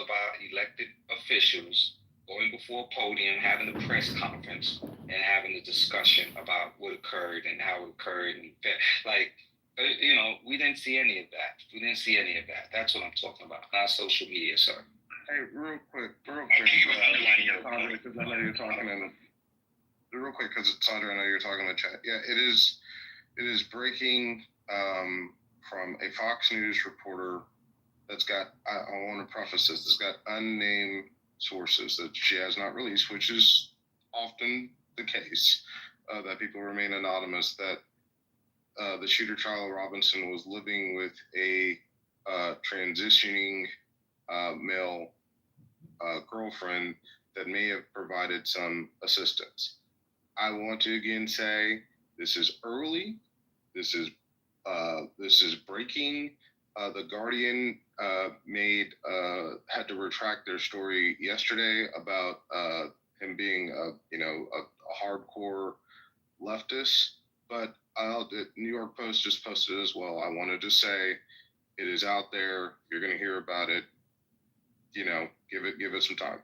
about elected officials going before a podium, having a press conference, and having a discussion about what occurred and how it occurred. And we didn't see any of that. We didn't see any of that. That's what I'm talking about, not social media, sir. Hey, real quick, Congress, because I know you're talking real quick, because Sandra, I know you're talking in the chat. Yeah, it is breaking from a Fox News reporter that's got, I want to preface this, that's got unnamed sources that she has not released, which is often the case, that people remain anonymous, that the shooter, Charlie Robinson, was living with a transitioning male girlfriend that may have provided some assistance. I want to again say this is early. This is breaking. The Guardian had to retract their story yesterday about him being a hardcore leftist, but the New York Post just posted it as well. I wanted to say it is out there. You're going to hear about it. Give it some time.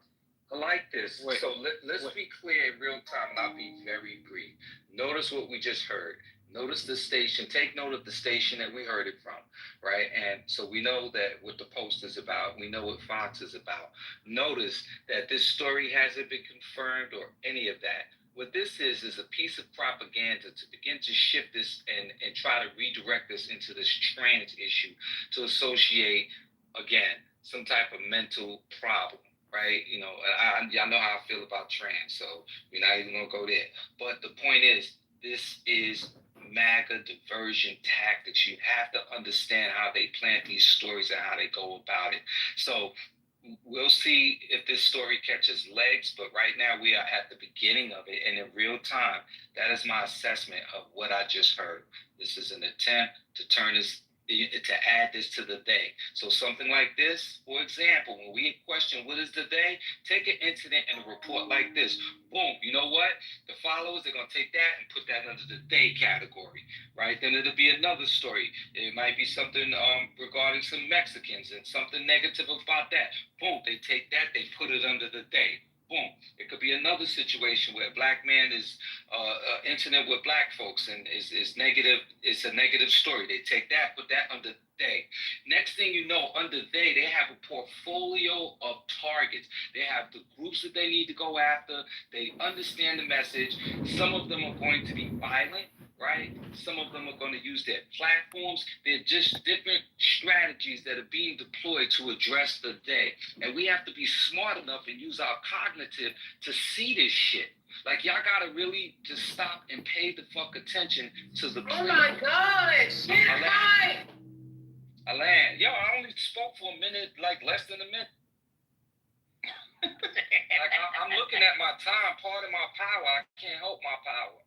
I like this. So let's be clear in real time, and I'll be very brief. Notice what we just heard. Notice the station. Take note of the station that we heard it from, right? And so we know that what the Post is about. We know what Fox is about. Notice that this story hasn't been confirmed or any of that. What this is a piece of propaganda to begin to shift this and try to redirect this into this trans issue to associate, again, some type of mental problem. Right, y'all know how I feel about trans, so we're not even gonna go there. But the point is, this is MAGA diversion tactics. You have to understand how they plant these stories and how they go about it. So we'll see if this story catches legs, but right now we are at the beginning of it, and in real time, that is my assessment of what I just heard. This is an attempt to add this to the day. So something like this, for example, when we question what is the day, take an incident and a report like this. Boom, you know what? The followers are going to take that and put that under the day category, right? Then it'll be another story. It might be something regarding some Mexicans and something negative about that. Boom, they take that, they put it under the day. Boom. It could be another situation where a black man is incident with black folks and is negative. It's a negative story. They take that, put that under they. Next thing you know, under they have a portfolio of targets. They have the groups that they need to go after. They understand the message. Some of them are going to be violent, right? Some of them are going to use their platforms. They're just different strategies that are being deployed to address the day. And we have to be smart enough and use our cognitive to see this shit. Like, y'all gotta really just stop and pay the fuck attention to the Oh my God, shit, hi! Alan, yo, I only spoke for a minute, like less than a minute. Like, I'm looking at my time, part of my power. I can't help my power.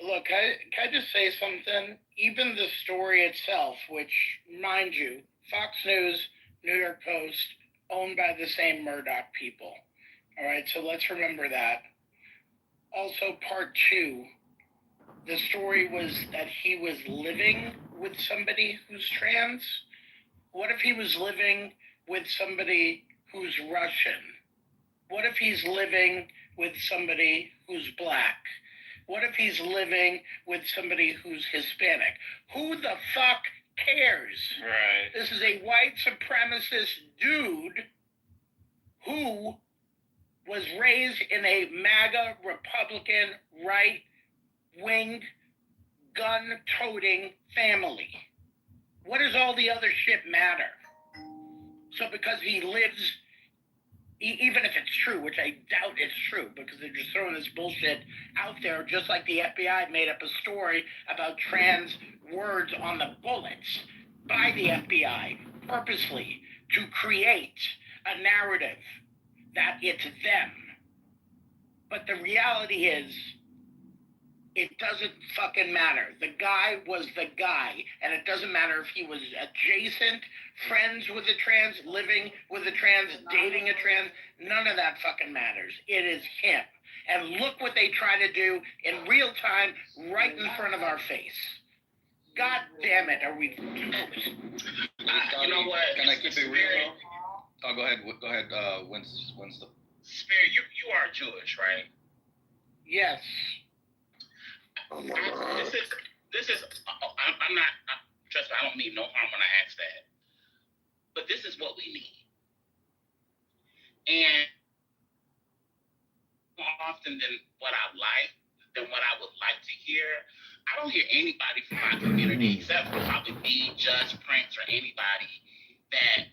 Look, can I just say something? Even the story itself, which, mind you, Fox News, New York Post, owned by the same Murdoch people. All right, so let's remember that. Also, part two, the story was that he was living with somebody who's trans. What if he was living with somebody who's Russian? What if he's living with somebody who's black? What if he's living with somebody who's Hispanic? Who the fuck cares? Right. This is a white supremacist dude who was raised in a MAGA Republican right-wing gun-toting family. What does all the other shit matter? So because he lives, even if it's true, which I doubt it's true, because they're just throwing this bullshit out there, just like the FBI made up a story about trans words on the bullets by the FBI purposely to create a narrative that it's them. But the reality is, it doesn't fucking matter. The guy was the guy, and it doesn't matter if he was adjacent, friends with a trans, living with a trans, dating a trans. None of that fucking matters. It is him. And look what they try to do in real time right in front of our face. God damn it, are we close? You know what? Can I keep it real? Oh, go ahead. Go ahead. When's the Spirit, you are Jewish, right? Yes. Oh my God. This is. I'm not. Trust me, I don't mean no harm when I ask that. But this is what we need. And more often than what I would like to hear, I don't hear anybody from my community except for probably me, Judge Prince, or anybody that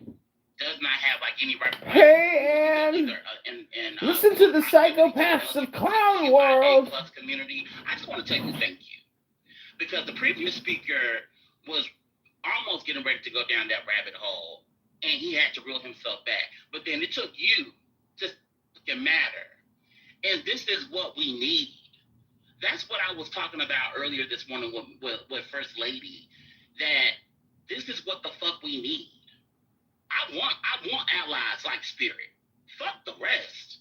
does not have like any reference. Hey, and listen to the Psychopaths of Clown World. Plus community. I just want to tell you thank you, because the previous speaker was almost getting ready to go down that rabbit hole, and he had to reel himself back. But then it took you to fucking matter, and this is what we need. That's what I was talking about earlier this morning with First Lady, that this is what the fuck we need. I want allies like Spirit. Fuck the rest.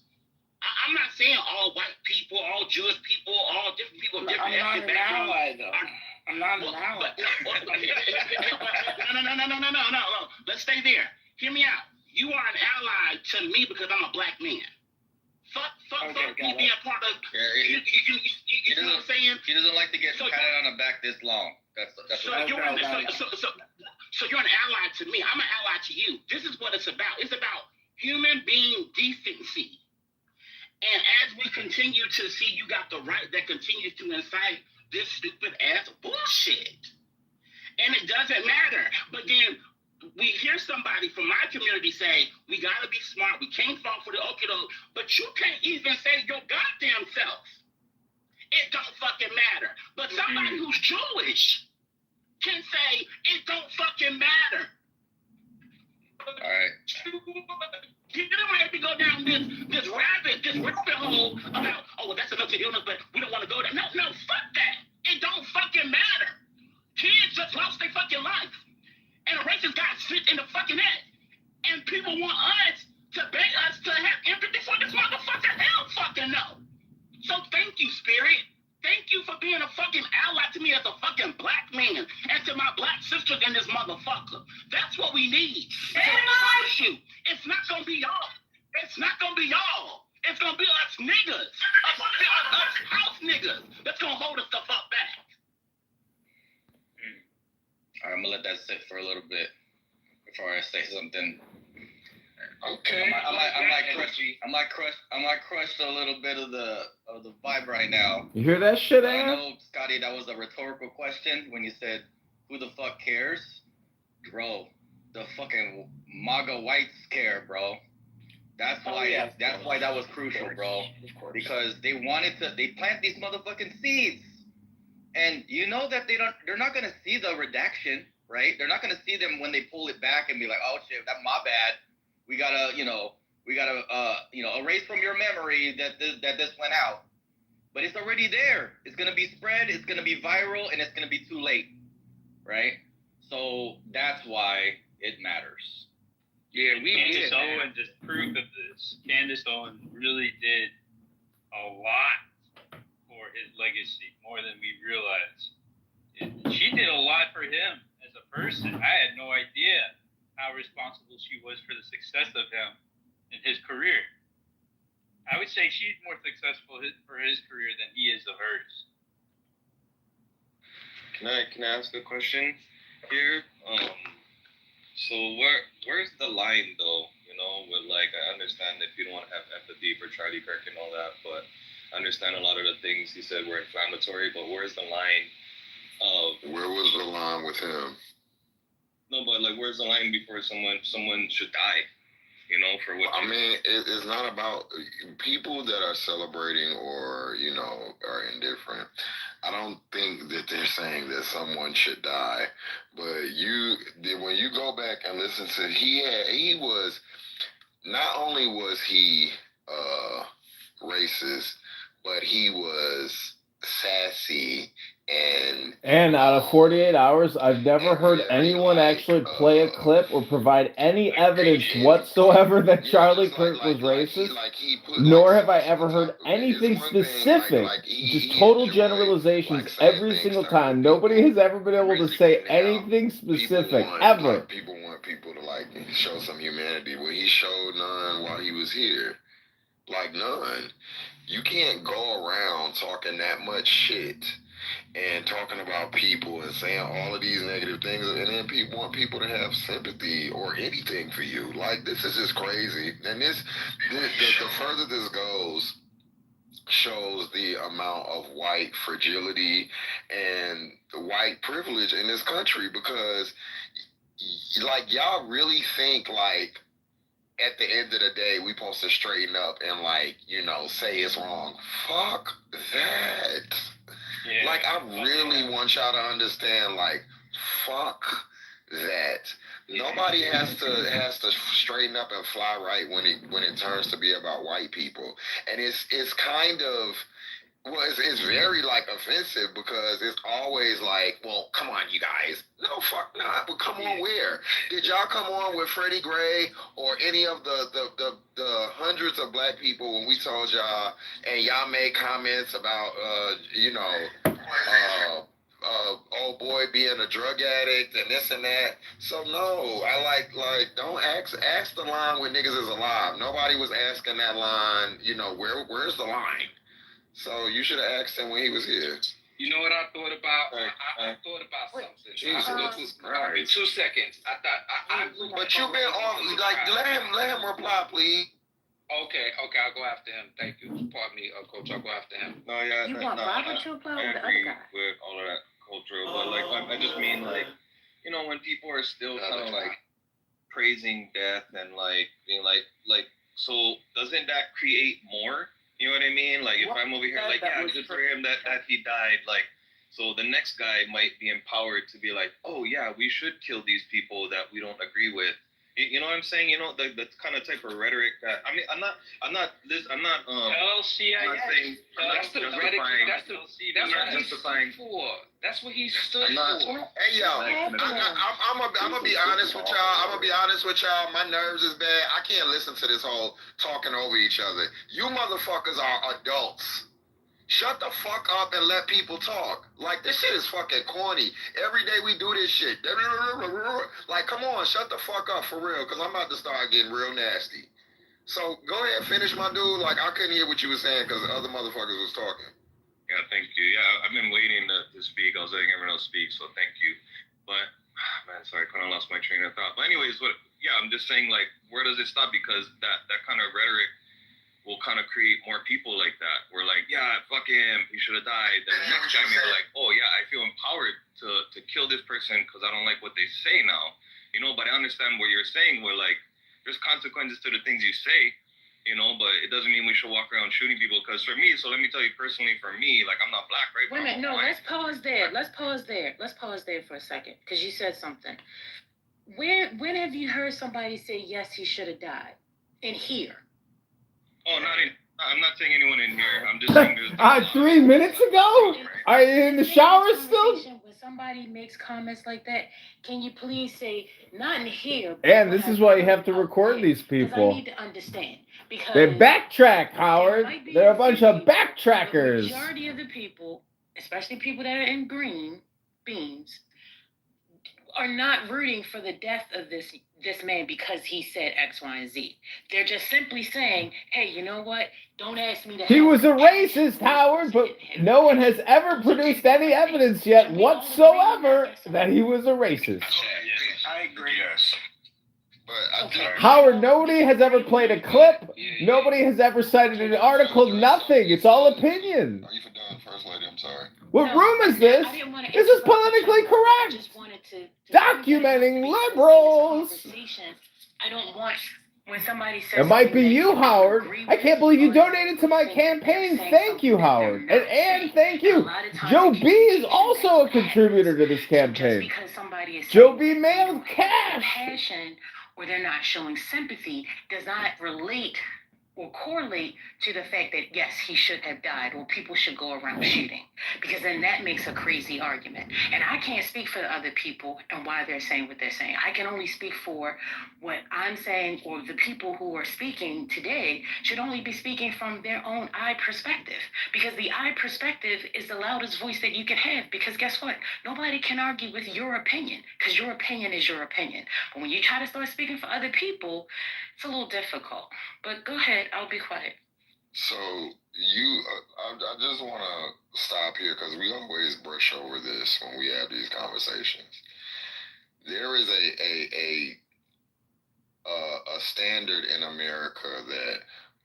I'm not saying all white people, all Jewish people, all different people, different ethnic backgrounds. I'm not an ally. No. Let's stay there. Hear me out. You are an ally to me because I'm a black man. Fuck me being part of. You know what I'm saying? He doesn't like to get patted on the back this long. So you're an ally to me. I'm an ally to you. This is what it's about. It's about human being decency. And as we continue to see, you got the right that continues to incite this stupid ass bullshit. And it doesn't matter. But then we hear somebody from my community say, we gotta be smart, we can't fall for the okie doke, but you can't even say your goddamn self. It don't fucking matter. But somebody who's Jewish can say it don't fucking matter. All right. You don't have to go down this rabbit hole about, oh, well, that's a mental illness, but we don't want to go there. No, fuck that. It don't fucking matter. Kids just lost their fucking life. And a racist got shit in the fucking head. And people want us to beg us to have empathy for this motherfucker. Hell fucking no. So thank you, Spirit. Thank you for being a fucking ally to me as a fucking black man. And to my black sisters in this motherfucker. That's what we need. So I promise you, it's not gonna be y'all. It's not gonna be y'all. It's gonna be us niggas. Us house niggas. That's gonna hold us the fuck back. All right, I'm gonna let that sit for a little bit before I say something. Okay. I might crush a little bit of the vibe right now. You hear that shit, I Ann? know, Scotty, that was a rhetorical question when you said, "Who the fuck cares?" Bro, the fucking MAGA whites care, bro. That's why. That's why that was crucial, bro. Because they plant these motherfucking seeds, and you know that they're not gonna see the redaction, right? They're not gonna see them when they pull it back and be like, "Oh shit, that's my bad. We gotta erase from your memory that this went out." But it's already there. It's gonna be spread. It's gonna be viral, and it's gonna be too late, right? So that's why it matters. Yeah, Candace Owens is proof of this. Candace Owens really did a lot for his legacy, more than we realize. And she did a lot for him as a person. I had no idea how responsible she was for the success of him in his career. I would say she's more successful for his career than he is of hers. Can I ask a question here? So where's the line though? You know, with like, I understand if you don't want to have empathy for Charlie Kirk and all that, but I understand a lot of the things he said were inflammatory. But where's the line of? Where was the line with him? No, but like, where's the line before someone should die? You know, for what? I mean, it's not about people that are celebrating or, you know, are indifferent. I don't think that they're saying that someone should die, but when you go back and listen to, he was, not only was he racist, but he was sassy and out of 48 hours, I've never heard anyone actually play a clip or provide any evidence whatsoever that Charlie Kirk was racist. Nor have I ever heard anything specific. Just total generalizations every single time. Nobody has ever been able to say anything specific ever. People want people to like show some humanity. Well, he showed none while he was here. Like none. You can't go around talking that much shit and talking about people and saying all of these negative things, and then people want people to have sympathy or anything for you. Like, this is just crazy. And the further this goes, shows the amount of white fragility and the white privilege in this country, because like, y'all really think like at the end of the day we supposed to straighten up and like, you know, say it's wrong. Fuck that. Yeah. Like, I really want y'all to understand, like, fuck that. Nobody has to straighten up and fly right when it turns to be about white people. And it's kind of, well, it's very like offensive, because it's always like, well, come on, you guys. No, fuck not. But come on, where? Did y'all come on with Freddie Gray or any of the hundreds of black people when we told y'all, and y'all made comments about you know, old boy being a drug addict and this and that? So no, I like don't ask the line when niggas is alive. Nobody was asking that line, you know, where's the line? So you should have asked him when he was here. You know what I thought about? I thought about something. Jesus Christ. 2 seconds. But you've been off. Like, let him reply, please. Okay, I'll go after him. Thank you. Pardon me, Coach. I'll go after him. No, yeah. You want Robert to apply with the other guy? With all of that culture, but like, I just mean like, you know, when people are still kind of like praising death and like being like, so doesn't that create more? You know what I mean? Like, if I'm over here, like, yeah, good for him that he died. Like, so the next guy might be empowered to be like, oh yeah, we should kill these people that we don't agree with. You know what I'm saying? You know, the kind of type of rhetoric that, I mean, I'm not LCIS. I'm not saying, that's the rhetoric. That's what he stood for. That's what he stood for. Hey, yo, I'm gonna be honest with y'all. My nerves is bad. I can't listen to this whole talking over each other. You motherfuckers are adults. Shut the fuck up and let people talk. Like, this shit is fucking corny. Every day we do this shit. Like, come on, shut the fuck up for real, because I'm about to start getting real nasty. So go ahead, finish, my dude. Like, I couldn't hear what you were saying because the other motherfuckers was talking. Yeah, thank you. Yeah, I've been waiting to speak. I was letting everyone else speak, so thank you. But, man, sorry, I kind of lost my train of thought. But anyways, I'm just saying, like, where does it stop? Because that kind of rhetoric will kind of create more people like that. We're like, yeah, fuck him, he should have died. Then the next time you're like, oh yeah, I feel empowered to kill this person because I don't like what they say now. You know, but I understand what you're saying, where like, there's consequences to the things you say, you know, but it doesn't mean we should walk around shooting people. Because for me, so let me tell you personally, for me, like, I'm not black, right? Wait a minute, no, let's pause there. Let's pause there for a second, because you said something. When have you heard somebody say, yes, he should have died? In here. Oh, I'm not saying anyone in here. I'm just saying there's 3 minutes ago? Are you in the shower still? When somebody makes comments like that, can you please say, not in here. And this is why you have to record these people. I need to understand. Because they backtrack, Howard. They're a bunch of backtrackers. The majority of the people, especially people that are in green beans, are not rooting for the death of this man because he said X, Y, and Z. They're just simply saying, hey, you know what? Don't ask me to He was a racist, Howard, but no one has ever produced any evidence yet whatsoever that he was a racist. I agree. Yes. But Howard, nobody has ever played a clip. Nobody has ever cited an article. Nothing. It's all opinion. Are you for done, First Lady? I'm sorry. What room is this? This is politically correct. Documenting liberals. I don't want when somebody says it might be you, Howard. I can't believe you donated to my campaign. Thank you, Howard. And thank you. Joe B is also a contributor to this campaign. Joe B mailed cash. Passion, or they're not showing sympathy, does not relate or correlate to the fact that yes, he should have died, or people should go around shooting, because then that makes a crazy argument. And I can't speak for the other people and why they're saying what they're saying. I can only speak for what I'm saying, or the people who are speaking today should only be speaking from their own I perspective, because the I perspective is the loudest voice that you can have, because guess what? Nobody can argue with your opinion, because your opinion is your opinion. But when you try to start speaking for other people, it's a little difficult. But go ahead, I'll be quiet. So I just want to stop here because we always brush over this when we have these conversations. There is a standard in America that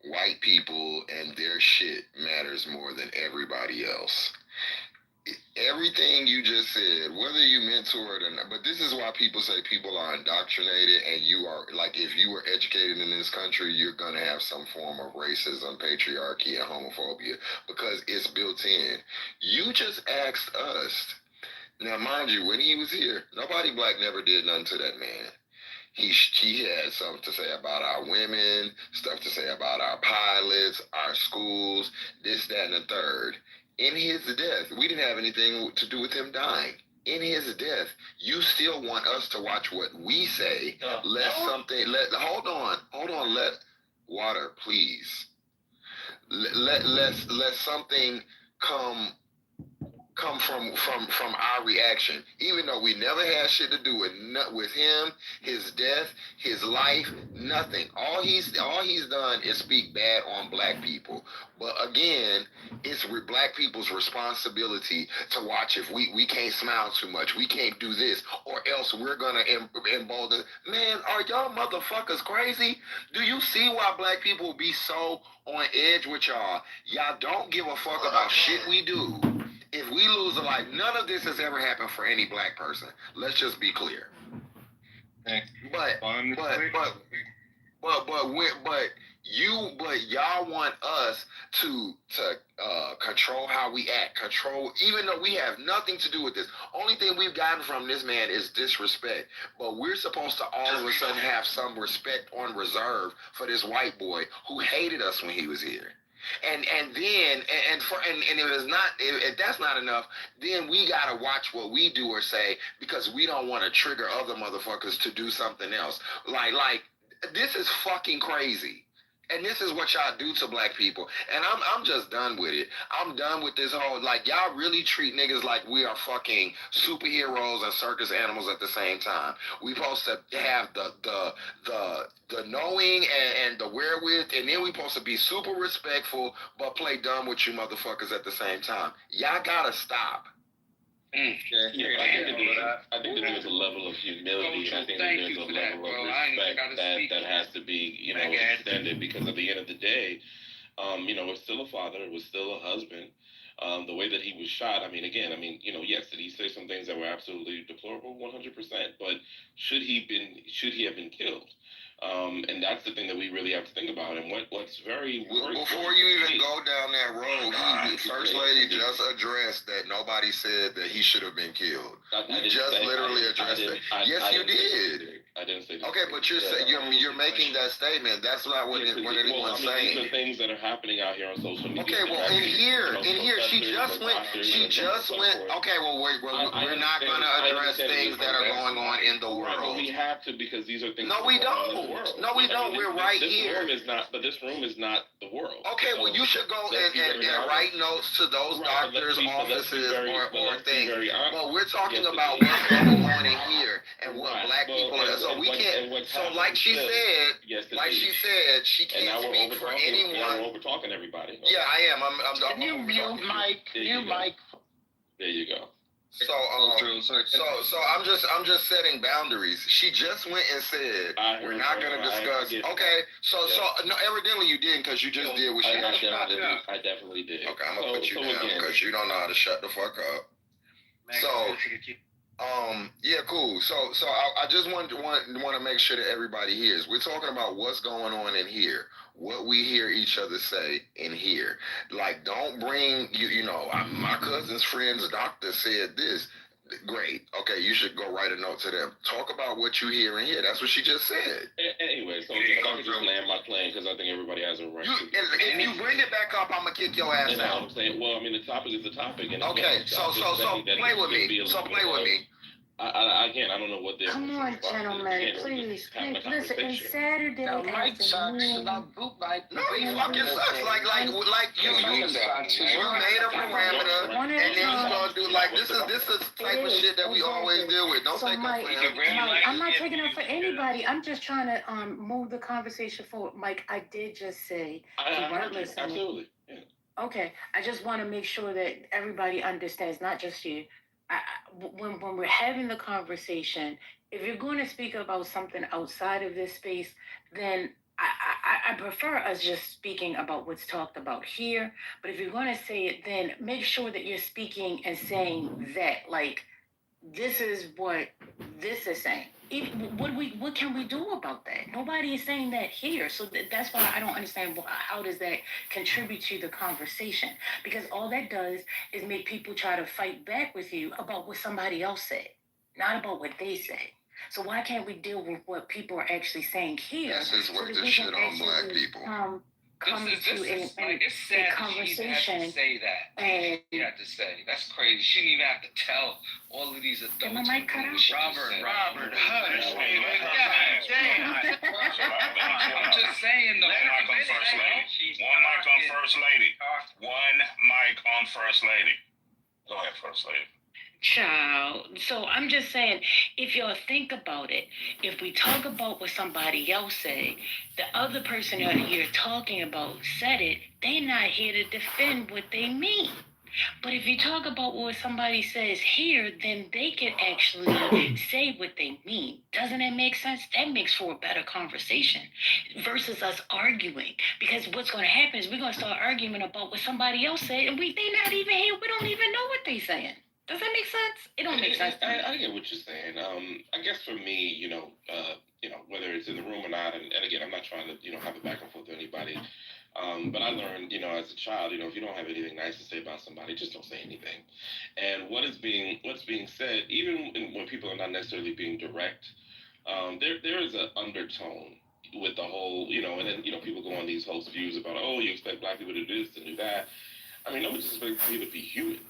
white people and their shit matters more than everybody else. Everything you just said, whether you meant to it or not, but this is why people say people are indoctrinated, and you are, like, if you were educated in this country, you're going to have some form of racism, patriarchy, and homophobia, because it's built in. You just asked us. Now, mind you, when he was here, nobody black never did nothing to that man. He had something to say about our women, stuff to say about our pilots, our schools, this, that, and the third. In his death, we didn't have anything to do with him dying. In his death, you still want us to watch what we say. Hold on, let water, please. Let something come from our reaction, even though we never had shit to do with him, his death, his life, nothing. All he's done is speak bad on black people. But again, it's black people's responsibility to watch. If we can't smile too much, we can't do this, or else we're gonna embolden. Man, are y'all motherfuckers crazy? Do you see why black people be so on edge with y'all? Y'all don't give a fuck about shit we do. If we lose a life, none of this has ever happened for any black person. Let's just be clear. But y'all want us to control how we act, even though we have nothing to do with this. Only thing we've gotten from this man is disrespect. But we're supposed to all of a sudden have some respect on reserve for this white boy who hated us when he was here. And if that's not enough, then we gotta watch what we do or say, because we don't want to trigger other motherfuckers to do something else. Like this is fucking crazy. And this is what y'all do to black people. And I'm just done with it. I'm done with this whole, like, y'all really treat niggas like we are fucking superheroes and circus animals at the same time. We supposed to have the knowing and the wherewith, and then we supposed to be super respectful but play dumb with you motherfuckers at the same time. Y'all gotta stop. I think that there's a level of humility, and I think that there's a level of respect that has to be, extended, because at the end of the day, it's still a father, it was still a husband. The way that he was shot, yes, did he say some things that were absolutely deplorable? 100%. But should he have been killed? And that's the thing that we really have to think about. And what's very before you even go down that road, the First Lady just addressed that nobody said that he should have been killed. You just literally addressed it. Yes, you did. I didn't say that. Okay, but you're making that statement. That's not what anyone's saying. These are things that are happening out here on social media. Okay, well, in here, she just went. Okay, well, we're not going to address things that are going on in the world. Well, we have to, because these are things. No, we don't. No, we don't. We're right here. But this room is not the world. Okay, well, you should go and write notes to those doctors' offices or things. But we're talking about what's going on in here and what black people are. So we can't. So like she said, she can't speak for anyone. We're over talking everybody. Yeah, I am. I'm New mic. There you go. So I'm just setting boundaries. She just went and said we're not going to discuss. Okay, so no, evidently you didn't, because you just did what she asked you to do. I definitely did. Okay, I'm gonna put you down because you don't know how to shut the fuck up. So yeah, cool. So I just want to make sure that everybody hears. We're talking about what's going on in here, what we hear each other say in here. Like, don't bring my cousin's friend's doctor said this. Great. Okay, you should go write a note to them. Talk about what you hear in here. That's what she just said. Anyway, so I just land my plane because I think everybody has a right to. If you bring it back up, I'm gonna kick your ass out. I'm saying, well, I mean, the topic is the topic. And okay, so play with me. So play with me. Again, I don't know what they're. Come on, gentlemen, please. Listen, it's Saturday afternoon. No, he fucking sucks. Like you made a parameter, and then you gonna do like this is type of shit that we always deal with. Don't take Mike, I'm not taking it for anybody. I'm just trying to move the conversation forward. Mike, I did just say you weren't listening. Absolutely. Yeah. Okay, I just want to make sure that everybody understands, not just you. When we're having the conversation, if you're going to speak about something outside of this space, then I prefer us just speaking about what's talked about here. But if you're going to say it, then make sure that you're speaking and saying that, like, this is what this is saying. What can we do about that? Nobody is saying that here. So that's why I don't understand how does that contribute to the conversation? Because all that does is make people try to fight back with you about what somebody else said, not about what they say. So why can't we deal with what people are actually saying here? That's his work to shit on black people. Come to it's sad a conversation. She had to say that. And she had to say that's crazy. She didn't even have to tell all of these adults. Robert, hush. I'm just saying though. One mic on first lady. One mic on first lady. Go ahead, first lady. Child. So I'm just saying, if y'all think about it, if we talk about what somebody else said, the other person that you're talking about said it, they're not here to defend what they mean. But if you talk about what somebody says here, then they can actually say what they mean. Doesn't that make sense? That makes for a better conversation versus us arguing. Because what's going to happen is we're going to start arguing about what somebody else said, and they're not even here. We don't even know what they're saying. Does that make sense? It don't make sense to me. I get what you're saying. I guess for me, whether it's in the room or not, and again, I'm not trying to, have a back and forth with anybody. But I learned, as a child, if you don't have anything nice to say about somebody, just don't say anything. And what's being said, even when people are not necessarily being direct, there is an undertone with the whole, and then, people go on these host views about, oh, you expect black people to do this and do that. I mean, nobody expects people to be human.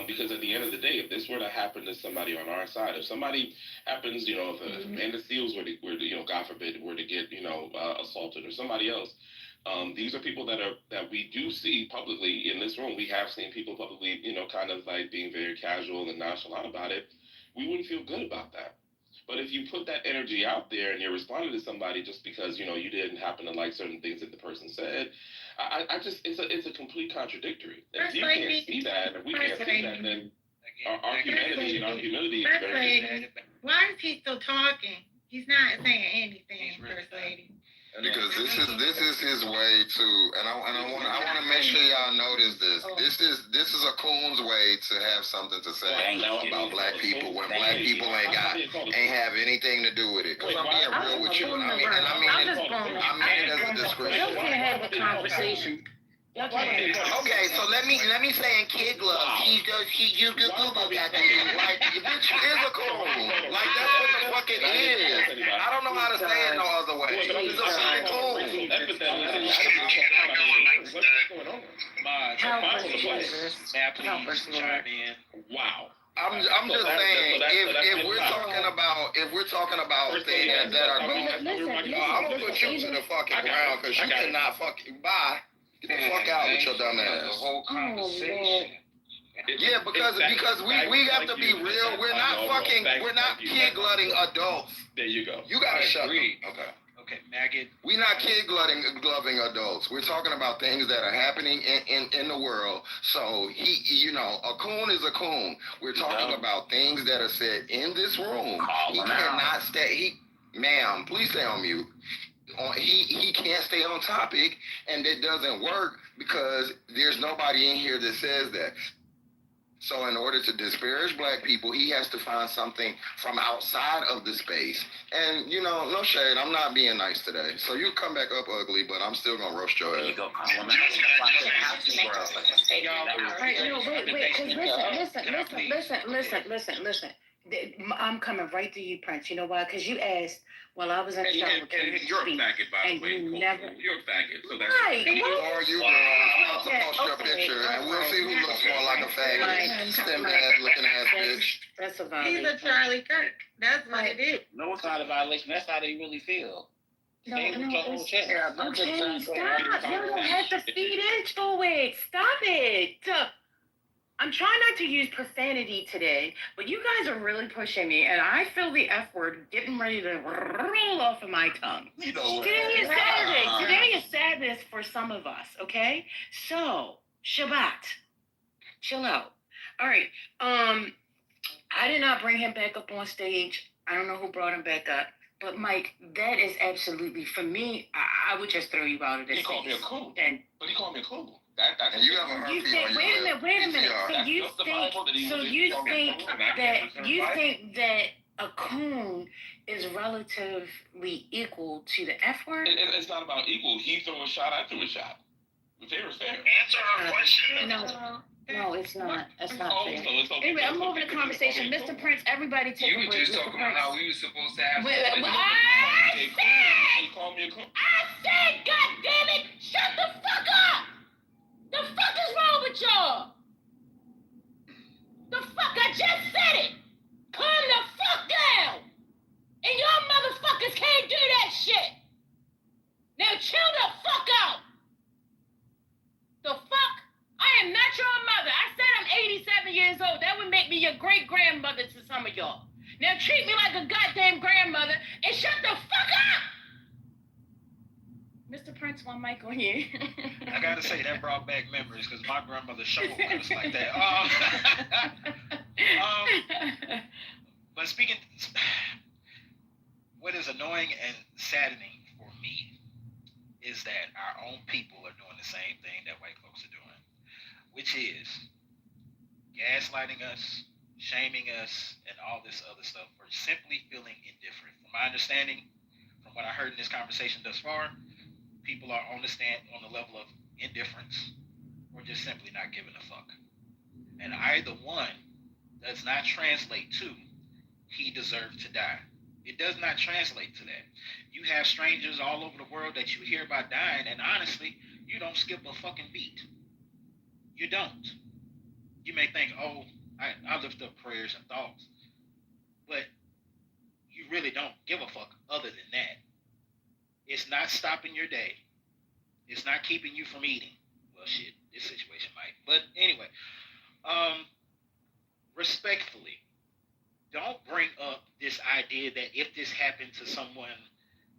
Because at the end of the day, if this were to happen to somebody on our side, if somebody happens, if Amanda Seals were to, God forbid, were to get, assaulted or somebody else, these are people that we do see publicly in this room. We have seen people publicly, kind of like being very casual and nonchalant about it. We wouldn't feel good about that. But if you put that energy out there and you're responding to somebody just because, you didn't happen to like certain things that the person said, I just, it's a complete contradictory. If you can't see that, if we can't see that, then our humanity and our humility is very. Why is he still talking? He's not saying anything, First Lady. Because this is his way to, and I want to make sure y'all notice this. This is a coon's way to have something to say about black people when black people ain't have anything to do with it. Because I'm being real with you, and I mean it as a description. You can have a conversation. Okay, so let me say in kid gloves, you Google that thing. Like, bitch is a coon. Like, that's what the fuck it is. I don't know how to say it no other way. It's a fucking coon. Wow. I'm just saying, if we're talking about things that are going, I'm gonna put you to the fucking ground because you cannot fucking bye. Get the fuck out with your dumb ass. The whole conversation. Yeah, because we have to be real. We're not kid glutting adults. There you go. You gotta shut them. Okay, Maggot. We're not kid gloving adults. We're talking about things that are happening in the world. So a coon is a coon. We're talking about things that are said in this room. He cannot stay. Ma'am, please stay on mute. He can't stay on topic, and it doesn't work because there's nobody in here that says that. So in order to disparage black people, he has to find something from outside of the space. And, you know, no shade, I'm not being nice today. So you come back up ugly, but I'm still going to roast your ass. Wait, no, wait, listen. I'm coming right to you, Prince. You know why? Because you asked, well, I was in Charlotte. You're a faggot, by the way. You're a faggot. So that's right. Or you, girl, I'm about to post your picture, and we'll see who looks more like a faggot. Stem ass looking ass bitch. That's a He's violation. a Charlie Kirk. That's what it is. No, it's not a violation. That's how they really feel. No, Okay, stop. You don't have to feed into it. Stop it. I'm trying not to use profanity today, but you guys are really pushing me, and I feel the F word getting ready to roll off of my tongue. You know what? Today is Saturday. Today is sadness for some of us, okay? So, Shabbat. Chill out. All right. I did not bring him back up on stage. I don't know who brought him back up. But Mike, that is absolutely, for me, I would just throw you out of this. He called me a cool. And But he called me a cool. That's And you have a you herpes think, on wait a your lip. minute. So you think that a coon is relatively equal to the F word? It's not about equal. He threw a shot, I threw a shot. Fair is fair. Answer her question. No, it's not. That's not Oh, fair. so it's okay. Anyway, I'm moving the conversation. Mr. Prince, everybody take You a were break. just Mr. talking about Prince. how we were supposed to have. He called me a cool. I said, God damn it, shut the fuck up! The fuck is wrong with y'all? The fuck, I just said it! Calm the fuck down! And y'all motherfuckers can't do that shit! Now chill the fuck out! The fuck? I am not your mother. I said I'm 87 years old. That would make me your great-grandmother to some of y'all. Now treat me like a goddamn grandmother and shut the fuck up! Mr. Prince, one mic on you. I gotta say that brought back memories because my grandmother showed us like that. But speaking, what is annoying and saddening for me is that our own people are doing the same thing that white folks are doing, which is gaslighting us, shaming us, and all this other stuff for simply feeling indifferent. From my understanding, from what I heard in this conversation thus far, people are on the level of indifference or just simply not giving a fuck. And either one does not translate to he deserved to die. It does not translate to that. You have strangers all over the world that you hear about dying, and honestly, you don't skip a fucking beat. You don't. You may think, oh, I lift up prayers and thoughts, but you really don't give a fuck other than that. It's not stopping your day. It's not keeping you from eating. Well, shit, this situation might. But anyway, respectfully, don't bring up this idea that if this happened to someone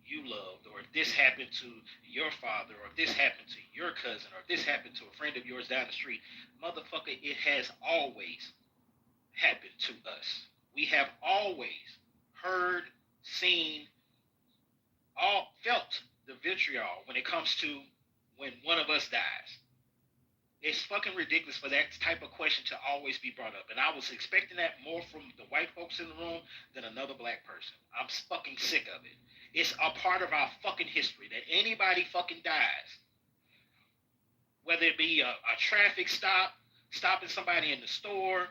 you loved, or if this happened to your father, or if this happened to your cousin, or if this happened to a friend of yours down the street, motherfucker, it has always happened to us. We have always heard, seen, felt the vitriol when it comes to when one of us dies. It's fucking ridiculous for that type of question to always be brought up. And I was expecting that more from the white folks in the room than another black person. I'm fucking sick of it. It's a part of our fucking history that anybody fucking dies. Whether it be a traffic stop, stopping somebody in the store,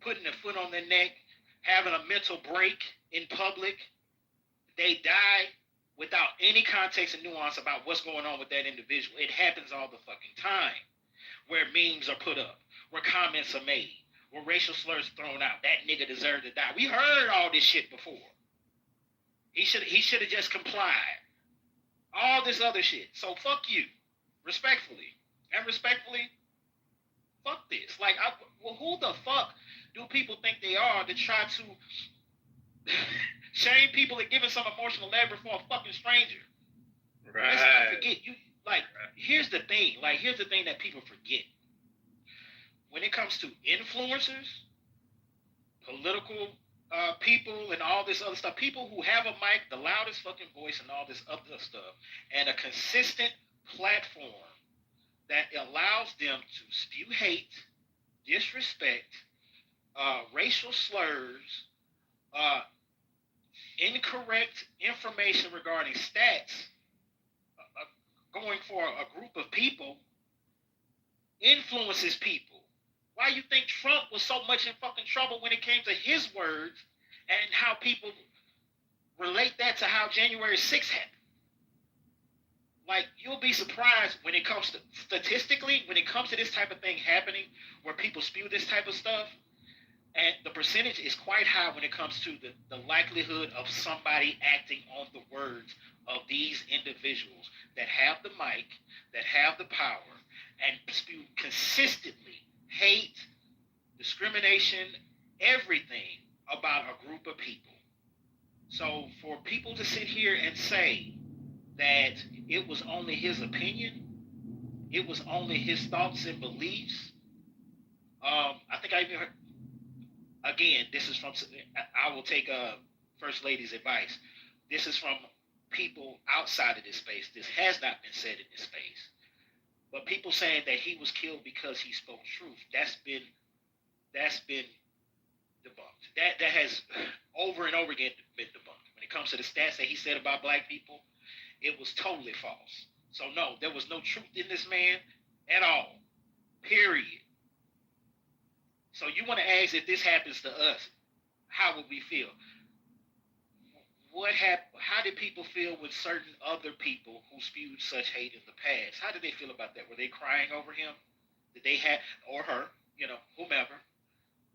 putting a foot on their neck, having a mental break in public, they die without any context and nuance about what's going on with that individual. It happens all the fucking time. Where memes are put up, where comments are made, where racial slurs thrown out. That nigga deserved to die. We heard all this shit before. He should have just complied. All this other shit. So fuck you, respectfully, and respectfully, fuck this. Like, well, who the fuck do people think they are to try to shame people and giving some emotional labor for a fucking stranger? Right. Let's not forget you. Like, here's the thing that people forget. When it comes to influencers, political people, and all this other stuff, people who have a mic, the loudest fucking voice, and all this other stuff, and a consistent platform that allows them to spew hate, disrespect, racial slurs, incorrect information regarding stats, going for a group of people, influences people. Why you think Trump was so much in fucking trouble when it came to his words and how people relate that to how January 6th happened? Like, you'll be surprised when it comes to, statistically, when it comes to this type of thing happening, where people spew this type of stuff, and the percentage is quite high when it comes to the likelihood of somebody acting on the words of these individuals that have the mic, that have the power, and spew consistently hate, discrimination, everything about a group of people. So for people to sit here and say that it was only his opinion, it was only his thoughts and beliefs, I think I even heard, again, this is from, I will take First Lady's advice. This is from people outside of this space. This has not been said in this space. But people saying that he was killed because he spoke truth, that's been debunked. That has over and over again been debunked. When it comes to the stats that he said about black people, it was totally false. So no, there was no truth in this man at all. Period. So you want to ask, if this happens to us, how would we feel? What happened? How did people feel with certain other people who spewed such hate in the past? How did they feel about that? Were they crying over him? Did they have, or her, whomever?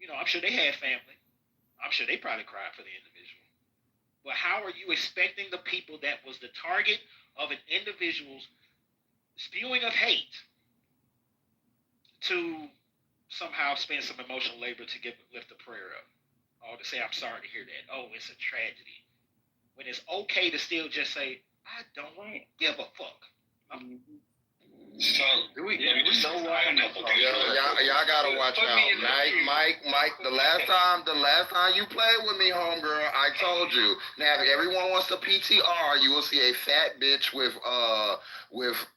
I'm sure they had family. I'm sure they probably cried for the individual. But how are you expecting the people that was the target of an individual's spewing of hate to somehow spend some emotional labor to lift a prayer up, or to say, I'm sorry to hear that. Oh, it's a tragedy. When it's okay to still just say, I don't give a fuck. So, we y'all gotta watch out. Mike, the last time you played with me, homegirl, I told you. Now, if everyone wants to PTR, you will see a fat bitch with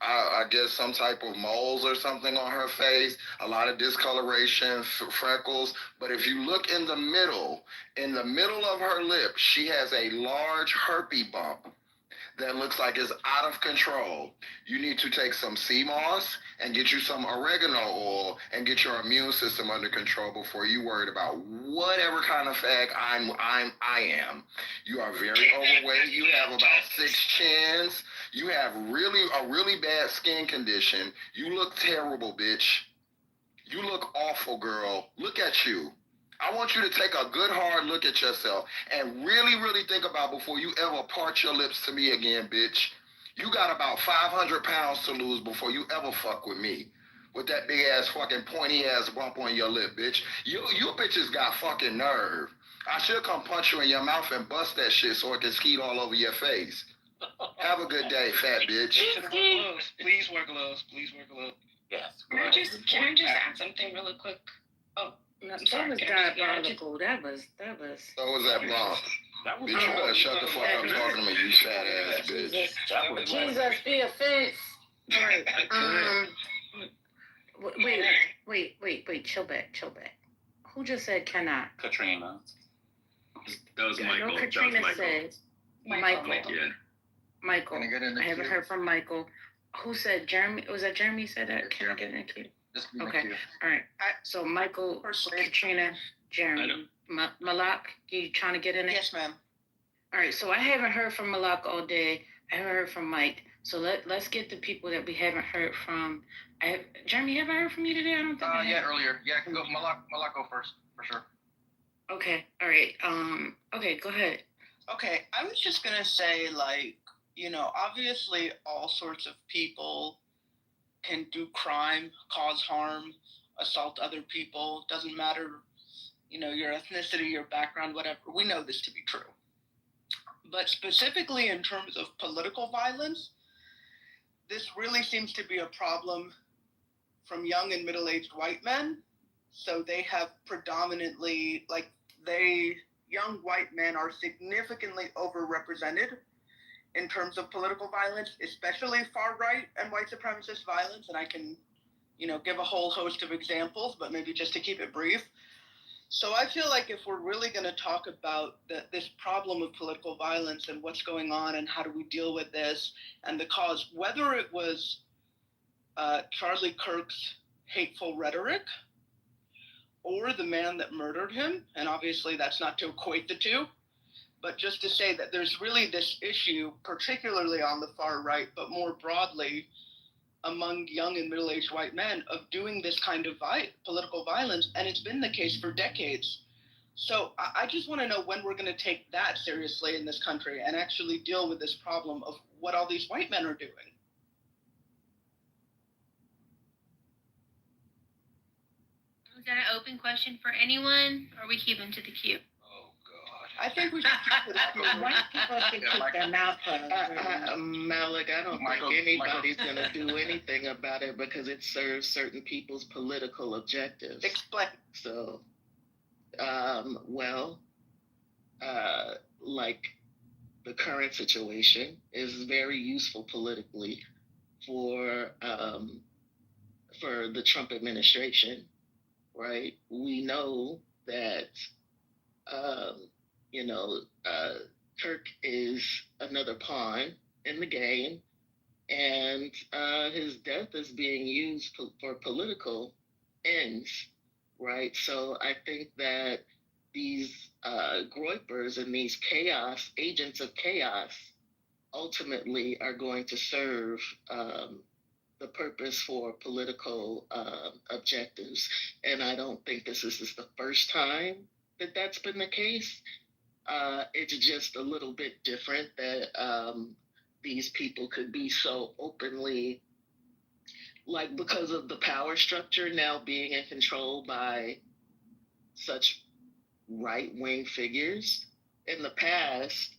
I guess some type of moles or something on her face, a lot of discoloration, freckles. But if you look in the middle of her lip, she has a large herpes bump that looks like it's out of control. You need to take some sea moss and get you some oregano oil and get your immune system under control before you worried about whatever kind of fag I am. You are very overweight. You have about 6 chins. You have a really bad skin condition. You look terrible, bitch. You look awful, girl. Look at you. I want you to take a good hard look at yourself and really, really think about before you ever part your lips to me again, bitch. You got about 500 pounds to lose before you ever fuck with me. With that big ass fucking pointy ass bump on your lip, bitch. You bitches got fucking nerve. I should come punch you in your mouth and bust that shit so it can skeet all over your face. Have a good day, fat bitch. Please wear gloves. Please wear gloves. Yes. Can I just add something really quick? Oh. That was diabolical. That was. So was that bump? Bitch, you better shut the fuck up talking to me, you fat ass bitch. Jesus, the offense. All right. Wait. Chill back. Who just said cannot? Katrina. That was I Michael. know Katrina said Michael. Yeah. Michael. I haven't heard from Michael. Who said Jeremy? Was that Jeremy said that? Can I get in the queue? Okay. All right. So Michael, Katrina, Jeremy, Malak, you trying to get in there? Yes, ma'am. All right. So I haven't heard from Malak all day. I haven't heard from Mike. So let's get the people that we haven't heard from. Jeremy, have I heard from you today? I don't think. Earlier. Yeah, go Malak go first for sure. Okay. All right. Okay. Go ahead. Okay. I was just gonna say, obviously, all sorts of people can do crime, cause harm, assault other people. Doesn't matter, your ethnicity, your background, whatever. We know this to be true. But specifically in terms of political violence, this really seems to be a problem from young and middle-aged white men. So they have predominantly, young white men are significantly overrepresented in terms of political violence, especially far-right and white supremacist violence. And I can, give a whole host of examples, but maybe just to keep it brief. So I feel like if we're really going to talk about this problem of political violence and what's going on and how do we deal with this and the cause, whether it was Charlie Kirk's hateful rhetoric or the man that murdered him, and obviously that's not to equate the two, but just to say that there's really this issue, particularly on the far right, but more broadly among young and middle-aged white men, of doing this kind of political violence, and it's been the case for decades. So I just want to know when we're going to take that seriously in this country and actually deal with this problem of what all these white men are doing. Is that an open question for anyone, or are we keeping to the queue? I think we should keep it up. White people should keep their mouth closed. Malik, I don't think anybody's going to do anything about it because it serves certain people's political objectives. Explain. So, like the current situation is very useful politically for the Trump administration, right? We know that, Kirk is another pawn in the game, and his death is being used for political ends, right? So I think that these groypers and these agents of chaos, ultimately are going to serve the purpose for political objectives. And I don't think this is the first time that that's been the case. It's just a little bit different that these people could be so openly, like, because of the power structure now being in control by such right-wing figures. In the past,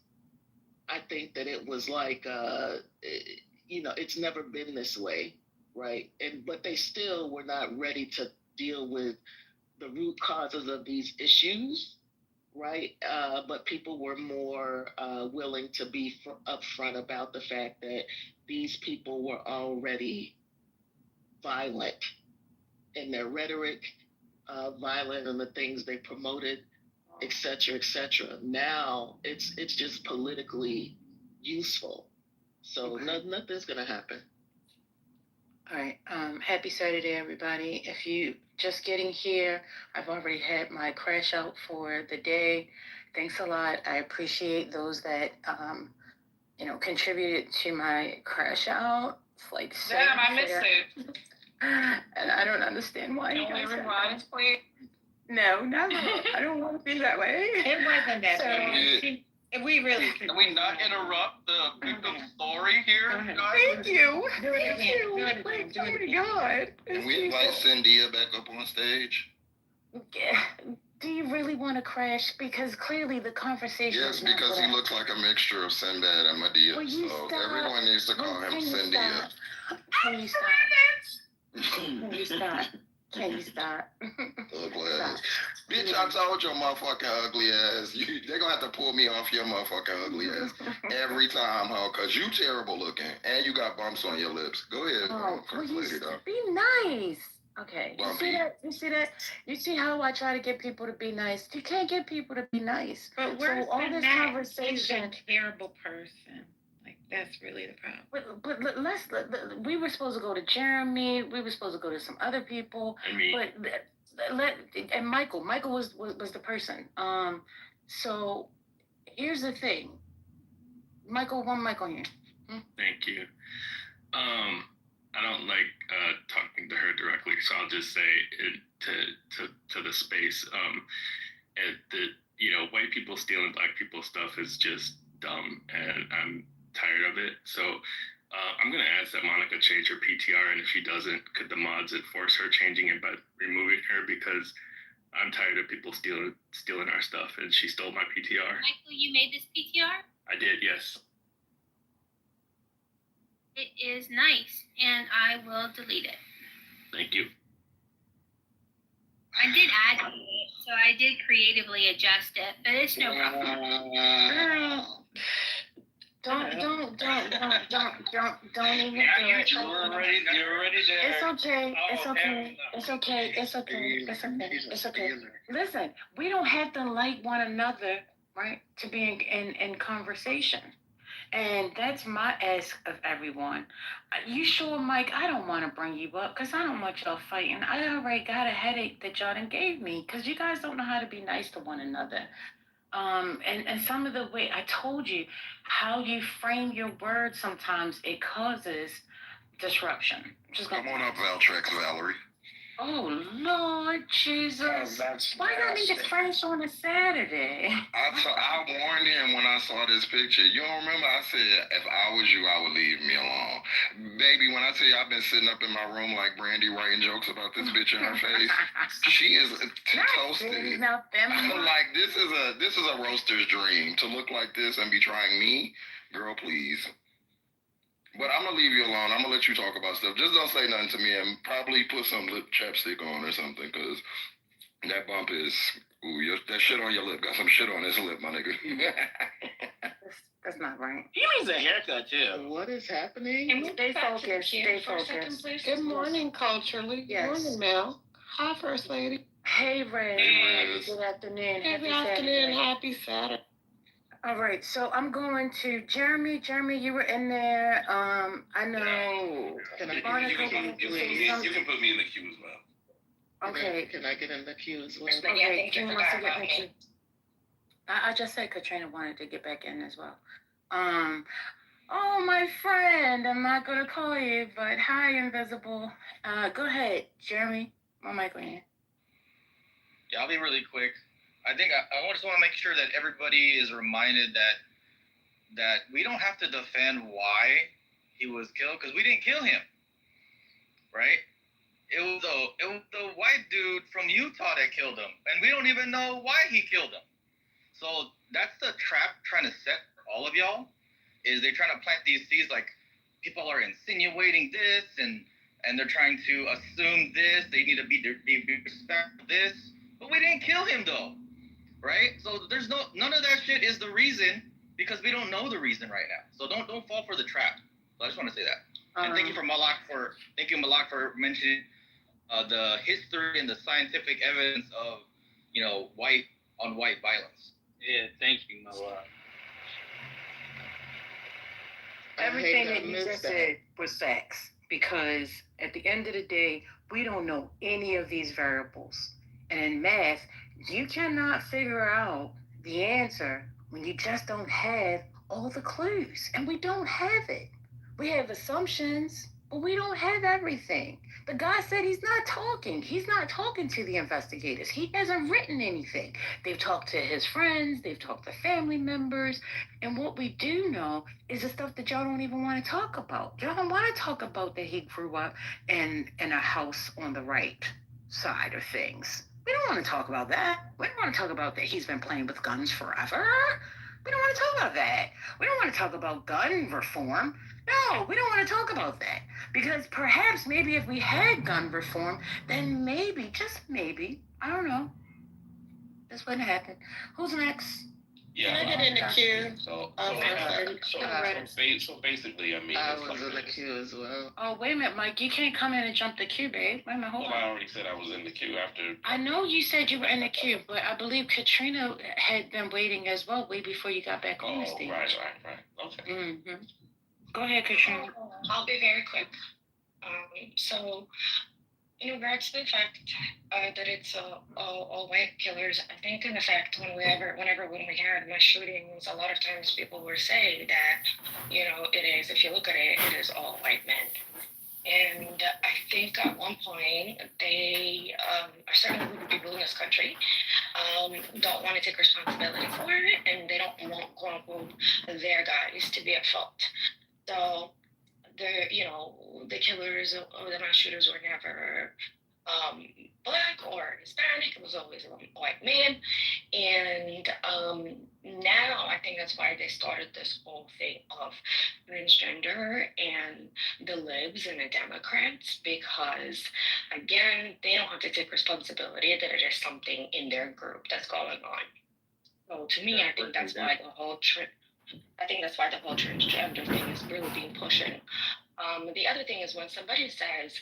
I think that it was like, it's never been this way, right? But they still were not ready to deal with the root causes of these issues, right? But people were more willing to be upfront about the fact that these people were already violent in their rhetoric, violent in the things they promoted, et cetera, et cetera. Now it's just politically useful. So nothing's going to happen. All right. Happy Saturday, everybody. If you just getting here, I've already had my crash out for the day. Thanks a lot. I appreciate those that, contributed to my crash out. It's like, damn, I missed it. And I don't understand why you guys rewind, please. No, never. I don't want to be that way. It wasn't that bad. We really could. Can we not interrupt the victim's story here, guys? Thank you. Do it again. Oh my God. Can we invite Cyndia back up on stage? Do you really want to crash? Because clearly the conversation. Yes, because he looks like a mixture of Sinbad and Medea. So everyone needs to call him Cyndia. Can you stop? Can you stop? Can you stop? Ugly ass. Bitch, I told your motherfucking ugly ass. They're going to have to pull me off your motherfucking ugly ass every time, huh? Because you terrible looking and you got bumps on your lips. Go ahead. Be nice. Okay. Bumpy. You see that? You see how I try to get people to be nice? You can't get people to be nice. But we're all this conversation. He's a terrible person. Like, that's really the problem. But we were supposed to go to Jeremy. We were supposed to go to some other people. And me. And Michael was the person. So here's the thing. One Michael here. Thank you. I don't like talking to her directly, so I'll just say it to the space. White people stealing black people's stuff is just dumb, and I'm tired of it. So I'm going to ask that Monica change her PTR, and if she doesn't, could the mods enforce her changing it by removing her, because I'm tired of people stealing our stuff, and she stole my PTR. Michael, you made this PTR? I did, yes. It is nice, and I will delete it. Thank you. I did add it, so I did creatively adjust it, but it's no problem. Don't even do it. You're already there. It's okay. Oh, It's okay. It's okay. It's okay. It's okay. It's okay. Listen, we don't have to like one another, right? To be in conversation. And that's my ask of everyone. You sure, Mike? I don't want to bring you up because I don't want y'all fighting. I already got a headache that y'all done gave me because you guys don't know how to be nice to one another. And some of the way I told you how you frame your words sometimes it causes disruption. Come on up, Valtrex Valerie. Oh Lord Jesus! Why y'all niggas fresh on a Saturday? I warned him when I saw this picture. You don't remember? I said, if I was you, I would leave me alone. Baby, when I tell you I've been sitting up in my room like Brandy writing jokes about this bitch in her face, she is toasted. Like this is a roaster's dream to look like this and be trying me. Girl, please. But I'm gonna leave you alone. I'm gonna let you talk about stuff. Just don't say nothing to me, and probably put some lip chapstick on or something, cause that bump is that shit on your lip got some shit on his lip, my nigga. That's not right. He needs a haircut too. What is happening? Stay focused. Stay focused. Good morning, culturally. Yes. Good morning, Mel. Hi, First Lady. Hey, Ray. Good afternoon. Happy afternoon. Happy Saturday. All right, so I'm going to Jeremy. Jeremy, you were in there. I know. Monica, you can put me in the queue as well. Okay. Can I get in the queue as well? Okay, Katrina wants to get in the queue. I just said Katrina wanted to get back in as well. Oh, my friend, I'm not going to call you, but hi, Invisible. Go ahead, Jeremy. My mic on you. Yeah, I'll be really quick. I think I just want to make sure that everybody is reminded that we don't have to defend why he was killed, because we didn't kill him, right? It was the white dude from Utah that killed him, and we don't even know why he killed him. So that's the trap trying to set all of y'all, is they're trying to plant these seeds like people are insinuating this, and they're trying to assume this, they need to be respectful this, but we didn't kill him though. Right? So there's none of that shit is the reason, because we don't know the reason right now. So don't fall for the trap. So I just want to say that. And thank you Malak for mentioning the history and the scientific evidence of white on white violence. Yeah, thank you, Malak. Everything that you just said was facts, because at the end of the day, we don't know any of these variables. And in math, you cannot figure out the answer when you just don't have all the clues. And we don't have it. We have assumptions, but we don't have everything. The guy said he's not talking. He's not talking to the investigators. He hasn't written anything. They've talked to his friends. They've talked to family members. And what we do know is the stuff that y'all don't even want to talk about. Y'all don't want to talk about that he grew up in a house on the right side of things. We don't want to talk about that. We don't want to talk about that he's been playing with guns forever. We don't want to talk about that. We don't want to talk about gun reform. No, we don't want to talk about that. Because perhaps maybe if we had gun reform, then maybe, just maybe, I don't know, this wouldn't happen. Who's next? Yeah, Can I get in the queue? So basically, I mean, I was in the queue as well. Oh, wait a minute, Mike. You can't come in and jump the queue, babe. Wait a minute, hold on. I already said I was in the queue after. I know you said you were in the queue, but I believe Katrina had been waiting as well, way before you got back on the stage. Right. Okay. Mm-hmm. Go ahead, Katrina. I'll be very quick. So, in regards to the fact that it's all white killers, I think in the fact when we had mass shootings, a lot of times people were saying that, it is, if you look at it, it is all white men. And I think at one point they certain group of people in this country don't want to take responsibility for it, and they don't want, quote unquote, their guys to be at fault. So the killers or the mass shooters were never black or Hispanic. It was always a white man. And now I think that's why they started this whole thing of transgender and the libs and the Democrats, because again, they don't have to take responsibility that it is something in their group that's going on. So to me, I think that's why the whole I think that's why the whole transgender thing is really being pushed. The other thing is when somebody says,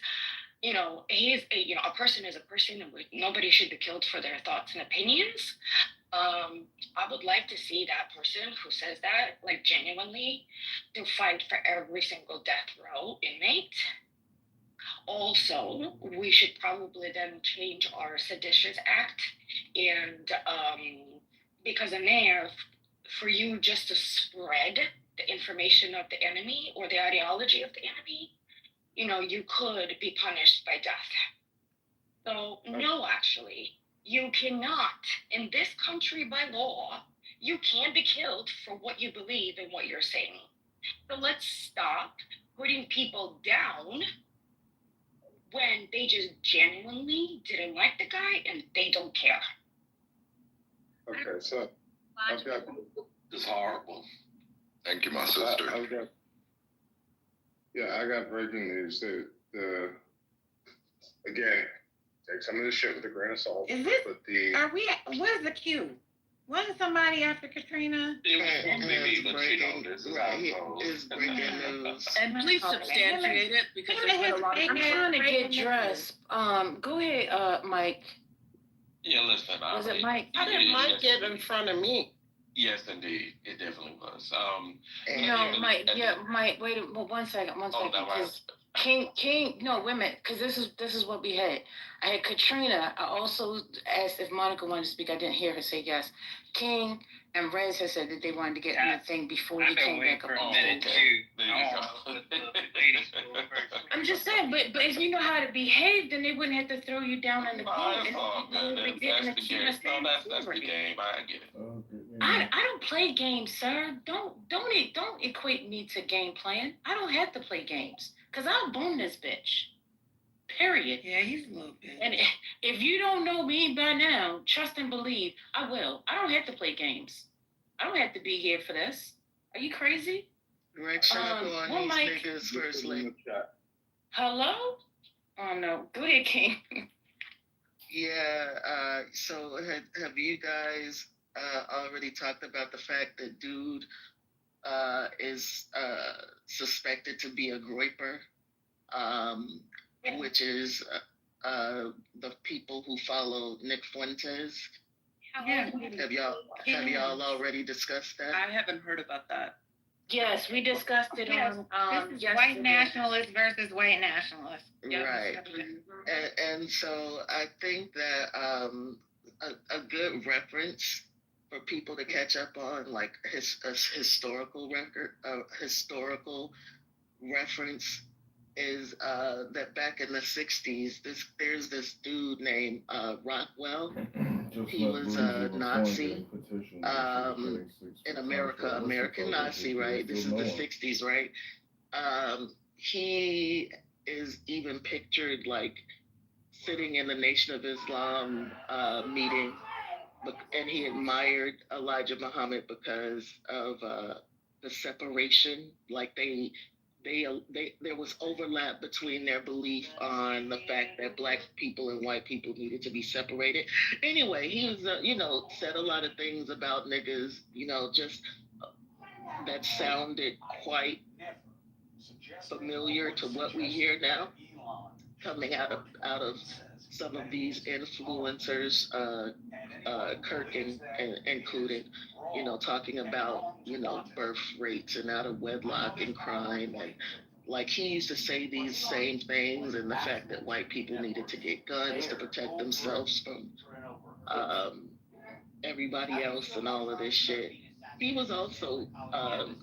a person is a person and nobody should be killed for their thoughts and opinions. I would like to see that person who says that, like genuinely, to fight for every single death row inmate. Also, we should probably then change our Seditious Act and because in there, for you just to spread the information of the enemy or the ideology of the enemy, you could be punished by death. So, no, actually, you cannot, in this country by law, you can be killed for what you believe and what you're saying. So let's stop putting people down when they just genuinely didn't like the guy and they don't care. Okay, so I've got It's horrible. Thank you, my sister. I got breaking news. Again, take some of this shit with a grain of salt. Is this? Where's the cue? Wasn't somebody after Katrina? And please substantiate it because there's been a lot of. I'm trying to get dressed. Go ahead, Mike. Yeah, listen. Was it Mike? How did Mike get in front of me? Yes, indeed, it definitely was. No, Mike. Yeah, Mike. Wait, one second. Because King. No, wait a minute. Because this is what we had. I had Katrina. I also asked if Monica wanted to speak. I didn't hear her say yes. King and Rez had said that they wanted to get in the thing before he came back up on stage. I'm just saying, but if you know how to behave, then they wouldn't have to throw you down in the corner. That's the game. I get it. I don't play games, sir. Don't equate me to game playing. I don't have to play games because I'll boom this bitch. Period. Yeah, he's a little bit. And if you don't know me by now, trust and believe, I will. I don't have to play games. I don't have to be here for this. Are you crazy? Right, on these niggas firstly. Hello? Oh no. Go ahead, King. Yeah, so have you guys already talked about the fact that dude is suspected to be a groiper? Which is the people who follow Nick Fuentes. Yeah. Have y'all already discussed that? I haven't heard about that. Yes, we discussed it on this is white nationalists versus white nationalists. Right. And so I think that a good reference for people to catch up on, like historical reference, is that back in the 60s, there's this dude named Rockwell. He was a Nazi in America, American Nazi, right? This is the 60s, right? He is even pictured like sitting in the Nation of Islam meeting, and he admired Elijah Muhammad because of the separation, like there was overlap between their belief on the fact that black people and white people needed to be separated. Anyway, he was, said a lot of things about niggas, just that sounded quite familiar to what we hear now, coming out of some of these influencers, Kirk included, talking about, birth rates and out of wedlock and crime. And like he used to say these same things, and the fact that white people needed to get guns to protect themselves from everybody else and all of this shit. He was also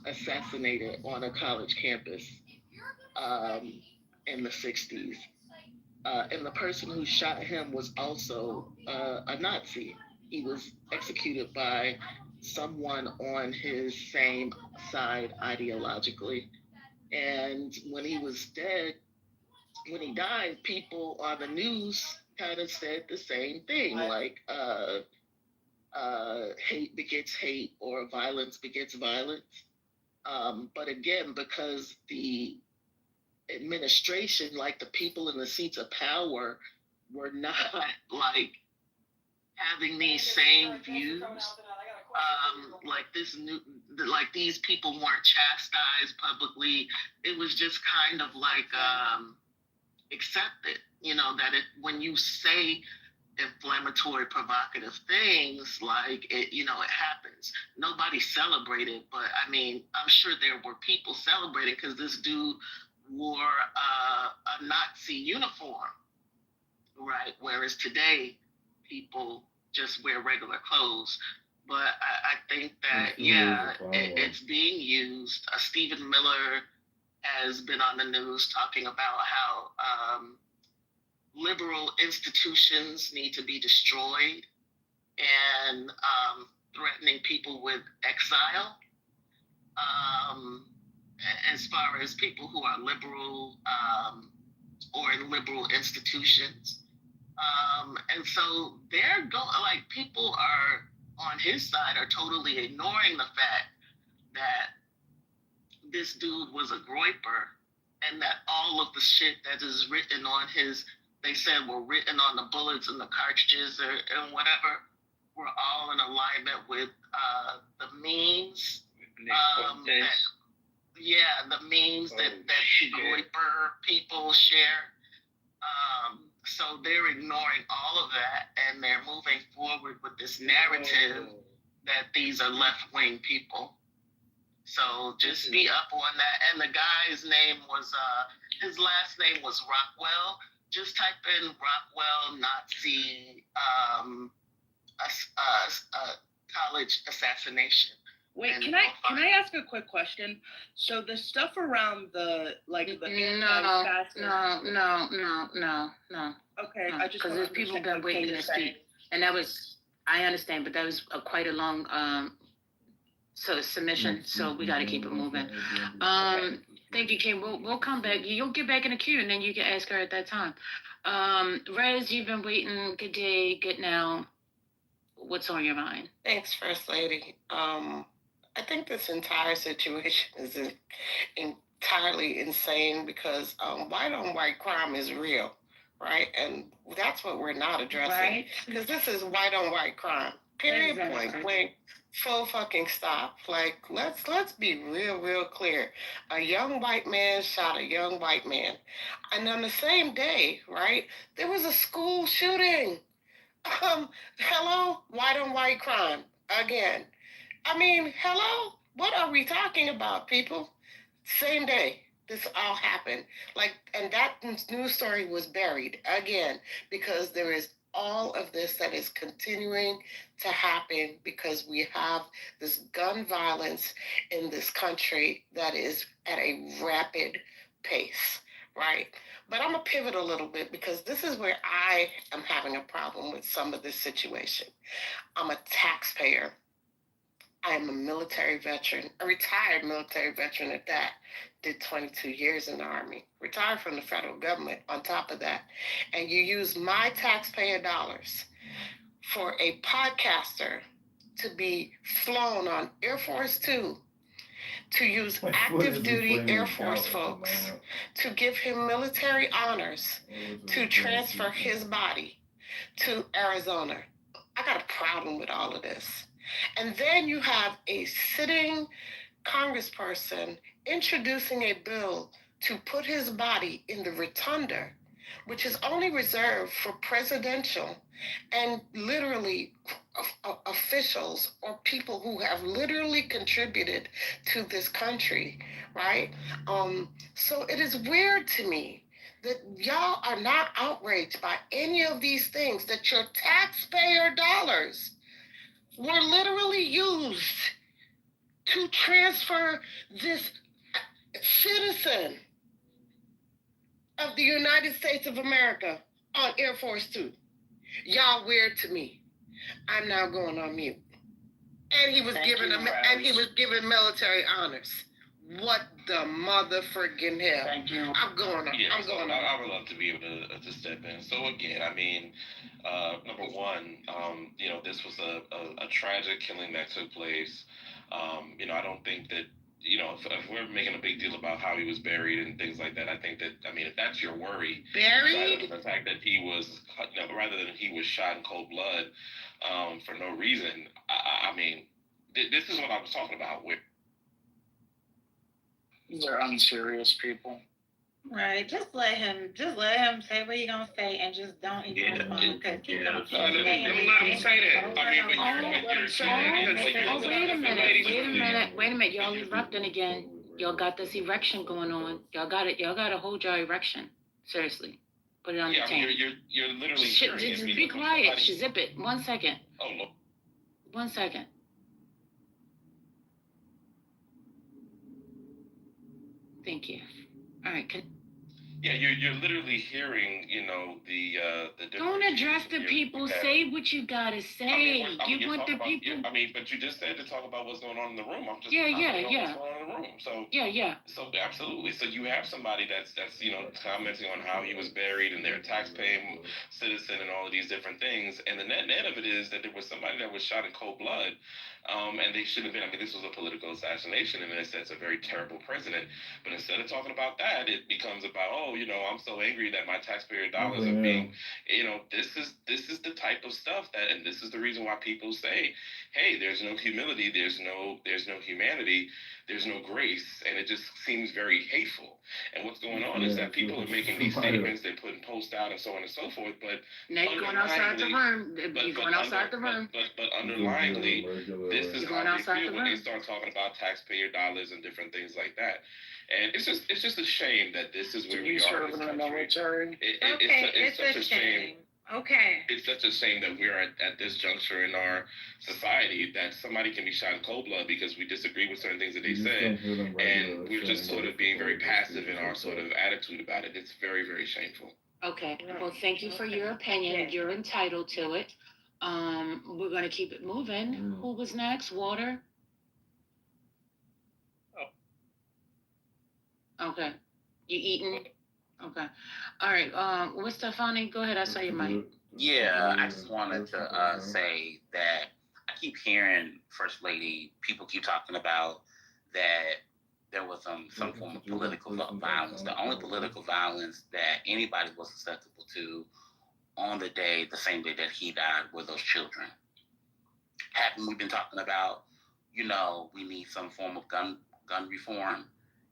assassinated on a college campus in the 60s. And the person who shot him was also a Nazi. He was executed by someone on his same side ideologically. And when he was dead, when he died, people on the news kind of said the same thing, like hate begets hate or violence begets violence. But again, because the administration, like the people in the seats of power, were not like having these same views. Like like these people weren't chastised publicly. It was just kind of like accepted, you know, that when you say inflammatory, provocative things, like it, you know, it happens. Nobody celebrated, but I mean, I'm sure there were people celebrating because this dude wore a Nazi uniform, right? Whereas today, people just wear regular clothes. But I think that, it's being used. Stephen Miller has been on the news talking about how liberal institutions need to be destroyed and threatening people with exile. As far as people who are liberal or in liberal institutions. And so they're like people are on his side are totally ignoring the fact that this dude was a groiper and that all of the shit that is written on they said were written on the bullets and the cartridges and whatever, were all in alignment with the memes. The memes that groiper people share. So they're ignoring all of that and they're moving forward with this narrative that these are left-wing people. So just be up on that. And the guy's name was, his last name was Rockwell. Just type in Rockwell Nazi college assassination. Wait, can I ask a quick question? So the stuff around the No. Okay, no. I just because there's people been waiting to speak, and that was I understand, but that was quite a long submission, so we got to keep it moving. Thank you, Kim. We'll come back. You'll get back in the queue, and then you can ask her at that time. Rez, you've been waiting. Good day, good now. What's on your mind? Thanks, First Lady. I think this entire situation is entirely insane because white on white crime is real, right? And that's what we're not addressing. Because this is white on white crime. Period. Exactly. Point blank. Full fucking stop. Like, let's be real clear. A young white man shot a young white man. And on the same day, right, there was a school shooting. Hello? White on white crime. Again. I mean, hello? What are we talking about, people? Same day, this all happened. Like, and that news story was buried again because there is all of this that is continuing to happen because we have this gun violence in this country that is at a rapid pace, right? But I'm going to pivot a little bit because this is where I am having a problem with some of this situation. I'm a taxpayer. I am a military veteran, a retired military veteran at that. Did 22 years in the Army, retired from the federal government on top of that. And you use my taxpayer dollars for a podcaster to be flown on Air Force Two, to use active duty Air Force folks, to give him military honors, to transfer his body to Arizona. I got a problem with all of this. And then you have a sitting congressperson introducing a bill to put his body in the rotunda, which is only reserved for presidential and literally officials or people who have literally contributed to this country, right? So it is weird to me that y'all are not outraged by any of these things, that your taxpayer dollars were literally used to transfer this citizen of the United States of America on Air Force Two. Y'all weird to me. I'm now going on mute. And he was given military honors. What the motherfucking hell? Thank you. I'm going on. Yeah, I'm going on. I would love to be able to step in. So again, I mean, number one, this was a tragic killing that took place. I don't think that, if we're making a big deal about how he was buried and things like that, I think that, if that's your worry, buried, the fact that he was, rather than he was shot in cold blood for no reason, I mean, this is what I was talking about with. These are unserious people. Right, just let him say what he gonna say, and just don't even respond. Cause he's gonna keep saying let him say that. Wait a minute, y'all erupting again. Y'all got this erection going on. Y'all gotta hold your erection. Seriously. Put it on the tape. You're literally Just be quiet. Zip it. 1 second. Oh, look. 1 second. Thank you. All right. Yeah, you're literally hearing, the Don't address the people. Say what you gotta say. You want the people. But you just said to talk about what's going on in the room. I'm just yeah. what's going on in the room. So yeah. So absolutely. So you have somebody that's commenting on how he was buried and they're a taxpaying citizen and all of these different things. And the net of it is that there was somebody that was shot in cold blood, and they shouldn't have been. This was a political assassination, and it's a very terrible president. But instead of talking about that, it becomes about, I'm so angry that my taxpayer dollars are being, this is the type of stuff and this is the reason why people say, hey, there's no humility, there's no humanity, there's no grace, and it just seems very hateful. And what's going on is that people are making these statements, they're putting posts out and so on and so forth, but now you're going outside the room. You're going outside the room. But underlyingly, this is how they feel when they start talking about taxpayer dollars and different things like that. And it's just a shame that this is where we are in this country. It's such a shame. Okay. It's such a shame that we're at this juncture in our society that somebody can be shot in cold blood because we disagree with certain things that they say, and we're just sort of being very passive in our sort of attitude about it. It's very, very shameful. Okay. Well, thank you for your opinion. You're entitled to it. We're going to keep it moving. Who was next? Water? Okay. You eating? Okay. All right. What's Stefani? Go ahead. I saw your mic. Yeah, I just wanted to say that I keep hearing First Lady, people keep talking about that there was some form of political violence. The only political violence that anybody was susceptible to on the same day that he died, were those children. Haven't we been talking about, we need some form of gun reform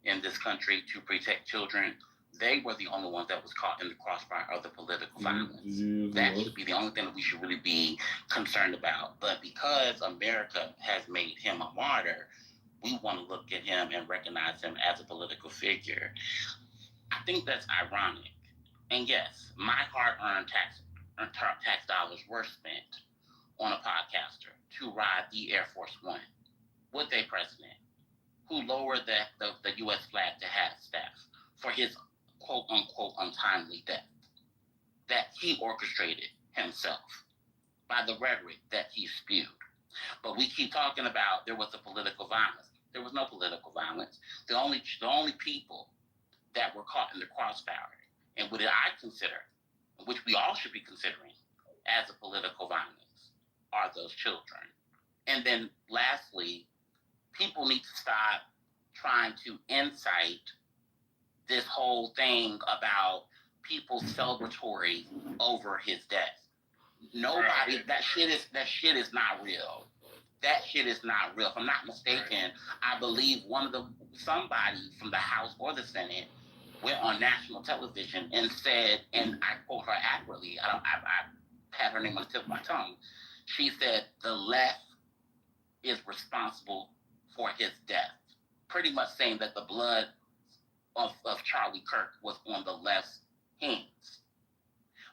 in this country to protect children? They were the only ones that was caught in the crossfire of the political violence. That should be the only thing that we should really be concerned about. But because America has made him a martyr, we want to look at him and recognize him as a political figure. I think that's ironic. And yes, my hard-earned tax dollars were spent on a podcaster to ride the Air Force One with a president who lowered the U.S. flag to half staff for his quote-unquote untimely death that he orchestrated himself by the rhetoric that he spewed. But we keep talking about there was a political violence. There was no political violence. The only people that were caught in the crossfire, and what I consider, which we all should be considering as a political violence, are those children. And then lastly, people need to stop trying to incite this whole thing about people celebratory over his death. Nobody, that shit is not real. That shit is not real. If I'm not mistaken, I believe somebody from the House or the Senate went on national television and said, and I quote her accurately, I have her name on the tip of my tongue. She said the left is responsible for his death. Pretty much saying that the blood of Charlie Kirk was on the left's hands.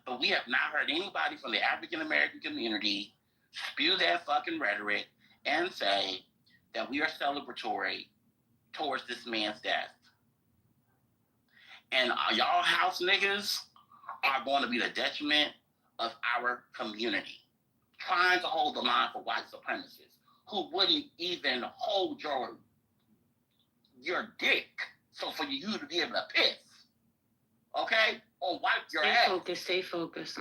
But we have not heard anybody from the African American community spew that fucking rhetoric and say that we are celebratory towards this man's death. And y'all house niggas are going to be the detriment of our community. Trying to hold the line for white supremacists who wouldn't even hold your dick so for you to be able to piss. Okay? Or wipe your ass. Stay focused.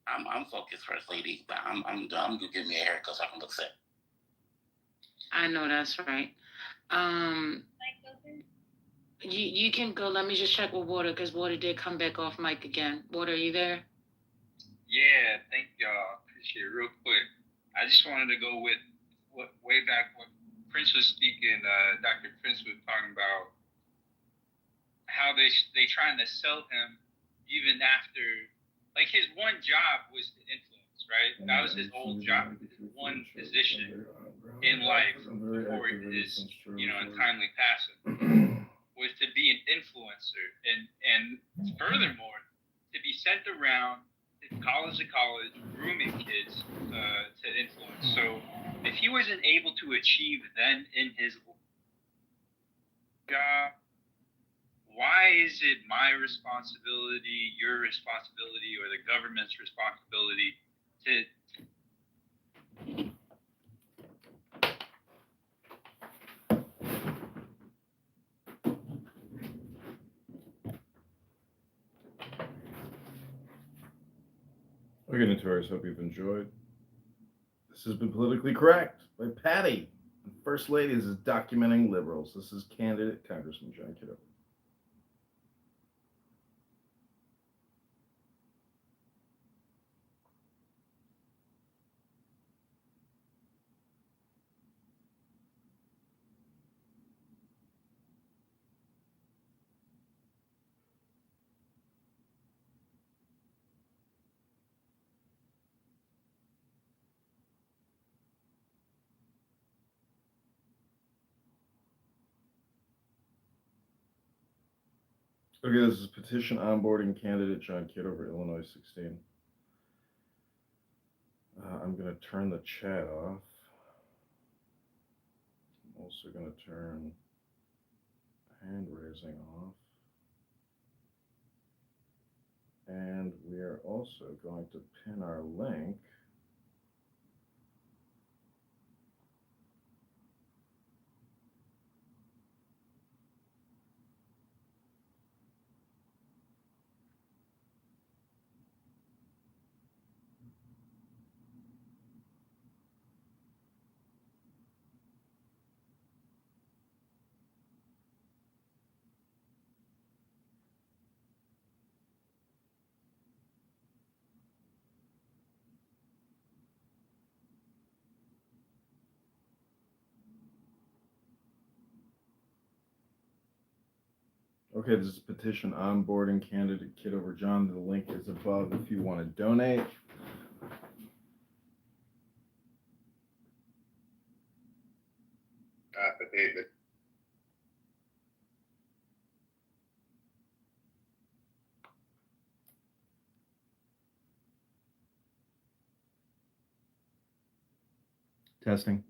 I'm focused, First Lady, but I'm gonna give me a haircut so I can look sick. I know that's right. You can go. Let me just check with Water, because Water did come back off mic again. Water, are you there? Yeah, thank y'all. Appreciate it. Real quick, I just wanted to go with way back when Prince was speaking, Dr. Prince was talking about how they trying to sell him even after, like, his one job was to influence, right? That was his whole job, his one position in life before his, untimely passing, was to be an influencer, and furthermore, to be sent around college to college, grooming kids to influence. So if he wasn't able to achieve then in his job, why is it my responsibility, your responsibility, or the government's responsibility to Okay, Notorious, hope you've enjoyed. This has been Politically Correct by Patty. First Lady is documenting liberals. This is candidate Congressman John Kitover. Okay, this is petition onboarding candidate John Kitover, Illinois 16. I'm going to turn the chat off. I'm also going to turn hand raising off. And we are also going to pin our link. Okay, this is petition onboarding candidate Kitover John. The link is above if you want to donate. Affidavit. Testing.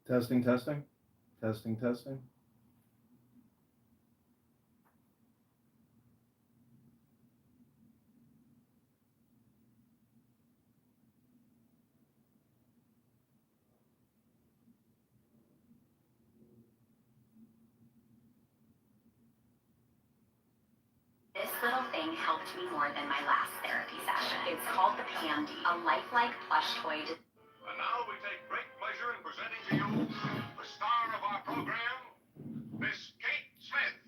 Testing, testing, testing, testing. This little thing helped me more than my last therapy session. It's called the Pandy, a lifelike plush toy. And now we take great pleasure in presenting to you the star of our program, Miss Kate Smith.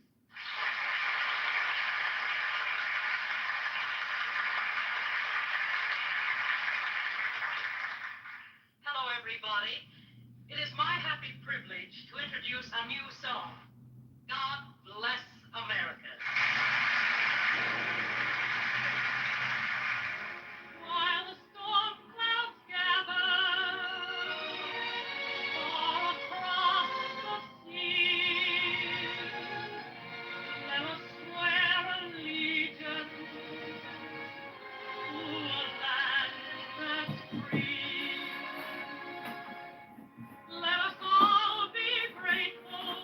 Hello, everybody. It is my happy privilege to introduce a new song, God Bless America. While the storm clouds gather far across the sea, let us swear allegiance to a land that's free. Let us all be grateful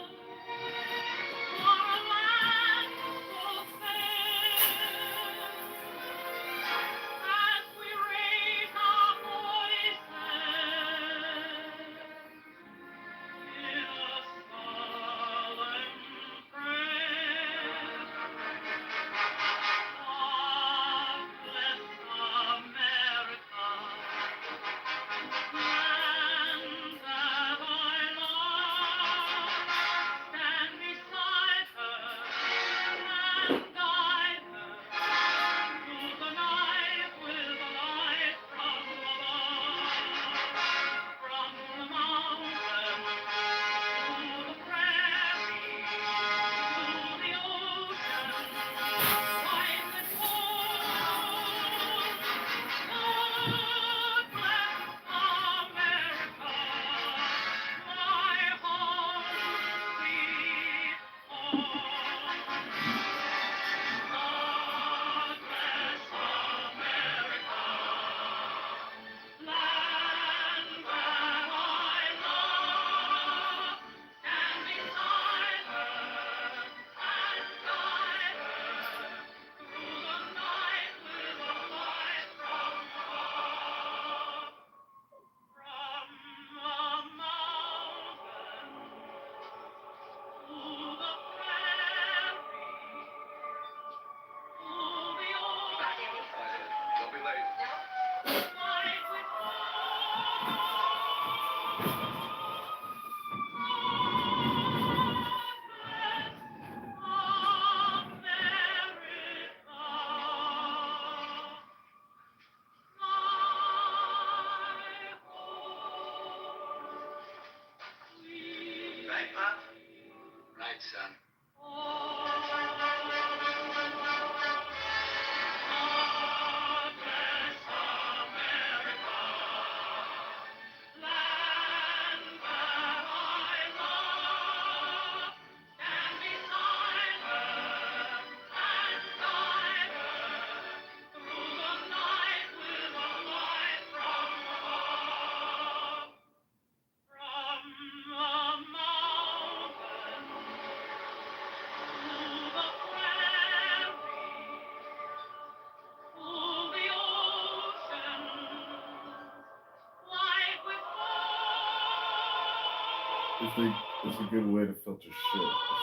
for a land so fair. As we raise our voices in a solemn prayer, God bless America, land that I love. Stand beside her and guide her through the night with a light from above. From the mountain to the prairie to the ocean, wide with gold. God bless America, my home, sweet home. God bless America, land that I love. Stand beside her and guide her through the night with a light from above. From the mountain to the prairie to the ocean, Don't be late. wide with Right, Pop? Right, son. God bless America, land that I love. Stand beside her and guide her through the night with a light from above. From the mountain to the prairie to the ocean, wide with It's a good way to filter shit. If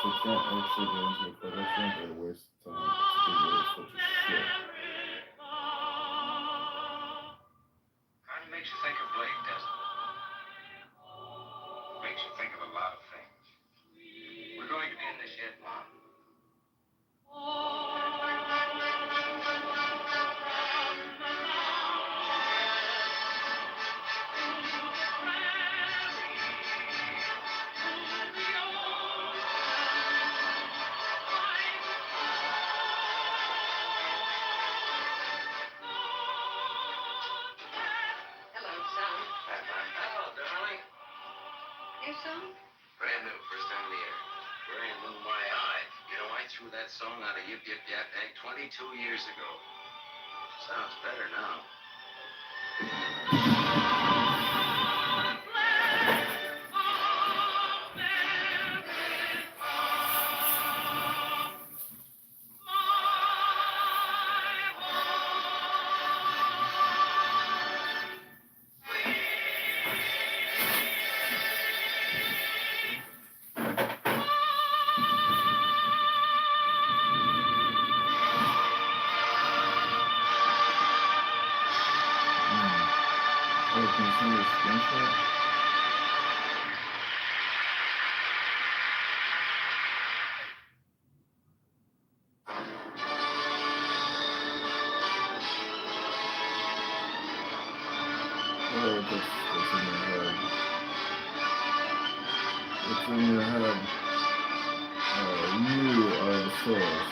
they can't actually go into the collection, they're a waste of time. It's a good way to filter shit. Kind of makes you think of Blake, doesn't it? Makes you think of a lot of things. We're going to end this yet, Mom. Hello, son. Hi, Mom. Hello, darling. Your song? Brand new, first time in the air. Brand new, my eye. You know, I threw that song out of Yip Yip Yap Bang 22 years ago. Sounds better now. Bless can you send me a screenshot? Oh, that's in your head. What's in your head? You are the source.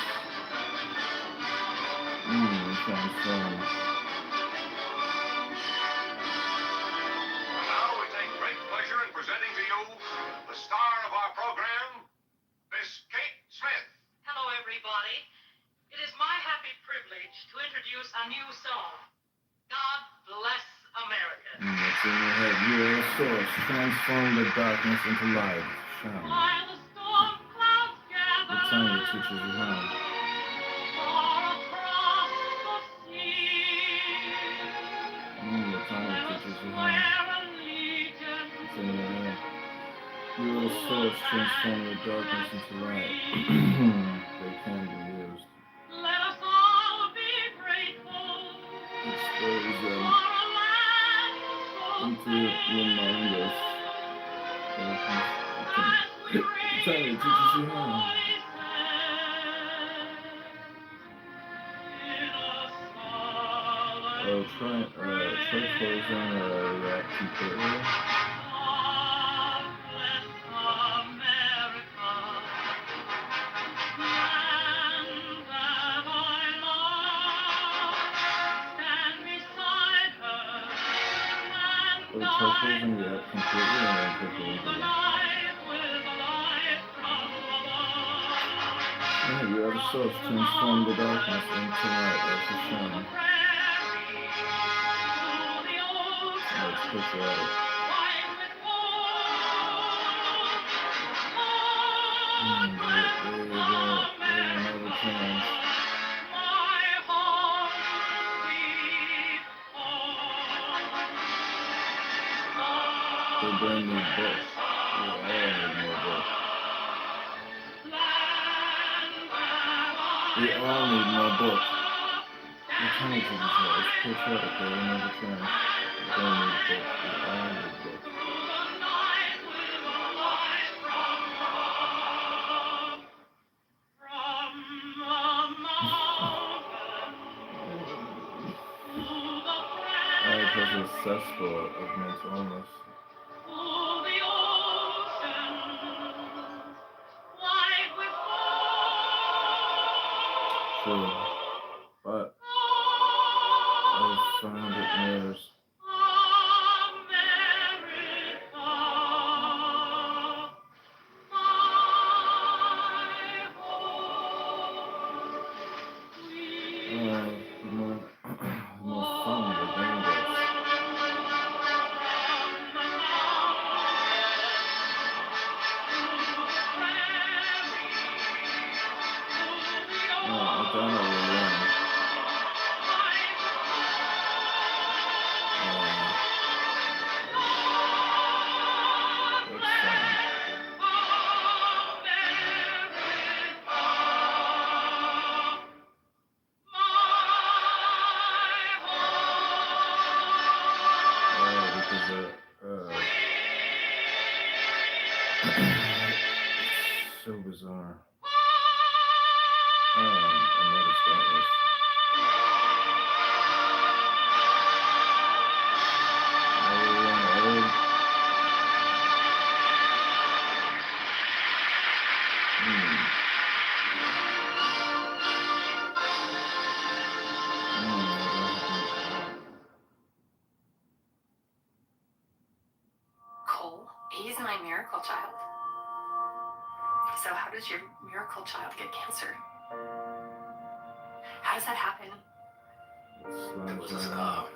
Transform. Now we take great pleasure in presenting to you the star of our program, Miss Kate Smith. Hello, everybody. It is my happy privilege to introduce a new song. God bless America. What's in your head? You are the source. Transform the darkness into light. Shine. While the storm clouds gather, The time that teaches you how. far across the sea, The time that teaches you how. where allegiance What's in your head? You are the source. Transform the darkness into light. They can be used. let us all be grateful Expose them for a land so into remind us. The time that teaches you how. Try closing that completely. Try closing the app completely and then click the link again. Yeah, you are the source. Transform the darkness into light as the sun. Let's push it out. They never change. They bring me books. We all need more books. We all need more books. The time to decide. It's patriotic. They will never change. They need books. We all need books. Because it's a cesspool of mental illness. True. But I've found it mirrors. More fun with English. I thought I would learn. It's so bizarre. I noticed that was. Cole, he's my miracle child. So how does your miracle child get cancer? How does that happen? It was a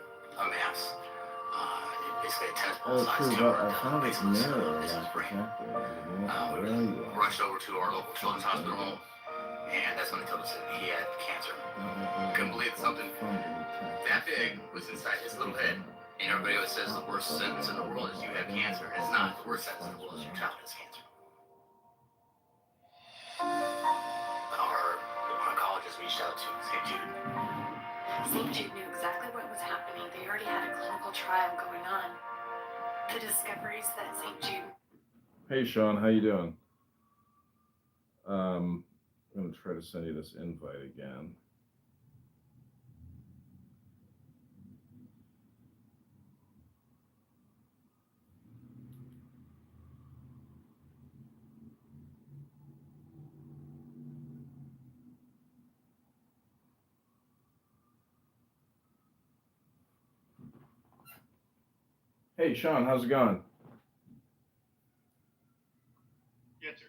mass. Basically a test Oh, true, but I found it mirror. Rushed over to our local children's hospital, and that's when they told us that he had cancer. Couldn't believe something that big was inside his little head. And everybody always says the worst sentence in the world is you have cancer. And it's not. The worst sentence in the world is your child has cancer. Our oncologist reached out to him and said, dude, St. Jude knew exactly what was happening. They already had a clinical trial going on. The discoveries that St. Jude... Hey, Sean, how you doing? I'm going to try to send you this invite again. Hey, Sean, how's it going? Yes, sir.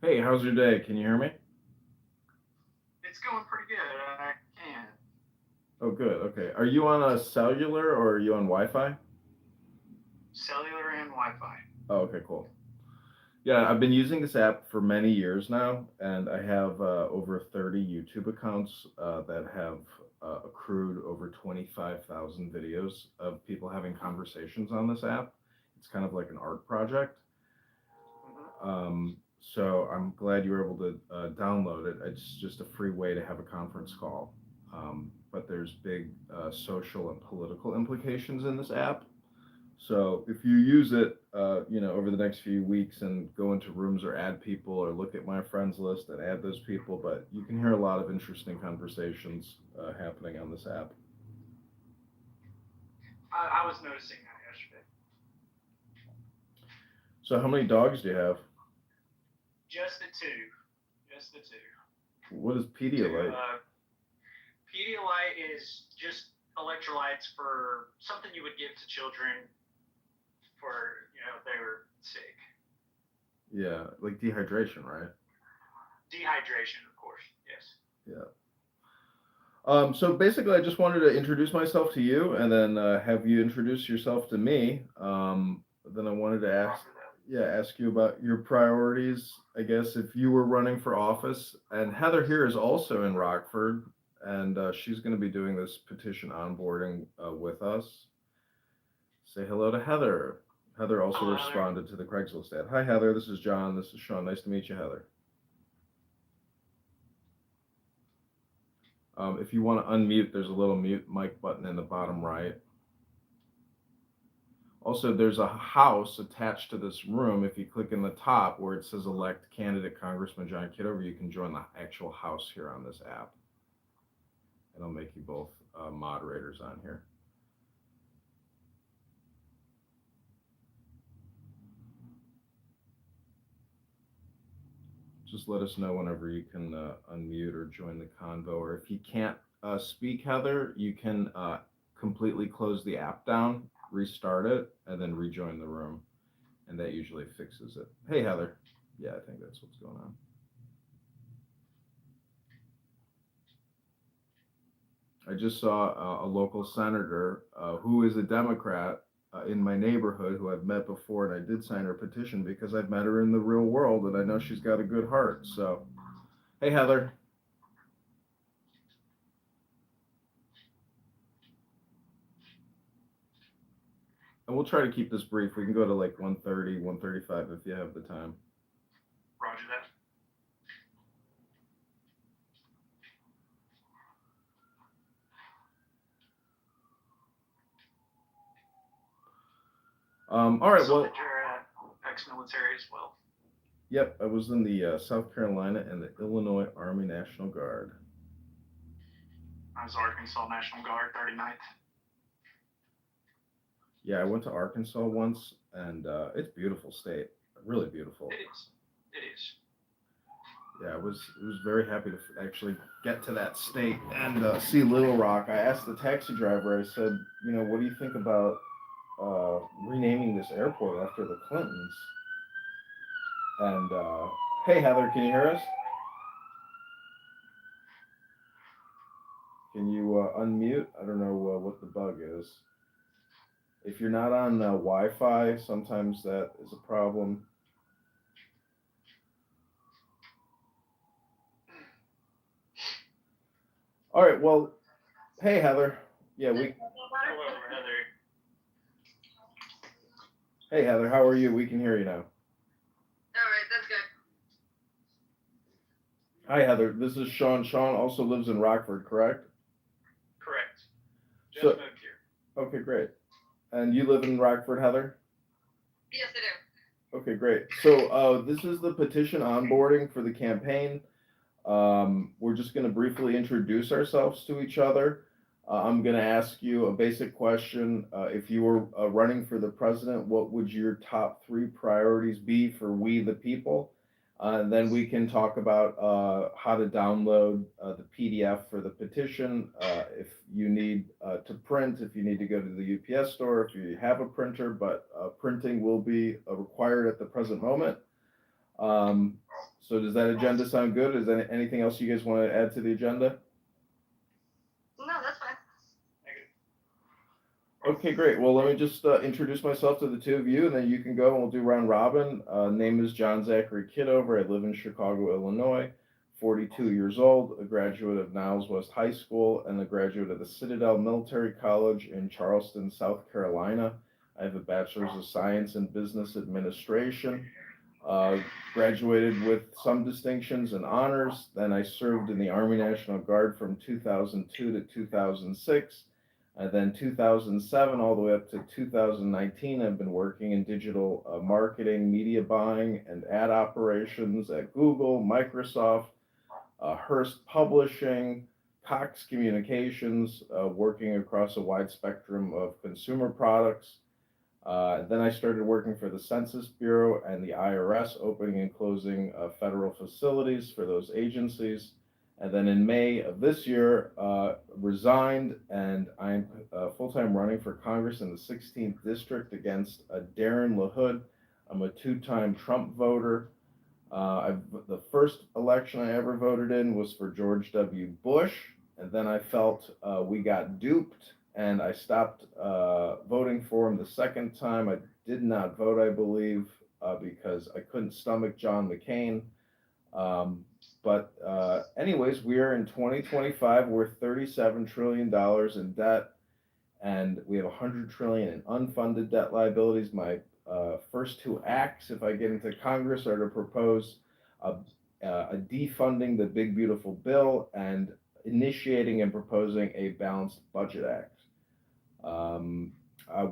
Hey, how's your day? Can you hear me? It's going pretty good. I can. Oh, good. Okay. Are you on a cellular or are you on Wi-Fi? Cellular and Wi-Fi. Oh, okay, cool. Yeah, I've been using this app for many years now, and I have over 30 YouTube accounts that have accrued over 25,000 videos of people having conversations on this app. It's kind of like an art project. So I'm glad you were able to download it. It's just a free way to have a conference call. But there's big social and political implications in this app. So if you use it, over the next few weeks and go into rooms or add people or look at my friends list and add those people, but you can hear a lot of interesting conversations happening on this app. I was noticing that yesterday. So how many dogs do you have? Just the two. Just the two. What is Pedialyte? Pedialyte is just electrolytes for something you would give to children for, if they were sick. Yeah, like dehydration, right? Dehydration, of course, yes. Yeah. So basically, I just wanted to introduce myself to you, and then have you introduce yourself to me. Then I wanted to ask you about your priorities. I guess if you were running for office, and Heather here is also in Rockford, and she's going to be doing this petition onboarding with us. Say hello to Heather. Heather also responded to the Craigslist ad. Hi, Heather. This is John. This is Sean. Nice to meet you, Heather. If you want to unmute, there's a little mute mic button in the bottom right. Also, there's a house attached to this room. If you click in the top where it says elect candidate Congressman John Kitover, you can join the actual house here on this app. And I'll make you both moderators on here. Just let us know whenever you can unmute or join the convo. Or if you can't speak, Heather, you can completely close the app down, restart it, and then rejoin the room. And that usually fixes it. Hey, Heather. Yeah, I think that's what's going on. I just saw a local senator who is a Democrat in my neighborhood who I've met before, and I did sign her petition because I've met her in the real world, and I know she's got a good heart. So, hey, Heather. And we'll try to keep this brief. We can go to like 1:30, 1:35 if you have the time. Roger that. All right, well. You're ex-military as well. Yep, I was in the South Carolina and the Illinois Army National Guard. I was Arkansas National Guard, 39th. Yeah, I went to Arkansas once, and it's a beautiful state. Really beautiful. It is. It is. Yeah, I was very happy to actually get to that state and see Little Rock. I asked the taxi driver, I said, what do you think about renaming this airport after the Clintons? And, hey, Heather, can you hear us? Can you unmute? I don't know what the bug is. If you're not on Wi-Fi, sometimes that is a problem. All right, well, hey, Heather. Yeah, Hello, Heather. Hey, Heather, how are you? We can hear you now. All right, that's good. Hi, Heather. This is Sean. Sean also lives in Rockford, correct? Just moved here. Okay, great. And you live in Rockford, Heather? Yes, I do. Okay, great. So this is the petition onboarding for the campaign. We're just going to briefly introduce ourselves to each other. I'm going to ask you a basic question. If you were running for the president, what would your top 3 priorities be for we the people? Then we can talk about how to download the PDF for the petition. If you need to print, if you need to go to the UPS store, if you have a printer, but printing will be required at the present moment. So does that agenda sound good? Is there anything else you guys want to add to the agenda? No, that's fine. Okay, great. Well, let me just introduce myself to the 2 of you, and then you can go and we'll do round robin. Name is John Zachary Kitover. I live in Chicago, Illinois, 42 years old, a graduate of Niles West High School, and a graduate of the Citadel Military College in Charleston, South Carolina. I have a bachelor's of science in business administration. Graduated with some distinctions and honors. Then I served in the Army National Guard from 2002 to 2006. And then 2007 all the way up to 2019, I've been working in digital marketing, media buying, and ad operations at Google, Microsoft, Hearst Publishing, Cox Communications, working across a wide spectrum of consumer products. Then I started working for the Census Bureau and the IRS, opening and closing federal facilities for those agencies. And then in May of this year, resigned, and I'm full-time running for Congress in the 16th District against Darren LaHood. I'm a 2-time Trump voter. The first election I ever voted in was for George W. Bush, and then I felt we got duped, and I stopped voting for him the second time. I did not vote, I believe, because I couldn't stomach John McCain. But anyways, we are in 2025. We're $37 trillion in debt, and we have $100 trillion in unfunded debt liabilities. My first 2 acts, if I get into Congress, are to propose a defunding the Big Beautiful Bill and initiating and proposing a balanced budget act.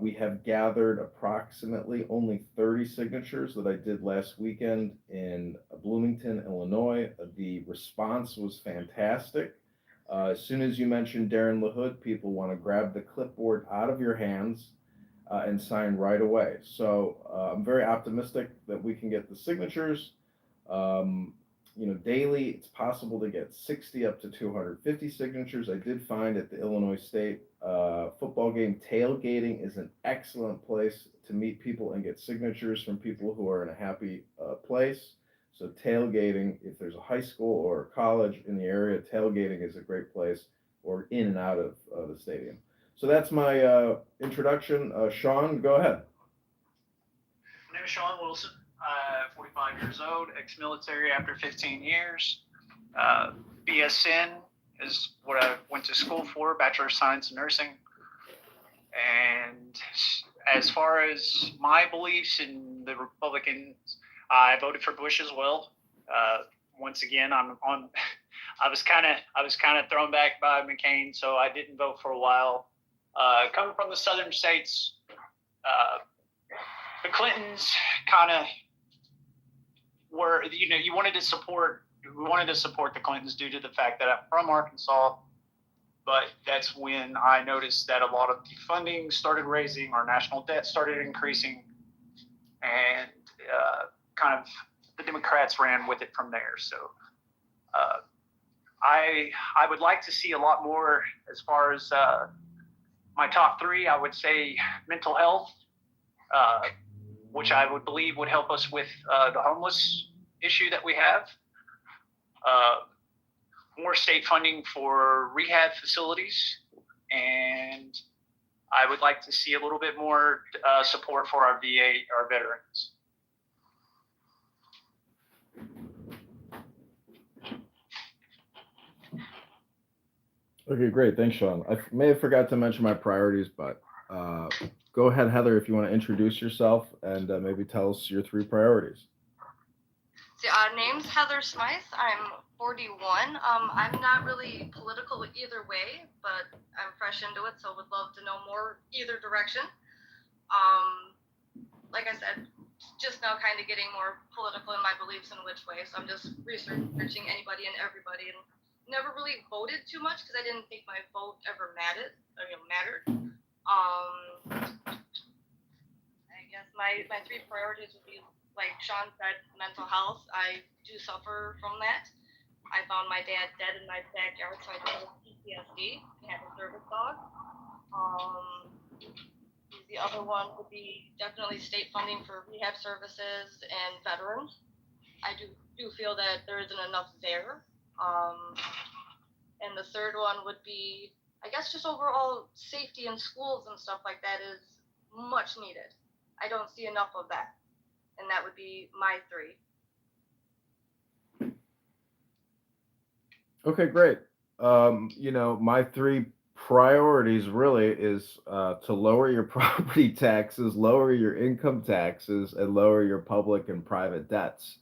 We have gathered approximately only 30 signatures that I did last weekend in Bloomington, Illinois. The response was fantastic. As soon as you mention Darren LaHood, people want to grab the clipboard out of your hands and sign right away. So I'm very optimistic that we can get the signatures. Daily, it's possible to get 60 up to 250 signatures. I did find at the Illinois State football game, tailgating is an excellent place to meet people and get signatures from people who are in a happy place. So tailgating, if there's a high school or a college in the area, tailgating is a great place, or in and out of the stadium. So that's my introduction. Sean, go ahead. My name is Sean Wilson. 45 years old, ex-military after 15 years. BSN is what I went to school for, Bachelor of Science in Nursing. And as far as my beliefs in the Republicans, I voted for Bush as well. Once again, I was kind of thrown back by McCain, so I didn't vote for a while. Coming from the southern states, the Clintons kind of were, we wanted to support the Clintons due to the fact that I'm from Arkansas, but that's when I noticed that a lot of the funding started raising, our national debt started increasing, and kind of the Democrats ran with it from there. So I would like to see a lot more as far as my top 3. I would say mental health, which I would believe would help us with the homeless issue that we have. More state funding for rehab facilities, and I would like to see a little bit more support for our VA, our veterans. Okay, great. Thanks, Sean. I may have forgot to mention my priorities, but go ahead, Heather, if you want to introduce yourself and maybe tell us your 3 priorities. Name's Heather Smythe. I'm 41. I'm not really political either way, but I'm fresh into it, so would love to know more either direction. Like I said, just now kind of getting more political in my beliefs in which way, so I'm just researching anybody and everybody, and never really voted too much because I didn't think my vote ever mattered. I guess my three priorities would be, like Sean said, mental health. I do suffer from that. I found my dad dead in my backyard, so I developed PTSD and have a service dog. The other one would be definitely state funding for rehab services and veterans. I do feel that there isn't enough there. And the third one would be, I guess, just overall safety in schools and stuff like that is much needed. I don't see enough of that. And that would be my three. Okay, great. My three priorities really is to lower your property taxes, lower your income taxes, and lower your public and private debts.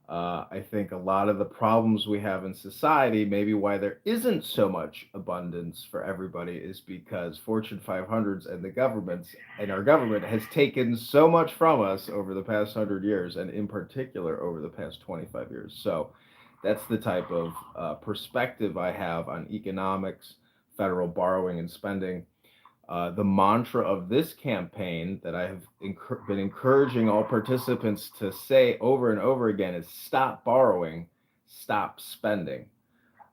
I think a lot of the problems we have in society, maybe why there isn't so much abundance for everybody, is because Fortune 500s and the governments and our government has taken so much from us over the past 100 years, and in particular over the past 25 years. So that's the type of perspective I have on economics, federal borrowing and spending. The mantra of this campaign that I have been encouraging all participants to say over and over again is stop borrowing, stop spending.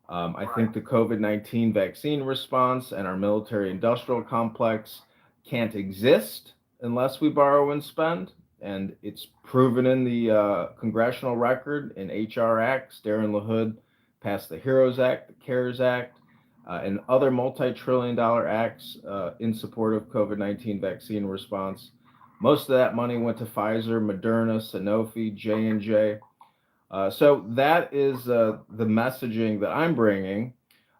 I think the COVID-19 vaccine response and our military industrial complex can't exist unless we borrow and spend. And it's proven in the congressional record in H.R. Acts. Darren LaHood passed the HEROES Act, the CARES Act, and other multi-trillion-dollar acts in support of COVID-19 vaccine response. Most of that money went to Pfizer, Moderna, Sanofi, J&J. So that is the messaging that I'm bringing.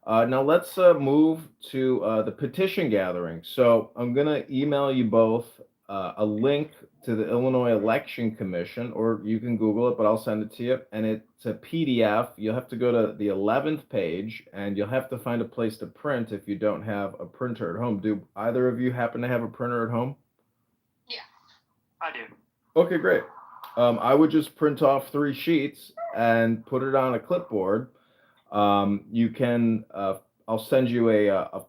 Now let's move to the petition gathering. So I'm going to email you both a link to the Illinois Election Commission, or you can Google it, but I'll send it to you. And it's a PDF. You'll have to go to the 11th page, and you'll have to find a place to print if you don't have a printer at home. Do either of you happen to have a printer at home? Yeah, I do. Okay, great. I would just print off 3 sheets and put it on a clipboard. You can, I'll send you a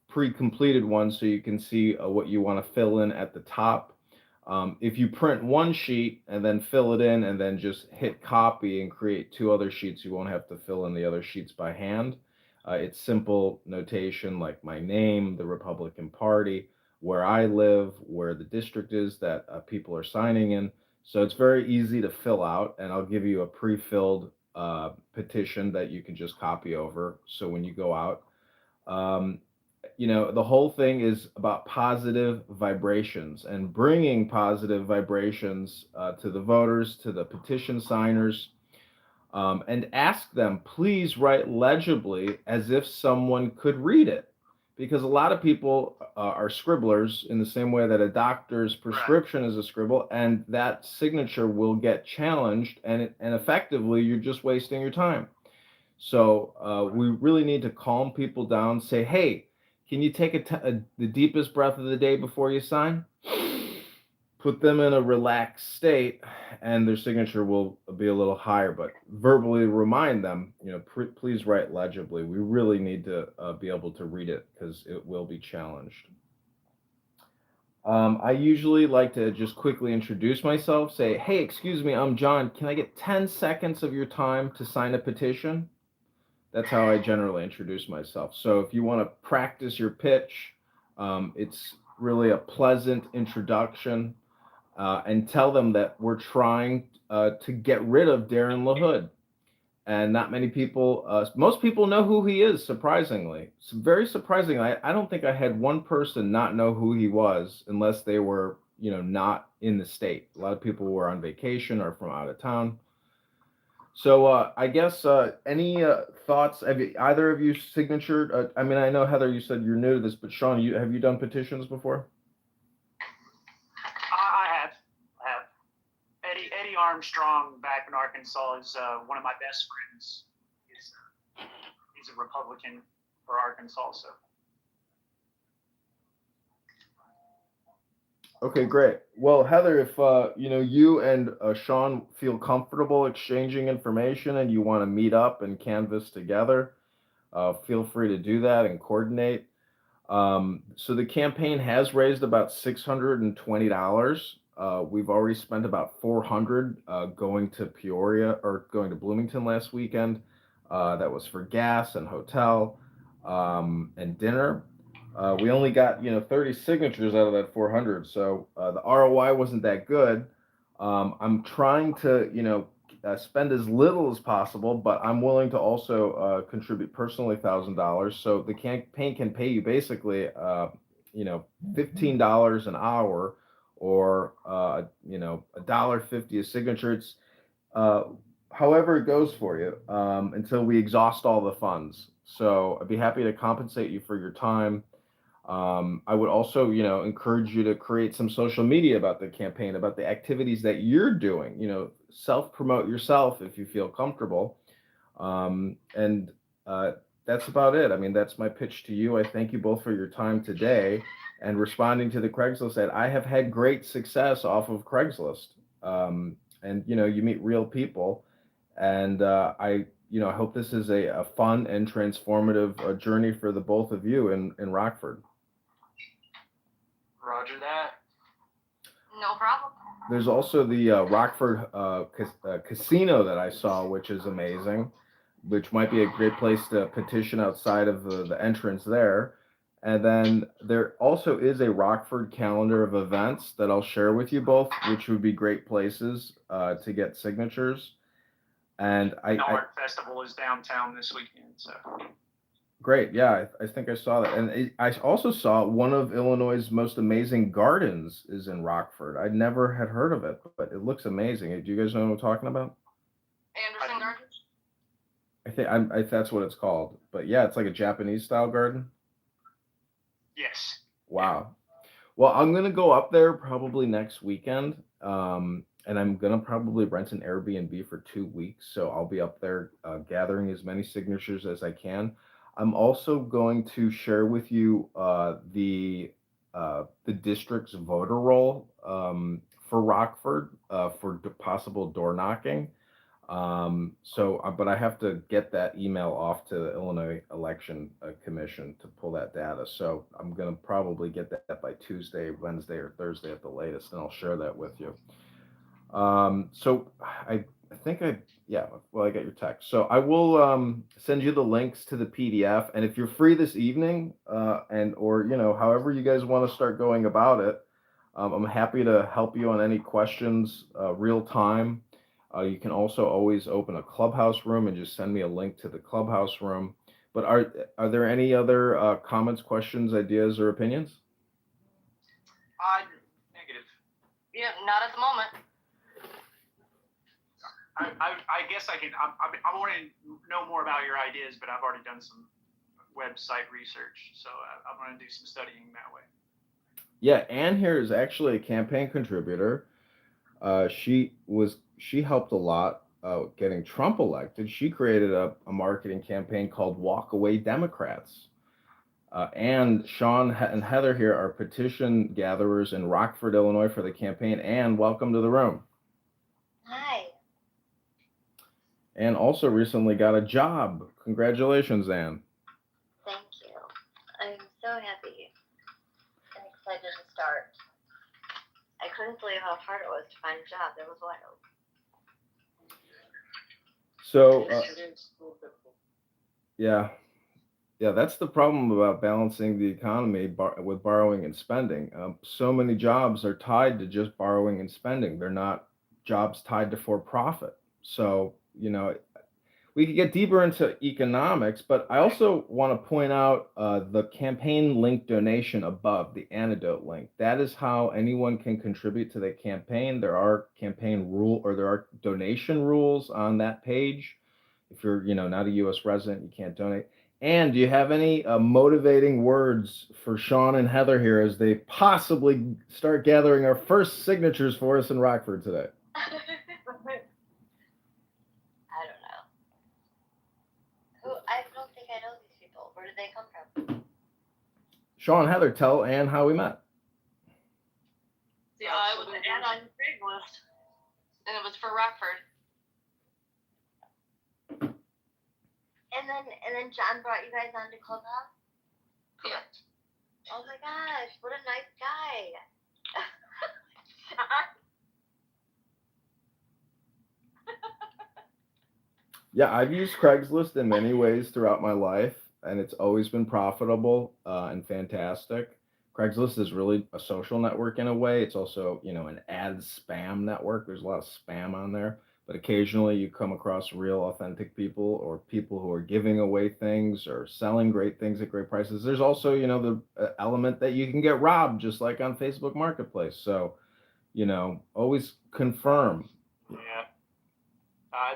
pre-completed one so you can see what you want to fill in at the top. If you print one sheet and then fill it in and then just hit copy and create 2 other sheets, you won't have to fill in the other sheets by hand. It's simple notation like my name, the Republican Party, where I live, where the district is that people are signing in. So it's very easy to fill out, and I'll give you a pre-filled petition that you can just copy over. So when you go out, the whole thing is about positive vibrations and bringing positive vibrations to the voters, to the petition signers, and ask them, please write legibly as if someone could read it. Because a lot of people are scribblers in the same way that a doctor's prescription is a scribble, and that signature will get challenged, and effectively you're just wasting your time. So we really need to calm people down, say, hey, can you take the deepest breath of the day before you sign? Put them in a relaxed state, and their signature will be a little higher, but verbally remind them, please write legibly. We really need to be able to read it because it will be challenged. I usually like to just quickly introduce myself, say, hey, excuse me, I'm John. Can I get 10 seconds of your time to sign a petition? That's how I generally introduce myself. So if you want to practice your pitch, it's really a pleasant introduction. And tell them that we're trying to get rid of Darren LaHood. And not many people, most people know who he is, surprisingly. It's very surprising. I don't think I had one person not know who he was unless they were, not in the state. A lot of people were on vacation or from out of town. So I guess any thoughts? Have either of you signatured? I mean, I know, Heather, you said you're new to this, but Sean, have you done petitions before? I have. Eddie Arms Armstrong back in Arkansas is one of my best friends. He's a Republican for Arkansas. So. Okay, great. Well, Heather, if you and Sean feel comfortable exchanging information and you want to meet up and canvas together, feel free to do that and coordinate. So the campaign has raised about $620. We've already spent about $400 going to Peoria or going to Bloomington last weekend. That was for gas and hotel and dinner. We only got 30 signatures out of that 400, so the ROI wasn't that good. I'm trying to spend as little as possible, but I'm willing to also contribute personally $1,000. So the campaign can pay you basically $15 an hour or $1.50 a signature. It's however it goes for you until we exhaust all the funds. So I'd be happy to compensate you for your time. I would also, encourage you to create some social media about the campaign, about the activities that you're doing, self-promote yourself if you feel comfortable. And that's about it. I mean, that's my pitch to you. I thank you both for your time today and responding to the Craigslist ad. I have had great success off of Craigslist. And, you meet real people. And I hope this is a fun and transformative journey for the both of you in Rockford. Roger that. No problem. There's also the Rockford casino that I saw, which is amazing, which might be a great place to petition outside of the entrance there. And then there also is a Rockford calendar of events that I'll share with you both, which would be great places to get signatures. And the art festival is downtown this weekend, so. Great, yeah, I think I saw that, and I also saw one of Illinois' most amazing gardens is in Rockford. I never had heard of it, but it looks amazing. Do you guys know what I'm talking about? Anderson Gardens? I think that's what it's called. But yeah, it's like a Japanese style garden. Yes. Wow. Well, I'm gonna go up there probably next weekend, and I'm gonna probably rent an Airbnb for 2 weeks. So I'll be up there gathering as many signatures as I can. I'm also going to share with you the district's voter roll for Rockford for possible door knocking. But I have to get that email off to the Illinois Election Commission to pull that data. So I'm going to probably get that by Tuesday, Wednesday, or Thursday at the latest, and I'll share that with you. So I think I got your text. So I will send you the links to the PDF, and if you're free this evening, or however you guys want to start going about it, I'm happy to help you on any questions real time. You can also always open a Clubhouse room and just send me a link to the Clubhouse room. But are there any other comments, questions, ideas, or opinions? Negative. Yeah, not at the moment. I guess I can. I want to know more about your ideas, but I've already done some website research, so I'm going to do some studying that way. Yeah, Ann here is actually a campaign contributor. She helped a lot getting Trump elected. She created a marketing campaign called Walk Away Democrats. And Sean and Heather here are petition gatherers in Rockford, Illinois for the campaign. Ann, welcome to the room. Hi. And also recently got a job. Congratulations, Ann. Thank you. I'm so happy and excited to start. I couldn't believe how hard it was to find a job. That was wild. So, yeah, that's the problem about balancing the economy with borrowing and spending. So many jobs are tied to just borrowing and spending. They're not jobs tied to for profit. So, we could get deeper into economics, but I also want to point out the campaign link donation above, the antidote link. That is how anyone can contribute to the campaign. There are there are donation rules on that page. If you're, not a U.S. resident, you can't donate. And do you have any motivating words for Sean and Heather here as they possibly start gathering our first signatures for us in Rockford today? know these people? Where did they come from? Sean, Heather, tell Ann how we met. Yeah, it was an ad on Craigslist, and it was for Rockford. And then John brought you guys onto Clubhouse? Correct. Oh my gosh, what a nice guy. Yeah, I've used Craigslist in many ways throughout my life, and it's always been profitable and fantastic. Craigslist is really a social network in a way. It's also, an ad spam network. There's a lot of spam on there, but occasionally you come across real, authentic people or people who are giving away things or selling great things at great prices. There's also, the element that you can get robbed, just like on Facebook Marketplace. So, always confirm. Yeah.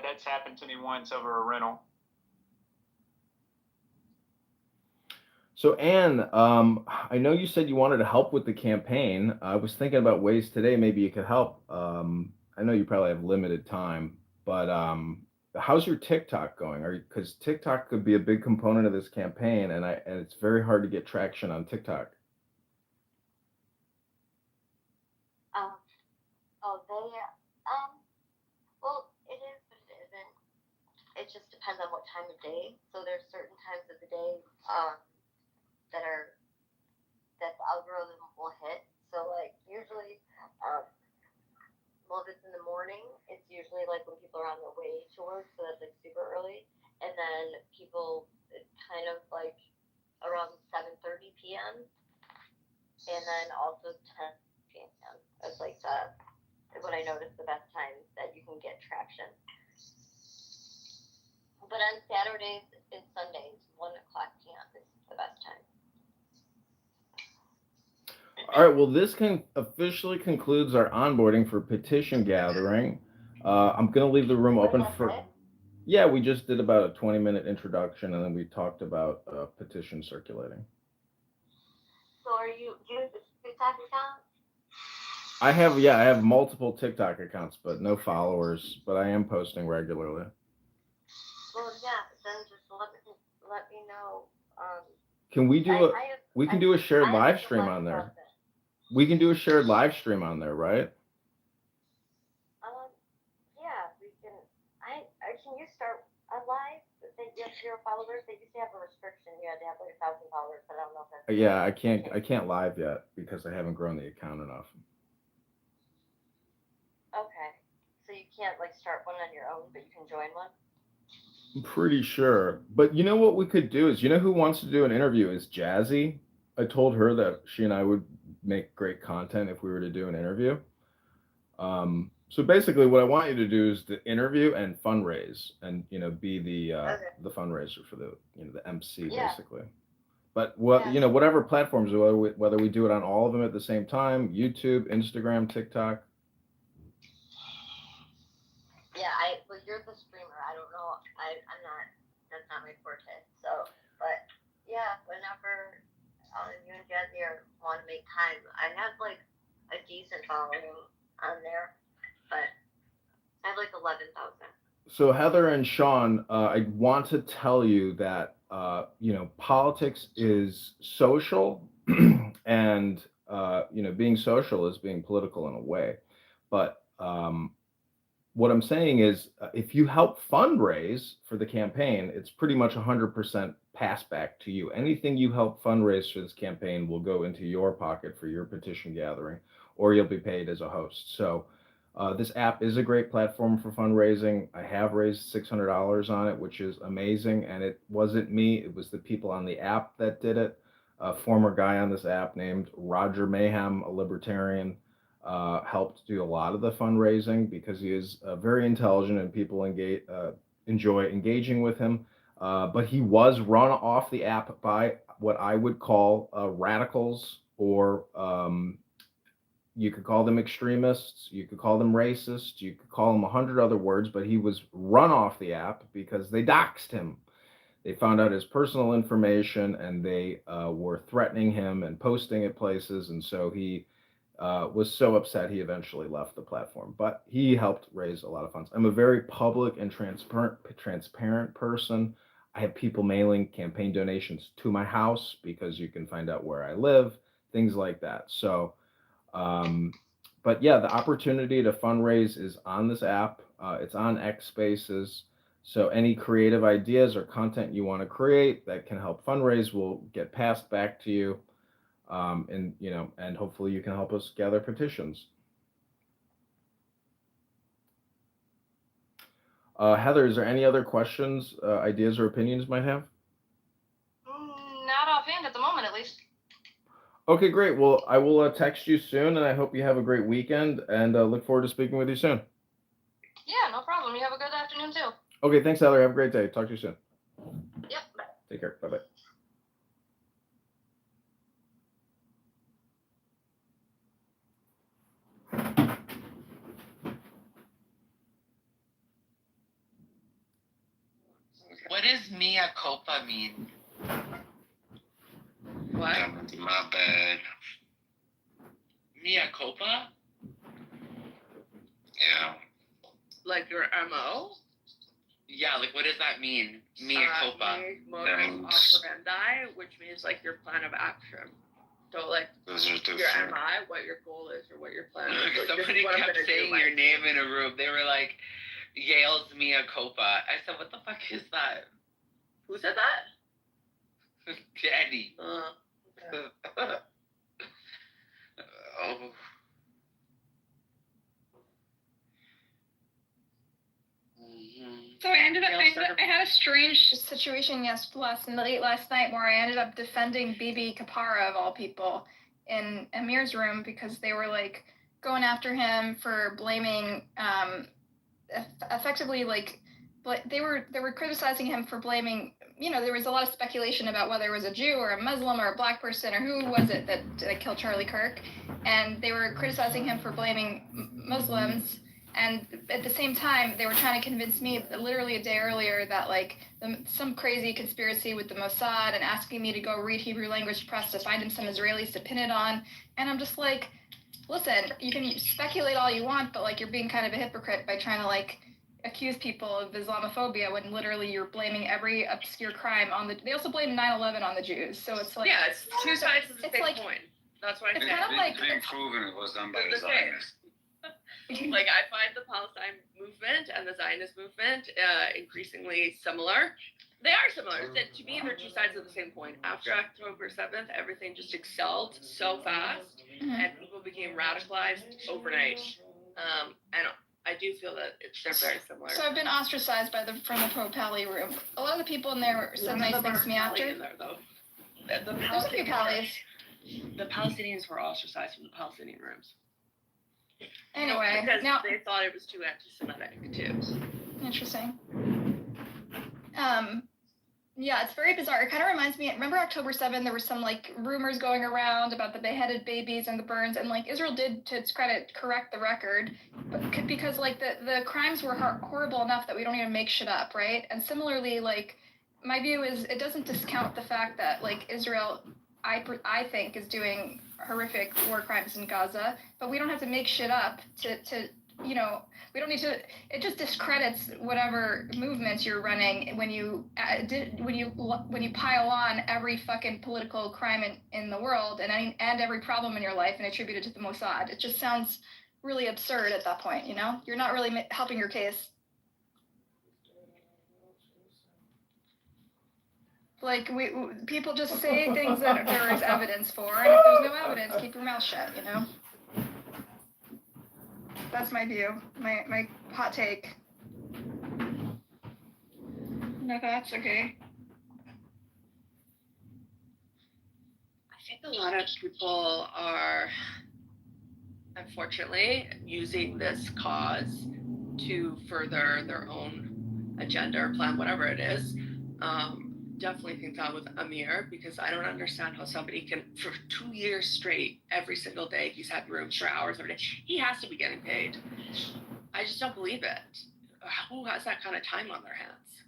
That's happened to me once over a rental. So Ann, I know you said you wanted to help with the campaign. I was thinking about ways today maybe you could help. I know you probably have limited time, but how's your TikTok going? Because TikTok could be a big component of this campaign, and it's very hard to get traction on TikTok. Well, it is, but it isn't. It just depends on what time of day. So there's certain times of the day that the algorithm will hit. So like usually, well, if it's in the morning, it's usually like when people are on their way to work, so that's like super early. And then people, it's kind of like around 7:30 p.m. And then also 10 p.m. It's like what I noticed the best time that you can get traction. But on Saturdays and Sundays, 1 o'clock p.m. is the best time. All right, well, this officially concludes our onboarding for petition gathering. I'm going to leave the room open for. Yeah, we just did about a 20-minute introduction, and then we talked about petition circulating. So do you have a TikTok account? I have multiple TikTok accounts, but no followers, but I am posting regularly. Well, yeah, then just let me know. Can we do we can do a shared live stream on there? We can do a shared live stream on there, right? Yeah, we can. Can you start a live? You have 0 followers. They used to have a restriction. You had to have like 1,000 followers, but I don't know if that's. Yeah, I can't live yet because I haven't grown the account enough. Okay, so you can't like start one on your own, but you can join one. I'm pretty sure. But you know what we could do is, who wants to do an interview is Jazzy. I told her that she and I would make great content if we were to do an interview. So basically what I want you to do is the interview and fundraise and, be the fundraiser for the, the MC basically. But whatever platforms, whether we do it on all of them at the same time, YouTube, Instagram, TikTok. Yeah, well, you're the streamer. I don't know. I'm not. That's not my forte. So, but yeah, whenever you and Jazzy want to make time, I have like a decent following on there, but I have like 11,000. So Heather and Sean, I want to tell you that politics is social, and being social is being political in a way, but what I'm saying is, if you help fundraise for the campaign, it's pretty much 100% pass back to you. Anything you help fundraise for this campaign will go into your pocket for your petition gathering, or you'll be paid as a host. So this app is a great platform for fundraising. I have raised $600 on it, which is amazing. And it wasn't me, it was the people on the app that did it. A former guy on this app named Roger Mayhem, a libertarian, helped do a lot of the fundraising because he is very intelligent and people enjoy engaging with him. But he was run off the app by what I would call radicals, or you could call them extremists, you could call them racist, you could call them 100 other words, but he was run off the app because they doxed him. They found out his personal information, and they were threatening him and posting at places, and so he was so upset he eventually left the platform. But he helped raise a lot of funds. I'm a very public and transparent person. I have people mailing campaign donations to my house because you can find out where I live, things like that. So, but yeah, the opportunity to fundraise is on this app. It's on X Spaces. So any creative ideas or content you want to create that can help fundraise will get passed back to you. And hopefully you can help us gather petitions. Heather, is there any other questions, ideas, or opinions you might have? Not offhand at the moment, at least. Okay, great. Well, I will text you soon, and I hope you have a great weekend, and look forward to speaking with you soon. Yeah, no problem. You have a good afternoon, too. Okay, thanks, Heather. Have a great day. Talk to you soon. Yep, bye. Take care. Bye-bye. What does mea culpa mean? What? My bad. Mea culpa? Yeah. Like your MO? Yeah, like what does that mean? Mea culpa. Modus operandi, which means like your plan of action. So like Those are your different. MI, what your goal is or what your plan is. Like, Somebody kept saying your name in a room. They were like, Yale's mea culpa. I said, what the fuck is that? Who said that? Daddy. Okay. Oh. So I ended up, I had a strange situation last night where I ended up defending Bibi Kapara of all people in Amir's room because they were like going after him for blaming, effectively like, they were criticizing him for blaming, there was a lot of speculation about whether it was a Jew or a Muslim or a black person or who was it that killed Charlie Kirk, and they were criticizing him for blaming Muslims. And at the same time, they were trying to convince me that literally a day earlier that like some crazy conspiracy with the Mossad and asking me to go read Hebrew language press to find him some Israelis to pin it on. And I'm just like, listen, you can speculate all you want, but like you're being kind of a hypocrite by trying to like accuse people of Islamophobia when literally you're blaming every obscure crime on they also blame 9/11 on the Jews. So it's like, yeah, it's two sides of the same coin. That's why it's kind of like It's been proven it was done by the same. Zionists. Like I find the Palestine movement and the Zionist movement increasingly similar. They are similar. To me, they're two sides of the same coin. After October 7th, everything just excelled so fast, and people became radicalized overnight. And I do feel that they're very similar. So I've been ostracized from the Pro Pally room. A lot of the people in there said nice things to me after. In there, though. The There's a few Pallies. The Palestinians were ostracized from the Palestinian rooms. Anyway, because now they thought it was too anti-Semitic too. Interesting. Yeah, it's very bizarre. It kind of reminds me. Remember October 7th? There were some like rumors going around about the beheaded babies and the burns, and like Israel did, to its credit, correct the record, but because like the crimes were horrible enough that we don't even make shit up, right? And similarly, like my view is it doesn't discount the fact that like Israel, I think, is doing horrific war crimes in Gaza, but we don't have to make shit up to we don't need to. It just discredits whatever movements you're running when you pile on every fucking political crime in the world and every problem in your life and attribute it to the Mossad. It just sounds really absurd at that point. You're not really helping your case. Like people just say things that there is evidence for, and if there's no evidence, keep your mouth shut. That's my view, my hot take. No thoughts? Okay. I think a lot of people are, unfortunately, using this cause to further their own agenda or plan, whatever it is. Definitely think that with Amir, because I don't understand how somebody can, for 2 years straight, every single day, he's had rooms for hours every day. He has to be getting paid. I just don't believe it. Who has that kind of time on their hands?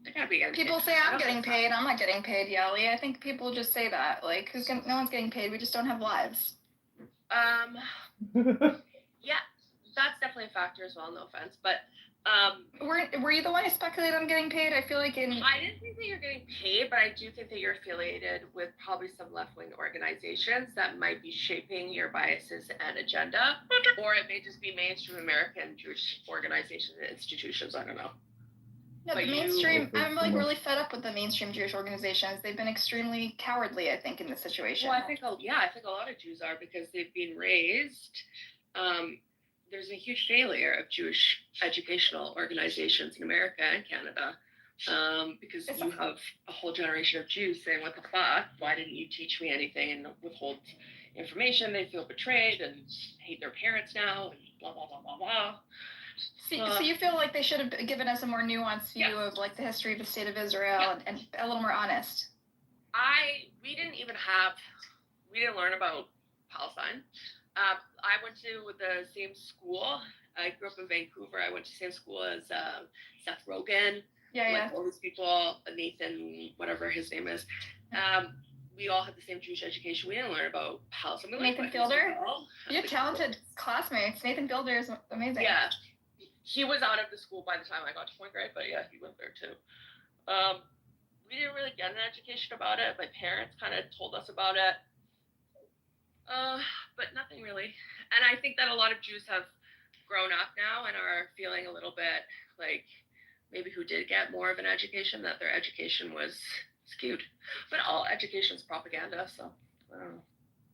They gotta be getting People paid. say I'm getting paid. I'm not getting paid, Yali. I think people just say that. Like, no one's getting paid. We just don't have lives. Yeah, that's definitely a factor as well. No offense, but Were you the one who speculated on getting paid? I feel like I didn't think that you're getting paid, but I do think that you're affiliated with probably some left-wing organizations that might be shaping your biases and agenda, or it may just be mainstream American Jewish organizations and institutions. I don't know. No, the mainstream. I'm like really fed up with the mainstream Jewish organizations. They've been extremely cowardly, I think, in this situation. Well, I think a lot of Jews are because they've been raised. There's a huge failure of Jewish educational organizations in America and Canada, because you have a whole generation of Jews saying, "What the fuck? Why didn't you teach me anything?" and withhold information. They feel betrayed and hate their parents now, and blah blah blah blah blah. So you feel like they should have given us a more nuanced view of like the history of the state of Israel and a little more honest. We didn't learn about Palestine. I went to the same school. I grew up in Vancouver. I went to the same school as Seth Rogen. All these people, Nathan, whatever his name is. We all had the same Jewish education. We didn't learn about Palestine. Nathan Fielder? You have talented classmates. Nathan Fielder is amazing. Yeah. He was out of the school by the time I got to point grade, but yeah, he went there too. We didn't really get an education about it. My parents kind of told us about it, but nothing really. And I think that a lot of Jews have grown up now and are feeling a little bit like maybe who did get more of an education, that their education was skewed. But all education is propaganda, so I don't know.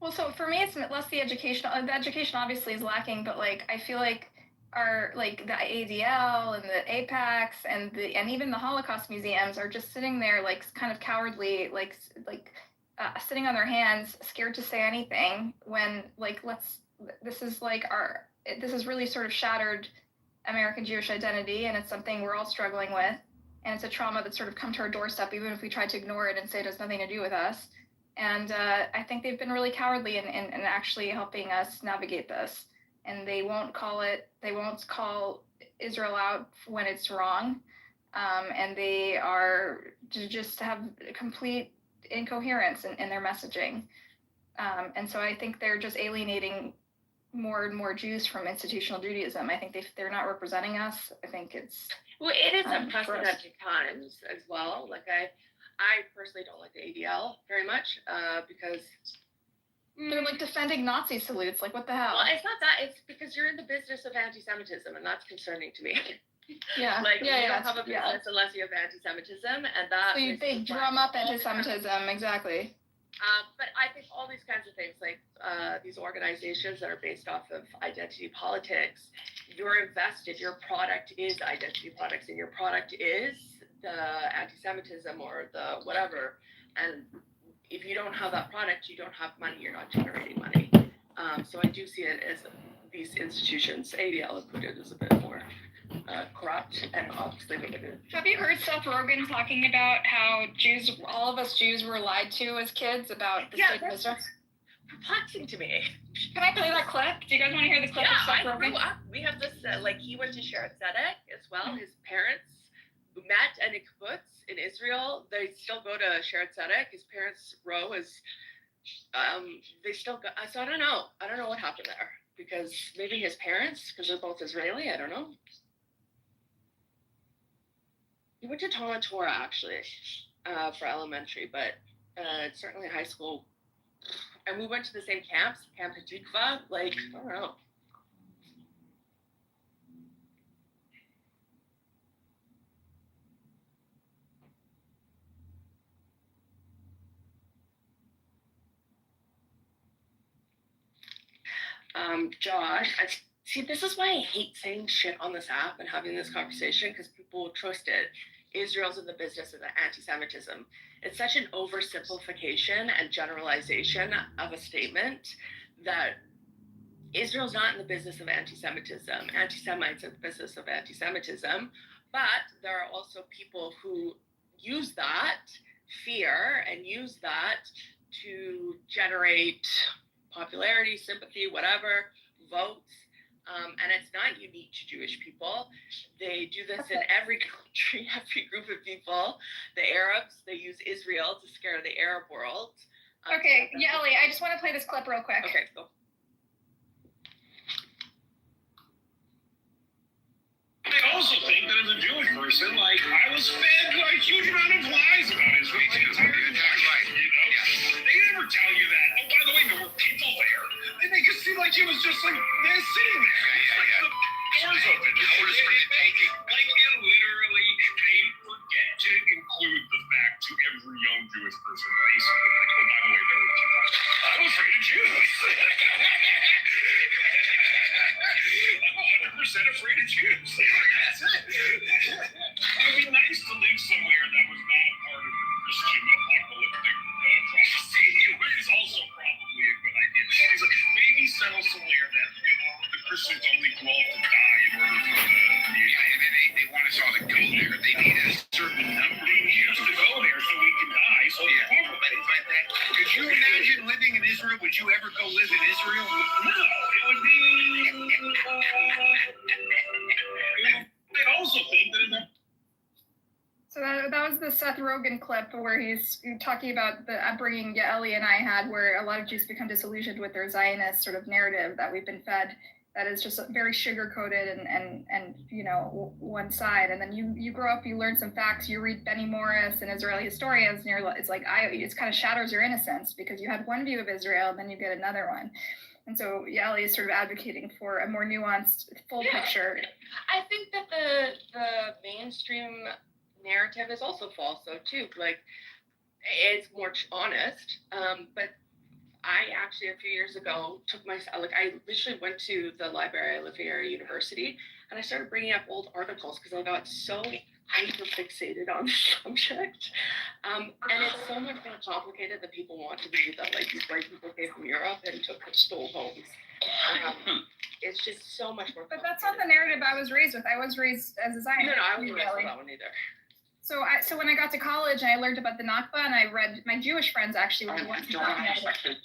Well, so for me, it's less the education. The education obviously is lacking, but like I feel like the ADL and the APACs and even the Holocaust museums are just sitting there like kind of cowardly, sitting on their hands, scared to say anything when this is really sort of shattered American Jewish identity, and it's something we're all struggling with, and it's a trauma that's sort of come to our doorstep even if we try to ignore it and say it has nothing to do with us. And I think they've been really cowardly in actually helping us navigate this. And they won't call Israel out when it's wrong. And they are just have complete incoherence in their messaging. And so I think they're just alienating more and more Jews from institutional Judaism. I think they're not representing us. I think it's... Well, it is unprecedented times as well. Like I personally don't like the ADL very much because... They're like defending Nazi salutes. Like, what the hell? Well, it's not that. It's because you're in the business of anti-Semitism, and that's concerning to me. Yeah. You don't have a business unless you have anti-Semitism, and that. So they drum up anti-Semitism, exactly. But I think all these kinds of things, like these organizations that are based off of identity politics, you're invested. Your product is identity politics, and your product is the anti-Semitism or the whatever, and if you don't have that product, you don't have money, you're not generating money. So I do see it as these institutions, ADL included, is a bit more corrupt and obviously limited. Have you heard Seth Rogen talking about how all of us Jews were lied to as kids about the state of Israel? Perplexing to me. Can I play that clip? Do you guys want to hear the clip of Seth Rogen? We have this, he went to Sharet Zedek as well. His parents met in a kibbutz in Israel. They still go to Sharet Zedek. His parents' row is, they still go. So I don't know. I don't know what happened there because maybe his parents, because they're both Israeli. I don't know. He went to Talmud Torah actually for elementary, but certainly high school. And we went to the same camps, Camp Hatikva. Like I don't know. Josh, this is why I hate saying shit on this app and having this conversation because people will trust it. Israel's in the business of anti-Semitism. It's such an oversimplification and generalization of a statement that Israel's not in the business of anti-Semitism. Anti-Semites are in the business of anti-Semitism, but there are also people who use that fear and use that to generate popularity, sympathy, whatever, votes. And it's not unique to Jewish people. They do this in every country, every group of people. The Arabs, they use Israel to scare the Arab world. Okay, Ellie, I just want to play this clip real quick. Okay, go. I also think that as a Jewish person, like, I was fed like huge amount of lies about Israel. Like, entire time, you know? They never tell you that. Oh, by the way, there were people there. They make it seem like he was just like sitting there. Like, the doors open. Like, it literally, they forget to include the fact to every young Jewish person, basically. Like, oh, by the way, there were people. I'm afraid of Jews. I'm 100% afraid of Jews. That's it. It would be nice to live somewhere that was not a part of the Christian apocalyptic prophecy. It is also probably a good idea. It's like, maybe settle somewhere that, you know, the Christians only go off to die in order for the and then they want us all to go there. They need a certain number. They need us to go there so we can die. So could you imagine living in Israel? Would you ever go live in Israel? No, it would be. I also think that. So that was the Seth Rogen clip where he's talking about the upbringing Ellie and I had, where a lot of Jews become disillusioned with their Zionist sort of narrative that we've been fed, that is just very sugar-coated and you know, one side. And then you grow up, you learn some facts, you read Benny Morris and Israeli historians, and it's like, it kind of shatters your innocence, because you had one view of Israel, and then you get another one. And so Ellie is sort of advocating for a more nuanced, full picture. I think that the mainstream narrative is also false, though, too. Like, it's more honest, but I actually, a few years ago, I literally went to the library at LaFayette University, and I started bringing up old articles because I got so hyper-fixated on the subject. And it's so much more complicated than people want to believe, that, like, these white people came from Europe and stole homes. It's just so much more complicated. But that's not the narrative I was raised with. I was raised as a Zionist. No, I wasn't raised with that one either. So when I got to college and I learned about the Nakba, and I read, my Jewish friends actually were the ones who taught me about it.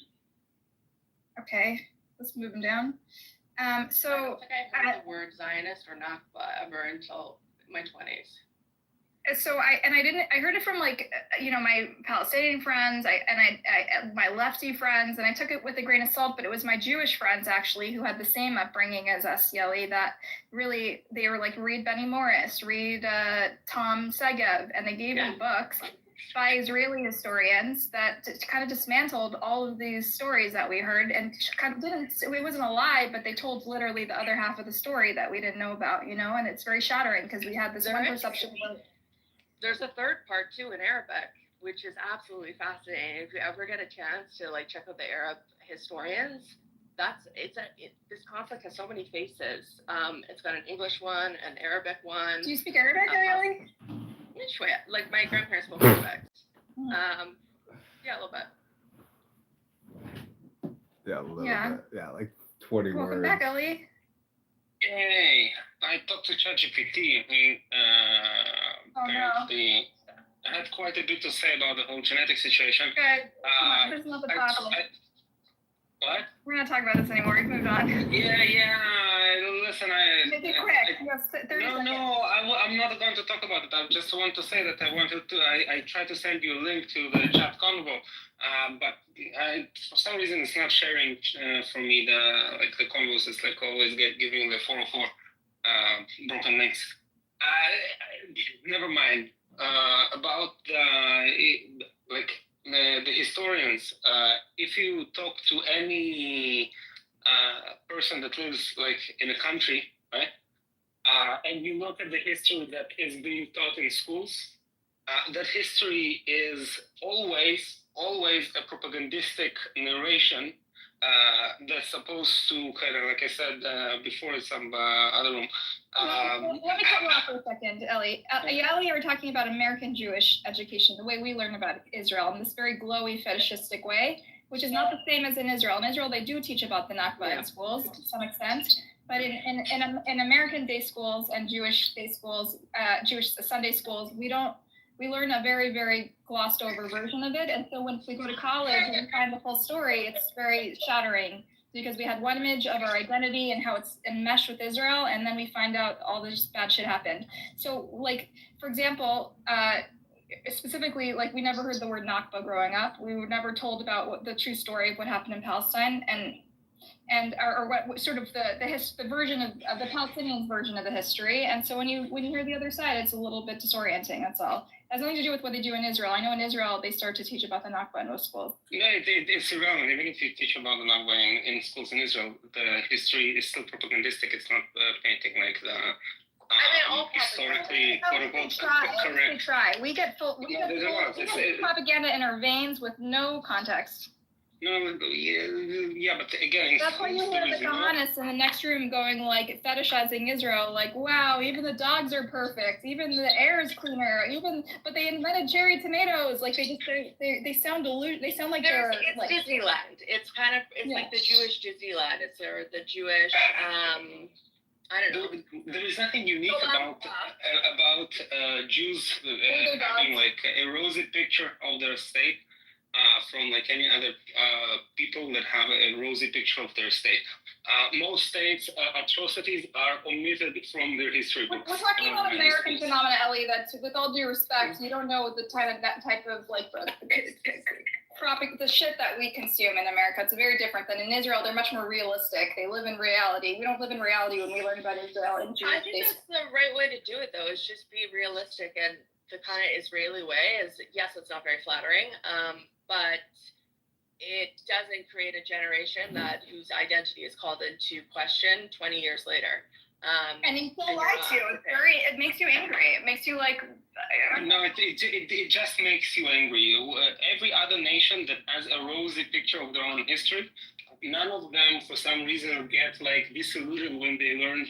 Okay, let's move them down. I don't think I heard the word Zionist or Nakba ever until my 20s. So I heard it from, like, you know, my Palestinian friends, my lefty friends, and I took it with a grain of salt, but it was my Jewish friends actually who had the same upbringing as us, Yeli, that really, they were like, read Benny Morris, read Tom Segev, and they gave me books by Israeli historians that kind of dismantled all of these stories that we heard, and kind of it wasn't a lie, but they told literally the other half of the story that we didn't know about, you know, and it's very shattering, because we had this one perception of. There's a third part too in Arabic, which is absolutely fascinating. If you ever get a chance to, like, check out the Arab historians, this conflict has so many faces. It's got an English one, an Arabic one. Do you speak Arabic, Ellie? Like, my grandparents spoke Arabic. Yeah, a little bit. Yeah, a little bit. Yeah, like 20 Welcome words. back, Ellie. Hey, I talked to ChatGPT, and apparently I had quite a bit to say about the whole genetic situation. Good. There's another problem. What? We're not talking about this anymore. We've moved on. Yeah. Listen, Make it quick. You have 30 seconds. No, I'm not going to talk about it. I just want to say that I tried to send you a link to the chat convo, but for some reason it's not sharing for me the convos. It's like always giving the 404 broken links. Never mind. About the historians, if you talk to any person that lives, like, in a country, right, and you look at the history that is being taught in schools, that history is always a propagandistic narration that's supposed to kind of, like I said before in some other room. Let me cut you off for a second, Ellie. Ellie, you were talking about American Jewish education, the way we learn about Israel, in this very glowy, fetishistic way, which is not the same as in Israel. In Israel, they do teach about the Nakba in schools to some extent, but in American day schools and Jewish day schools, Jewish Sunday schools, we learn a very, very glossed over version of it. And so when we go to college and we find the full story, it's very shattering, because we had one image of our identity and how it's enmeshed with Israel, and then we find out all this bad shit happened. So, like, for example, specifically, like, we never heard the word Nakba growing up. We were never told about the true story of what happened in Palestine. And or what sort of the version of the Palestinians' version of the history. And so when you hear the other side, it's a little bit disorienting. That's all. It has nothing to do with what they do in Israel. I know in Israel they start to teach about the Nakba in most schools. Yeah, it's irrelevant. Even if you teach about the Nakba in schools in Israel, the history is still propagandistic. It's not painting like the historically quote unquote correct. We try. We get full propaganda in our veins with no context. No, yeah, but again, that's why you hear the Kahanists in the next room going like fetishizing Israel, like wow, even the dogs are perfect, even the air is cleaner, but they invented cherry tomatoes. Like they sound they sound like they're it's like Disneyland. It's kind of like the Jewish Disneyland. It's the Jewish. I don't know. There is nothing unique about Jews having like a rosy picture of their state from like any other people that have a rosy picture of their state. Most states' atrocities are omitted from their history books. We're talking about American phenomena, Ellie. That's, with all due respect, you don't know that type of like the shit that we consume in America. It's very different than in Israel. They're much more realistic. They live in reality. We don't live in reality when we learn about Israel. And I think that's the right way to do it, though. Is just be realistic. And the kind of Israeli way is, yes, it's not very flattering, but it doesn't create a generation whose identity is called into question 20 years later. And you feel lied to. It makes you angry. It makes you like. No, it just makes you angry. Every other nation that has a rosy picture of their own history, none of them, for some reason, get like disillusioned when they learn.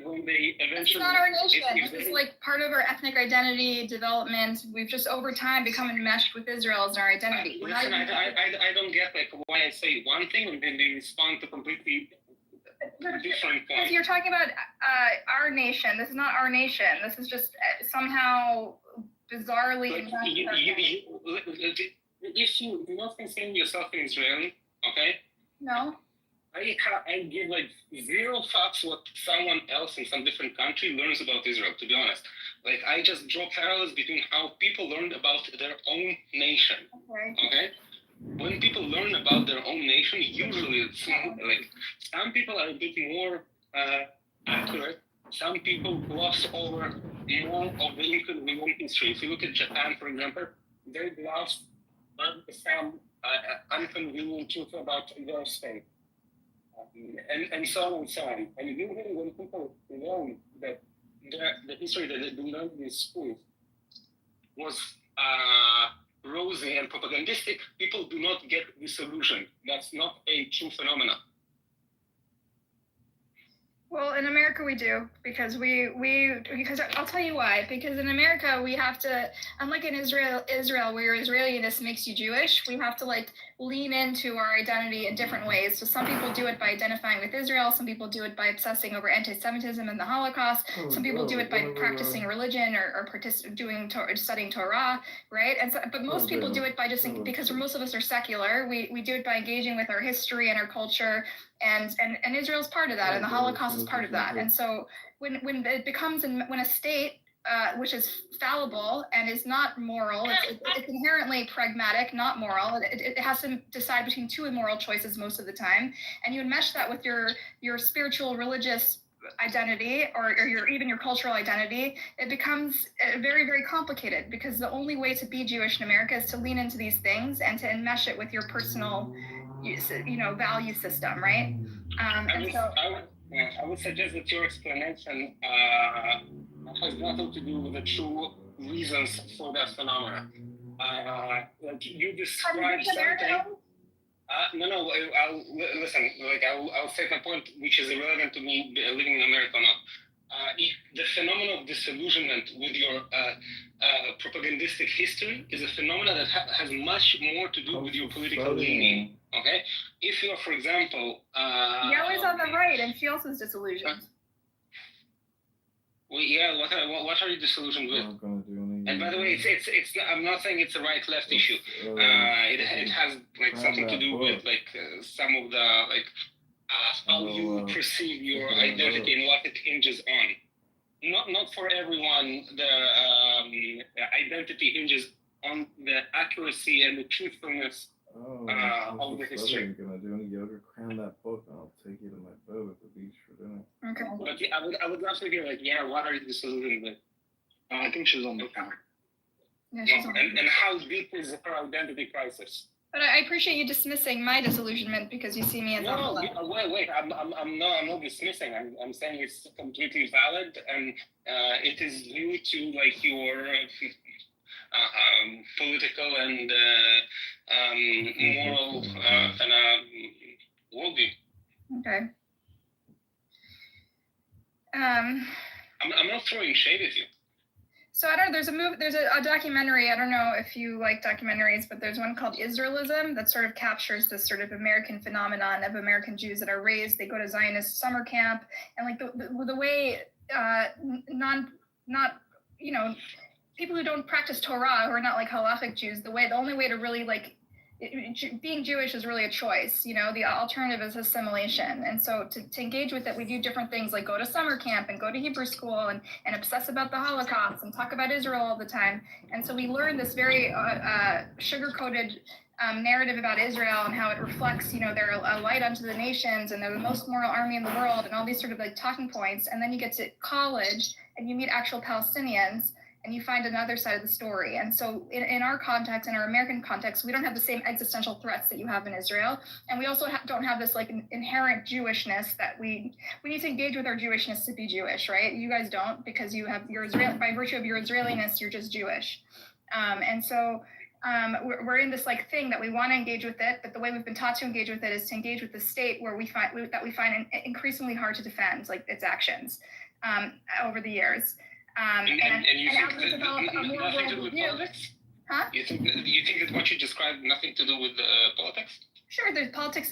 When they eventually. It's not our nation. This is like part of our ethnic identity development. We've just over time become enmeshed with Israel as our identity. Listen, I don't get like why I say one thing and then they respond to completely different points. Because you're talking about our nation. This is not our nation. This is just somehow bizarrely. If you do not consider yourself an Israeli, okay? No. I give like zero fucks what someone else in some different country learns about Israel, to be honest. Like, I just draw parallels between how people learned about their own nation. Okay? When people learn about their own nation, usually it's like some people are a bit more accurate. Some people gloss over more of the inconvenient history. If you look at Japan, for example, they gloss some inconvenient truth about their state. And so on and so on. And usually when people learn that the history that they learned in school was rosy and propagandistic, people do not get disillusioned. That's not a true phenomenon. Well, in America we do, because because I'll tell you why. Because in America we have to, unlike in Israel where Israeliness makes you Jewish, we have to like lean into our identity in different ways. So some people do it by identifying with Israel. Some people do it by obsessing over anti-Semitism and the Holocaust. Some people do it by practicing religion or studying Torah, right? And so, but most people do it by just because most of us are secular. We do it by engaging with our history and our culture. And Israel's part of that, and the Holocaust is part of that. And so when it becomes when a state which is fallible and is not moral, it's inherently pragmatic, not moral. It has to decide between two immoral choices most of the time, and you enmesh that with your spiritual, religious identity or even your cultural identity. It becomes very, very complicated, because the only way to be Jewish in America is to lean into these things and to enmesh it with your personal value system, right? I would suggest that your explanation has nothing to do with the true reasons for that phenomenon. Like you described something. No. Listen. Like I'll say my point, which is irrelevant to me living in America or not. The phenomenon of disillusionment with your propagandistic history is a phenomenon that has much more to do with your political leaning. Okay, if you're, for example, Yellow's on the right, and she also is disillusioned. Well, yeah. What are you disillusioned with? And by the way, it's. I'm not saying it's a right-left issue. It has like something to do with like some of the like how you perceive your identity and what it hinges on. Not for everyone, the identity hinges on the accuracy and the truthfulness of the history. Gonna do any yoga? Cram that book Okay. But yeah, I would love to hear like, yeah, what are you disillusioned with? I think she's on the phone. Yeah, she's on. And how deep is her identity crisis? But I appreciate you dismissing my disillusionment because you see me as No, wait. I'm not dismissing. I'm saying it's completely valid, and it is due to like your political and moral kind of worldview. Okay. I'm not throwing shade at you. So I don't know, there's a documentary, I don't know if you like documentaries, but there's one called Israelism that sort of captures this sort of American phenomenon of American Jews that are raised, they go to Zionist summer camp, and like the way not you know, people who don't practice Torah, who are not like halachic Jews, the only way to really like, being Jewish is really a choice, you know, the alternative is assimilation. And so to engage with it, we do different things like go to summer camp and go to Hebrew school and obsess about the Holocaust and talk about Israel all the time. And so we learn this very sugar-coated narrative about Israel and how it reflects, you know, they're a light unto the nations and they're the most moral army in the world and all these sort of like talking points. And then you get to college and you meet actual Palestinians and you find another side of the story. And so in our context, in our American context, we don't have the same existential threats that you have in Israel. And we also don't have this like inherent Jewishness that we need to engage with our Jewishness to be Jewish, right? You guys don't, because you have your Israel, by virtue of your Israeliness, you're just Jewish. And so we're in this like thing that we want to engage with it, but the way we've been taught to engage with it is to engage with the state where we find increasingly hard to defend, like its actions over the years. And you think that nothing to do with politics? Huh? You think that what you described nothing to do with politics? Sure, there's politics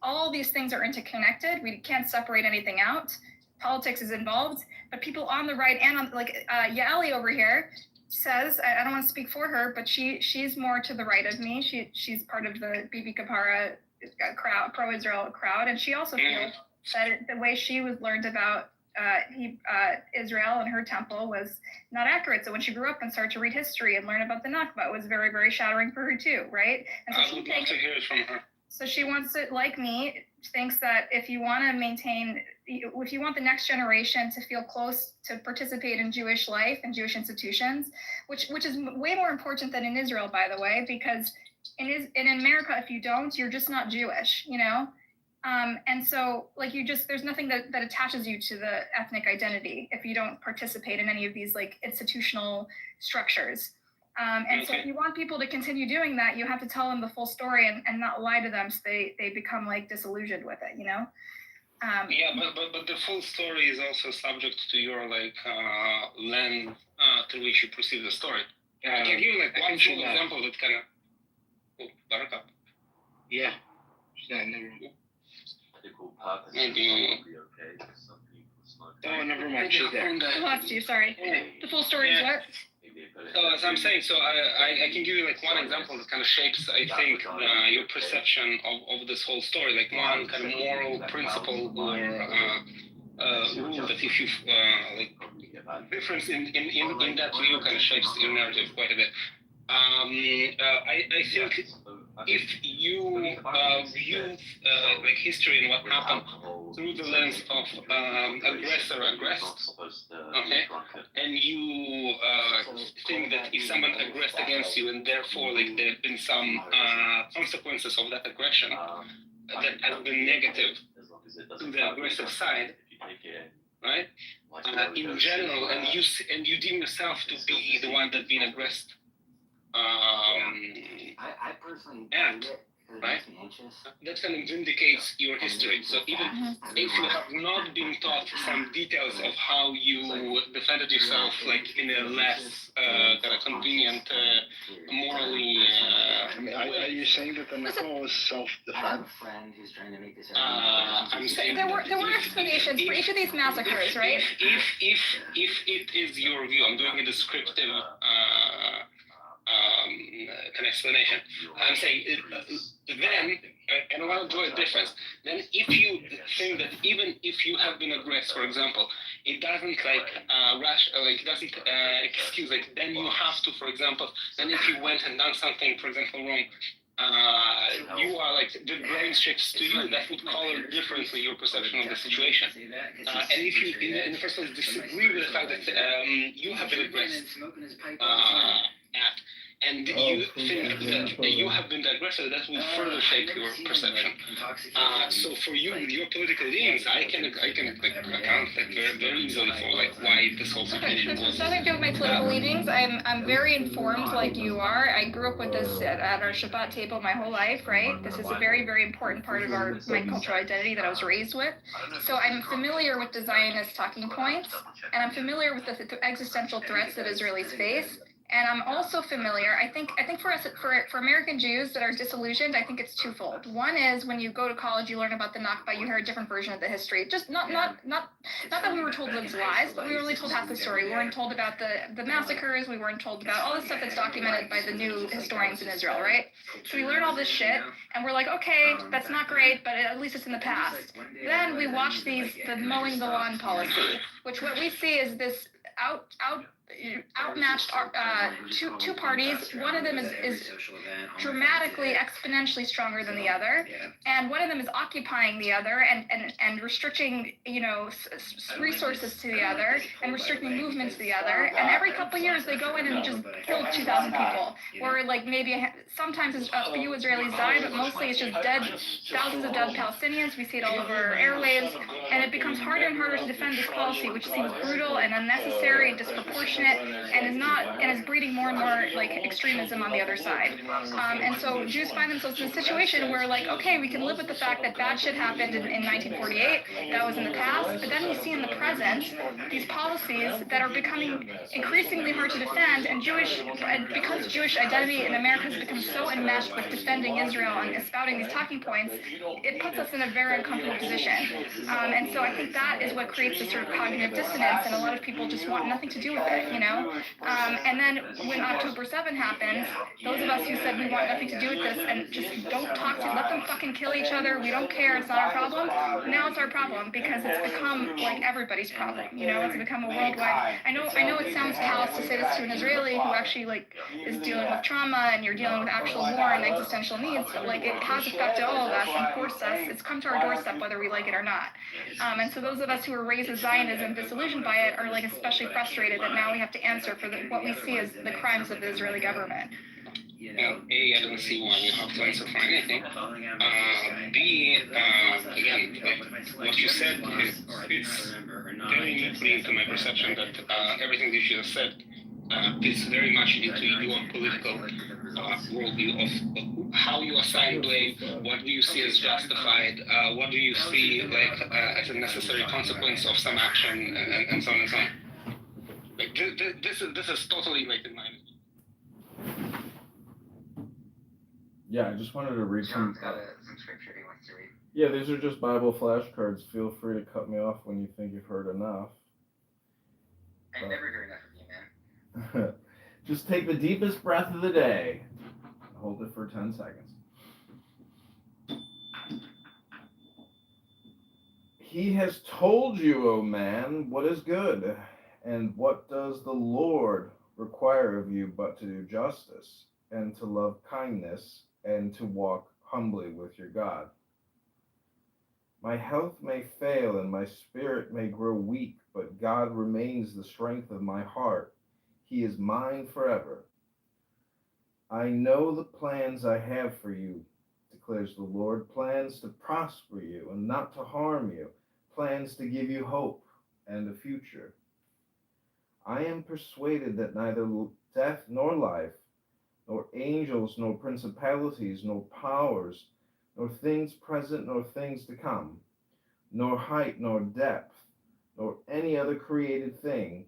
all these things are interconnected. We can't separate anything out. Politics is involved, but people on the right and on like Yali over here says, I don't want to speak for her, but she's more to the right of me. She's part of the Bibi Kapara crowd, pro-Israel crowd, and she also feels that the way she was learned about Israel and her temple was not accurate. So when she grew up and started to read history and learn about the Nakba, it was very, very shattering for her too, right? And so I would love to hear it from her. So she wants to, like me, thinks that if you want the next generation to feel close to participate in Jewish life and Jewish institutions, which is way more important than in Israel, by the way, because in America, if you don't, you're just not Jewish, you know? And so like there's nothing that attaches you to the ethnic identity if you don't participate in any of these like institutional structures. And so if you want people to continue doing that, you have to tell them the full story and not lie to them so they become like disillusioned with it, you know? Yeah, but the full story is also subject to your like lens through which you perceive the story. I can give you like one full example that kind of Buttercup? Yeah. Never. Maybe. Oh, never mind. She's there. I lost you, sorry. The full story is what? So as I'm saying, I can give you like one example that kind of shapes, I think, your perception of this whole story. Like one kind of moral principle or rule that if you like difference in that view kind of shapes your narrative quite a bit. I think if you view like history and what happened through the lens of aggressor-aggressed, okay, and you think that if someone aggressed against you and therefore like there have been some consequences of that aggression that have been negative to the aggressive side, right? In general, and you deem yourself to be the one that's been aggressed. I personally act, right? That kind of vindicates your history. So even if you have not been taught some details of how you defended yourself, like in a less kind of convenient, morally. Are you saying that the Nakba was self-defense? I'm saying there were explanations for each of these massacres, right? If it is your view, I'm doing a descriptive kind of explanation. I'm saying then, and I want to draw a difference. Then, if you think that even if you have been aggressed, for example, it doesn't like doesn't excuse it. Then you have to, for example, then if you went and done something, for example, wrong, you are like the brain shifts to you that would color differently your perception of the situation. And if you in the first place disagree with the fact that you have been aggressed at, and you think that you have been the aggressor, that will further shape your perception. So for you, with your political leanings, I can like, account like, very easily for like why this whole situation was. It's nothing to do with my political leanings. I'm very informed, like you are. I grew up with this at our Shabbat table my whole life, right? This is a very, very important part of my cultural identity that I was raised with. So I'm familiar with the Zionist talking points, and I'm familiar with the existential threats that Israelis face. And I'm also familiar, I think for us, for American Jews that are disillusioned, I think it's twofold. One is when you go to college, you learn about the Nakba, you hear a different version of the history. Just not that we were told those lies, but we were only told half the story. We weren't told about the massacres, we weren't told about all the stuff that's documented by the new historians in Israel, right? So we learn all this shit, and we're like, okay, that's not great, but at least it's in the past. Then we watch the mowing the lawn policy, which what we see is this outmatched two parties. One of them is dramatically, exponentially stronger than the other, and one of them is occupying the other and restricting, resources to the other and restricting movement to the other. And every couple of years they go in and just kill 2,000 people, or like maybe sometimes a few Israelis die, but mostly it's just thousands of dead Palestinians. We see it all over airwaves, and it becomes harder and harder to defend this policy, which seems brutal and unnecessary and disproportionate, and is breeding more and more like extremism on the other side. And so Jews find themselves in a situation where like, okay, we can live with the fact that bad shit happened in 1948, that was in the past, but then we see in the present these policies that are becoming increasingly hard to defend, and because Jewish identity in America has become so enmeshed with defending Israel and espouting these talking points, it puts us in a very uncomfortable position. And so I think that is what creates this sort of cognitive dissonance, and a lot of people just want nothing to do with it, and then when October 7 happens, those of us who said we want nothing to do with this and just don't talk to, let them fucking kill each other, we don't care, it's not our problem, now it's our problem because it's become like everybody's problem, it's become a worldwide. I know it sounds callous to say this to an Israeli who actually like is dealing with trauma, and you're dealing with actual war and existential needs, but like it has affected all of us and forced us, it's come to our doorstep whether we like it or not. And so those of us who were raised with Zionism, disillusioned by it, are like especially frustrated that now we have to answer for what we see as the crimes of the Israeli government. A, I don't see why we have to answer for anything. B, again, what you said fits very neatly into my perception that everything that you just said fits very much into your political worldview of how you assign blame, what do you see as justified, what do you see like as a necessary consequence of some action, and so on and so on. Like this is totally like in my. Yeah, I just wanted to read some scripture he wants to read. Yeah, these are just Bible flashcards. Feel free to cut me off when you think you've heard enough. I never hear enough of you, man. Just take the deepest breath of the day. Hold it for 10 seconds. He has told you, O man, what is good, and what does the Lord require of you but to do justice, and to love kindness, and to walk humbly with your God. My health may fail and my spirit may grow weak, but God remains the strength of my heart. He is mine forever. I know the plans I have for you, declares the Lord, plans to prosper you and not to harm you, plans to give you hope and a future. I am persuaded that neither death nor life, nor angels, nor principalities, nor powers, nor things present, nor things to come, nor height, nor depth, nor any other created thing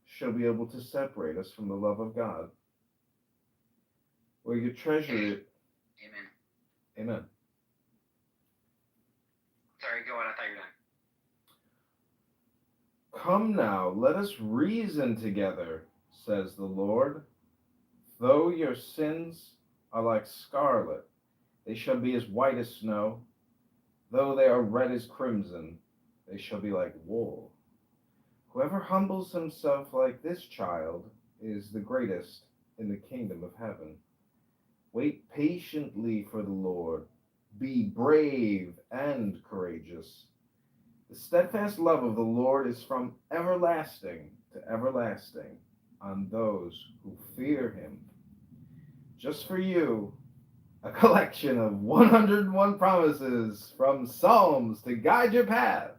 shall be able to separate us from the love of God. Where you treasure it. Amen. Amen. Sorry, go on. I thought you were done. Come now, let us reason together, says the Lord. Though your sins are like scarlet, they shall be as white as snow. Though they are red as crimson, they shall be like wool. Whoever humbles himself like this child is the greatest in the kingdom of heaven. Wait patiently for the Lord. Be brave and courageous. The steadfast love of the Lord is from everlasting to everlasting on those who fear him. Just for you, a collection of 101 promises from Psalms to guide your path.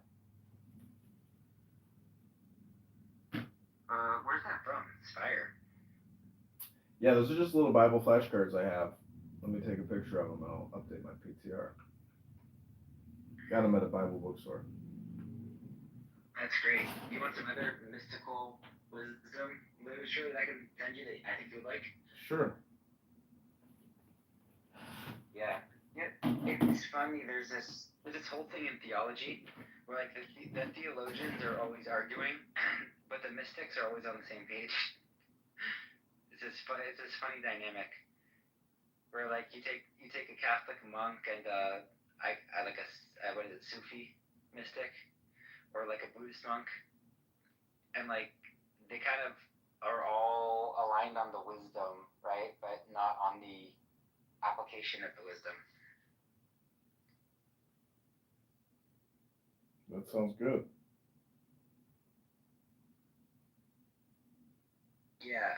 Where's that from? It's fire. Yeah, those are just little Bible flashcards I have. Let me take a picture of them and I'll update my PTR. Got them at a Bible bookstore. That's great. You want some other mystical wisdom literature that I can send you that I think you would like? Sure. Yeah. It's funny. There's this whole thing in theology where like the theologians are always arguing, but the mystics are always on the same page. It's this funny dynamic where like you take a Catholic monk and I like what is it, Sufi mystic, or like a Buddhist monk, and like they kind of are all aligned on the wisdom, right? But not on the application of the wisdom. That sounds good. Yeah,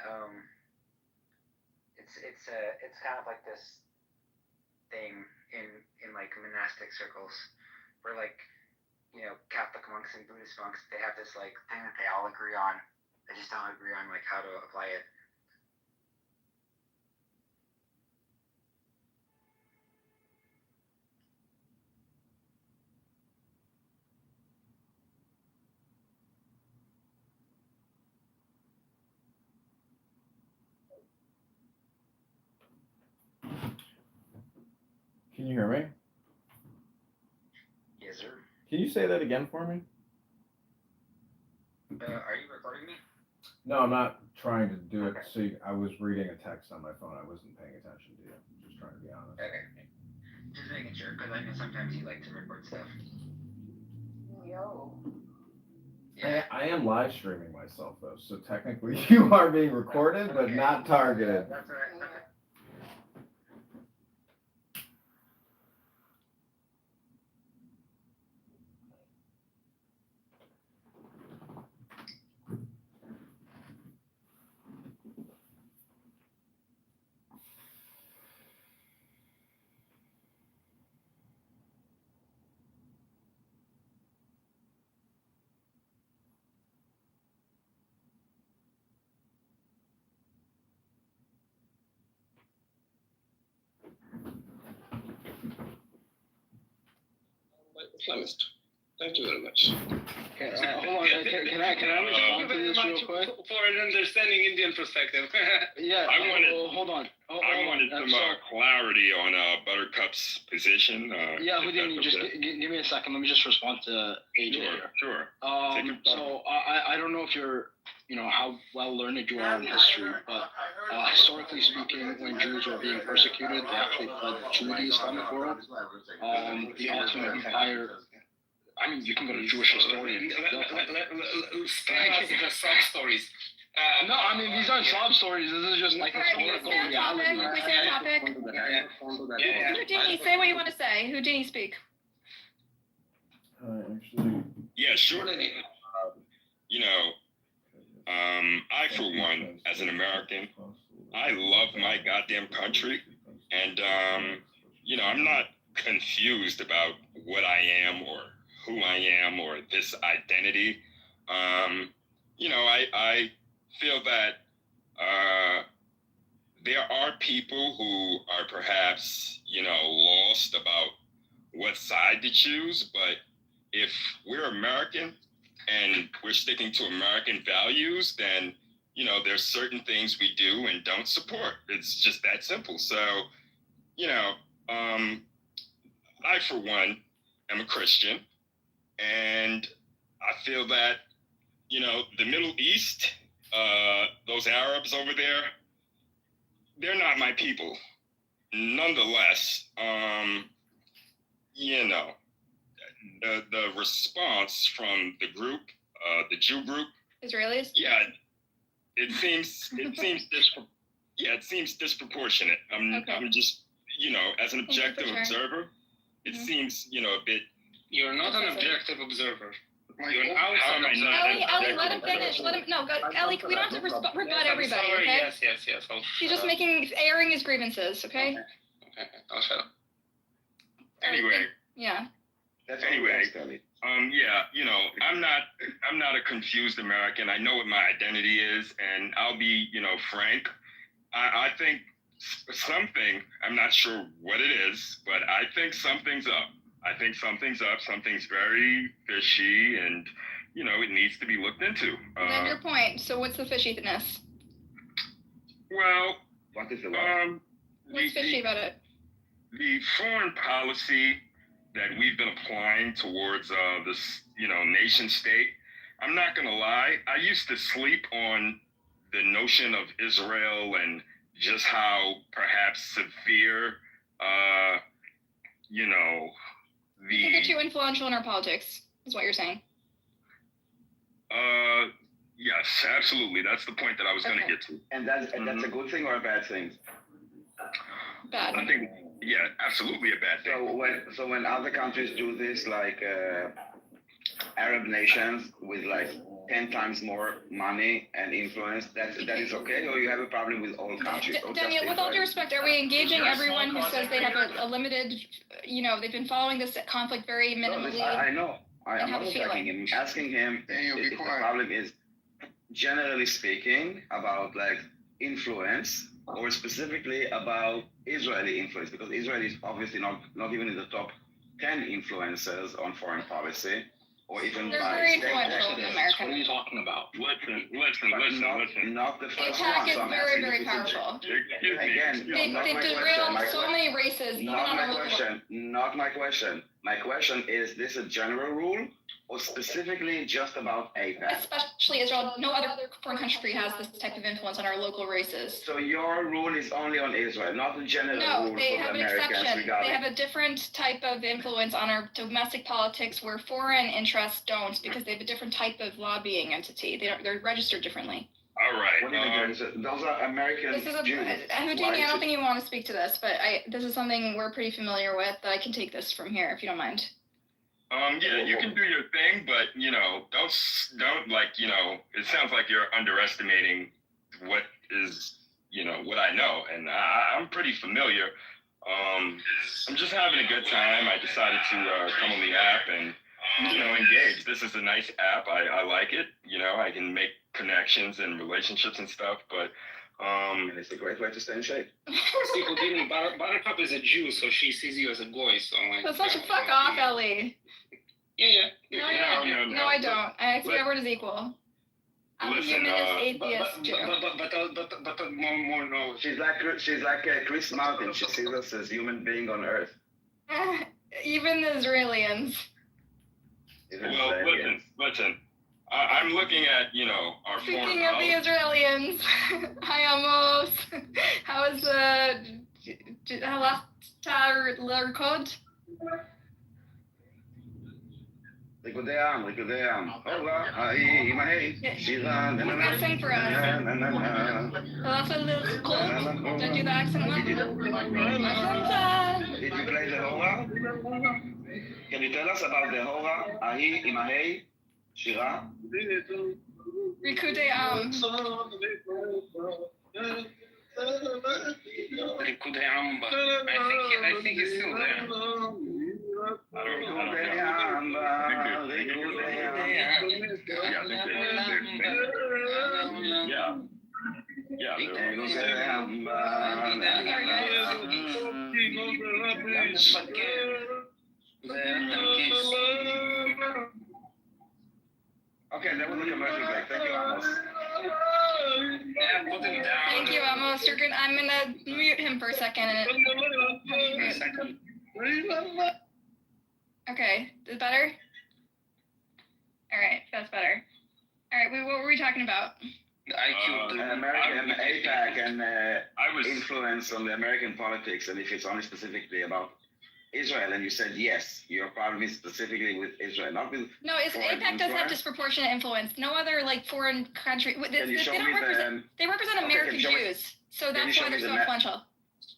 it's kind of like this thing in like monastic circles where like, you know, Catholic monks and Buddhist monks, they have this like thing that they all agree on. They just don't agree on like how to apply it. Can you hear me? Yes, sir. Can you say that again for me? Are you recording me? No, I'm not trying to do it. See, I was reading a text on my phone. I wasn't paying attention to you. I'm just trying to be honest. Okay. Just making sure, because I know sometimes you like to record stuff. Yo. Yeah. I am live streaming myself though, so technically you are being recorded, but not targeted. That's all right. Okay. Islamist. Thank you very much. Okay, hold on. Can I respond to this real quick? For an understanding Indian perspective. Yeah. Hold on. I wanted some clarity on Buttercup's position. Yeah, Houdini, just give me a second. Let me just respond to AJ here. Sure. So I don't know if you're, you know, how well learned you are in history, but historically speaking, when Jews were being persecuted, they actually fled to the Islamic world. The Ottoman Empire. I mean, you can go to Jewish historians. Spare us the sob stories. No, I mean, these aren't sob stories. This is just like historical reality. We stay on topic. Houdini, say what you want to say. Houdini, speak. Actually. Yeah, sure. You know, I for one, as an American, I love my goddamn country, and you know, I'm not confused about what I am or who I am or this identity. You know, I feel that there are people who are perhaps, you know, lost about what side to choose, but if we're American and we're sticking to American values, then, you know, there's certain things we do and don't support. It's just that simple. So, you know, I, for one, am a Christian, and I feel that, you know, the Middle East, those Arabs over there, they're not my people. Nonetheless, you know, the response from the group, the Jew group, Israelis? yeah, it seems Yeah, it seems disproportionate. I'm just, as an objective observer, it seems, a bit. You're not an objective observer. You're an outside observer. Ellie, let him finish. Let him. No, go, Ellie. We don't have to rebut everybody. Sorry. Okay. Yes. He's just airing his grievances. Okay. Okay. I'll shut up. Anyway. Yeah. Anyway. I'm not a confused American. I know what my identity is, and I'll be, frank. I think something, I'm not sure what it is, but I think something's up. Something's very fishy, and, it needs to be looked into. Then your point. So what's the fishiness? Well, what is the what's fishy about it? The foreign policy that we've been applying towards this, nation state. I'm not going to lie. I used to sleep on the notion of Israel and just how perhaps severe, You think they're too influential in our politics, is what you're saying. Yes, absolutely. That's the point that I was going to get to. And that's a good thing or a bad thing? Bad. I think, absolutely a bad thing. So when other countries do this, like Arab nations with like 10 times more money and influence, that is okay, or you have a problem with all countries? Daniel, with all due respect, are we engaging everyone who says they have a limited, they've been following this conflict very minimally? No, I know. I'm not attacking him. I'm asking him if the problem is, generally speaking, about like influence, or specifically about Israeli influence, because Israel is obviously not even in the top 10 influencers on foreign policy, or even they're by very state. influential in America. What are you talking about? Listen. Not the first AIPAC one. is So very, very powerful. Again, They've derailed so many races, even on the local. Not my question. My question is this a general rule, or specifically just about AIPAC? Especially Israel. No other foreign country has this type of influence on our local races. So your rule is only on Israel, not the general rule No, they for have the an Americans exception. regarding. They have a different type of influence on our domestic politics where foreign interests don't, because they have a different type of lobbying entity. They're registered differently. All right. What do you mean? Those are American Jews. Houdini, I don't think you want to speak to this, but this is something we're pretty familiar with. I can take this from here if you don't mind. You can do your thing, but don't it sounds like you're underestimating what is, what I know, and I'm pretty familiar. I'm just having a good time. I decided to come on the app and, engage. This is a nice app. I like it. I can make connections and relationships and stuff, but and it's a great way to stay in shape. Buttercup is a Jew, so she sees you as a goy. So that's such a fuck off, Ellie. Yeah. No, I don't. I see everyone as equal. I'm a humanist, atheist, Jew. But more no. She's like Chris Martin. She sees us as human being on Earth. Even the Israelis. Listen. I'm looking at, our Speaking foreign of the Israelis, hi Amos. How is the Halatar Lerkod? ריקודי עם. הורה, ההיא, ההיא, שירה, nana. Sing for us. Halatar Lerkod? Don't do the accent well. Did you play the hora? Can you tell us about the hora, ההיא, עם ההיא, שירה? Rikudei Am. Rikudei Am, but I think it's still there. Okay, that was a commercial break. Thank you, Amos. Thank you, Amos. I'm gonna mute him for a second. Okay, is it better? All right, that's better. All right, what were we talking about? American AIPAC and influence on the American politics, and if it's only specifically about Israel, and you said yes, your problem is specifically with Israel, not with. No, AIPAC does have disproportionate influence. No other foreign country. They represent American Jews. So that's why they're so influential.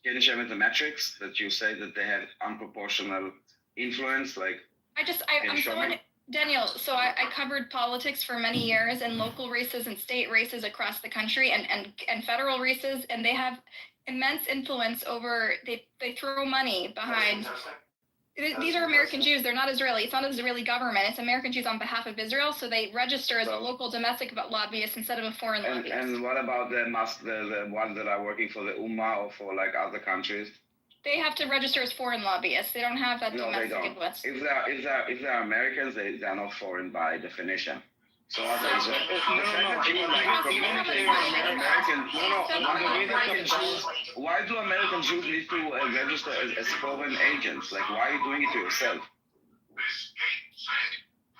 Can you share me the metrics that you say that they have unproportional influence? Like, I'm someone, Daniel, so I covered politics for many years and local races and state races across the country and federal races, and they have immense influence over, they throw money behind. These are American Jews. They're not Israeli. It's not an Israeli government. It's American Jews on behalf of Israel. So they register as a local domestic lobbyist instead of a foreign lobbyist. And what about the ones that are working for the Ummah or for like other countries? They have to register as foreign lobbyists. They don't have that domestic influence. If they're Americans, they are not foreign by definition. So why do American Jews need to register as foreign agents? Like, why are you doing it to yourself?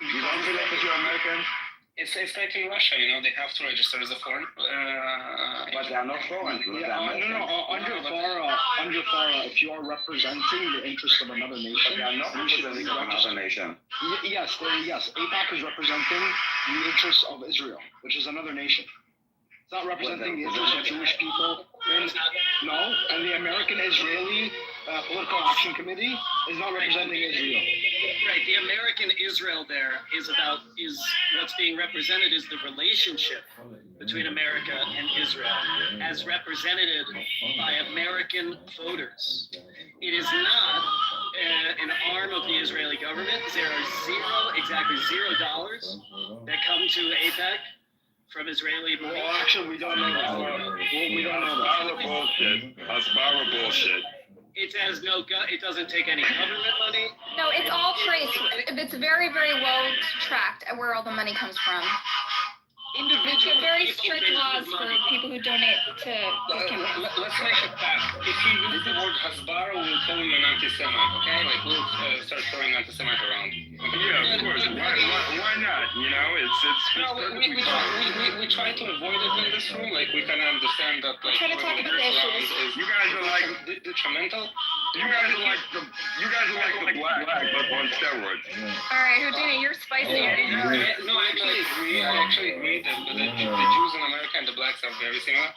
You don't feel like you're American? It's like in Russia, they have to register as a foreign. But they are not foreign. Under FARA, if you are representing the interests of another nation, they are not representing another nation. Yes. AIPAC is representing the interests of Israel, which is another nation. It's not representing the interests of Jewish people. And the American-Israeli Political Action Committee is not representing Israel. Right. The American Israel there is what's being represented is the relationship between America and Israel as represented by American voters. It is not an arm of the Israeli government. There are exactly $0 that come to AIPAC from Israeli. Well, actually, we don't know that. We don't know that. Hasbara bullshit. It doesn't take any government money. No, it's all traced. It's very, very well tracked at where all the money comes from. Individual very strict laws for people who donate to this campaign. Let's make a pact. If we use the word Hasbara, we'll call him an anti-Semite, okay? Like, we'll start throwing anti-Semite around. Okay? Yeah, of course. Why not? We try to avoid it in this room. Like, we can understand that. Like, try to talk about the issues. You guys are like detrimental. You guys are like the black, but on steroids. All right, Houdini, you're spicy. No, I actually agree that the Jews in America and the blacks are very similar.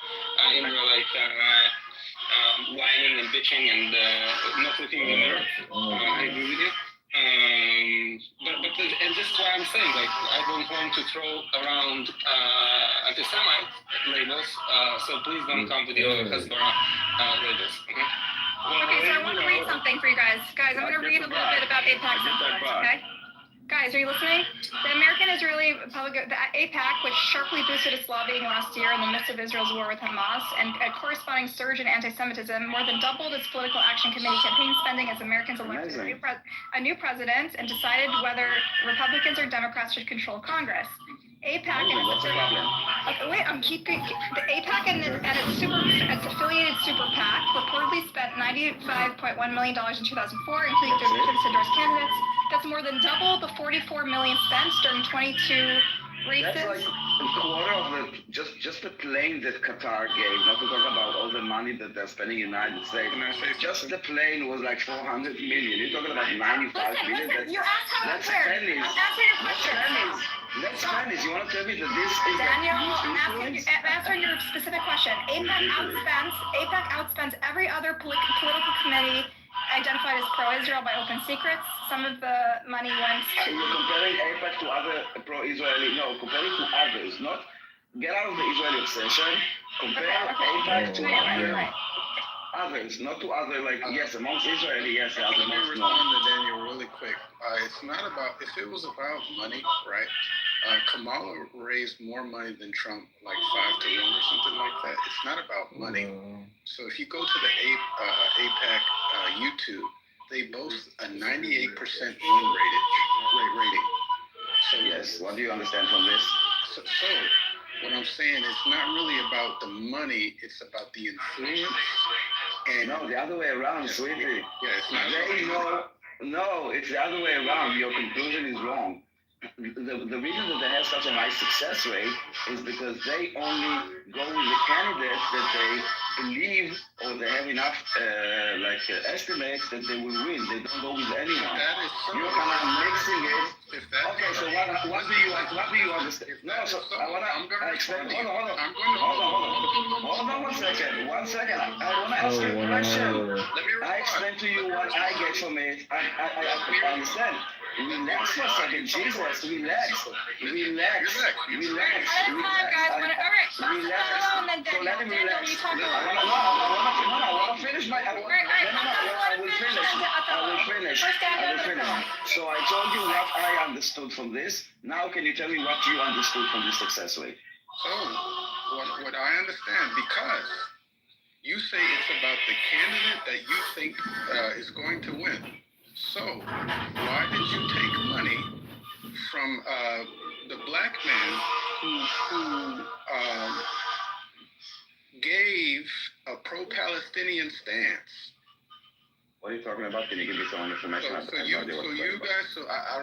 In their whining and bitching and not looking in the mirror. I agree with you. And this is why I'm saying, like, I don't want to throw around anti-Semite labels, so please don't come with the Hasbara labels. Okay? Okay, so I want to read something for you guys. Guys, I'm going to read a little bit about AIPAC's influence, okay? Guys, are you listening? The American-Israeli the AIPAC, which sharply boosted its lobbying last year in the midst of Israel's war with Hamas, and a corresponding surge in anti-Semitism, more than doubled its political action committee campaign spending as Americans elected a new president and decided whether Republicans or Democrats should control Congress. AIPAC and its the AIPAC and its affiliated super PAC reportedly spent $95.1 million in 2004, including to endorse candidates. That's more than double the $44 million spent during 22 races. That's like a quarter of just the plane that Qatar gave, not to talk about all the money that they're spending in the United States. Just the plane was like $400 million. You're talking about $95 million. Listen, you asked how it works. Answer your question. That's Spanish. You want to tell me that this is Daniel, answer your specific question. AIPAC outspends every other political committee identified as pro-Israel by open secrets. Some of the money went to... You're comparing AIPAC to other pro-Israeli... No, comparing to others, not... Get out of the Israeli obsession. Compare AIPAC to others, not to other, like, yes, amongst Israeli, yes, Let me respond to Daniel really quick. It's not about... If it was about money, right? Kamala raised more money than Trump, like 5 to 1 or something like that. It's not about money. So if you go to the AIPAC YouTube, they boast a 98% win rating. So yes, what do you understand from this? So what I'm saying, it's not really about the money; it's about the influence. And no, the other way around, sweetie. Yeah, it's not. No, it's the other way around. Your conclusion is wrong. The reason that they have such a high success rate is because they only go with the candidates that they believe or they have enough estimates that they will win. They don't go with anyone. That is so. You're kind of mixing it. If that Okay, so what do you understand? No, so I wanna explain. Hold on 1 second. 1 second. I wanna ask you a question. I explain to you what I get from it. I understand. Relax for a second, Jesus. Relax. I don't have time, guys. All right, hello, and then So let him Daniel, relax. you talk I alone. want to finish my. I will finish. So I told you what I understood from this. Now can you tell me what you understood from this success rate? So, what I understand, because you say it's about the candidate that you think is going to win. So, why did you take money from the black man who gave a pro-Palestinian stance? What are you talking about? Can you give me some information? I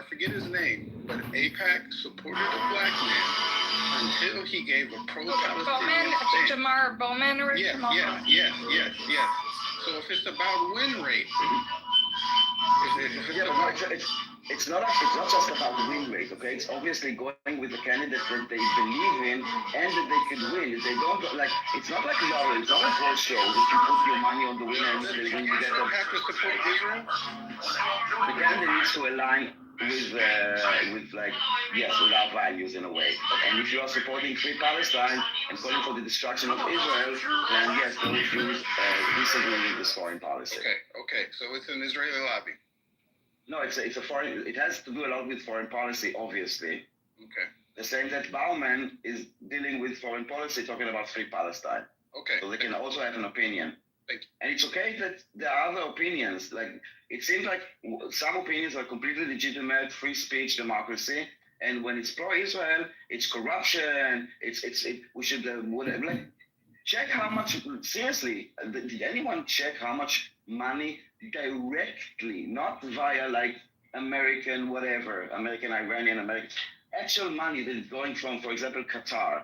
forget his name, but AIPAC supported a black man until he gave a pro-Palestinian stance. Jamar Bowman or yes. So if it's about win rate, it's not just about win rate, okay? It's obviously going with the candidate that they believe in and that they could win. If they don't it's not like lottery. It's not a horse show that you put your money on the winner and when you get them. Have to support Israel? The candidate needs to align with our values in a way. And if you are supporting Free Palestine and calling for the destruction of Israel, then yes, those Jews disagree with this foreign policy. Okay. So it's an Israeli lobby. No, it's a foreign. It has to do a lot with foreign policy, obviously. Okay. The same that Bauman is dealing with foreign policy, talking about Free Palestine. Okay. So they can also have an opinion. Thank you. And it's okay that there are other opinions. Like it seems like some opinions are completely legitimate, free speech, democracy. And when it's pro-Israel, it's corruption. We should check how much. Seriously, did anyone check how much money directly, not via American Iranian, American, actual money that is going from, for example, Qatar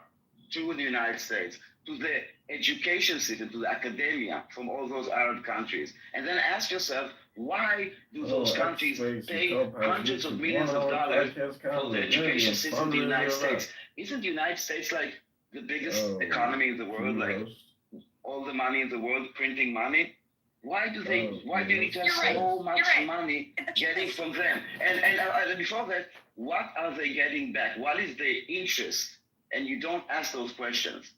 to the United States, to the education system, to the academia from all those Arab countries. And then ask yourself, why do those countries pay hundreds of millions of dollars for the education system in the United States? Isn't the United States like the biggest economy in the world, like all the money in the world, printing money? Why do you need to have so much money getting from them? And before that, what are they getting back? What is their interest? And you don't ask those questions.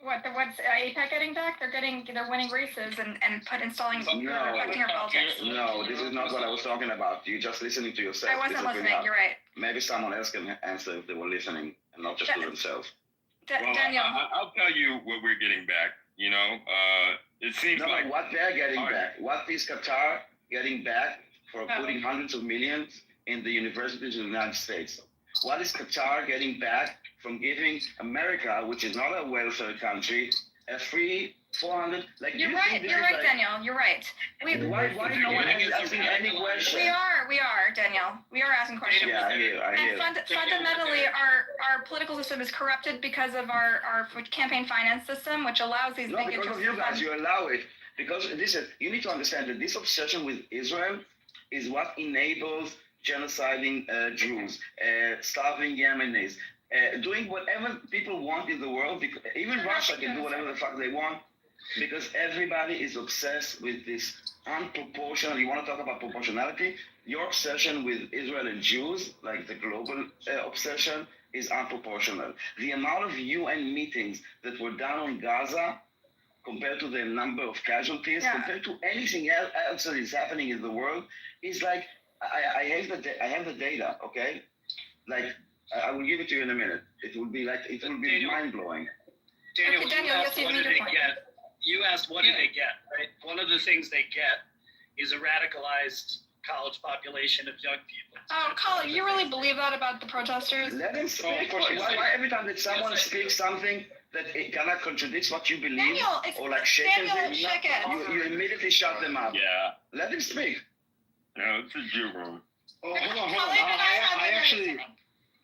What's AIPAC getting back? They're winning races and installing affecting our politics. No, this is not what I was talking about. You're just listening to yourself. I wasn't listening. You're right. Maybe someone else can answer if they were listening and not just to themselves. Daniel, I'll tell you what we're getting back. It seems like what they're getting back. What is Qatar getting back for putting hundreds of millions in the universities of the United States? What is Qatar getting back from giving America, which is not a welfare country, a free 400? You're right, Daniel. You're right. Why no one is asking any questions? We are, Daniel. We are asking questions. Yeah, I hear. Fundamentally, our political system is corrupted because of our campaign finance system, which allows these big because of you guys, you allow it. Because you need to understand that this obsession with Israel is what enables genociding Jews, starving Yemenis, doing whatever people want in the world. Even Russia can do whatever the fuck they want, because everybody is obsessed with this unproportional. You want to talk about proportionality? Your obsession with Israel and Jews, like the global obsession, is unproportional. The amount of UN meetings that were done on Gaza compared to the number of casualties, compared to anything else that is happening in the world, is like, I have the data, okay? Like, I will give it to you in a minute. It will be mind-blowing. Daniel, you asked what did they get? You asked what did they get, right? One of the things they get is a radicalized college population of young people. Oh, Colin, you really believe that about the protesters? Let him speak. Why every time that someone speaks something that it cannot contradicts what you believe, or like shakes you immediately shut them up. Yeah. Let him speak. No, it's a Jew room. Oh, hold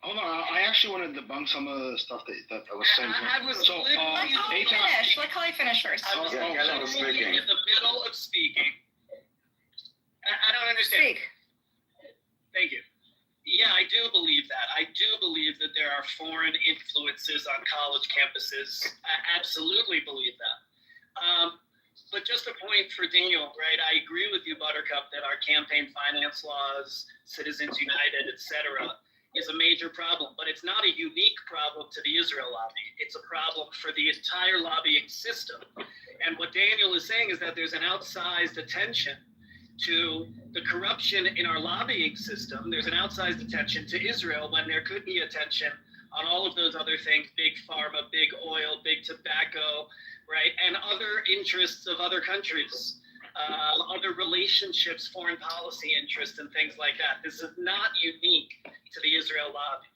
on. Hold on, I actually want to debunk some of the stuff that I was saying. I was So, literally- Let Holly finish. Let Holly finish first. I was Yeah, Kelly was literally speaking. in the middle of speaking. I don't understand. Speak. Thank you. Yeah, I do believe that. I do believe that there are foreign influences on college campuses. I absolutely believe that. But just a point for Daniel, right? I agree with you, Buttercup, that our campaign finance laws, Citizens United, etc., is a major problem. But it's not a unique problem to the Israel lobby. It's a problem for the entire lobbying system. And what Daniel is saying is that there's an outsized attention to the corruption in our lobbying system. There's an outsized attention to Israel when there could be attention on all of those other things, big pharma, big oil, big tobacco, right? And other interests of other countries, other relationships, foreign policy interests and things like that. This is not unique to the Israel lobby.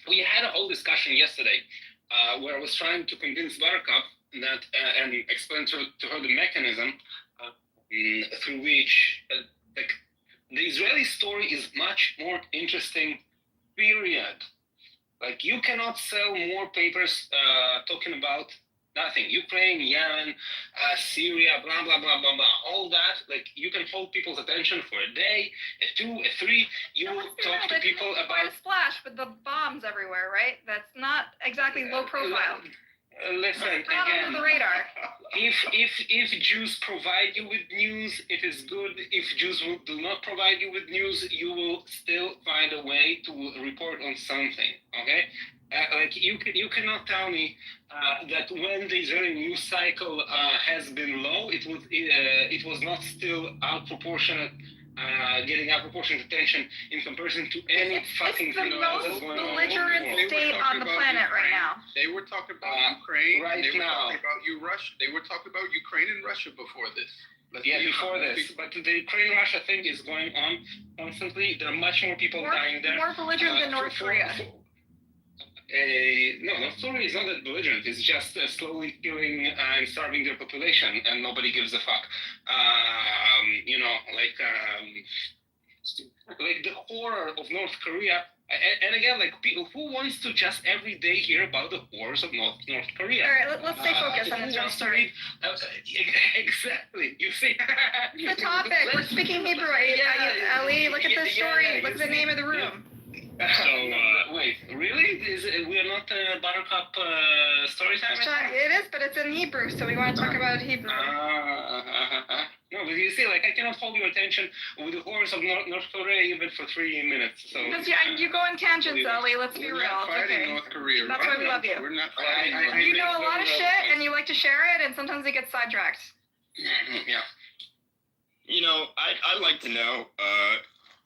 We had a whole discussion yesterday where I was trying to convince Buttercup that and explain to her the mechanism through which like the Israeli story is much more interesting, period. Like you cannot sell more papers talking about nothing. Ukraine, Yemen, Syria, blah, blah, blah, blah, blah. All that, like you can hold people's attention for a day, a 2, a 3. You talk to people Quite about... a splash with the bombs everywhere, right? That's not exactly low profile. Listen, Not again, under the radar. if Jews provide you with news, it is good. If Jews do not provide you with news, you will still find a way to report on something. Okay, like you cannot tell me that when the Israeli news cycle has been low, it was not still out proportionate. Getting out proportionate attention in comparison to any fucking thing else that's going on. It's the most belligerent state on the planet right now. They were talking about Ukraine. Right they were now. talking about Russia. They were talking about Ukraine and Russia before this. Before this. But the Ukraine-Russia thing is going on constantly. There are much more people dying there. More belligerent than North Korea. No, North Korea is not that belligerent. It's just slowly killing and starving their population, and nobody gives a fuck. Like the horror of North Korea. And again, like people, who wants to just every day hear about the horrors of North Korea? All right, let's stay focused on this real story. Exactly. You see, The topic. We're speaking Hebrew. Ali, look at the story. Look at the name of the room. So wait, really? We are not Buttercup story time? It is, but it's in Hebrew, so we want to talk about Hebrew. No, but you see, like I cannot hold your attention with the horrors of North Korea even for 3 minutes. So Because you go on tangents, Ali. Let's be real. It's okay. North Korea. That's why we love you. We're not fighting. You know a lot of shit, and you like to share it, and sometimes it gets sidetracked. Yeah. You know, I'd like to know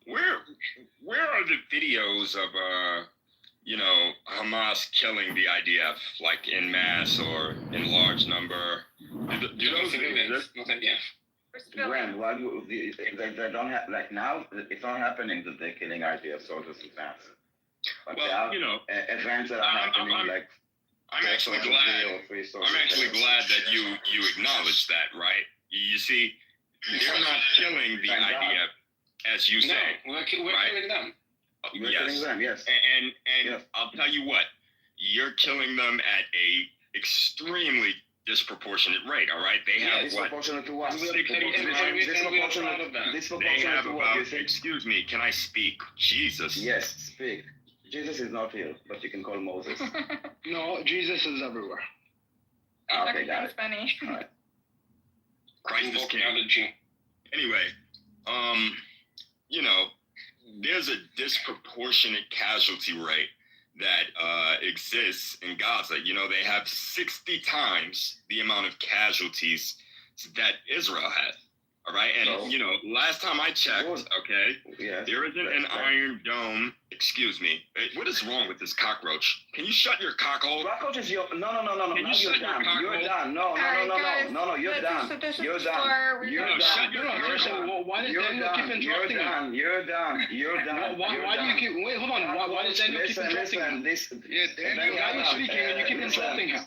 where are the videos of Hamas killing the IDF, like in mass or in large number? Do those exist? When they don't have, like now, it's not happening that they're killing IDF soldiers in mass. But there are events that are happening, like. I'm actually glad that you acknowledge that, right? You see, they're not killing the IDF, as you say. No, we're right? killing them. Yes. And I'll tell you what, you're killing them at a extremely disproportionate rate, all right? They have disproportionate to what? They have about, excuse me, can I speak? Jesus. Yes, speak. Jesus is not here, but you can call Moses. No, Jesus is everywhere. Okay, got it. Funny. All right. Christ is king. Anyway, there's a disproportionate casualty rate that exists in Gaza. They have 60 times the amount of casualties that Israel has. All right, and last time I checked, there isn't an Iron Dome. Excuse me. What is wrong with this cockroach? Can you shut your cockhole? Cockroach is your no. Can you shut your cockhole? You're done. No. You're done. You're done. Why did Daniel keep interrupting him? You're done. Why do you keep? Wait, hold on. Why does Daniel keep interrupting him? Daniel speaking and you keep interrupting him.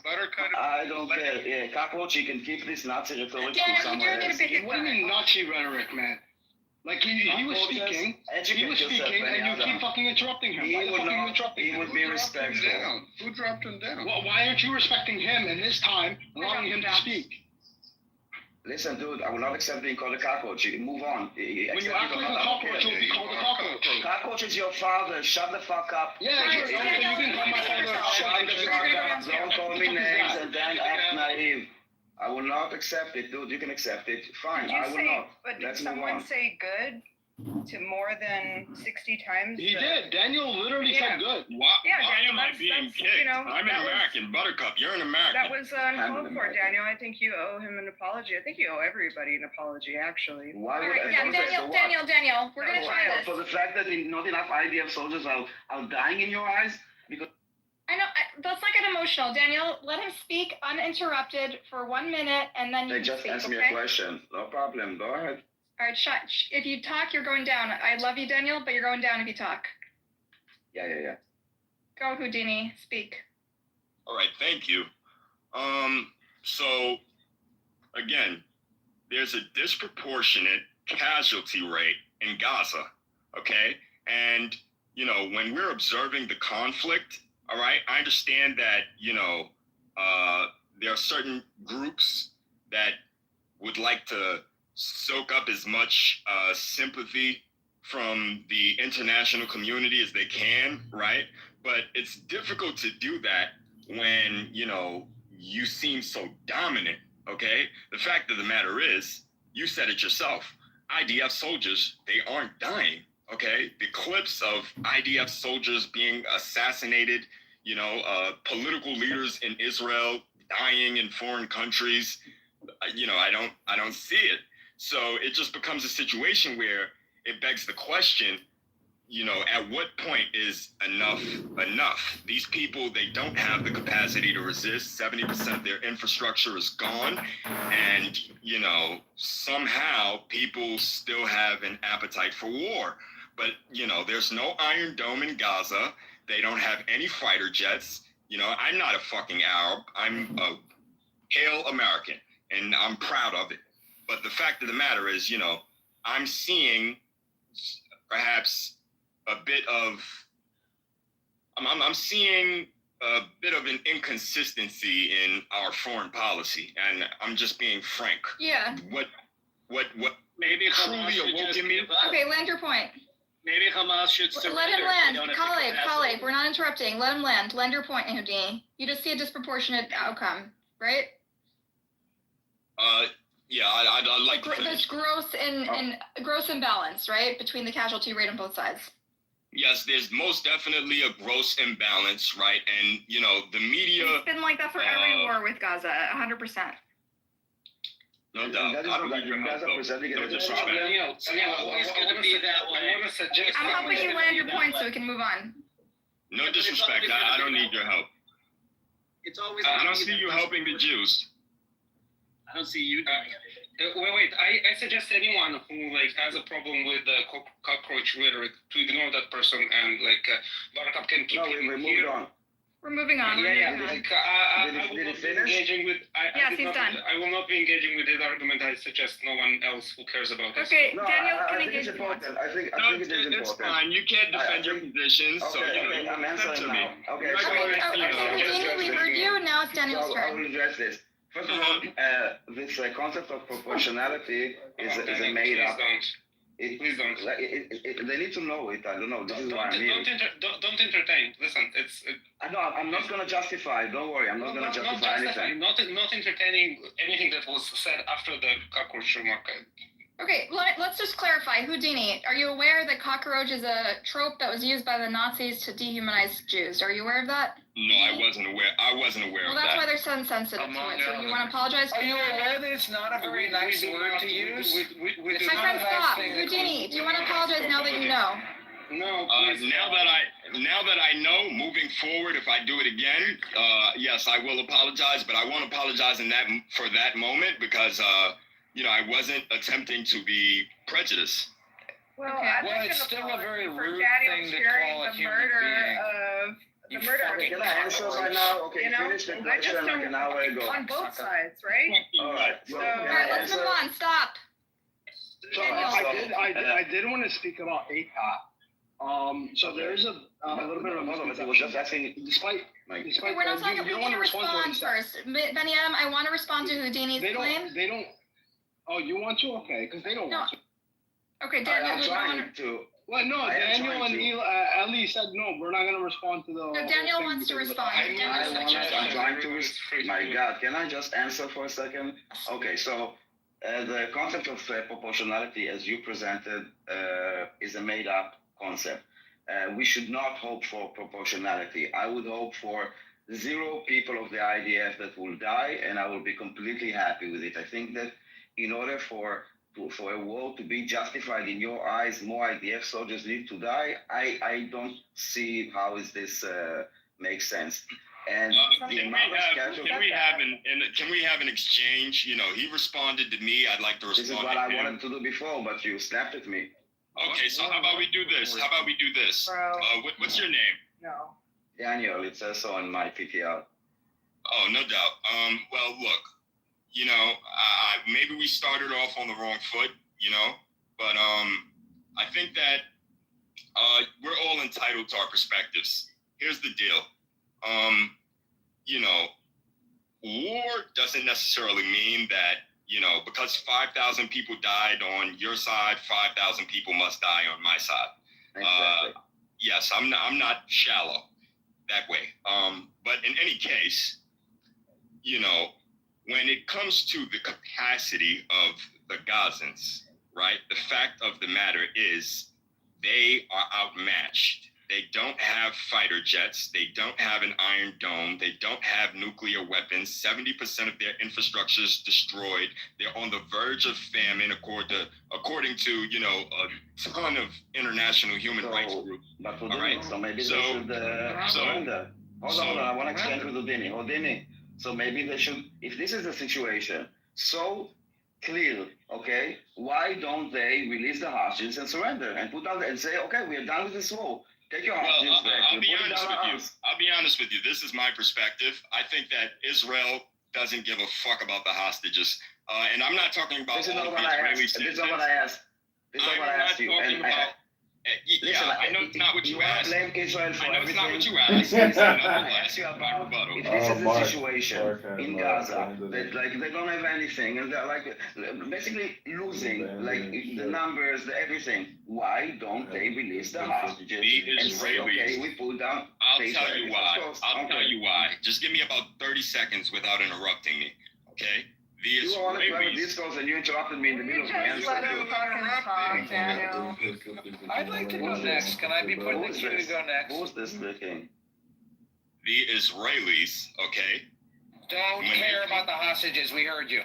I don't care. Yeah, cockroach, you can keep this Nazi rhetoric to somewhere else. What do you mean Nazi rhetoric, man? Like he was speaking, and you keep fucking interrupting him. Why you fucking interrupting him? He would be respectful. Who dropped him down? Well, why aren't you respecting him in his time, allowing him to speak? Listen, dude, I will not accept being called a cockroach. Move on. When you act like a cockroach, you'll be called a cockroach. Cockroach is your father. Shut the fuck up. Yeah, you can call my father. Shut the fuck up. Don't call me names and then act naive. I will not accept it, dude. You can accept it. Fine, I will not. But did Let's move someone on. say good to more than 60 times? He did. Daniel literally said good. Why am I being kicked? I'm an American. Buttercup, you're an American. That was uncalled for, Daniel. I think you owe him an apology. I think you owe everybody an apology, actually. Why would Alright, yeah, Daniel, we're gonna try this. For the fact that not enough IDF soldiers are dying in your eyes? Because I know, let's not get emotional. Daniel, let him speak uninterrupted for 1 minute, and then you they can just speak, answer me okay? a question. No problem. Go ahead. All right, if you talk, you're going down. I love you, Daniel, but you're going down if you talk. Yeah. Go, Houdini, speak. All right, thank you. So, again, there's a disproportionate casualty rate in Gaza, okay? And, when we're observing the conflict, all right, I understand that, there are certain groups that would like to soak up as much sympathy from the international community as they can, right? But it's difficult to do that when, you seem so dominant, okay? The fact of the matter is, you said it yourself, IDF soldiers, they aren't dying, okay? The clips of IDF soldiers being assassinated, political leaders in Israel dying in foreign countries, I don't see it. So it just becomes a situation where it begs the question, at what point is enough enough? These people, they don't have the capacity to resist. 70% of their infrastructure is gone. And, somehow people still have an appetite for war. But, there's no Iron Dome in Gaza. They don't have any fighter jets. I'm not a fucking Arab. I'm a hail American, and I'm proud of it. But the fact of the matter is, I'm seeing perhaps I'm seeing a bit of an inconsistency in our foreign policy, and I'm just being frank. Yeah. What maybe truly awoke in me? Okay, land your point. Maybe Hamas should Let him land. Khaled, we're not interrupting. Let him land. Land your point, Houdini. You just see a disproportionate outcome, right? Yeah, I'd like to There's gross imbalance, right, between the casualty rate on both sides. Yes, there's most definitely a gross imbalance, right? And, the media... It's been like that for every war with Gaza, 100%. No doubt. I don't need your help, though. No disrespect. Always going to be that way. I'm helping you land your point so we can move on. No disrespect. I don't need your help. It's always. I don't see you helping the Jews. I don't see you doing it. Wait. I suggest anyone who has a problem with the cockroach rhetoric to ignore that person and Buttercup can keep we moved on. We're moving on. I will not be engaging with. Yes, he's done. I will not be engaging with this argument. I suggest no one else who cares about this. Okay, No, Daniel, I can think engage it's if you want. important. I think it is It's important. fine. You can't defend your position, so Okay, I'm answering now. Okay, Houdini, we heard you. Now it's Daniel's I turn. will address this. First of all, this concept of proportionality is a made up. Please don't. They need to know it. I don't know. This is why I'm here. Don't entertain. Listen, I'm not gonna justify. Don't worry. I'm not gonna justify anything. Not entertaining anything that was said after the cockroach remark. Okay, let's just clarify. Houdini, are you aware that cockroach is a trope that was used by the Nazis to dehumanize Jews? Are you aware of that? No, I wasn't aware. Well, of that. That's why they're so insensitive to it. So you want to apologize? Are you aware that it's not a very nice word to use? My friend, stop. Houdini, do you want to apologize now that you know? No. Now that I know, moving forward, if I do it again, yes, I will apologize. But I won't apologize for that moment because I wasn't attempting to be prejudiced. Well, it's still a very rude thing to call a human being. The murder of Can I answer right now? Okay, finish the I just question like don't, an hour ago. on both sides, right? All right. So, All right, let's move on. Stop. So I did want to speak about ACOT. So there's a little bit of a misconception. Despite Okay, we're not talking. We need to respond first. Benyam, I want to respond to Houdini's claim. They don't. Oh, you want to? Okay, because they don't want to. Okay, Daniel, I'm trying to. Well, no, Daniel and Ellie said no. We're not going to respond to the. No, Daniel wants to respond. I'm trying to. My God, can I just answer for a second? Okay, so the concept of proportionality, as you presented, is a made-up concept. We should not hope for proportionality. I would hope for 0 people of the IDF that will die, and I will be completely happy with it. I think that in order for a war to be justified in your eyes, more IDF soldiers need to die. I don't see how is this makes sense. And can we have an exchange? You know, he responded to me. I'd like to respond. This is what I wanted to do before, but you snapped at me. Okay, so how about we do this? What's your name? No. Daniel, it says so on my PTR. Oh, no doubt. Well, look, you know, maybe we started off on the wrong foot, you know, but I think that we're all entitled to our perspectives. Here's the deal. You know, war doesn't necessarily mean that, you know, because 5,000 people died on your side, 5,000 people must die on my side. Exactly. Yes, I'm not shallow that way. But in any case, you know, when it comes to the capacity of the Gazans, right, the fact of the matter is they are outmatched. They don't have fighter jets. They don't have an Iron Dome. They don't have nuclear weapons. 70% of their infrastructure is destroyed. They're on the verge of famine, according to you know, a ton of international human rights groups. But all right? So maybe they should surrender. Hold on, I want to exchange with Houdini. Houdini. So maybe they should, if this is the situation so clear, okay, why don't they release the hostages and surrender and put out and say, okay, we are done with this war. Take your hostages back. I'll be honest with you. This is my perspective. I think that Israel doesn't give a fuck about the hostages. And I'm not talking about this is not what I asked. This is not what I asked. This is not what I asked you. I know it's not what you asked. Blame Israel for I know it's not what you everything. asked. If this is the situation in Gaza, that like they don't have anything and they're like basically losing, like the numbers, everything. Why don't they release the hostages and say, okay, we pull down? I'll tell you why. I'll tell you why. Just give me about 30 seconds without interrupting me, okay? You wanted to have a discourse and you interrupted me in the middle of the answer. Let him fucking talk, Daniel. I'd like to go next. Can I be put in the queue to go next? Who's this speaking? The Israelis, okay? Don't care about the hostages. We heard you.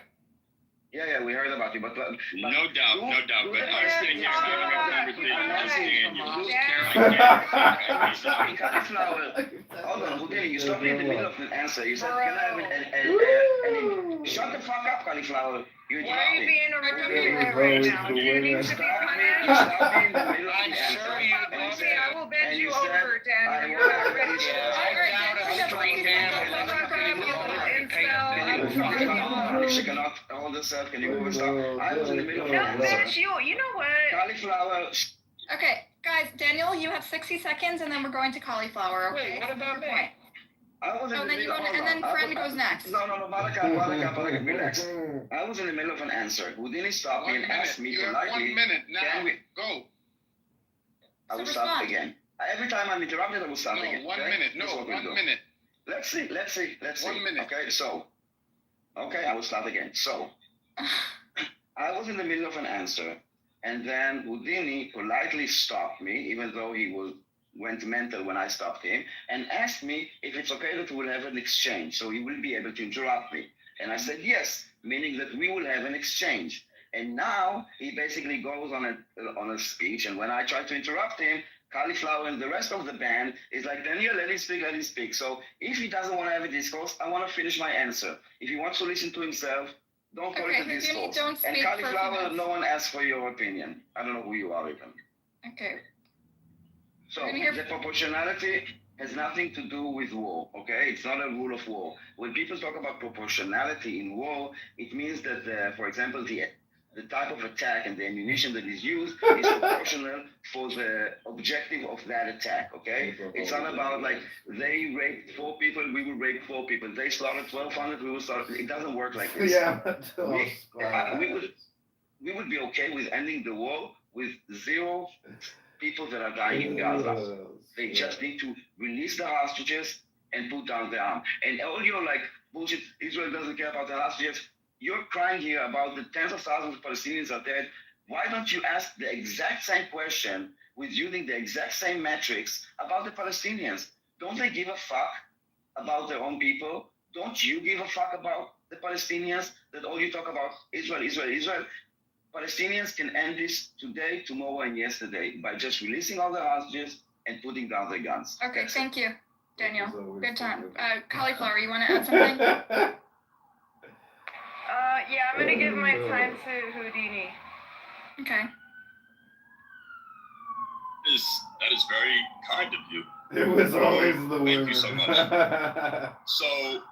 Yeah, we heard about you, but no doubt. But I'm sitting here having a conversation. Hold on, Houdini, you stopped me in the middle of an answer. You said, can I have shut the fuck up, Cauliflower. You're why are you being a rude right now? Do you need to be punished? I'm sure you love it. I will bend you over, Daniel. You're not ready to. I doubt a street She cannot hold herself. Can you move and stop? I was in the middle of an answer. Bitch, you know what? Cauliflower. Okay, guys, Daniel, you have 60 seconds, and then we're going to Cauliflower. Okay? Wait, what about me? I was in the middle. And then Friend goes next. No, Malaka, relax. I was in the middle of an answer. Houdini stopped me and asked me politely. 1 minute now. Go. I will stop again. Every time I'm interrupted, I will stop again. 1 minute. No, 1 minute. Let's see. 1 minute. Okay, so. Okay, I will start again. So, I was in the middle of an answer, and then Houdini politely stopped me, even though he went mental when I stopped him, and asked me if it's okay that we'll have an exchange, so he will be able to interrupt me. And I said yes, meaning that we will have an exchange. And now he basically goes on a speech, and when I try to interrupt him, Cauliflower and the rest of the band is like, Daniel, let him speak. So if he doesn't want to have a discourse, I want to finish my answer. If he wants to listen to himself, don't call it a discourse. And Cauliflower, no one asked for your opinion. I don't know who you are even. Okay. So the proportionality has nothing to do with war, okay? It's not a rule of war. When people talk about proportionality in war, it means that, for example, the type of attack and the ammunition that is used is proportional for the objective of that attack, okay? It's not about like they raped 4 people, we will rape 4 people. They slaughtered 1,200, we will slaughter. It doesn't work like this. Yeah. We would be okay with ending the war with 0 people that are dying in Gaza. They just need to release the hostages and put down the arm. And all your like bullshit, Israel doesn't care about the hostages. You're crying here about the tens of thousands of Palestinians are dead. Why don't you ask the exact same question with using the exact same metrics about the Palestinians? Don't they give a fuck about their own people? Don't you give a fuck about the Palestinians? That all you talk about Israel, Israel, Israel? Palestinians can end this today, tomorrow, and yesterday by just releasing all the hostages and putting down their guns. Okay, thank you, Daniel. Good time. Cauliflower, you want to add something? Yeah, I'm gonna give my time to Houdini. Okay. That is very kind of you. It was always the winner. Thank you so much. So,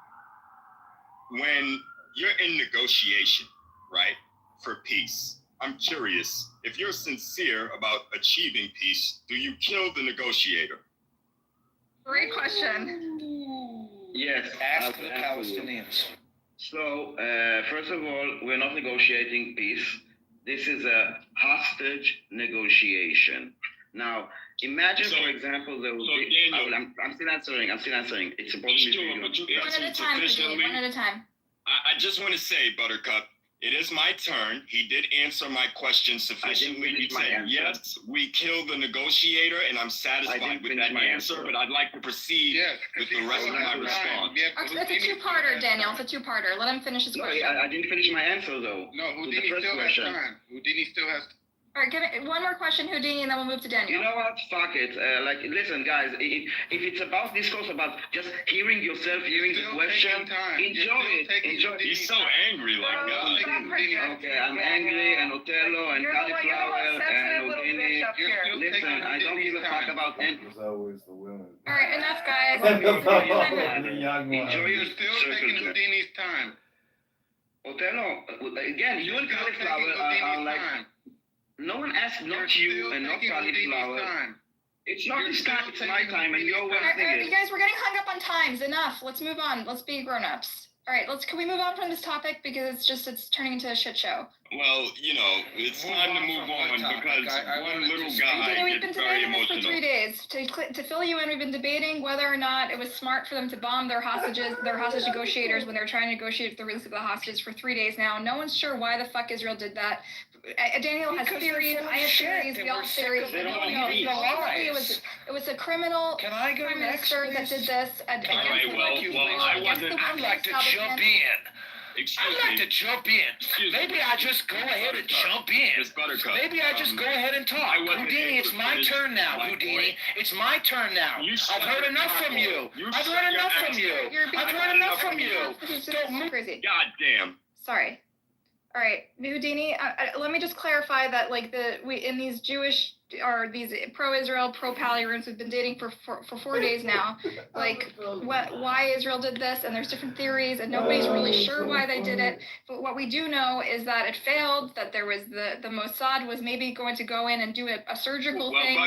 when you're in negotiation, right, for peace, I'm curious, if you're sincere about achieving peace, do you kill the negotiator? Great question. Yes, Ask the Palestinians. So, first of all, we're not negotiating peace. This is a hostage negotiation. Now, imagine, for example, there will be... Daniel, I'm still answering. It's important to you. One at a time, Houdini, one at a time. I just want to say, Buttercup, it is my turn. He did answer my question sufficiently. He said, yes, we killed the negotiator, and I'm satisfied with that answer, but I'd like to proceed with the rest of my response. It's a two-parter, Daniel. It's a two-parter. Let him finish his question. I didn't finish my answer, though. No, Houdini still has time. Houdini still has time. All right, give it one more question, Houdini, and then we'll move to Daniel. You know what? Fuck it. Listen, guys. If it's about discourse about just hearing yourself, hearing the question, enjoy it. Enjoy it. He's so angry, like God. Okay, I'm angry, and Otello, and Cauliflower, and Houdini. Listen, I don't give a fuck about anything. It was always the winner. All right, enough, guys. Enjoy your Still taking Houdini's time. Otello, again, you and Cauliflower are like... No one asked not you and not Cauliflower. It's not his time, it's my time, and you're wasting it. You guys, we're getting hung up on times. Enough. Let's move on. Let's be grown-ups. All right, can we move on from this topic because it's turning into a shit show. Well, it's time to move on because one little guy we've been gets very debating this for emotional. 3 days. To fill you in, we've been debating whether or not it was smart for them to bomb their hostage negotiators when they were trying to negotiate the release of the hostages for 3 days now. No one's sure why the fuck Israel did that. Daniel has theories. I have theories. We all have theories. It was a criminal prime minister that did this against I'd like to jump in. I'd like to jump in. Maybe I just go ahead and jump in. Maybe I just go ahead and talk. Houdini, it's my turn now. Houdini, it's my turn now. I've heard enough from you. I've heard enough from you. I've heard enough from you. Don't move crazy. God damn. Sorry. All right, Houdini. Let me just clarify that, in these Jewish or these pro-Israel, pro-Pally rooms, we've been dating for 4 days now. Why Israel did this, and there's different theories, and nobody's really sure why they did it. But what we do know is that it failed. That there was the Mossad was maybe going to go in and do a surgical thing.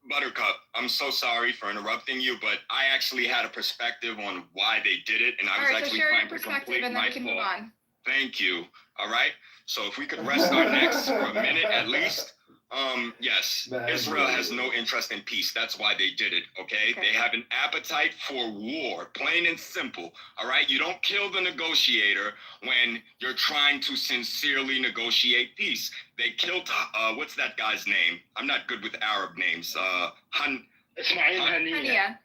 Buttercup, I'm so sorry for interrupting you, but I actually had a perspective on why they did it, and I was actually trying to complete my thought. Thank you. All right. So if we could rest our necks for a minute at least. Yes, Israel has no interest in peace. That's why they did it. Okay. They have an appetite for war, plain and simple. All right. You don't kill the negotiator when you're trying to sincerely negotiate peace. They killed, what's that guy's name? I'm not good with Arab names. Hania.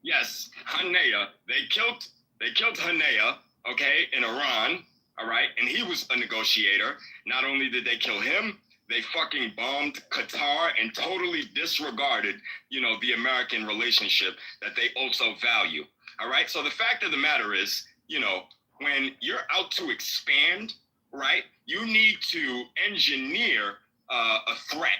Yes, Hanea. They killed Hanea, okay, in Iran. All right, and he was a negotiator. Not only did they kill him, they fucking bombed Qatar and totally disregarded, the American relationship that they also value. All right, so the fact of the matter is, when you're out to expand, right, you need to engineer a threat.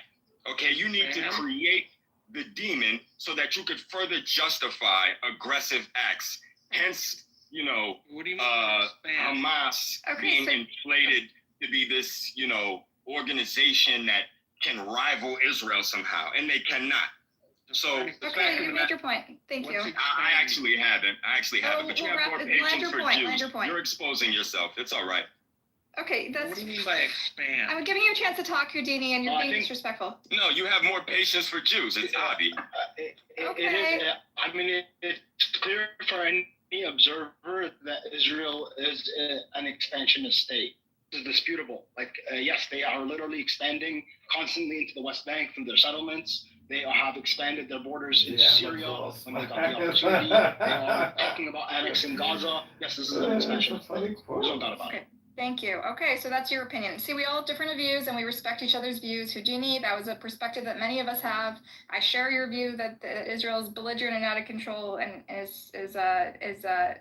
Okay, you need to create the demon so that you could further justify aggressive acts. Hence, Hamas being inflated to be this, organization that can rival Israel somehow, and they cannot. So Okay, you made your point. Thank you. I actually haven't. But you have more patience for Jews. You're exposing yourself. It's all right. Okay, that's. What do you mean by expand? I'm giving you a chance to talk, Houdini, and you're being disrespectful. No, you have more patience for Jews. It's obvious. Okay. It's clear for any observer that Israel is an expansionist state. This is disputable. Yes, they are literally expanding constantly into the West Bank from their settlements. They have expanded their borders into Syria when they got the opportunity. They are talking about annexing Gaza. Yes, this is an expansionist state. There's no doubt about it. Thank you. Okay, so that's your opinion. See, we all have different views, and we respect each other's views. Houdini, that was a perspective that many of us have. I share your view that Israel is belligerent and out of control, and is a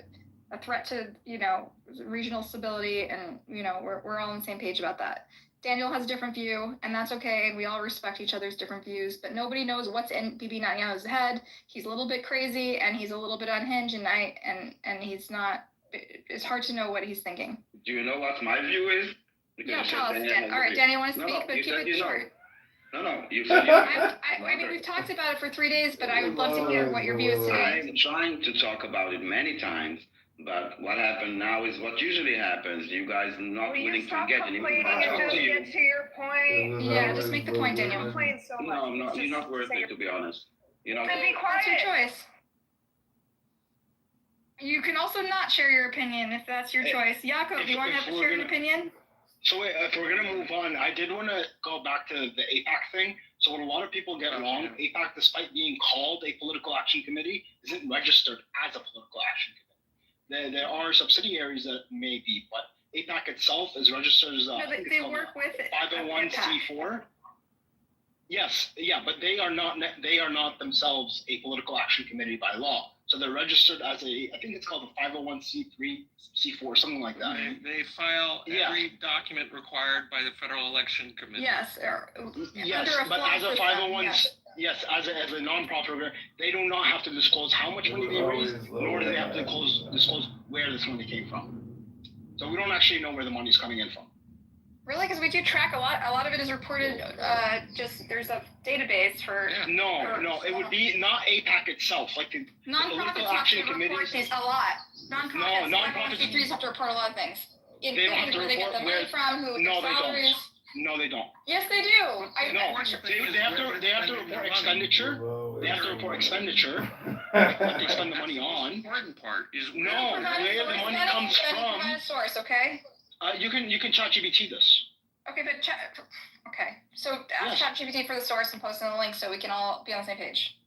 threat to regional stability, and we're all on the same page about that. Daniel has a different view, and that's okay. We all respect each other's different views, but nobody knows what's in Bibi Netanyahu's head. He's a little bit crazy, and he's a little bit unhinged, and he's not. It's hard to know what he's thinking. Do you know what my view is? Yeah, tell us, Dan. All right, Danny, you want to speak, but keep it short. No, you said I mean, we've talked about it for 3 days, but I would love to hear what your view is today. I'm trying to talk about it many times, but what happened now is what usually happens. You guys not willing to get any more. Get to your point. Yeah, just make the point, Daniel. No, you're not worth it, to be honest. Be quiet. That's your choice. You can also not share your opinion if that's your choice. Jakob, do you want to share an opinion? So if we're going to move on, I did want to go back to the AIPAC thing. So what a lot of people get wrong, AIPAC, despite being called a political action committee, isn't registered as a political action committee. There are subsidiaries that may be, but AIPAC itself is registered as a they work with 501c4. Yes, but they are not themselves a political action committee by law. So they're registered as I think it's called a 501c3, C4, something like that. They file every document required by the Federal Election Commission. Yes, but as a 501, yes, as a nonprofit organization, they do not have to disclose how much money they raised, nor do they have to disclose where this money came from. So we don't actually know where the money is coming in from. Really? Because we do track a lot. A lot of it is reported. There's a database for. No, it would be not AIPAC itself, like the political action committees. A lot. Nonprofits have to report a lot of things. They don't have to where they get the money from, who their salaries. No, they don't. Yes, they do. They have to report expenditure. They have to report expenditure. What they spend the money on. The important part is where the money comes from. Provide a source, okay? You can ChatGPT this. Okay, but okay. So ask ChatGPT for the source and post in the link so we can all be on the same page.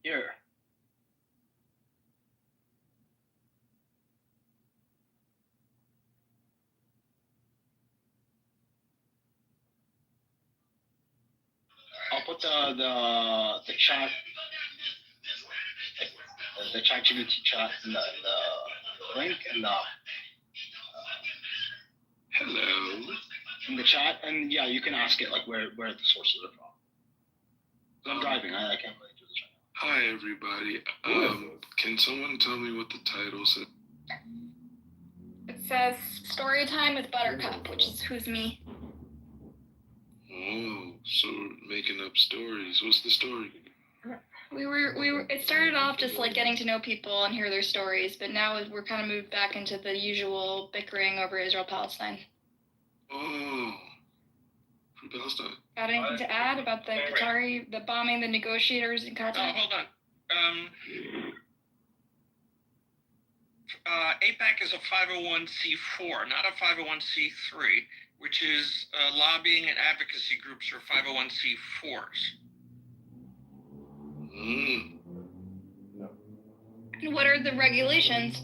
Here. I'll put the chat, the ChatGPT chat in the link and hello in the chat, and yeah, you can ask it like where the sources are from. I'm driving. I can't really do this right now. Hi everybody. Can someone tell me what the title said? It says Story Time with Buttercup, which is who's me. Oh, so making up stories. What's the story? We were. It started off just like getting to know people and hear their stories, but now we're kind of moved back into the usual bickering over Israel-Palestine. Oh, from Palestine. Got anything to add about the the bombing, the negotiators in Qatar? Oh, hold on. AIPAC is a 501c4, not a 501c3, which is lobbying and advocacy groups are 501c4s. And what are the regulations?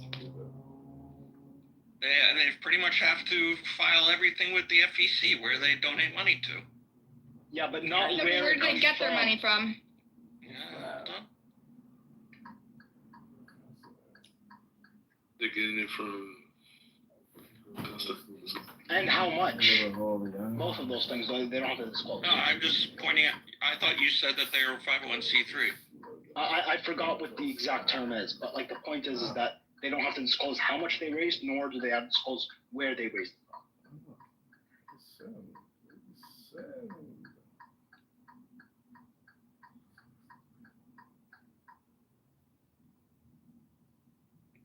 They pretty much have to file everything with the FEC where they donate money to. Yeah, but not where do they get their money from? They're getting it from. And how much? Both of those things, they don't have to disclose. No, I'm just pointing out. I thought you said that they were 501c3. I forgot what the exact term is, but like the point is that they don't have to disclose how much they raised, nor do they have to disclose where they raised it from.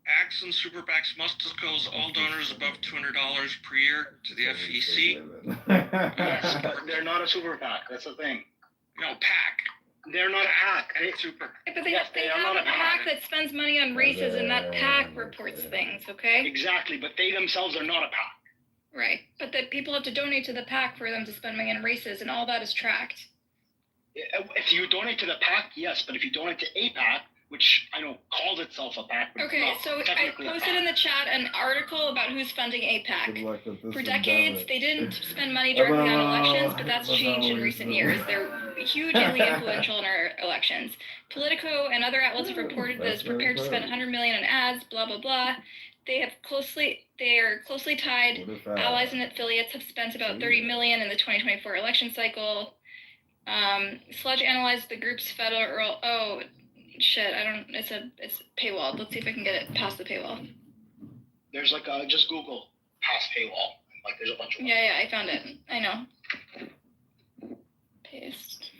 PACs and super PACs must disclose all donors above $200 per year to the FEC. Yes, but they're not a super PAC. That's the thing. No, PAC. They're not a PAC. Super. But they, Yes, they they are have not a a PAC that spends money on races, and that PAC reports things, okay? Exactly, but they themselves are not a PAC. Right, but the people have to donate to the PAC for them to spend money on races, and all that is tracked. If you donate to the PAC, yes, but if you donate to a PAC, which I know calls itself a PAC, but Okay, it's not so I technically a posted PAC. in the chat an article about who's funding APAC. Good luck with this For one, decades, damn they it. didn't spend money directly on elections, but that's changed in recent years. They're hugely influential in our elections. Politico and other outlets have reported that it's prepared to spend $100 million on ads, blah blah blah. They are closely tied. Allies and affiliates have spent about $30 million in the 2024 election cycle. Sludge analyzed the group's federal. Oh shit! It's paywall. Let's see if I can get it past the paywall. There's like just Google past paywall. Like there's a bunch of. Yeah, I found it. I know. Paste.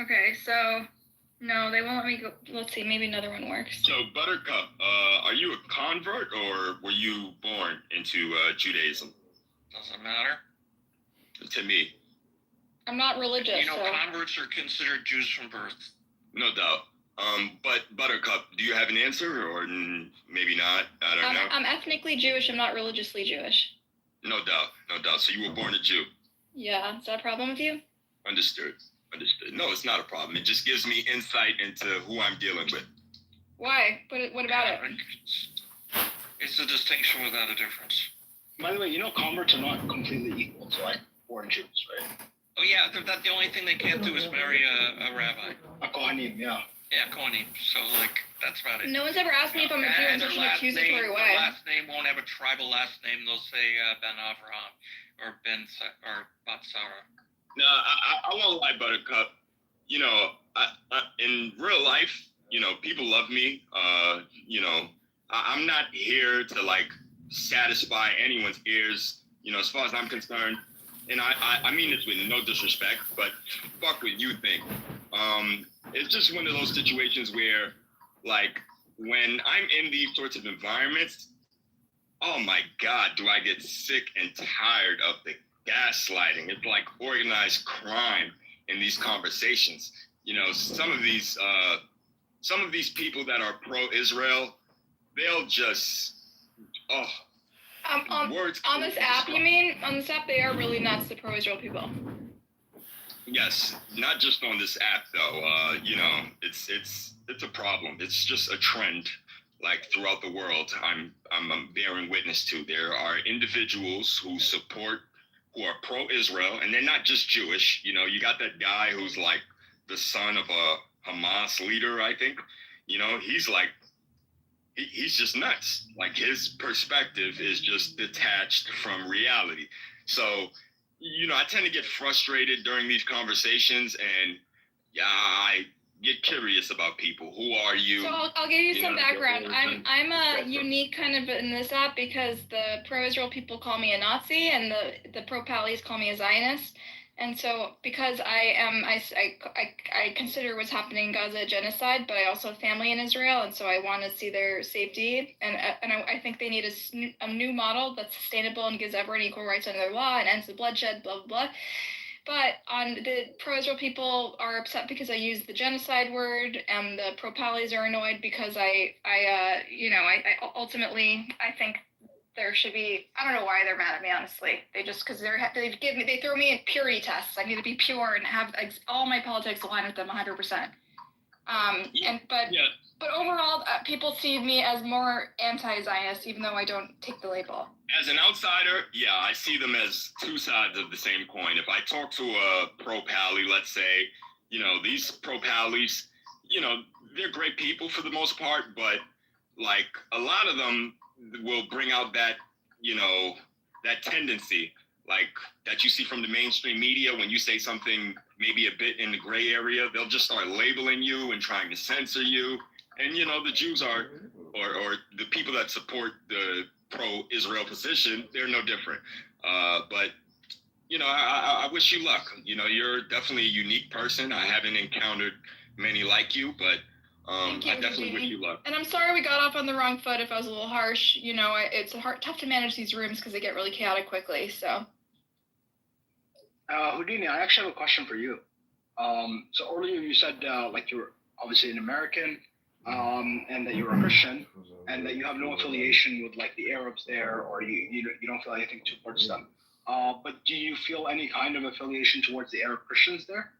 Okay, so no, they won't let me go. Let's see, maybe another one works. So, Buttercup, are you a convert or were you born into Judaism? Doesn't matter. To me. I'm not religious. You know, so. converts are considered Jews from birth. No doubt. But Buttercup, do you have an answer or maybe not? I don't know. I'm ethnically Jewish. I'm not religiously Jewish. No doubt. So you were born a Jew. Yeah, is that a problem with you? Understood. No, it's not a problem. It just gives me insight into who I'm dealing with. Why? What about it? It's a distinction without a difference. By the way, you know converts are not completely equal to like born Jews, right? Oh yeah, the only thing they can't do is marry a rabbi. A Kohanim, yeah. Yeah, Kohanim. So like that's about it. No one's ever asked me if I'm a Jew in such an accusatory way. Their last name won't have a tribal last name. They'll say Ben Avraham or Bat Sarah. No, I won't lie, Buttercup. You know, in real life, you know, people love me. You know, I'm not here to like satisfy anyone's ears. You know, as far as I'm concerned, and I mean this with no disrespect, but fuck what you think. It's just one of those situations where, like, when I'm in these sorts of environments, oh my God, do I get sick and tired of the gaslighting. It's like organized crime in these conversations. You know, some of these people that are pro-Israel, they'll just, words. On this app, you mean? On this app, they are really nuts, the pro-Israel people. Yes, not just on this app though. You know, it's a problem. It's just a trend, like throughout the world. I'm bearing witness to. There are individuals who are pro-Israel, and they're not just Jewish. You know, you got that guy who's like the son of a Hamas leader, I think. You know, he's like, he's just nuts. Like his perspective is just detached from reality. So, you know, I tend to get frustrated during these conversations, and yeah, I get curious about people. Who are you? So I'll give you some background. I'm a unique kind of in this app because the pro-Israel people call me a Nazi and the pro-Pallies call me a Zionist. And so because I consider what's happening in Gaza a genocide, but I also have family in Israel, and so I want to see their safety. And I think they need a new model that's sustainable and gives everyone equal rights under their law and ends the bloodshed, blah, blah, blah. But on the pro-Israel people are upset because I use the genocide word, and the pro-Pallies are annoyed because I ultimately I think there should be. I don't know why they're mad at me, honestly. They just because they throw me in purity tests. I need to be pure and have all my politics align with them 100%. But overall, people see me as more anti-Zionist, even though I don't take the label. As an outsider, yeah, I see them as two sides of the same coin. If I talk to a pro-Pally, let's say, you know, these pro-Pallies, you know, they're great people for the most part, but like a lot of them will bring out that, you know, that tendency. like that you see from the mainstream media. When you say something maybe a bit in the gray area, they'll just start labeling you and trying to censor you. And you know, the Jews are, or the people that support the pro-Israel position, they're no different. But you know, I wish you luck. You know, you're definitely a unique person. I haven't encountered many like you, but I definitely wish you luck. And I'm sorry we got off on the wrong foot if I was a little harsh. You know, it's tough to manage these rooms because they get really chaotic quickly. So, Houdini, I actually have a question for you. So earlier you said like you're obviously an American, and that you're a Christian, and that you have no affiliation with like the Arabs there, or you don't feel anything towards them. But do you feel any kind of affiliation towards the Arab Christians there?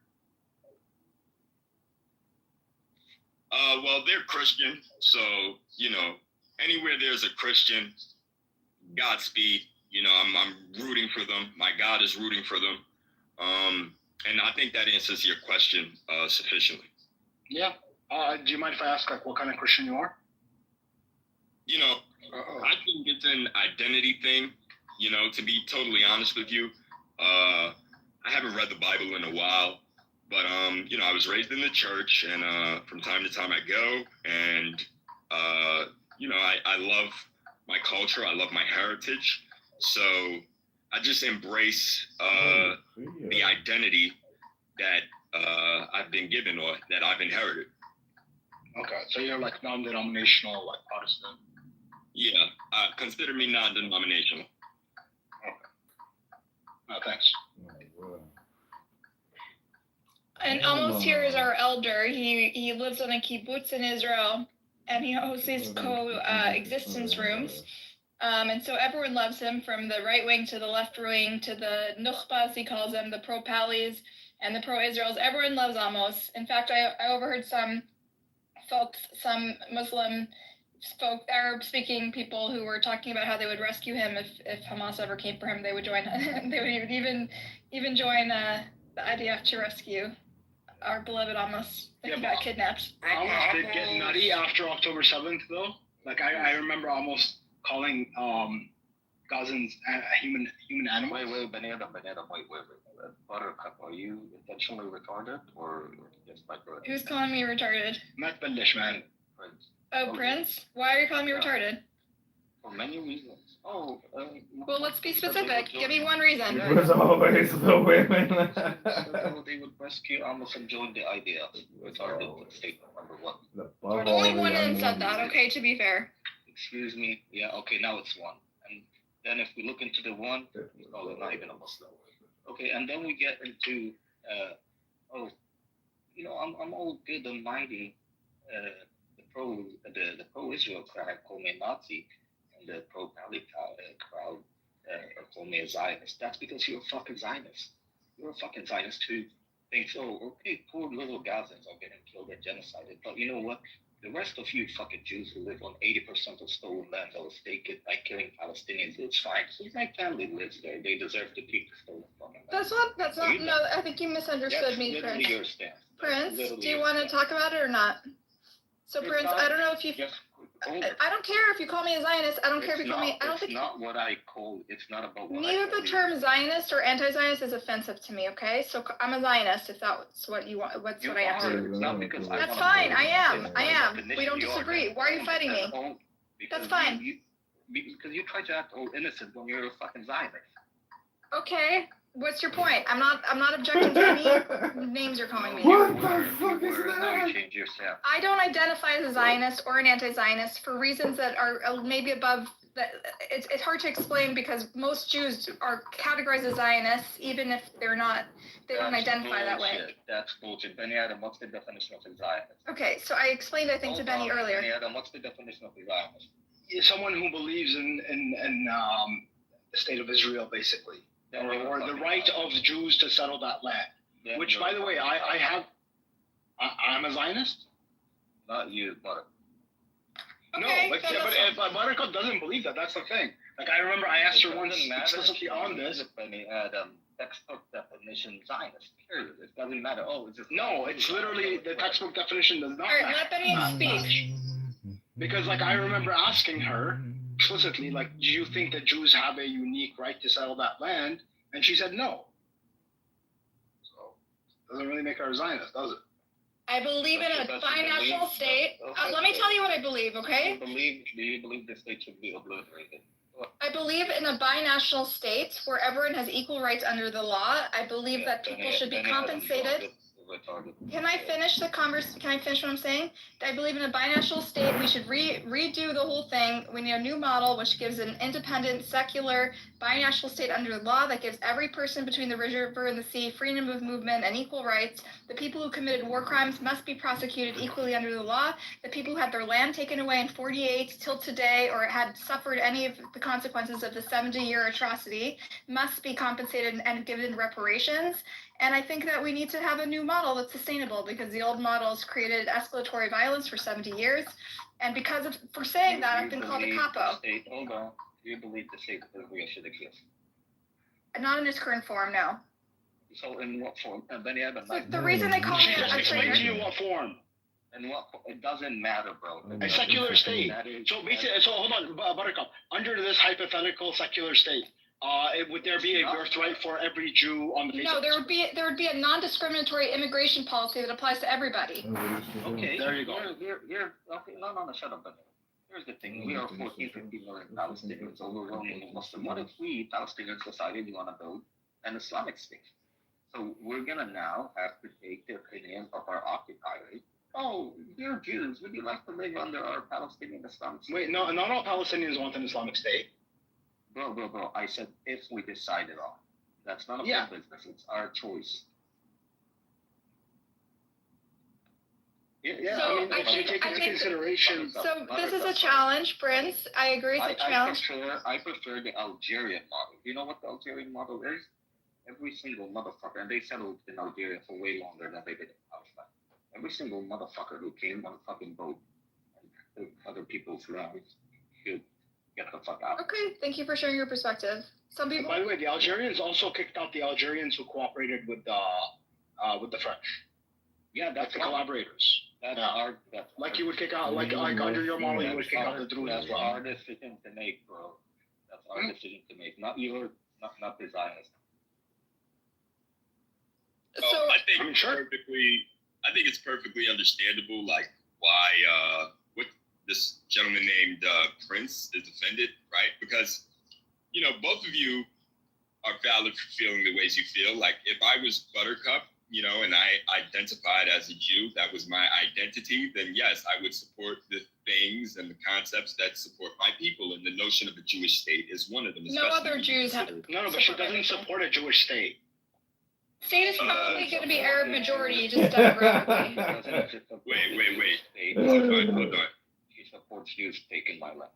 Well, they're Christian, so, you know, anywhere there's a Christian, Godspeed. You know, I'm rooting for them. My God is rooting for them. And I think that answers your question sufficiently. Yeah. Do you mind if I ask, like, what kind of Christian you are? You know, I think it's an identity thing, you know, to be totally honest with you. I haven't read the Bible in a while. But, you know, I was raised in the church, and from time to time I go, and, you know, I love my culture. I love my heritage. So I just embrace the identity that I've been given or that I've inherited. Okay, so you're like non-denominational, like Protestant? Yeah, consider me non-denominational. Okay. Thanks. And almost here is our elder. He lives on a kibbutz in Israel, and he hosts these coexistence rooms. And so everyone loves him, from the right wing to the left wing to the nukhbas, he calls them, the pro-Pallies and the pro-Israels. Everyone loves Amos. In fact, I overheard some folks, some Muslim folk, Arab-speaking people who were talking about how they would rescue him if Hamas ever came for him. They would join. They would even join the IDF to rescue our beloved Amos. He got kidnapped. Amos did get nutty after October 7th, though. Like I remember almost calling Gazans a human animal. Wait, Buttercup, are you intentionally retarded or just like? Who's calling me retarded? Not Bendish, man. Prince. Oh, Prince? Why are you calling me retarded? For many reasons. Well, let's be specific. Give me one reason. It was always the women. They would rescue Amos and join the idea. Retarded statement number one. Only one of them said that, okay, to be fair. Excuse me. Yeah, okay, now it's one. And then if we look into the one, oh, they're not even a Muslim. Okay, and then we get into, you know, I'm all good and mighty. The pro-Israel crowd call me a Nazi, and the pro-Palestine crowd call me a Zionist. That's because you're a fucking Zionist. You're a fucking Zionist who thinks, oh, okay, poor little Gazans are getting killed and genocided. But you know what? The rest of you fucking Jews who live on 80% of stolen land that was taken by killing Palestinians, it's fine. So my family lives there. They deserve to keep the stolen fucking land. That's not, no, I think you misunderstood me, Prince. Your stance. Prince, do you want to talk about it or not? So, Prince, I don't know if you... I don't care if you call me a Zionist. I don't care if you call me... I don't think... It's not what I call... It's not about what Neither the term Zionist or anti-Zionist is offensive to me, okay? So I'm a Zionist if that's what you want. What's what I answer. That's fine. I am. We don't disagree. Why are you fighting me? That's fine. Because you try to act all innocent when you're a fucking Zionist. Okay. What's your point? I'm not objecting to any names you're calling me. What the fuck is that? I don't identify as a Zionist or an anti-Zionist for reasons that are maybe above. It's hard to explain because most Jews are categorized as Zionists, even if they're not. They don't identify that way. That's bullshit. Benny Adam, what's the definition of a Zionist? Okay, so I explained, I think, to Benny earlier. Benny Adam, what's the definition of a Zionist? Someone who believes in the state of Israel, basically. Or the right of Jews to settle that land. Yeah, which, by the way, I'm a Zionist. Not you, Buttercup. Okay, no, but Buttercup doesn't believe that. That's the thing. Like, I remember I asked her once explicitly on this. Textbook definition Zionist, period. It doesn't matter. Oh, it's just... No, it's literally, the textbook definition does not matter. All right, let Benny speak. Because, like, I remember asking her explicitly, like, do you think that Jews have a unique right to settle that land? And she said no. So doesn't really make her a Zionist, does it? I believe in a binational state. Let me tell you what I believe, okay? Do you believe the state should be obliterated? I believe in a binational state where everyone has equal rights under the law. I believe that people should be compensated. Can I finish Can I finish what I'm saying? I believe in a binational state. We should redo the whole thing. We need a new model which gives an independent, secular, binational state under the law that gives every person between the river and the sea freedom of movement and equal rights. The people who committed war crimes must be prosecuted equally under the law. The people who had their land taken away in 48 till today or had suffered any of the consequences of the 70-year atrocity must be compensated and given reparations. And I think that we need to have a new model that's sustainable because the old models created escalatory violence for 70 years. And for saying that, I've been called a capo. Hold on. Do you believe the state of Israel should exist? Not in its current form, no. So in what form? Then you have the reason they call me a traitor. To you what form? And what? It doesn't matter, bro. A secular state. So basically, hold on, Buttercup. Under this hypothetical secular state, would there be a birthright for every Jew on the face No, there would be a non-discriminatory immigration policy that applies to everybody. Okay, there you go. You're okay. No, shut up. Here's the thing. We are 14, 15 million Palestinians, overwhelmingly Muslim. What if we, Palestinians, decided we want to build an Islamic state? So we're going to now have to take the opinion of our occupiers. Oh, dear Jews, would you like to live under our Palestinian Islamic state? Wait, no, not all Palestinians want an Islamic state. Bro, I said if we decided on. That's none of our business. It's our choice. Yeah, I mean, if you take into consideration... So this is a challenge, Prince. I agree it's a challenge. I prefer the Algerian model. You know what the Algerian model is? Every single motherfucker, and they settled in Algeria for way longer than they did in Palestine. Every single motherfucker who came on a fucking boat and took other people's lives should get the fuck out. Okay, thank you for sharing your perspective. Some people. By the way, the Algerians also kicked out the Algerians who cooperated with the French. Yeah, that's the collaborators. Like you would kick out, like under your model, you would kick out the Druze as well. That's our decision to make, bro. That's our decision to make, not yours, not the Zionists. So I think it's perfectly understandable, like why what this gentleman named Prince is offended, right? Because both of you are valid for feeling the ways you feel. Like if I was Buttercup, and I identified as a Jew, that was my identity, then yes, I would support the things and the concepts that support my people, and the notion of a Jewish state is one of them. No other Jews have. No, but she doesn't support a Jewish state. State is probably going to be Arab majority, just demographically. Wait. Hold on. She supports Jews taking my land.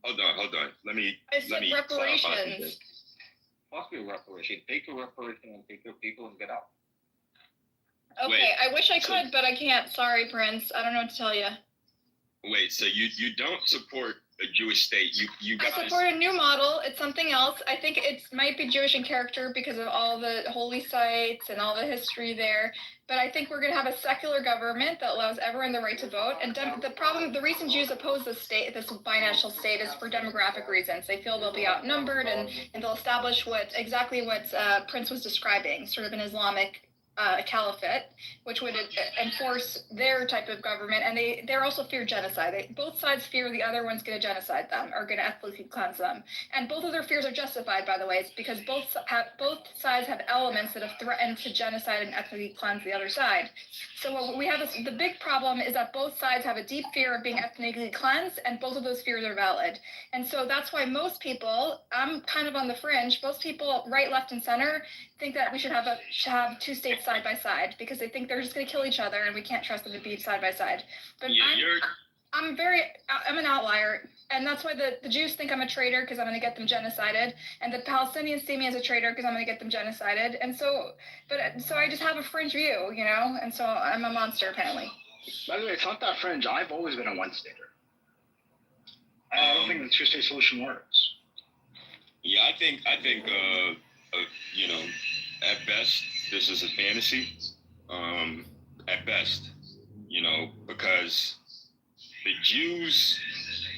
Hold on. Let me reparations. Fuck your reparation. Take your reparation and take your people and get out. Okay, I wish I could, but I can't. Sorry, Prince. I don't know what to tell you. Wait, so you don't support a Jewish state? You guys... I support a new model. It's something else. I think it might be Jewish in character because of all the holy sites and all the history there. But I think we're going to have a secular government that allows everyone the right to vote. And the reason Jews oppose this binational state is for demographic reasons. They feel they'll be outnumbered and they'll establish exactly what Prince was describing, sort of an Islamic caliphate, which would enforce their type of government, and they also fear genocide. Both sides fear the other one's going to genocide them or going to ethnically cleanse them, and both of their fears are justified, by the way. It's because both sides have elements that have threatened to genocide and ethnically cleanse the other side. So what we have the big problem is that both sides have a deep fear of being ethnically cleansed, and both of those fears are valid. And so that's why most people, I'm kind of on the fringe, most people, right, left, and center, think that we should have two states side by side because they think they're just going to kill each other and we can't trust them to be side by side. But I'm an outlier, and that's why the Jews think I'm a traitor because I'm going to get them genocided, and the Palestinians see me as a traitor because I'm going to get them genocided. And so I just have a fringe view, and so I'm a monster apparently. By the way, it's not that fringe. I've always been a one-stater. I don't think the two-state solution works. Yeah, I think at best, this is a fantasy. At best, because the Jews,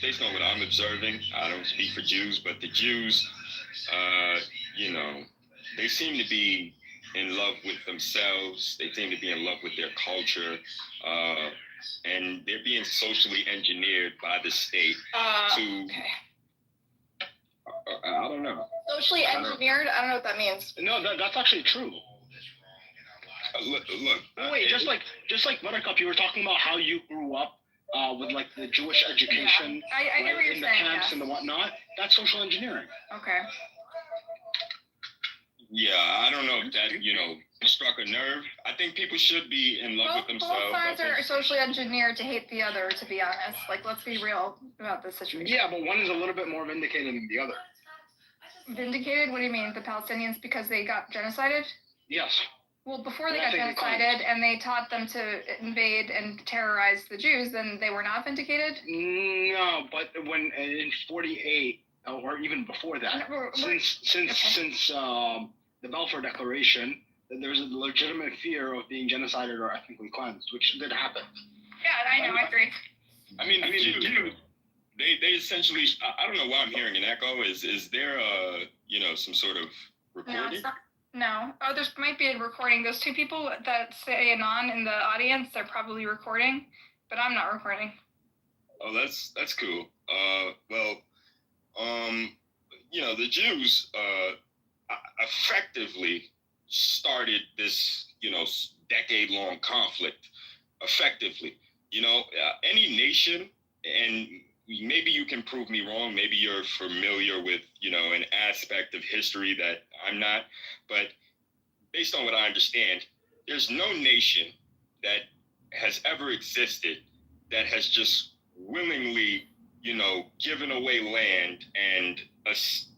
based on what I'm observing, I don't speak for Jews, but the Jews, you know, they seem to be in love with themselves. They seem to be in love with their culture. And they're being socially engineered by the state to. Okay. I don't know. Socially engineered? I don't know what that means. No, that's actually true. Look. Wait, just like Buttercup, you were talking about how you grew up with like the Jewish education. Yeah. I get what you're in saying. the camps Yes. and the whatnot. That's social engineering. Okay. Yeah, I don't know if that, you know, struck a nerve. I think people should be in love with themselves. Both sides are socially engineered to hate the other, to be honest. Like, let's be real about this situation. Yeah, but one is a little bit more vindicated than the other. Vindicated? What do you mean? The Palestinians because they got genocided? Yes. Well, before they got genocided and they taught them to invade and terrorize the Jews, then they were not vindicated? No, but when in 48, or even before that, since the Balfour Declaration, there's a legitimate fear of being genocided or ethnically cleansed, which did happen. Yeah, I know, I agree. I mean, they essentially, I don't know why I'm hearing an echo. Is there you know, some sort of recording? No. Oh, there might be a recording. Those two people that say Anon in the audience, they're probably recording, but I'm not recording. Oh, that's cool. Well, you know, the Jews effectively started this, you know, decade-long conflict. Effectively, you know, any nation, and maybe you can prove me wrong. Maybe you're familiar with, you know, an aspect of history that I'm not. But based on what I understand, there's no nation that has ever existed that has just willingly, you know, given away land and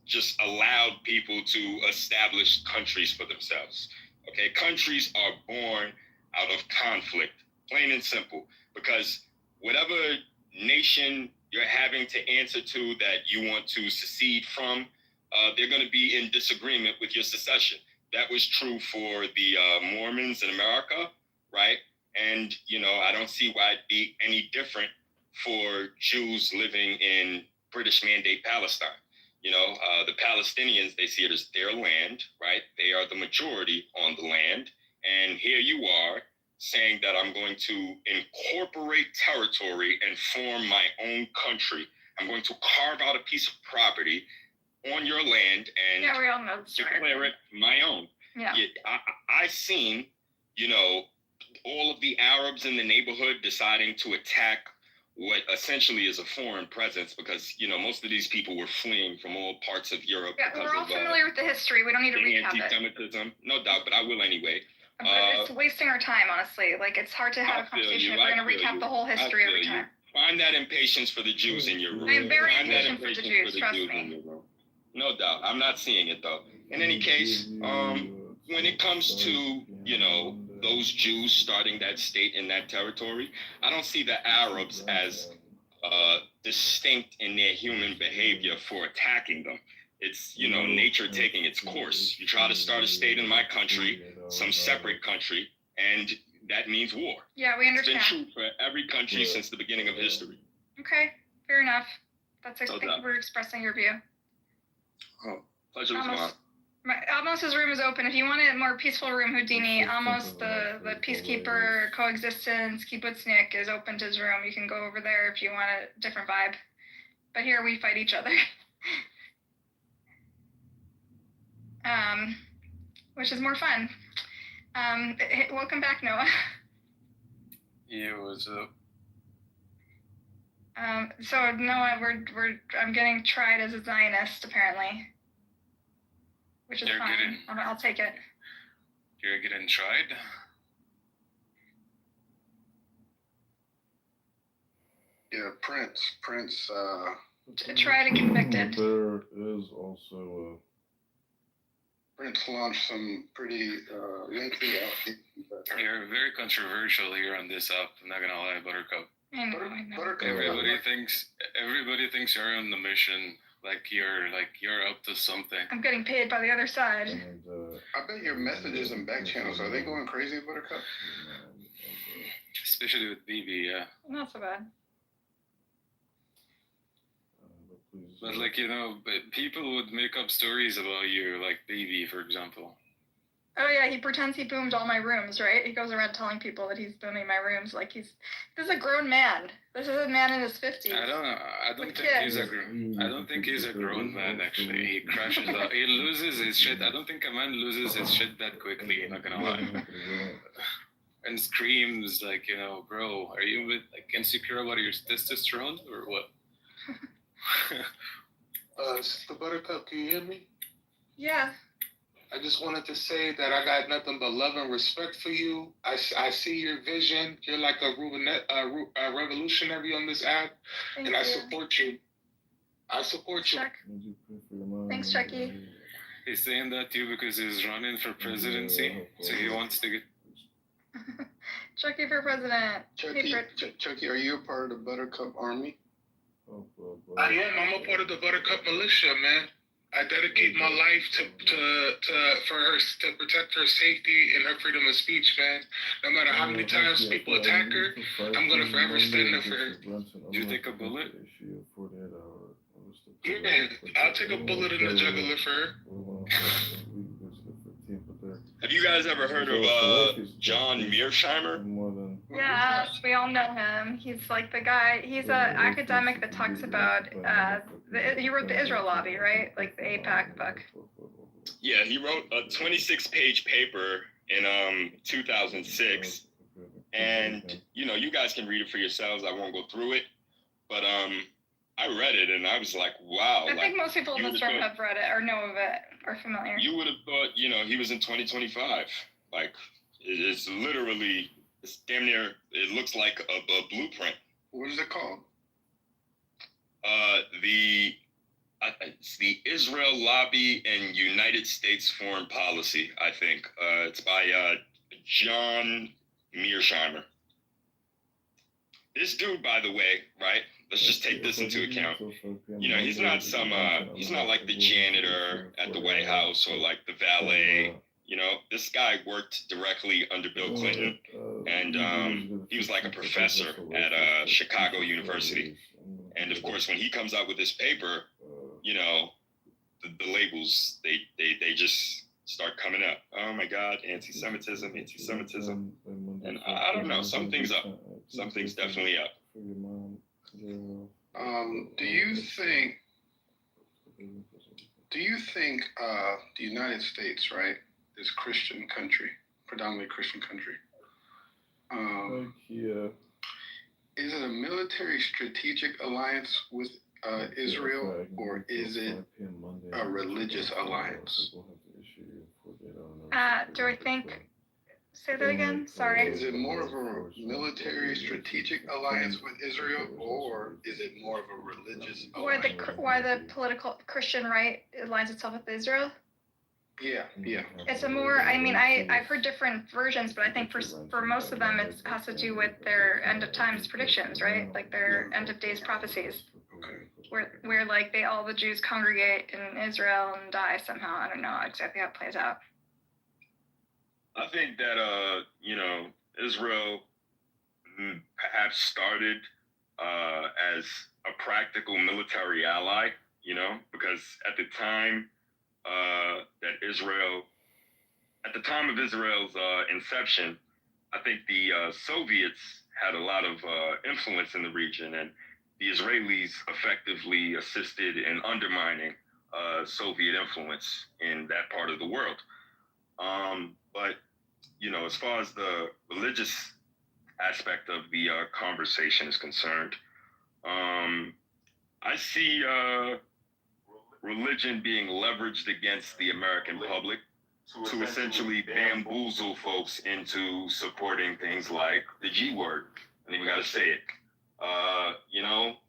just allowed people to establish countries for themselves. Okay, countries are born out of conflict, plain and simple, because whatever nation you're having to answer to that you want to secede from, they're going to be in disagreement with your secession. That was true for the Mormons in America, right? And, you know, I don't see why it'd be any different for Jews living in British Mandate Palestine. You know, the Palestinians, they see it as their land, right? They are the majority on the land. And here you are saying that I'm going to incorporate territory and form my own country. I'm going to carve out a piece of property on your land and we all know declare it my own. Yeah. I seen, you know, all of the Arabs in the neighborhood deciding to attack what essentially is a foreign presence because, you know, most of these people were fleeing from all parts of Europe. Yeah, we're all familiar with the history. We don't need to recap it. Anti-Semitism, no doubt, but I will anyway. But it's wasting our time, honestly. Like, it's hard to have a conversation if we're going to recap the whole history every time. Find that impatience for the Jews in your room. I'm very impatient for the Jews, trust me. No doubt. I'm not seeing it, though. In any case, when it comes to, you know, those Jews starting that state in that territory, I don't see the Arabs as distinct in their human behavior for attacking them. It's, you know, nature taking its course. You try to start a state in my country, some separate country, and that means war. Yeah, we understand. It's been true for every country since the beginning of history. Okay, fair enough. That's No thank you doubt. for expressing your view. Oh, pleasure was mine. Almos's room is open. If you want a more peaceful room, Houdini, Almos, the peacekeeper, coexistence, kibbutznik is open to his room. You can go over there if you want a different vibe. But here we fight each other. Which is more fun. Welcome back, Noah. Yeah, what's up? So Noah, I'm getting tried as a Zionist apparently, which is You're fine. I'll take it. You're getting tried? Yeah, Prince. Tried and convicted. There is also Prince launched some pretty lengthy You're very controversial here on this app. I'm not gonna lie, Buttercup. I know. Everybody thinks you're on the mission, like you're up to something. I'm getting paid by the other side. I bet your messages and back channels, are they going crazy, Buttercup? Especially with BB, yeah. Not so bad. But like, you know, but people would make up stories about you, like Baby, for example. Oh yeah, he pretends he boomed all my rooms, right? He goes around telling people that he's booming my rooms like this is a grown man. This is a man in his 50s. I don't think he's a grown man, actually. He crashes out. He loses his shit. I don't think a man loses his shit that quickly, I'm not gonna lie. And screams like, you know, bro, are you a bit like insecure about your testosterone or what? Sister Buttercup, can you hear me? Yeah. I just wanted to say that I got nothing but love and respect for you. I see your vision. You're like a revolutionary on this app, Thank and you. I support you. I support you. Thanks, Chucky. He's saying that to you because he's running for presidency, so he wants to get. Chucky for president. Chucky, are you a part of the Buttercup Army? I am. I'm a part of the Buttercup militia, man. I dedicate my life for her to protect her safety and her freedom of speech, man. No matter how many times people attack her, I'm gonna forever stand there for her. Do you take a bullet? Yeah, I'll take a bullet in the jugular for her. Have you guys ever heard of John Mearsheimer? Yes, we all know him. He's like the guy. He's an academic that talks about. He wrote the Israel Lobby, right? Like the AIPAC book. Yeah, he wrote a 26-page paper in 2006, and you guys can read it for yourselves. I won't go through it, but I read it and I was like, wow. I think most people in this room have read it or know of it or familiar. You would have thought, he was in 2025. Like, it's literally, it's damn near, it looks like a blueprint. What is it called? It's the Israel Lobby and United States Foreign Policy, I think. It's by John Mearsheimer. This dude, by the way, right? Let's just take this into account. He's not like the janitor at the White House or like the valet. This guy worked directly under Bill Clinton, and he was like a professor at Chicago University. And of course, when he comes out with this paper, the labels, they just start coming up. Oh my God, anti-Semitism. And I don't know, something's up. Something's definitely up. Do you think the United States, right, is Christian country, predominantly Christian country? Is it a military strategic alliance with Israel, or is it a religious alliance? Do I think? Say that again. Sorry. Is it more of a military strategic alliance with Israel, or is it more of a religious alliance? Why the political Christian right aligns itself with Israel? Yeah. It's a more. I mean, I've heard different versions, but I think for most of them, it has to do with their end of times predictions, right? Like their end of days prophecies. Where like all the Jews congregate in Israel and die somehow. I don't know exactly how it plays out. I think that Israel perhaps started as a practical military ally, because at the time at the time of Israel's inception, I think the Soviets had a lot of influence in the region, and the Israelis effectively assisted in undermining Soviet influence in that part of the world. But as far as the religious aspect of the conversation is concerned, I see religion being leveraged against the American public to essentially bamboozle folks into supporting things like the G word. I think we got to say it.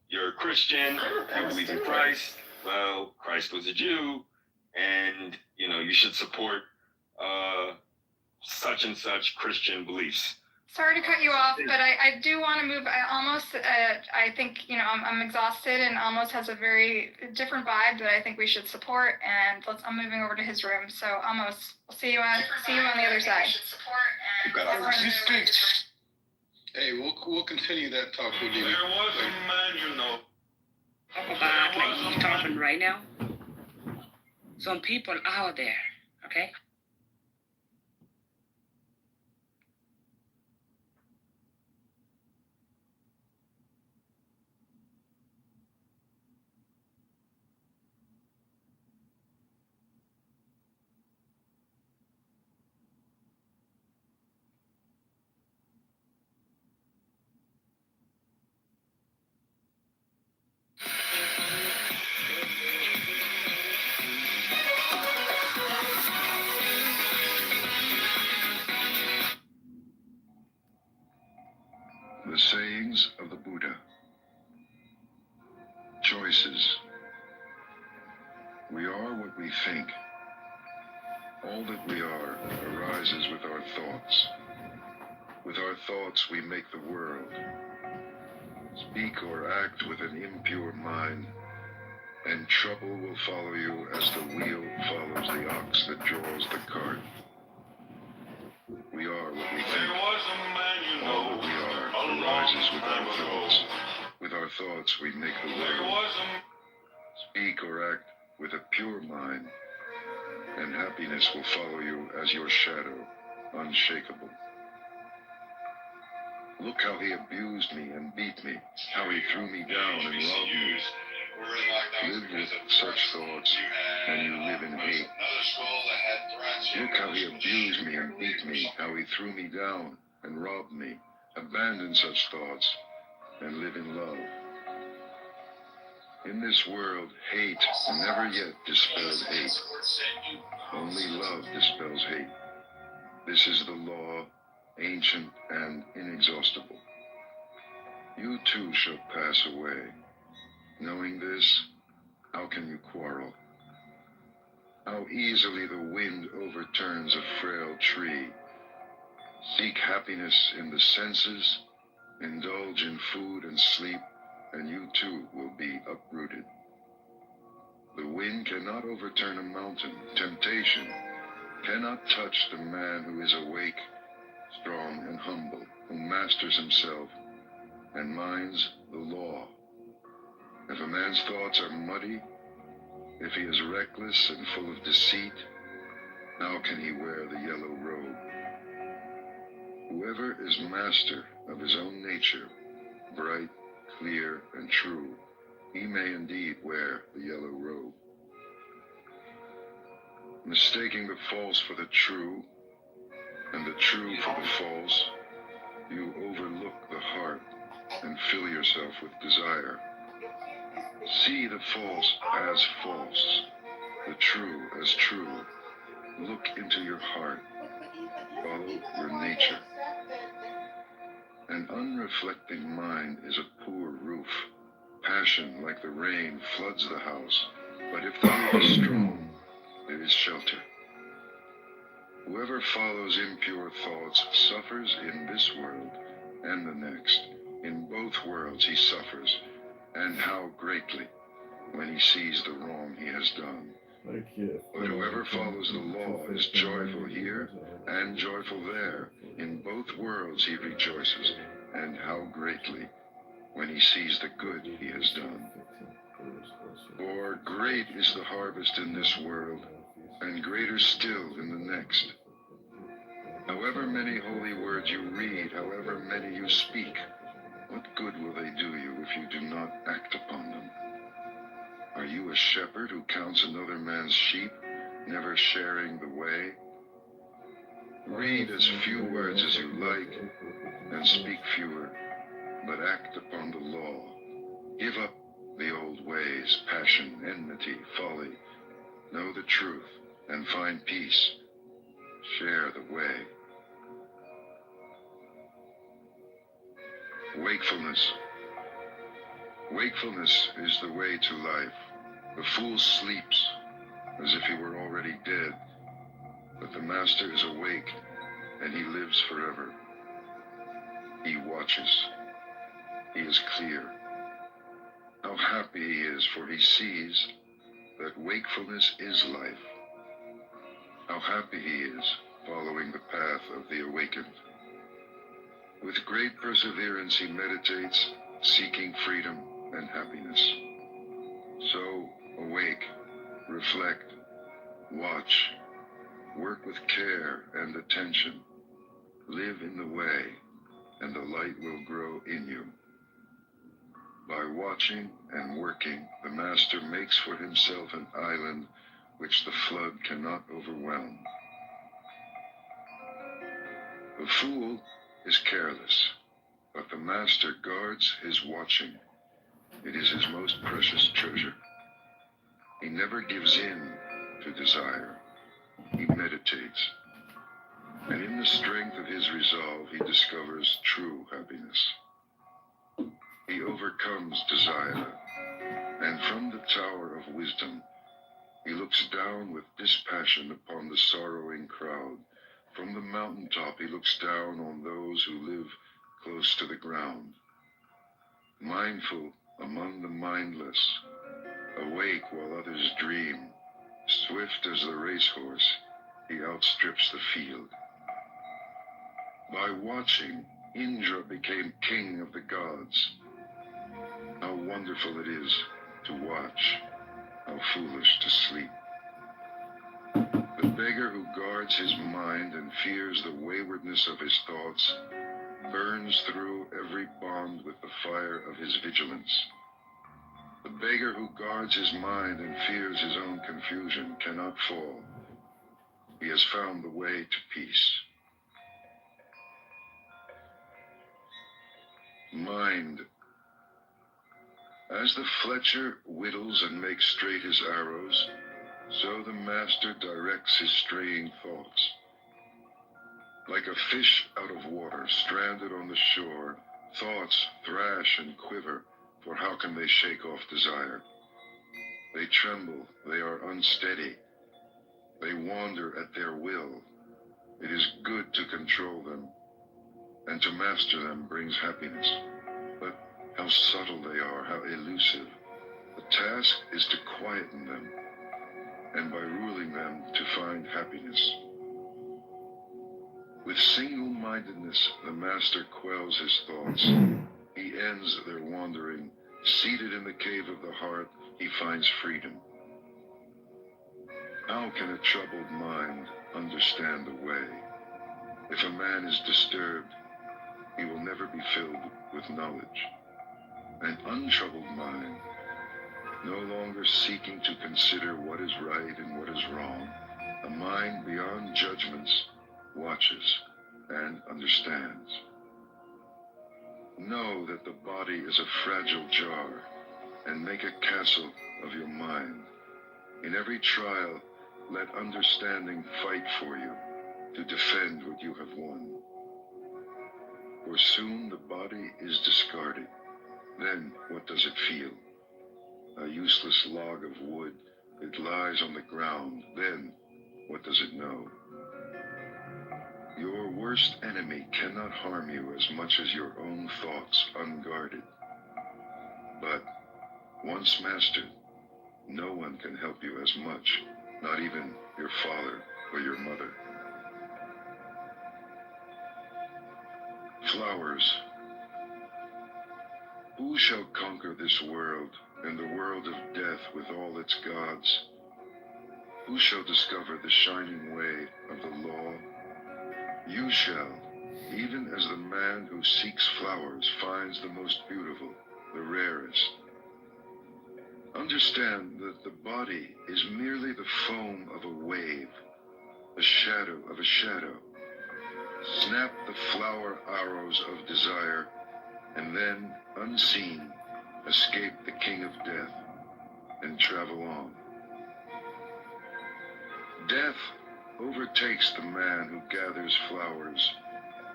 You're a Christian, you believe in Christ. Well, Christ was a Jew, and you should support such and such Christian beliefs. Sorry to cut you off, but I do want to move. I think, I'm exhausted, and Almost has a very different vibe that I think we should support. And I'm moving over to his room. So Almost, we'll see you on the other side. Hey, we'll continue that talk with you. There was a man, talk about like he's talking right now. Some people out there, okay? The sayings of the Buddha. Choices. We are what we think. All that we are arises with our thoughts. With our thoughts we make the world. Speak or act with an impure mind, and trouble will follow you as the wheel follows the ox that draws the cart. We are what we think. All that we are arises with our thoughts. With our thoughts we make the world. Speak or act with a pure mind, and happiness will follow you as your shadow, unshakable. Look how he abused me and beat me, how he threw me down and robbed me. Live with such thoughts, and you live in hate. Look how he abused me and beat me, how he threw me down and robbed me. Abandon such thoughts, and live in love. In this world, hate never yet dispelled hate. Only love dispels hate. This is the law, ancient and inexhaustible. You too shall pass away. Knowing this, how can you quarrel? How easily the wind overturns a frail tree. Seek happiness in the senses, indulge in food and sleep, and you too will be uprooted. The wind cannot overturn a mountain. Temptation cannot touch the man who is awake, strong and humble, who masters himself and minds the law. If a man's thoughts are muddy, if he is reckless and full of deceit, how can he wear the yellow robe? Whoever is master of his own nature, bright, clear, and true, he may indeed wear the yellow robe. Mistaking the false for the true, and the true for the false, you overlook the heart and fill yourself with desire. See the false as false, the true as true. Look into your heart. Follow your nature. An unreflecting mind is a poor roof. Passion, like the rain, floods the house. But if the roof is strong, there is shelter. Whoever follows impure thoughts suffers in this world and the next. In both worlds he suffers, and how greatly, when he sees the wrong he has done. But whoever follows the law is joyful here and joyful there. In both worlds he rejoices, and how greatly, when he sees the good he has done. For great is the harvest in this world, and greater still in the next. However many holy words you read, however many you speak, what good will they do you if you do not act upon them? Are you a shepherd who counts another man's sheep, never sharing the way? Read as few words as you like, and speak fewer, but act upon the law. Give up the old ways, passion, enmity, folly. Know the truth, and find peace. Share the way. Wakefulness. Wakefulness is the way to life. The fool sleeps as if he were already dead, but the master is awake, and he lives forever. He watches. He is clear. How happy he is, for he sees that wakefulness is life. How happy he is, following the path of the awakened. With great perseverance he meditates, seeking freedom and happiness. So awake, reflect, watch, work with care and attention, live in the way, and the light will grow in you. By watching and working, the master makes for himself an island which the flood cannot overwhelm. The fool is careless, but the master guards his watching. It is his most precious treasure. He never gives in to desire. He meditates, and in the strength of his resolve, he discovers true happiness. He overcomes desire, and from the tower of wisdom, he looks down with dispassion upon the sorrowing crowd. From the mountaintop, he looks down on those who live close to the ground. Mindful among the mindless, awake while others dream, swift as the racehorse, he outstrips the field. By watching, Indra became king of the gods. How wonderful it is to watch, how foolish to sleep. The beggar who guards his mind and fears the waywardness of his thoughts burns through every bond with the fire of his vigilance. The beggar who guards his mind and fears his own confusion cannot fall. He has found the way to peace. Mind. As the fletcher whittles and makes straight his arrows, so the master directs his straying thoughts. Like a fish out of water, stranded on the shore, thoughts thrash and quiver, for how can they shake off desire? They tremble, they are unsteady, they wander at their will. It is good to control them, and to master them brings happiness. But how subtle they are, how elusive. The task is to quieten them, and by ruling them to find happiness. With single-mindedness, the master quells his thoughts. He ends their wandering. Seated in the cave of the heart, he finds freedom. How can a troubled mind understand the way? If a man is disturbed, he will never be filled with knowledge. An untroubled mind, no longer seeking to consider what is right and what is wrong, a mind beyond judgments, watches and understands. Know that the body is a fragile jar, and make a castle of your mind. In every trial, let understanding fight for you to defend what you have won. For soon the body is discarded. Then what does it feel? A useless log of wood. It lies on the ground. Then what does it know? Your worst enemy cannot harm you as much as your own thoughts unguarded. But once mastered, no one can help you as much, not even your father or your mother. Flowers. Who shall conquer this world and the world of death with all its gods? Who shall discover the shining way of the law? You shall, even as the man who seeks flowers finds the most beautiful, the rarest. Understand that the body is merely the foam of a wave, a shadow of a shadow. Snap the flower arrows of desire, and then, unseen, escape the king of death, and travel on. Death overtakes the man who gathers flowers,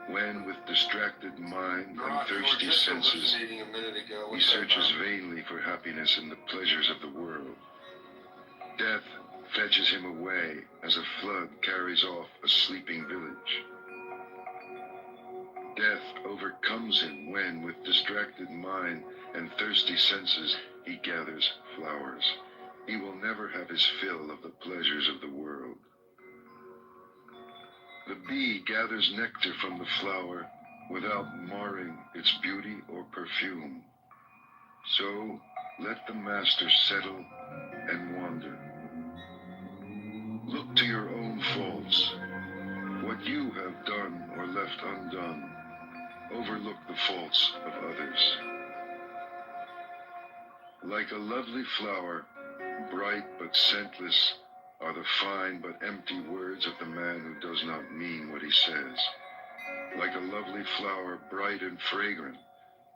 when with distracted mind and thirsty senses, he searches vainly for happiness in the pleasures of the world. Death fetches him away as a flood carries off a sleeping village. Death overcomes him when, with distracted mind and thirsty senses, he gathers flowers. He will never have his fill of the pleasures of the world. The bee gathers nectar from the flower without marring its beauty or perfume. So, let the master settle and wander. Look to your own faults, what you have done or left undone. Overlook the faults of others. Like a lovely flower, bright but scentless, are the fine but empty words of the man who does not mean what he says. Like a lovely flower, bright and fragrant,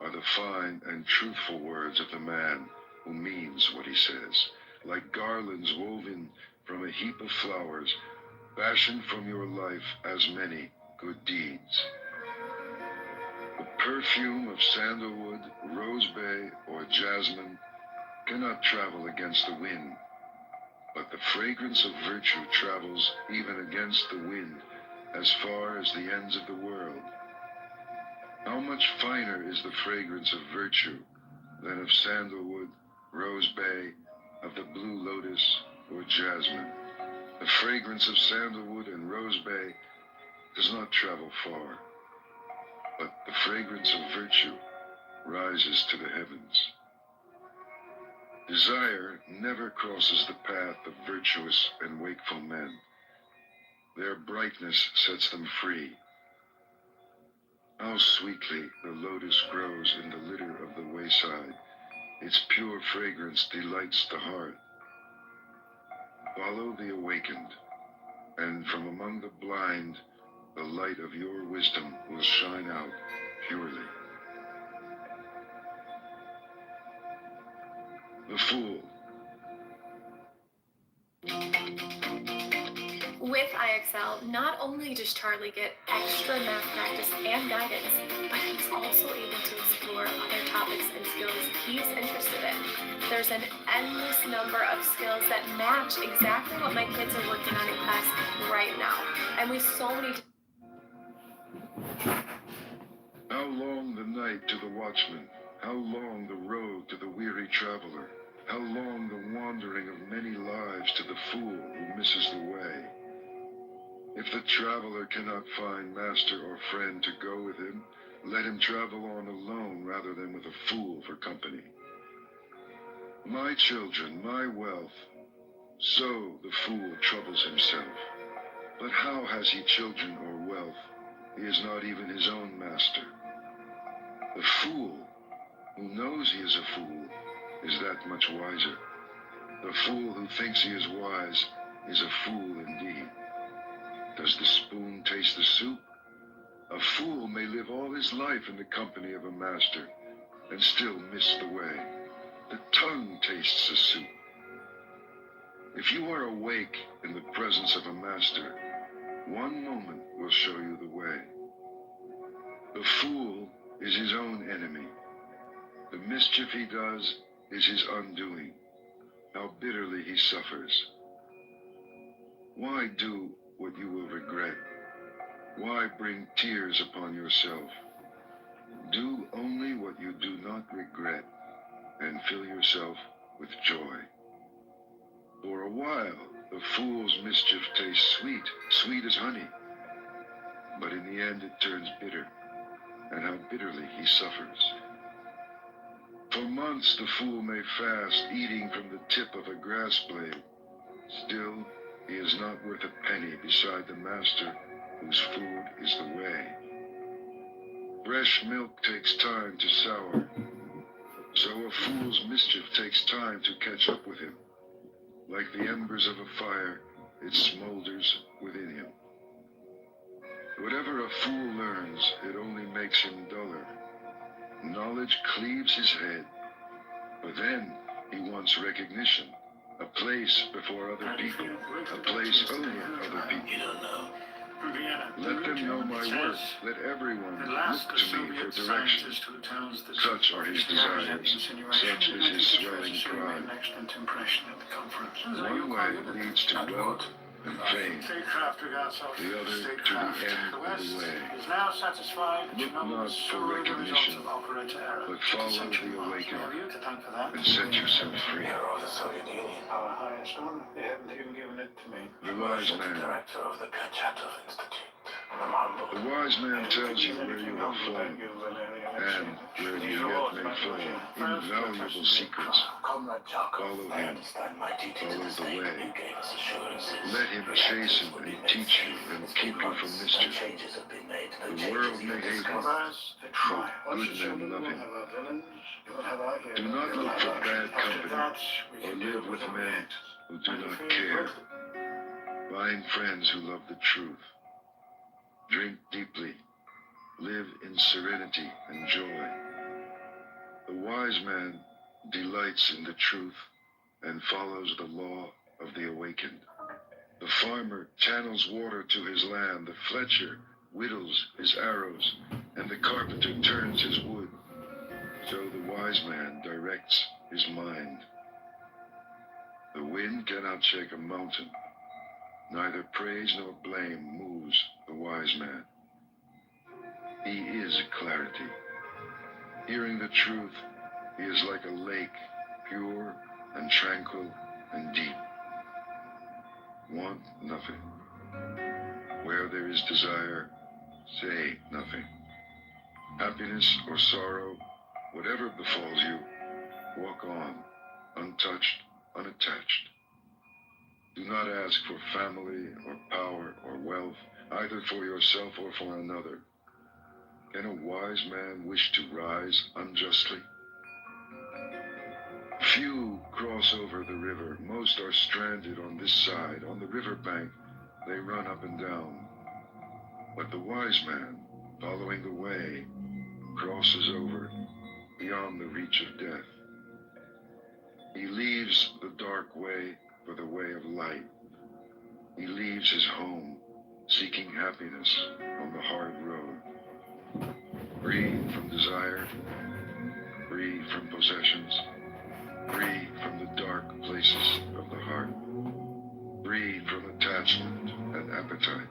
are the fine and truthful words of the man who means what he says. Like garlands woven from a heap of flowers, fashioned from your life as many good deeds. The perfume of sandalwood, rose bay, or jasmine cannot travel against the wind, but the fragrance of virtue travels even against the wind as far as the ends of the world. How much finer is the fragrance of virtue than of sandalwood, rose bay, of the blue lotus, or jasmine? The fragrance of sandalwood and rose bay does not travel far, but the fragrance of virtue rises to the heavens. Desire never crosses the path of virtuous and wakeful men. Their brightness sets them free. How sweetly the lotus grows in the litter of the wayside. Its pure fragrance delights the heart. Follow the awakened, and from among the blind, the light of your wisdom will shine out purely. The Fool. With IXL, not only does Charlie get extra math practice and guidance, but he's also able to explore other topics and skills he's interested in. There's an endless number of skills that match exactly what my kids are working on in class right now. And with so many... How long the night to the watchman? How long the road to the weary traveler? How long the wandering of many lives to the fool who misses the way? If the traveler cannot find master or friend to go with him, let him travel on alone rather than with a fool for company. My children, my wealth, so the fool troubles himself. But how has he children or wealth? He is not even his own master. The fool, who knows he is a fool, is that much wiser. The fool who thinks he is wise is a fool indeed. Does the spoon taste the soup? A fool may live all his life in the company of a master and still miss the way. The tongue tastes the soup. If you are awake in the presence of a master, one moment will show you the way. The fool is his own enemy. The mischief he does is his undoing. How bitterly he suffers. Why do what you will regret? Why bring tears upon yourself? Do only what you do not regret, and fill yourself with joy. For a while, the fool's mischief tastes sweet, sweet as honey. But in the end it turns bitter, and how bitterly he suffers. For months the fool may fast, eating from the tip of a grass blade. Still, he is not worth a penny beside the master whose food is the way. Fresh milk takes time to sour, so a fool's mischief takes time to catch up with him. Like the embers of a fire, it smolders within him. Whatever a fool learns, it only makes him duller. Knowledge cleaves his head, but then he wants recognition, a place before other people, a place over other people. Let them know my work. Let everyone look to me for direction. Such are his desires. Such is his swelling pride. One way leads to wealth and fame, the other to the end of the way. Look not for recognition, but follow the awakener and set yourself free. The wise man The wise man tells you where you have fallen and where you yet may fall. Invaluable secrets. Follow him. Follow the way. Let him chasten and teach you and keep you from mischief. The world may hate him, but good men love him. Do not look for bad company or live with men who do not care. Find friends who love the truth. Drink deeply. Live in serenity and joy. The wise man delights in the truth and follows the law of the awakened. The farmer channels water to his land. The fletcher whittles his arrows, and the carpenter turns his wood. So the wise man directs his mind. The wind cannot shake a mountain. Neither praise nor blame moves the wise man. He is clarity. Hearing the truth, he is like a lake, pure and tranquil and deep. Want nothing. Where there is desire, say nothing. Happiness or sorrow, whatever befalls you, walk on, untouched, unattached. Do not ask for family or power or wealth, either for yourself or for another. Can a wise man wish to rise unjustly? Few cross over the river. Most are stranded on this side. On the river bank, they run up and down. But the wise man, following the way, crosses over beyond the reach of death. He leaves the dark way for the way of light. He leaves his home, seeking happiness on the hard road. Free from desire, free from possessions, free from the dark places of the heart, free from attachment and appetite,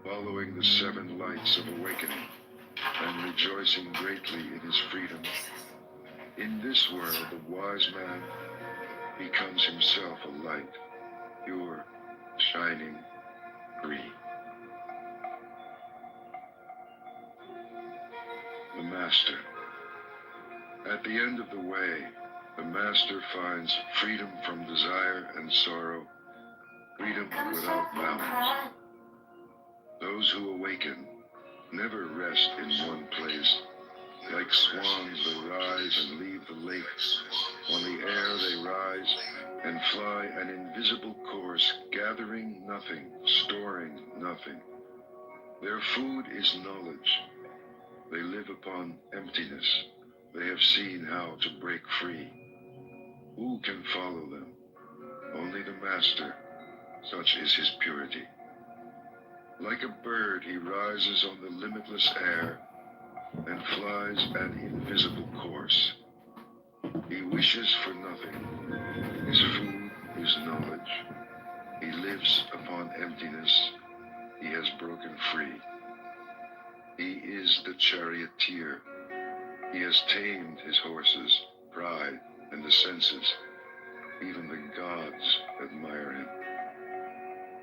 following the 7 lights of awakening and rejoicing greatly in his freedom. In this world, the wise man becomes himself a light, pure, shining, free. The Master. At the end of the way, the Master finds freedom from desire and sorrow, freedom without bounds. Those who awaken never rest in one place. Like swans, they rise and leave the lake. On the air they rise and fly an invisible course, gathering nothing, storing nothing. Their food is knowledge. They live upon emptiness. They have seen how to break free. Who can follow them? Only the Master. Such is his purity. Like a bird, he rises on the limitless air and flies an invisible course. He wishes for nothing. His food is knowledge. He lives upon emptiness. He has broken free. He is the charioteer. He has tamed his horses, pride, and the senses. Even the gods admire him.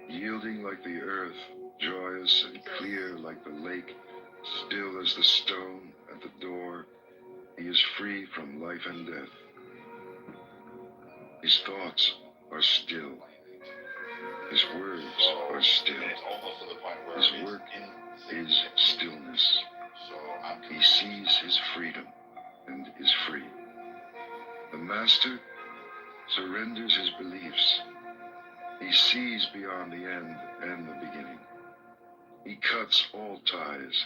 Yielding like the earth, joyous and clear like the lake, still as the stone at the door, he is free from life and death. His thoughts are still. His words are still. His work is stillness. He sees his freedom and is free. The Master surrenders his beliefs. He sees beyond the end and the beginning. He cuts all ties.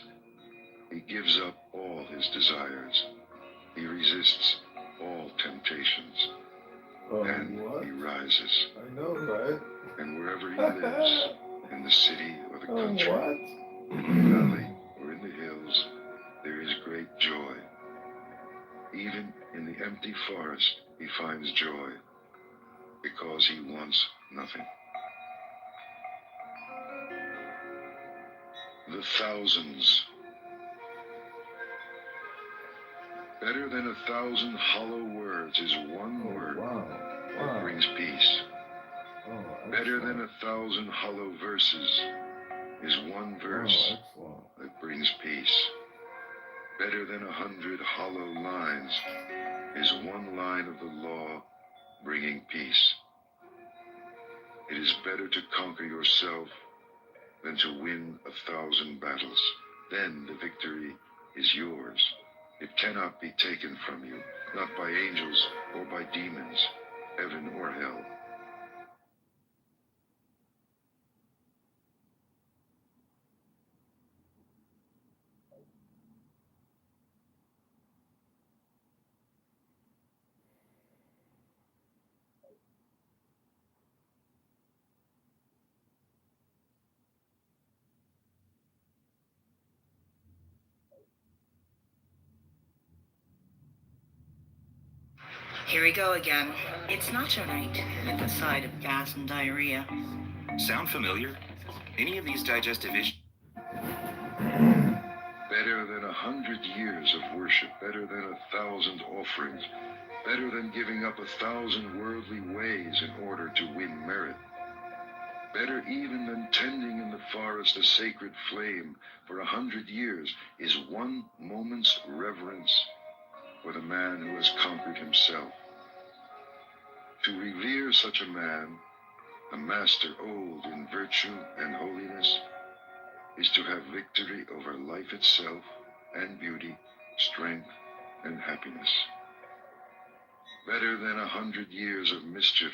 He gives up all his desires. He resists all temptations. And he rises. I know, right? And wherever he lives, in the city or the country, in the valley or in the hills, there is great joy. Even in the empty forest, he finds joy, because he wants nothing. The thousands. Better than 1,000 hollow words is one word that brings peace. Better than 1,000 hollow verses is one verse that brings peace. Better than 100 hollow lines is one line of the law bringing peace. It is better to conquer yourself than to win 1,000 battles. Then the victory is yours. It cannot be taken from you, not by angels or by demons, heaven or hell. Here we go again. It's nacho night with a side of gas and diarrhea. Sound familiar? Any of these digestive issues? Better than 100 years of worship, better than 1,000 offerings, better than giving up 1,000 worldly ways in order to win merit. Better even than tending in the forest a sacred flame for 100 years is one moment's reverence for the man who has conquered himself. To revere such a man, a master old in virtue and holiness, is to have victory over life itself and beauty, strength and happiness. Better than 100 years of mischief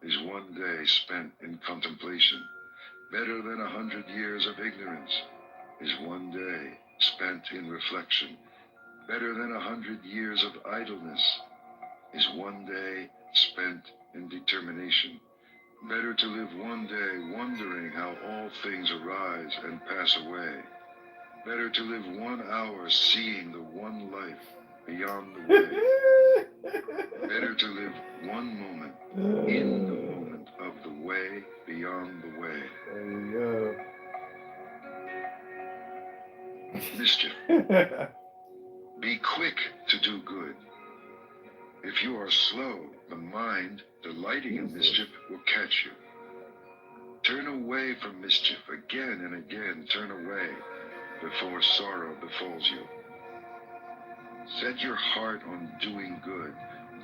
is one day spent in contemplation. Better than 100 years of ignorance is one day spent in reflection. Better than 100 years of idleness is one day spent in determination. Better to live one day wondering how all things arise and pass away. Better to live 1 hour seeing the one life beyond the way. Better to live one moment in the moment of the way beyond the way. There you go. Mischief. Be quick to do good. If you are slow, the mind, delighting in mischief, will catch you. Turn away from mischief again and again. Turn away before sorrow befalls you. Set your heart on doing good.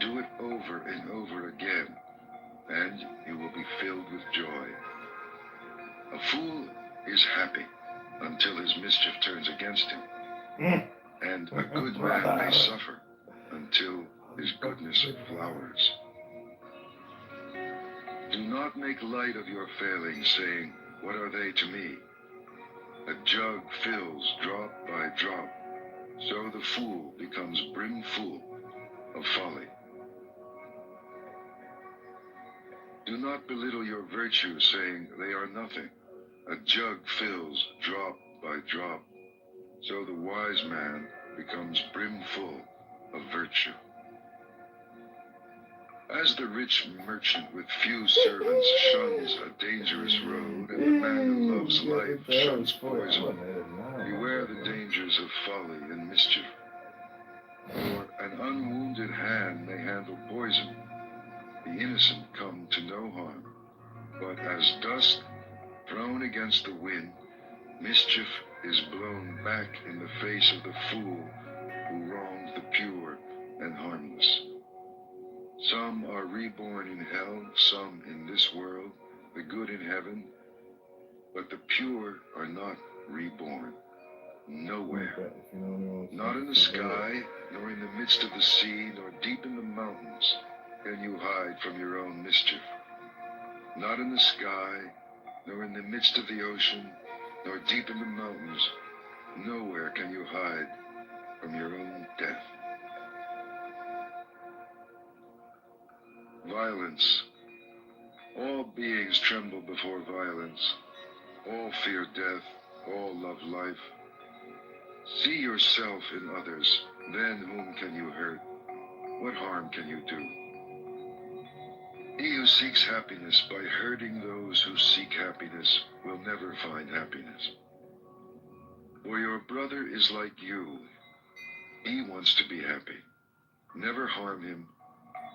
Do it over and over again, and you will be filled with joy. A fool is happy until his mischief turns against him, and a good man may suffer until his goodness flowers. Do not make light of your failings, saying, "What are they to me?" A jug fills drop by drop, so the fool becomes brimful of folly. Do not belittle your virtue, saying they are nothing. A jug fills drop by drop, so the wise man becomes brimful of virtue. As the rich merchant with few servants shuns a dangerous road, and the man who loves life shuns poison, beware the dangers of folly and mischief. For an unwounded hand may handle poison, the innocent come to no harm. But as dust thrown against the wind, mischief is blown back in the face of the fool who wrongs the pure and harmless. Some are reborn in hell, some in this world, the good in heaven, but the pure are not reborn. Nowhere. Not in the sky, nor in the midst of the sea, nor deep in the mountains can you hide from your own mischief. Not in the sky, nor in the midst of the ocean, nor deep in the mountains, nowhere can you hide from your own death. Violence. All beings tremble before violence. All fear death. All love life. See yourself in others. Then whom can you hurt? What harm can you do? He who seeks happiness by hurting those who seek happiness will never find happiness. For your brother is like you. He wants to be happy. Never harm him,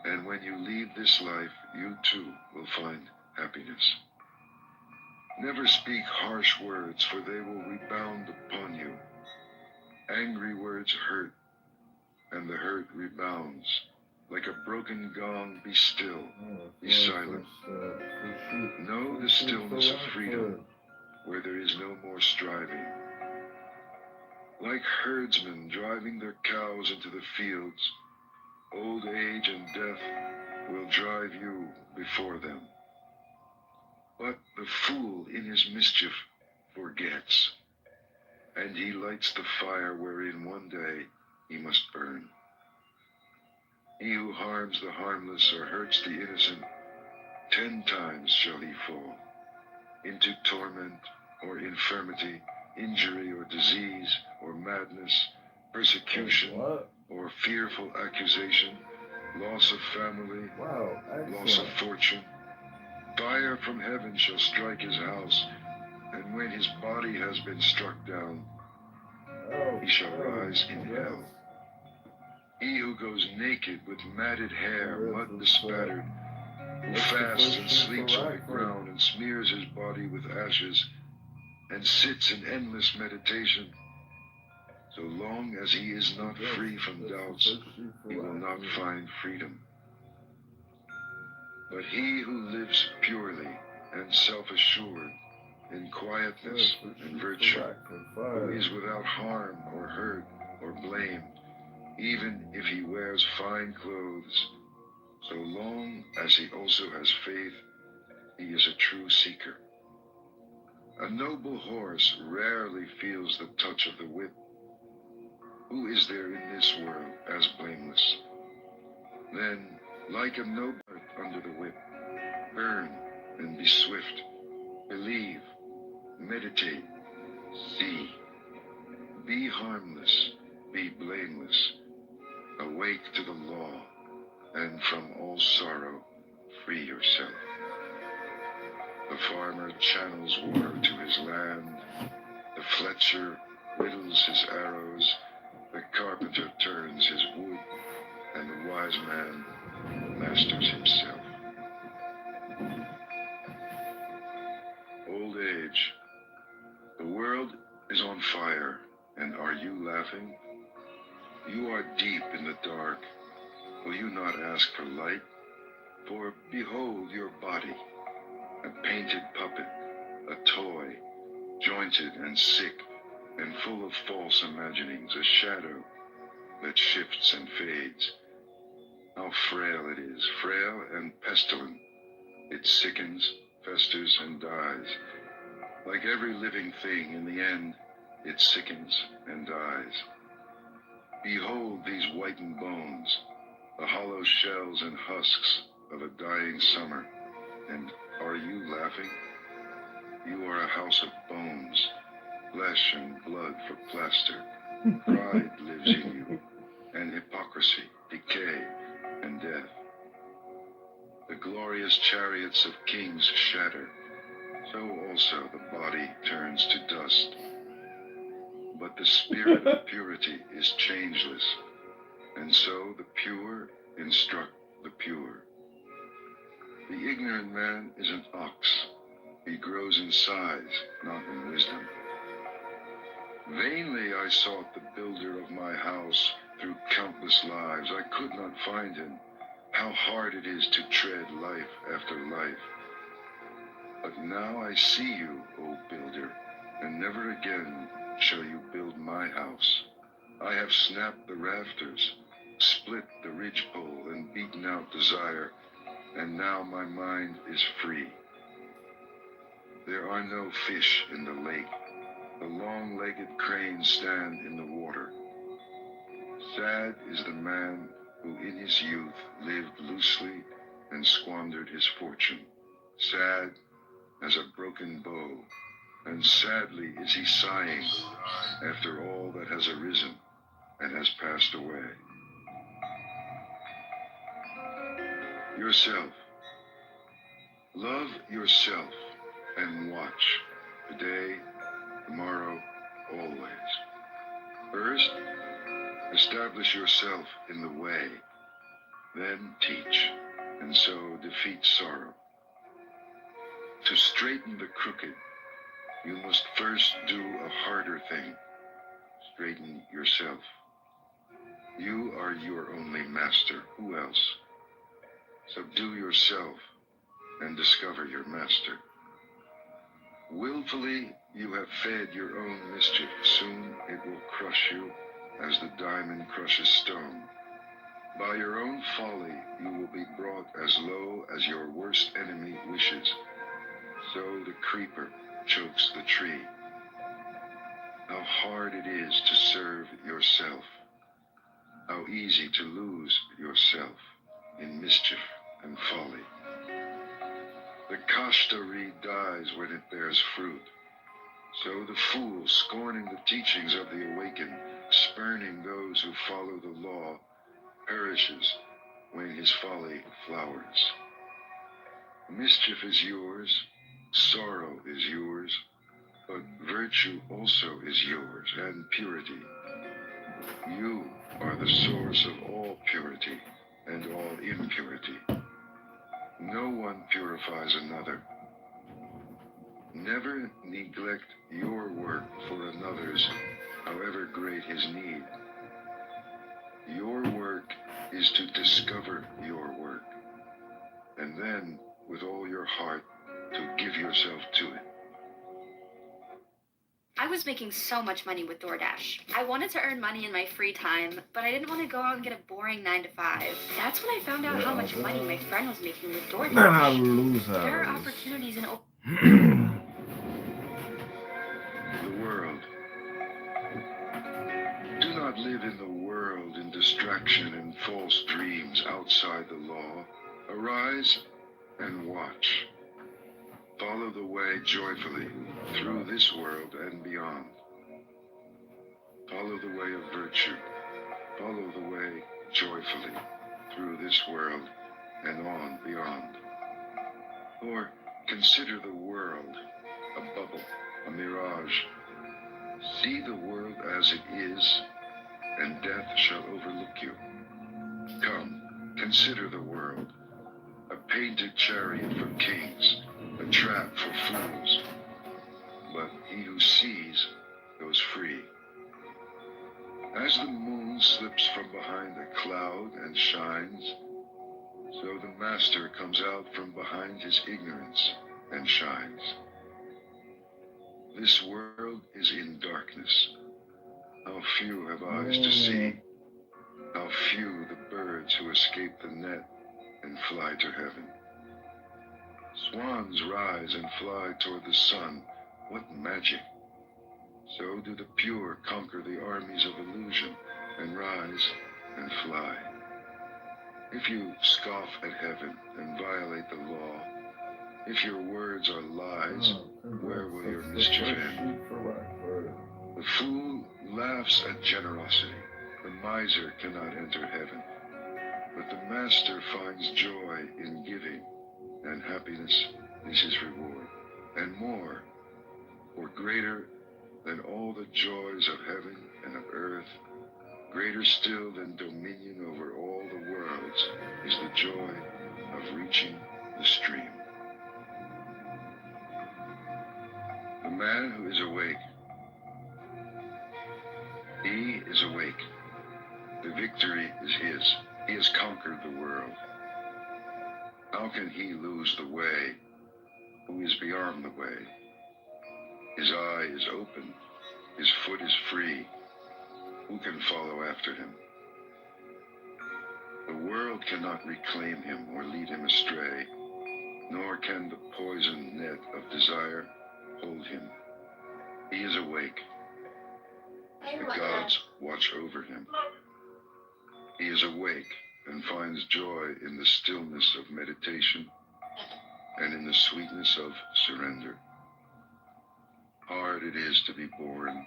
and when you leave this life, you too will find happiness. Never speak harsh words, for they will rebound upon you. Angry words hurt, and the hurt rebounds. Like a broken gong, be still, be silent. Know the stillness of freedom, where there is no more striving. Like herdsmen driving their cows into the fields, old age and death will drive you before them. But the fool in his mischief forgets, and he lights the fire wherein one day he must burn. He who harms the harmless or hurts the innocent, 10 times shall he fall, into torment or infirmity, injury or disease or madness, persecution or fearful accusation, loss of family, loss of fortune. Fire from heaven shall strike his house, and when his body has been struck down, he shall rise in hell. He who goes naked with matted hair, mud bespattered, who fasts and sleeps on the ground and smears his body with ashes, and sits in endless meditation, so long as he is not free from doubts, he will not find freedom. But he who lives purely and self-assured, in quietness and virtue, who is without harm or hurt or blame, even if he wears fine clothes, so long as he also has faith, he is a true seeker. A noble horse rarely feels the touch of the whip. Who is there in this world as blameless? Then, like a noble under the whip, burn and be swift, believe, meditate, see, be harmless, be blameless, awake to the law, and from all sorrow free yourself. The farmer channels water to his land, the fletcher whittles his arrows, the carpenter turns his wood, and the wise man masters himself. Old age. The world is on fire, and are you laughing? You are deep in the dark. Will you not ask for light? For behold your body, a painted puppet, a toy, jointed and sick, and full of false imaginings, a shadow that shifts and fades. How frail it is, frail and pestilent. It sickens, festers, and dies. Like every living thing, in the end, it sickens and dies. Behold these whitened bones, the hollow shells and husks of a dying summer, and are you laughing? You are a house of bones, flesh and blood for plaster. Pride lives in you, and hypocrisy, decay, and death. The glorious chariots of kings shatter, so also the body turns to dust. But the spirit of purity is changeless, and so the pure instruct the pure. The ignorant man is an ox. He grows in size, not in wisdom. Vainly I sought the builder of my house through countless lives. I could not find him. How hard it is to tread life after life. But now I see you, O builder, and never again shall you build my house. I have snapped the rafters, split the ridgepole, and beaten out desire, and now my mind is free. There are no fish in the lake. The long-legged cranes stand in the water. Sad is the man who in his youth lived loosely and squandered his fortune. Sad as a broken bow, and sadly is he sighing after all that has arisen and has passed away. Yourself. Love yourself and watch, today, tomorrow, always. First, establish yourself in the way, then teach, and so defeat sorrow. To straighten the crooked You must first do a harder thing. Straighten yourself. You are your only master. Who else? Subdue yourself and discover your master. Willfully, you have fed your own mischief. Soon it will crush you as the diamond crushes stone. By your own folly, you will be brought as low as your worst enemy wishes. So the creeper chokes the tree. How hard it is to serve yourself. How easy to lose yourself in mischief and folly. The kashta reed dies when it bears fruit. So the fool, scorning the teachings of the awakened, spurning those who follow the law, perishes when his folly flowers. Mischief is yours, sorrow is yours, but virtue also is yours, and purity. You are the source of all purity and all impurity. No one purifies another. Never neglect your work for another's, however great his need. Your work is to discover your work, and then, with all your heart, to give yourself to it. I was making so much money with DoorDash. I wanted to earn money in my free time, but I didn't want to go out and get a boring 9 to 5. That's when I found out how much money my friend was making with DoorDash. There are opportunities in The world. Do not live in the world in distraction and false dreams outside the law. Arise and watch. Follow the way joyfully through this world and beyond. Follow the way of virtue. Follow the way joyfully through this world and on beyond. Or consider the world a bubble, a mirage. See the world as it is, and death shall overlook you. Come, consider the world, a painted chariot for kings, a trap for fools. But he who sees goes free. As the moon slips from behind a cloud and shines, so the master comes out from behind his ignorance and shines. This world is in darkness. How few have eyes to see. How few the birds who escape the net and fly to heaven. Swans rise and fly toward the sun. What magic! So do the pure conquer the armies of illusion and rise and fly. If you scoff at heaven and violate the law, if your words are lies, where will your mischief end? The fool laughs at generosity. The miser cannot enter heaven. But the master finds joy in giving, and happiness is his reward. And more, for greater than all the joys of heaven and of earth, greater still than dominion over all the worlds, is the joy of reaching the stream. The man who is awake, he is awake. The victory is his. He has conquered the world. How can he lose the way who is beyond the way? His eye is open. His foot is free. Who can follow after him? The world cannot reclaim him or lead him astray, nor can the poisoned net of desire hold him. He is awake. The gods watch over him. He is awake and finds joy in the stillness of meditation and in the sweetness of surrender. Hard it is to be born.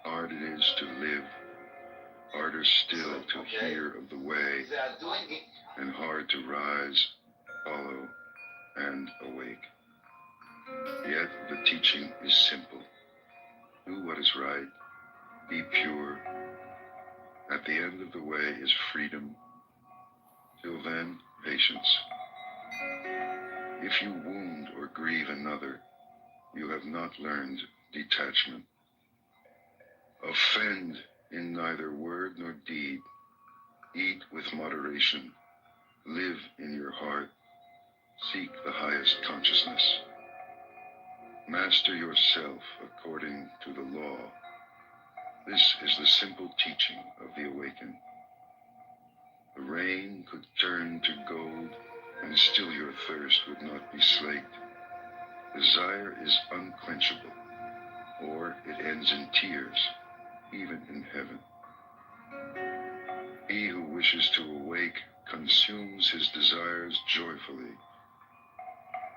Hard it is to live. Harder still to hear of the way, and hard to rise, follow, and awake. Yet the teaching is simple. Do what is right. Be pure. At the end of the way is freedom. Till then, patience. If you wound or grieve another, you have not learned detachment. Offend in neither word nor deed. Eat with moderation. Live in your heart. Seek the highest consciousness. Master yourself according to the law. This is the simple teaching of the awakened. The rain could turn to gold, and still your thirst would not be slaked. Desire is unquenchable, or it ends in tears, even in heaven. He who wishes to awake consumes his desires joyfully.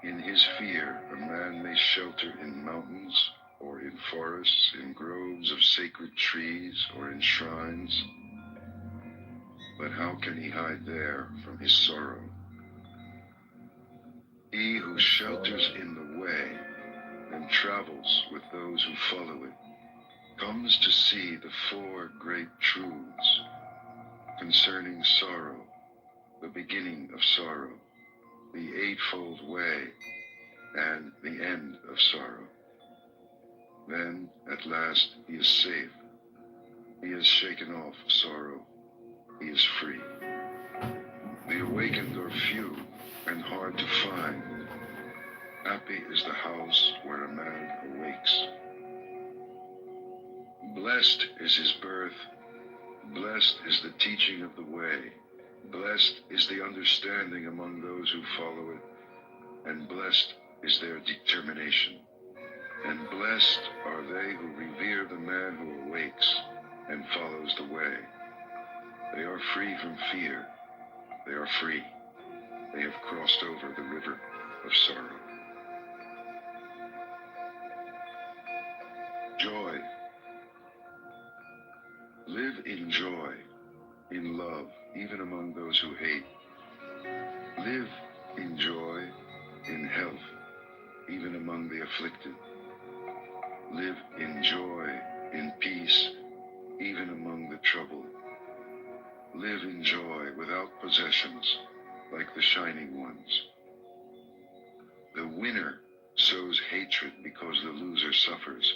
In his fear, a man may shelter in mountains, or in forests, in groves of sacred trees, or in shrines. But how can he hide there from his sorrow? He who shelters in the way and travels with those who follow it comes to see the four great truths concerning sorrow, the beginning of sorrow, the eightfold way, and the end of sorrow. Then, at last, he is safe. He has shaken off sorrow. He is free. The awakened are few and hard to find. Happy is the house where a man awakes. Blessed is his birth. Blessed is the teaching of the way. Blessed is the understanding among those who follow it. And blessed is their determination. And blessed are they who revere the man who awakes and follows the way. They are free from fear. They are free. They have crossed over the river of sorrow. Joy. Live in joy, in love, even among those who hate. Live in joy, in health, even among the afflicted. Live in joy, in peace, even among the troubled. Live in joy without possessions, like the shining ones. The winner sows hatred because the loser suffers.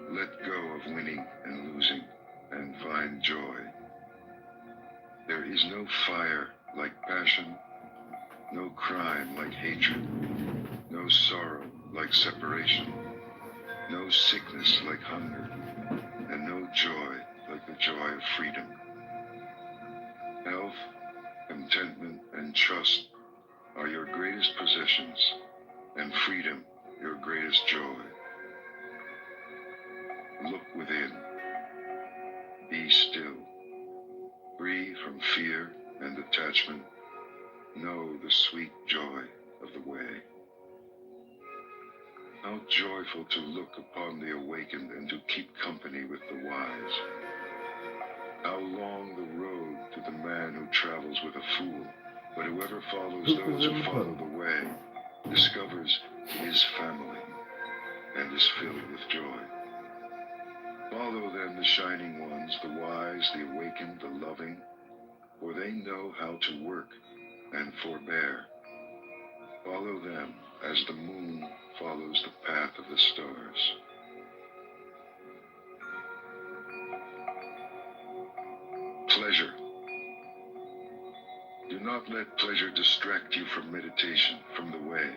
Let go of winning and losing and find joy. There is no fire like passion, no crime like hatred, no sorrow like separation, no sickness like hunger, and no joy like the joy of freedom. Health, contentment, and trust are your greatest possessions, and freedom your greatest joy. Look within. Be still. Free from fear and attachment. Know the sweet joy of the way. How joyful to look upon the awakened and to keep company with the wise. How long the road to the man who travels with a fool, but whoever follows those who follow the way discovers his family and is filled with joy. Follow then the shining ones, the wise, the awakened, the loving, for they know how to work and forbear. Follow them as the moon follows the path of the stars. Pleasure. Do not let pleasure distract you from meditation, from the way.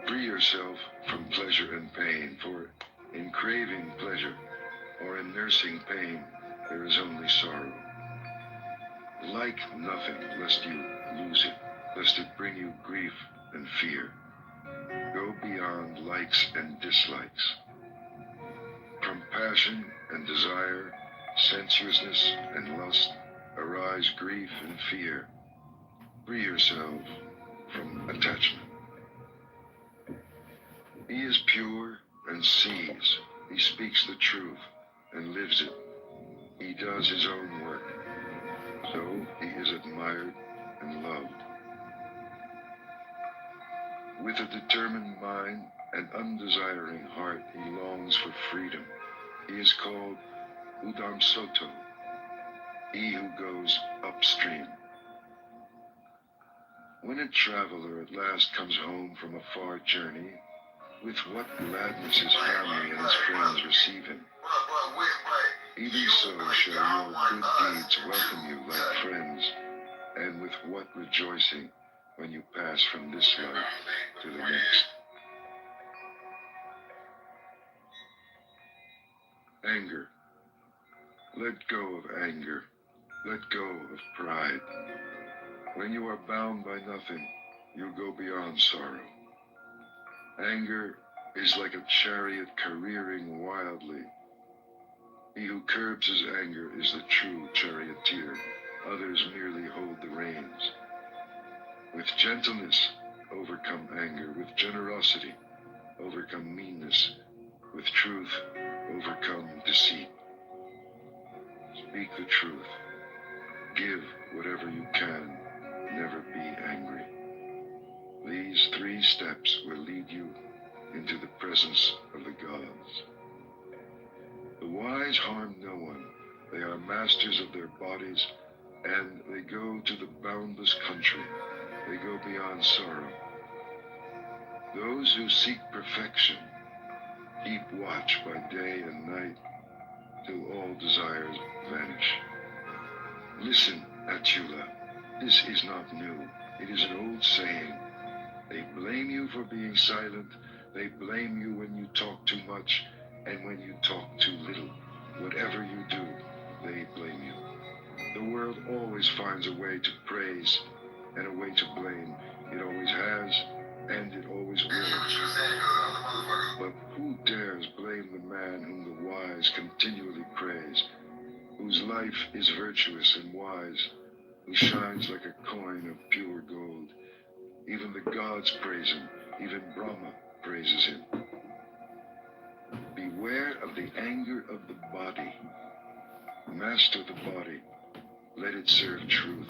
Free yourself from pleasure and pain, for in craving pleasure or in nursing pain, there is only sorrow. Like nothing, lest you lose it, lest it bring you grief and fear. Go beyond likes and dislikes. From passion and desire, sensuousness and lust, arise grief and fear. Free yourself from attachment. He is pure and sees. He speaks the truth and lives it. He does his own work. So he is admired and loved. With a determined mind and undesiring heart, he longs for freedom. He is called Udam Soto, he who goes upstream. When a traveler at last comes home from a far journey, with what gladness his family and his friends receive him. Even so shall your good deeds welcome you like friends, and with what rejoicing when you pass from this life to the next. Anger. Let go of anger. Let go of pride. When you are bound by nothing, you go beyond sorrow. Anger is like a chariot careering wildly. He who curbs his anger is the true charioteer. Others merely hold the reins. With gentleness, overcome anger. With generosity, overcome meanness. With truth, overcome deceit. Speak the truth. Give whatever you can. Never be angry. These 3 steps will lead you into the presence of the gods. The wise harm no one. They are masters of their bodies, and they go to the boundless country. They go beyond sorrow. Those who seek perfection keep watch by day and night till all desires vanish. Listen, Achula, this is not new. It is an old saying. They blame you for being silent. They blame you when you talk too much and when you talk too little. Whatever you do, they blame you. The world always finds a way to praise and a way to blame. It always has, and it always will. But who dares blame the man whom the wise continually praise, whose life is virtuous and wise, who shines like a coin of pure gold? Even the gods praise him. Even Brahma praises him. Beware of the anger of the body. Master the body. Let it serve truth.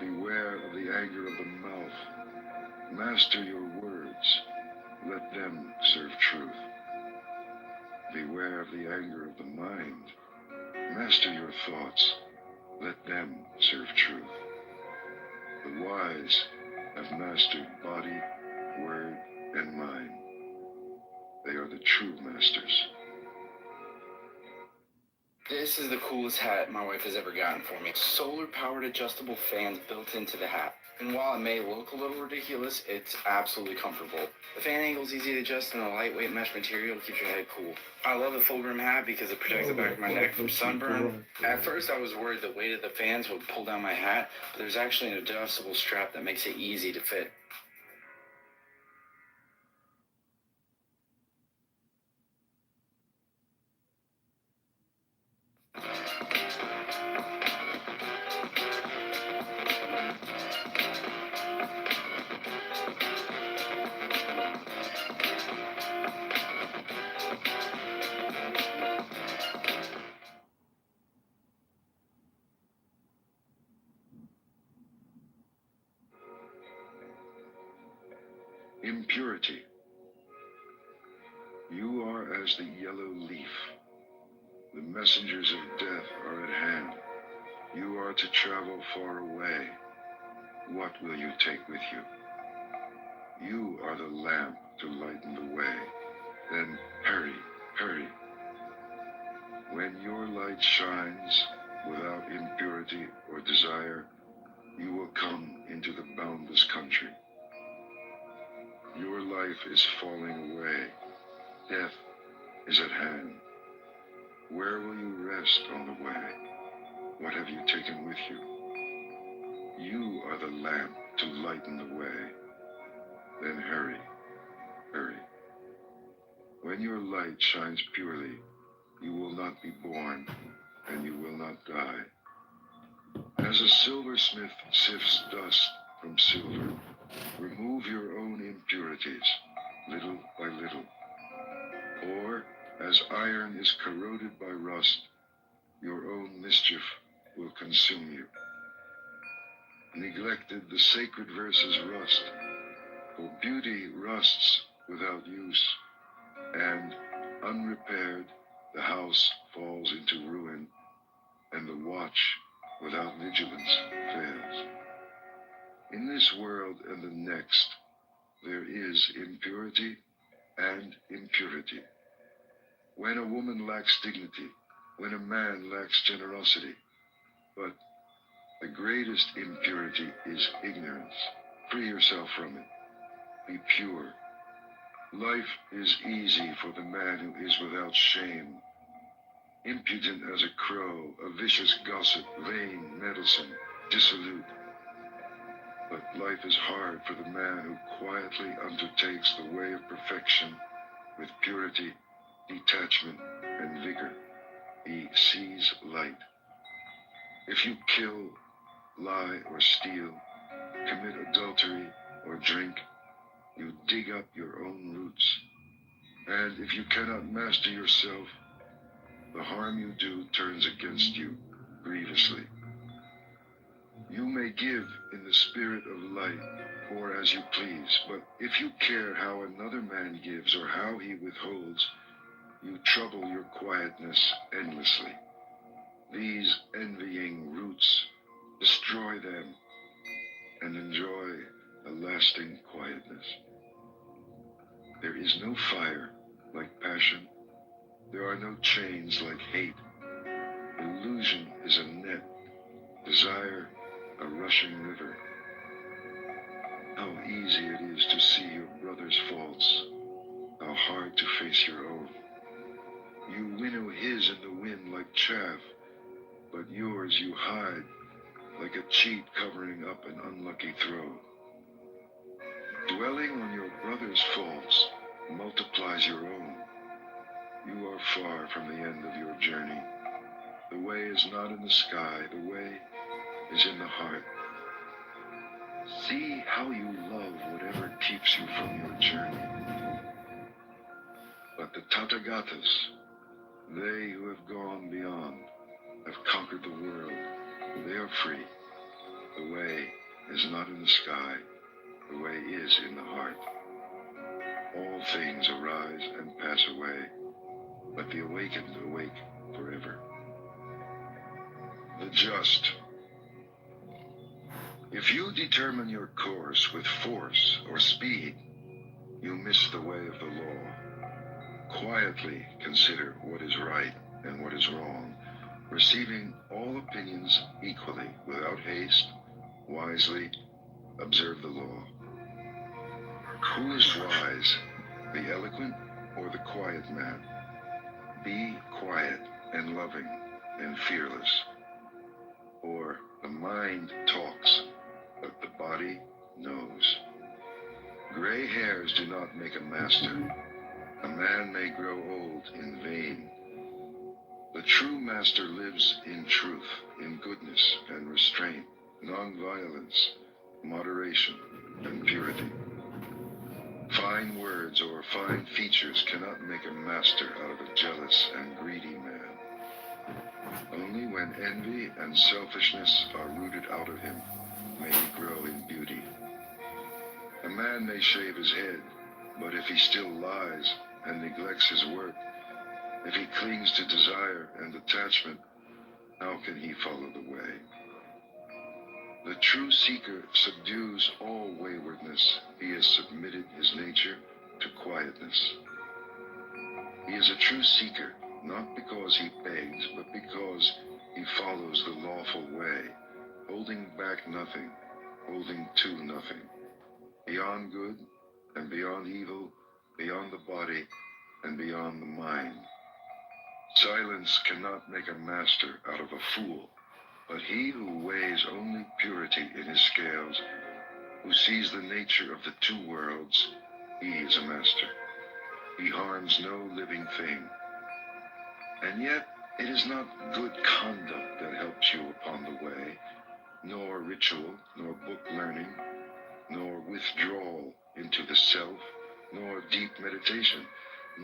Beware of the anger of the mouth. Master your words. Let them serve truth. Beware of the anger of the mind. Master your thoughts. Let them serve truth. The wise have mastered body, word, and mind. They are the true masters. This is the coolest hat my wife has ever gotten for me. Solar-powered adjustable fans built into the hat. And while it may look a little ridiculous, it's absolutely comfortable. The fan angle is easy to adjust, and the lightweight mesh material keeps your head cool. I love the full brim hat because it protects the back of my neck from sunburn. At first, I was worried the weight of the fans would pull down my hat, but there's actually an adjustable strap that makes it easy to fit. Impurity. You are as the yellow leaf. The messengers of death are at hand. You are to travel far away. What will you take with you? You are the lamp to lighten the way. Then hurry, hurry. When your light shines without impurity or desire, you will come into the boundless country. Your life is falling away. Death is at hand. Where will you rest on the way? What have you taken with you? You are the lamp to lighten the way. Then hurry, hurry. When your light shines purely, you will not be born, and you will not die. As a silversmith sifts dust from silver, remove your own impurities, little by little. Or, as iron is corroded by rust, your own mischief will consume you. Neglected, the sacred verses rust, for beauty rusts without use, and, unrepaired, the house falls into ruin, and the watch without vigilance fails. In this world and the next, there is impurity and impurity. When a woman lacks dignity, when a man lacks generosity, but the greatest impurity is ignorance. Free yourself from it. Be pure. Life is easy for the man who is without shame. Impudent as a crow, a vicious gossip, vain, meddlesome, dissolute. But life is hard for the man who quietly undertakes the way of perfection with purity, detachment, and vigor. He sees light. If you kill, lie, or steal, commit adultery, or drink, you dig up your own roots. And if you cannot master yourself, the harm you do turns against you grievously. You may give in the spirit of light, or as you please, but if you care how another man gives or how he withholds, you trouble your quietness endlessly. These envying roots, destroy them and enjoy a lasting quietness. There is no fire like passion. There are no chains like hate. Illusion is a net, desire a rushing river. How easy it is to see your brother's faults, how hard to face your own. You winnow his in the wind like chaff, but yours you hide like a cheat covering up an unlucky throw. Dwelling on your brother's faults multiplies your own. You are far from the end of your journey. The way is not in the sky, the way is in the heart. See how you love whatever keeps you from your journey. But the Tathagatas, they who have gone beyond, have conquered the world. They are free. The way is not in the sky. The way is in the heart. All things arise and pass away, but the awakened awake forever. The just. If you determine your course with force or speed, you miss the way of the law. Quietly consider what is right and what is wrong, receiving all opinions equally, without haste, wisely observe the law. Who is wise, the eloquent or the quiet man? Be quiet and loving and fearless. Or the mind talks, but the body knows. Gray hairs do not make a master. A man may grow old in vain. The true master lives in truth, in goodness and restraint, non-violence, moderation, and purity. Fine words or fine features cannot make a master out of a jealous and greedy man. Only when envy and selfishness are rooted out of him may he grow in beauty. A man may shave his head, but if he still lies and neglects his work, if he clings to desire and attachment, how can he follow the way? The true seeker subdues all waywardness. He has submitted his nature to quietness. He is a true seeker, not because he begs, but because he follows the lawful way, holding back nothing, holding to nothing. Beyond good and beyond evil, beyond the body and beyond the mind. Silence cannot make a master out of a fool, but he who weighs only purity in his scales, who sees the nature of the two worlds, he is a master. He harms no living thing. And yet, it is not good conduct that helps you upon the way, nor ritual, nor book learning, nor withdrawal into the self, nor deep meditation.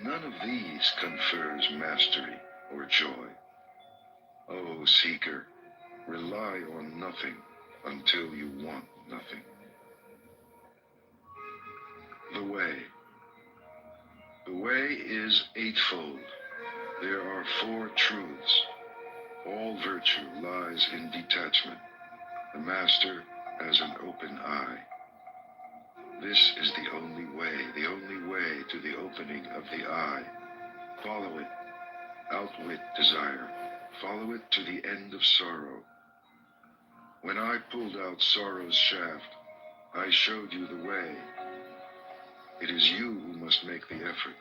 None of these confers mastery or joy. O seeker, rely on nothing until you want nothing. The way. The way is eightfold. There are four truths. All virtue lies in detachment. The master has an open eye. This is the only way to the opening of the eye. Follow it. Outwit desire. Follow it to the end of sorrow. When I pulled out sorrow's shaft, I showed you the way. It is you who must make the effort.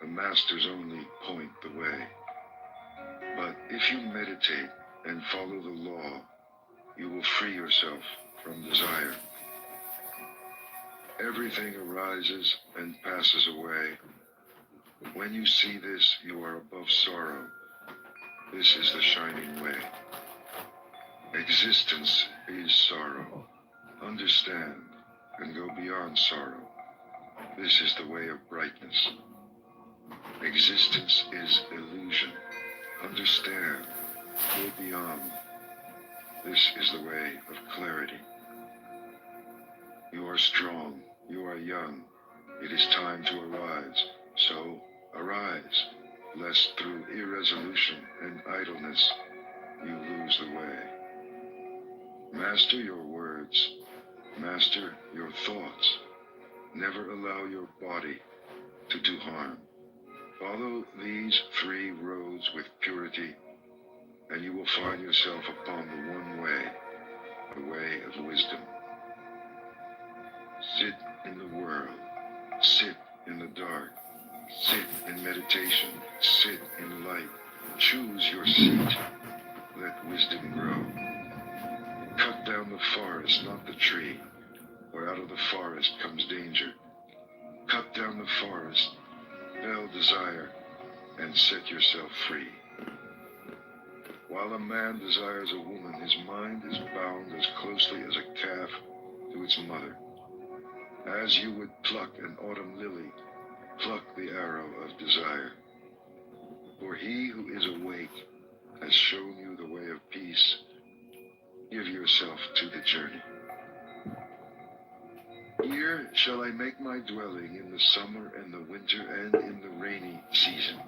The masters only point the way. But if you meditate and follow the law, you will free yourself from desire. Everything arises and passes away. When you see this, you are above sorrow. This is the shining way. Existence is sorrow. Understand and go beyond sorrow. This is the way of brightness. Existence is illusion. Understand, go beyond. This is the way of clarity. You are strong, you are young. It is time to arise. So, arise, lest through irresolution and idleness you lose the way. Master your words. Master your thoughts. Never allow your body to do harm. Follow these 3 roads with purity, and you will find yourself upon the one way, the way of wisdom. Sit in the world. Sit in the dark. Sit in meditation. Sit in light. Choose your seat. Let wisdom grow. Cut down the forest, not the tree, for out of the forest comes danger. Cut down the forest, fell desire, and set yourself free. While a man desires a woman, his mind is bound as closely as a calf to its mother. As you would pluck an autumn lily, pluck the arrow of desire. For he who is awake has shown you the way of peace. Give yourself to the journey. Here shall I make my dwelling in the summer and the winter and in the rainy season.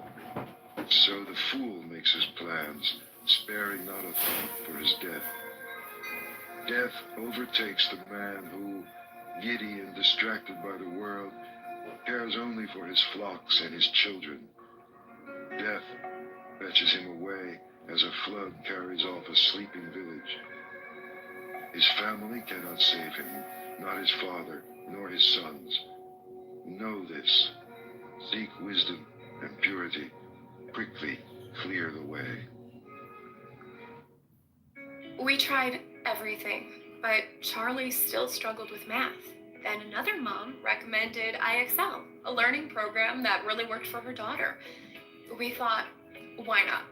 So the fool makes his plans, sparing not a thought for his death. Death overtakes the man who, giddy and distracted by the world, cares only for his flocks and his children. Death fetches him away as a flood carries off a sleeping village. His family cannot save him, not his father, nor his sons. Know this. Seek wisdom and purity. Quickly clear the way. We tried everything, but Charlie still struggled with math. Then another mom recommended IXL, a learning program that really worked for her daughter. We thought, why not?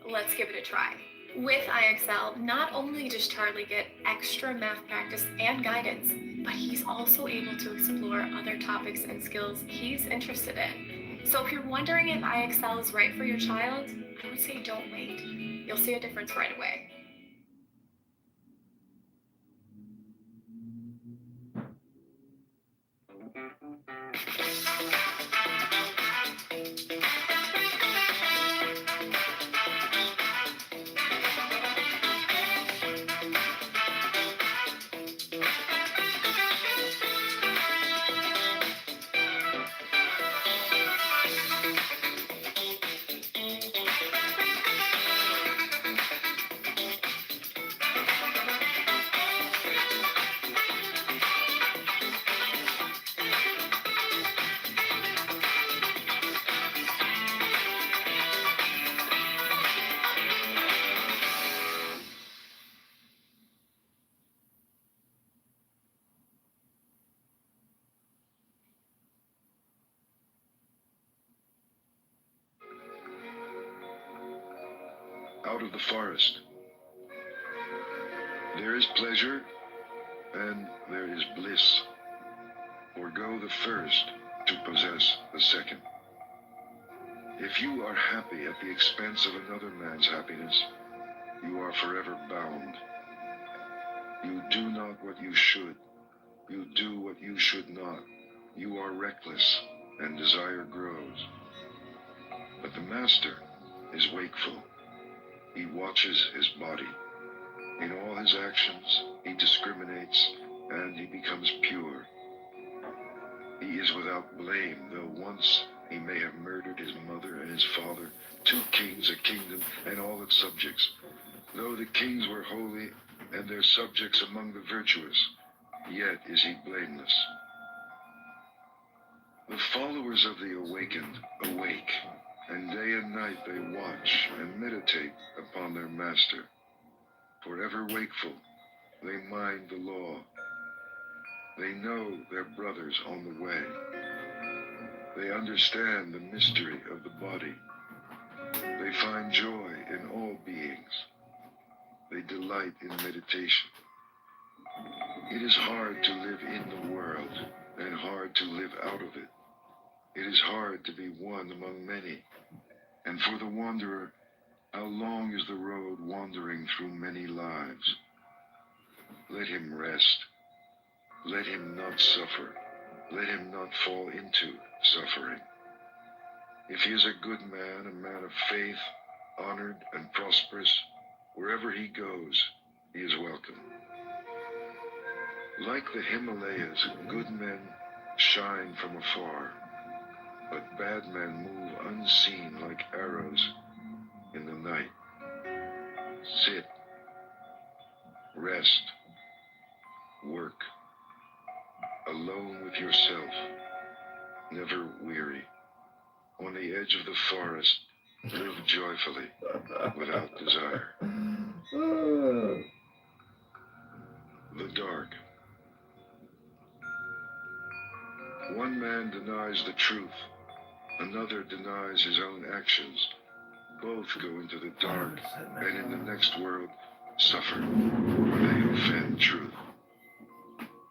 Let's give it a try. With IXL, not only does Charlie get extra math practice and guidance, but he's also able to explore other topics and skills he's interested in. So if you're wondering if IXL is right for your child, I would say don't wait. You'll see a difference right away. Out of the forest. There is pleasure and there is bliss. Forgo the first to possess the second. If you are happy at the expense of another man's happiness, you are forever bound. You do not what you should. You do what you should not. You are reckless, and desire grows. But the master is wakeful. He watches his body. In all his actions, he discriminates, and he becomes pure. He is without blame, though once he may have murdered his mother and his father, 2 kings, a kingdom, and all its subjects. Though the kings were holy and their subjects among the virtuous, yet is he blameless. The followers of the awakened awake, and day and night they watch and meditate upon their master. Forever wakeful, they mind the law. They know their brothers on the way. They understand the mystery of the body. They find joy in all beings. They delight in meditation. It is hard to live in the world and hard to live out of it. It is hard to be one among many. And for the wanderer, how long is the road wandering through many lives? Let him rest. Let him not suffer. Let him not fall into suffering. If he is a good man, a man of faith, honored and prosperous, wherever he goes, he is welcome. Like the Himalayas, good men shine from afar, but bad men move unseen like arrows in the night. Sit, rest, work, alone with yourself, never weary. On the edge of the forest, live joyfully, without desire. The dark. One man denies the truth, another denies his own actions. Both go into the dark, and in the next world suffer, for they offend truth.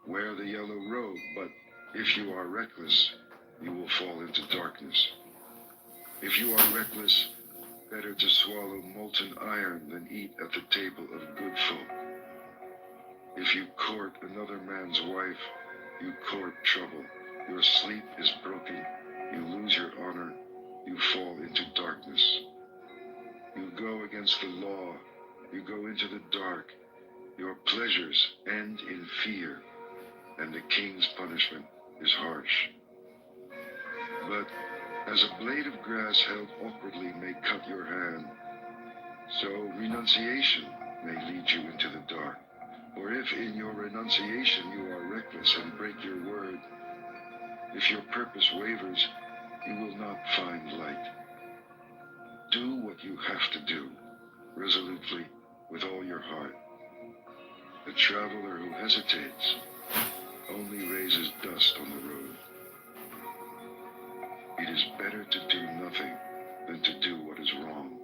Wear the yellow robe, but if you are reckless, you will fall into darkness. If you are reckless, better to swallow molten iron than eat at the table of good folk. If you court another man's wife, you court trouble. Your sleep is broken, you lose your honor, you fall into darkness. You go against the law, you go into the dark. Your pleasures end in fear, and the king's punishment is harsh. But as a blade of grass held awkwardly may cut your hand, so renunciation may lead you into the dark. Or if in your renunciation you are reckless and break your word, if your purpose wavers, you will not find light. Do what you have to do, resolutely, with all your heart. The traveler who hesitates only raises dust on the road. It is better to do nothing than to do what is wrong.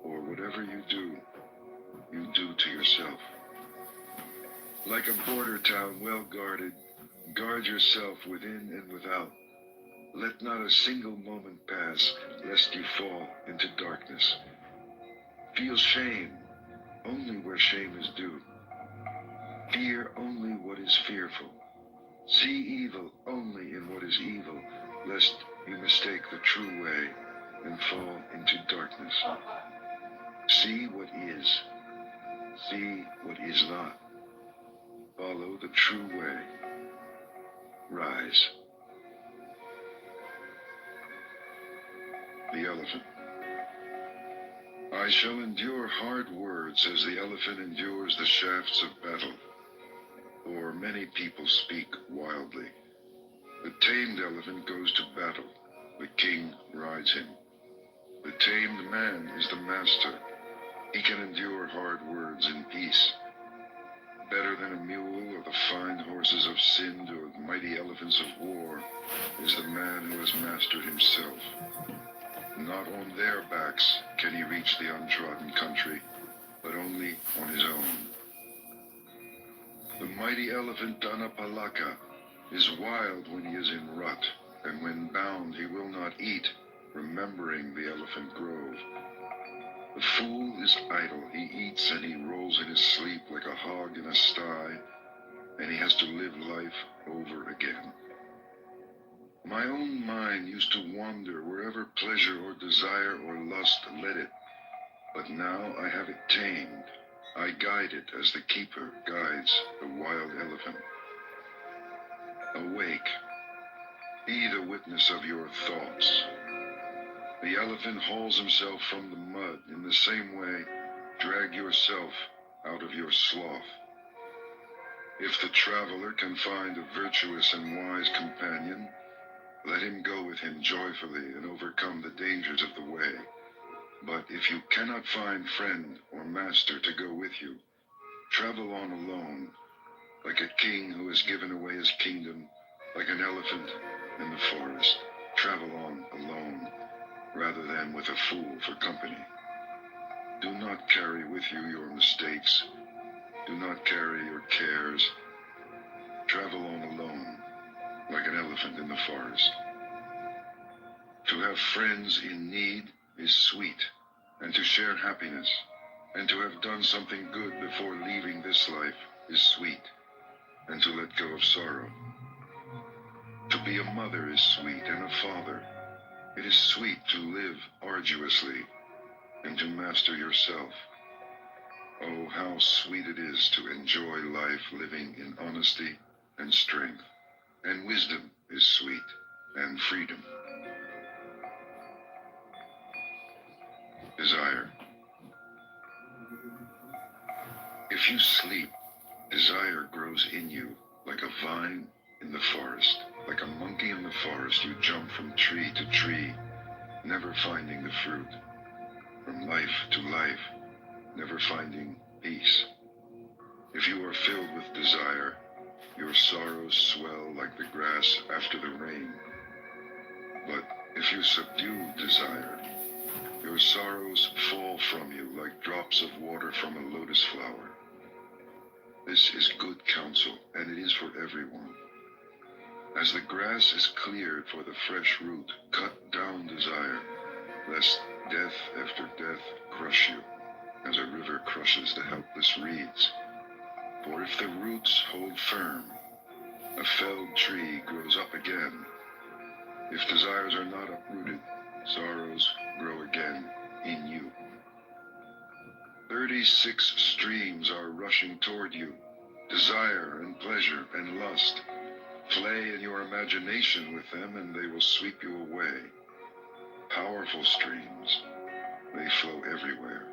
Or whatever you do to yourself. Like a border town well guarded, guard yourself within and without. Let not a single moment pass, lest you fall into darkness. Feel shame only where shame is due. Fear only what is fearful. See evil only in what is evil, lest you mistake the true way and fall into darkness. See what is. See what is not. Follow the true way. Rise. The elephant. I shall endure hard words as the elephant endures the shafts of battle. Or many people speak wildly. The tamed elephant goes to battle. The king rides him. The tamed man is the master. He can endure hard words in peace. Better than a mule or the fine horses of Sind or the mighty elephants of war is the man who has mastered himself. Not on their backs can he reach the untrodden country, but only on his own. The mighty elephant Danapalaka is wild when he is in rut, and when bound he will not eat, remembering the elephant grove. The fool is idle, he eats and he rolls in his sleep like a hog in a sty, and he has to live life over again. My own mind used to wander wherever pleasure or desire or lust led it, but now I have it tamed. I guide it as the keeper guides the wild elephant. Awake, Be the witness of your thoughts. The elephant hauls himself from the mud. In the same way, drag yourself out of your sloth. If the traveler can find a virtuous and wise companion, let him go with him joyfully and overcome the dangers of the way. But if you cannot find friend or master to go with you, travel on alone, like a king who has given away his kingdom, like an elephant in the forest. Travel on alone, rather than with a fool for company. Do not carry with you your mistakes. Do not carry your cares. Travel on alone, like an elephant in the forest. To have friends in need is sweet, and to share happiness, and to have done something good before leaving this life is sweet, and to let go of sorrow. To be a mother is sweet, and a father. It is sweet to live arduously, and to master yourself. Oh, how sweet it is to enjoy life living in honesty and strength. And wisdom is sweet, and freedom. Desire. If you sleep, desire grows in you like a vine in the forest. Like a monkey in the forest, you jump from tree to tree, never finding the fruit. From life to life, never finding peace. If you are filled with desire, your sorrows swell like the grass after the rain. But if you subdue desire, your sorrows fall from you like drops of water from a lotus flower. This is good counsel, and it is for everyone. As the grass is cleared for the fresh root, cut down desire, lest death after death crush you, as a river crushes the helpless reeds. For if the roots hold firm, a felled tree grows up again. If desires are not uprooted, sorrows grow again in you. 36 streams are rushing toward you, desire and pleasure and lust. Play in your imagination with them, and they will sweep you away. Powerful streams, they flow everywhere.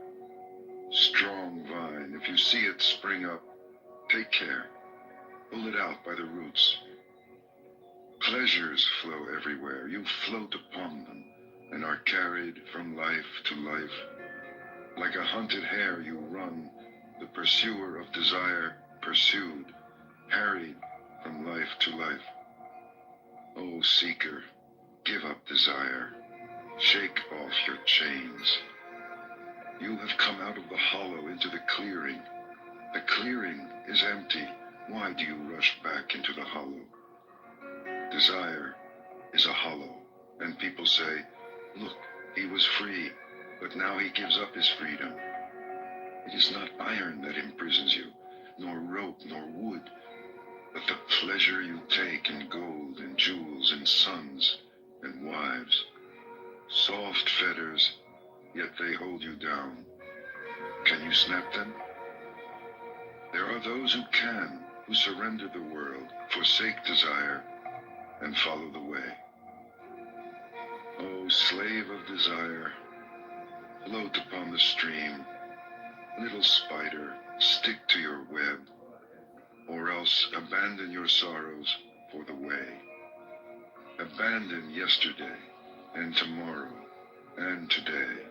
Strong vine, if you see it spring up, take care. Pull it out by the roots. Pleasures flow everywhere. You float upon them and are carried from life to life. Like a hunted hare you run, the pursuer of desire pursued, harried from life to life. O seeker, give up desire. Shake off your chains. You have come out of the hollow into the clearing. The clearing is empty. Why do you rush back into the hollow? Desire is a hollow, and people say, look, he was free, but now he gives up his freedom. It is not iron that imprisons you, nor rope, nor wood, but the pleasure you take in gold and jewels and sons and wives. Soft fetters, yet they hold you down. Can you snap them? There are those who can, who surrender the world, forsake desire, and follow the way. O slave of desire, float upon the stream. Little spider, stick to your web, or else abandon your sorrows for the way. Abandon yesterday, and tomorrow, and today.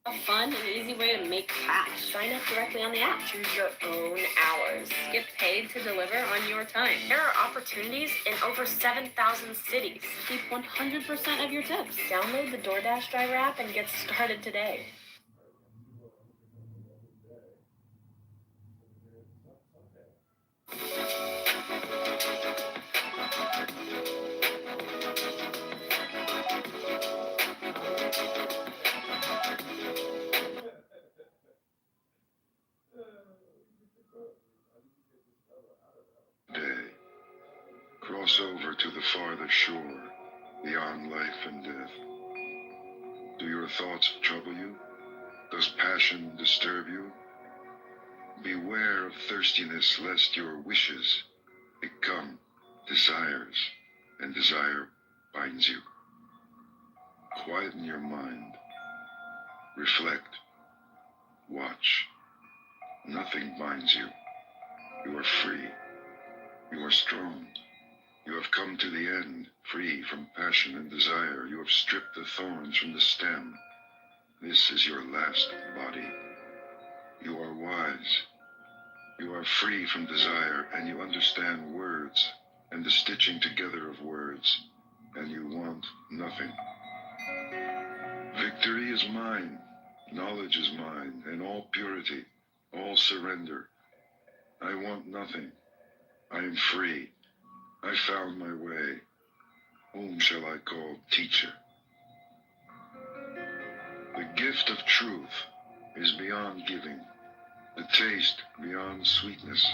A fun and easy way to make cash. Sign up directly on the app. Choose your own hours. Get paid to deliver on your time. There are opportunities in over 7,000 cities. Keep 100% of your tips. Download the DoorDash driver app and get started today. Day. Cross over to the farther shore, beyond life and death. Do your thoughts trouble you? Does passion disturb you? Beware of thirstiness, lest your wishes become desires, and desire binds you. Quieten your mind. Reflect. Watch. Nothing binds you. You are free. You are strong. You have come to the end, free from passion and desire. You have stripped the thorns from the stem. This is your last body. You are wise. You are free from desire, and you understand words and the stitching together of words, and you want nothing. Victory is mine. Knowledge is mine, and all purity, all surrender. I want nothing. I am free. I found my way. Whom shall I call teacher? The gift of truth is beyond giving, the taste beyond sweetness,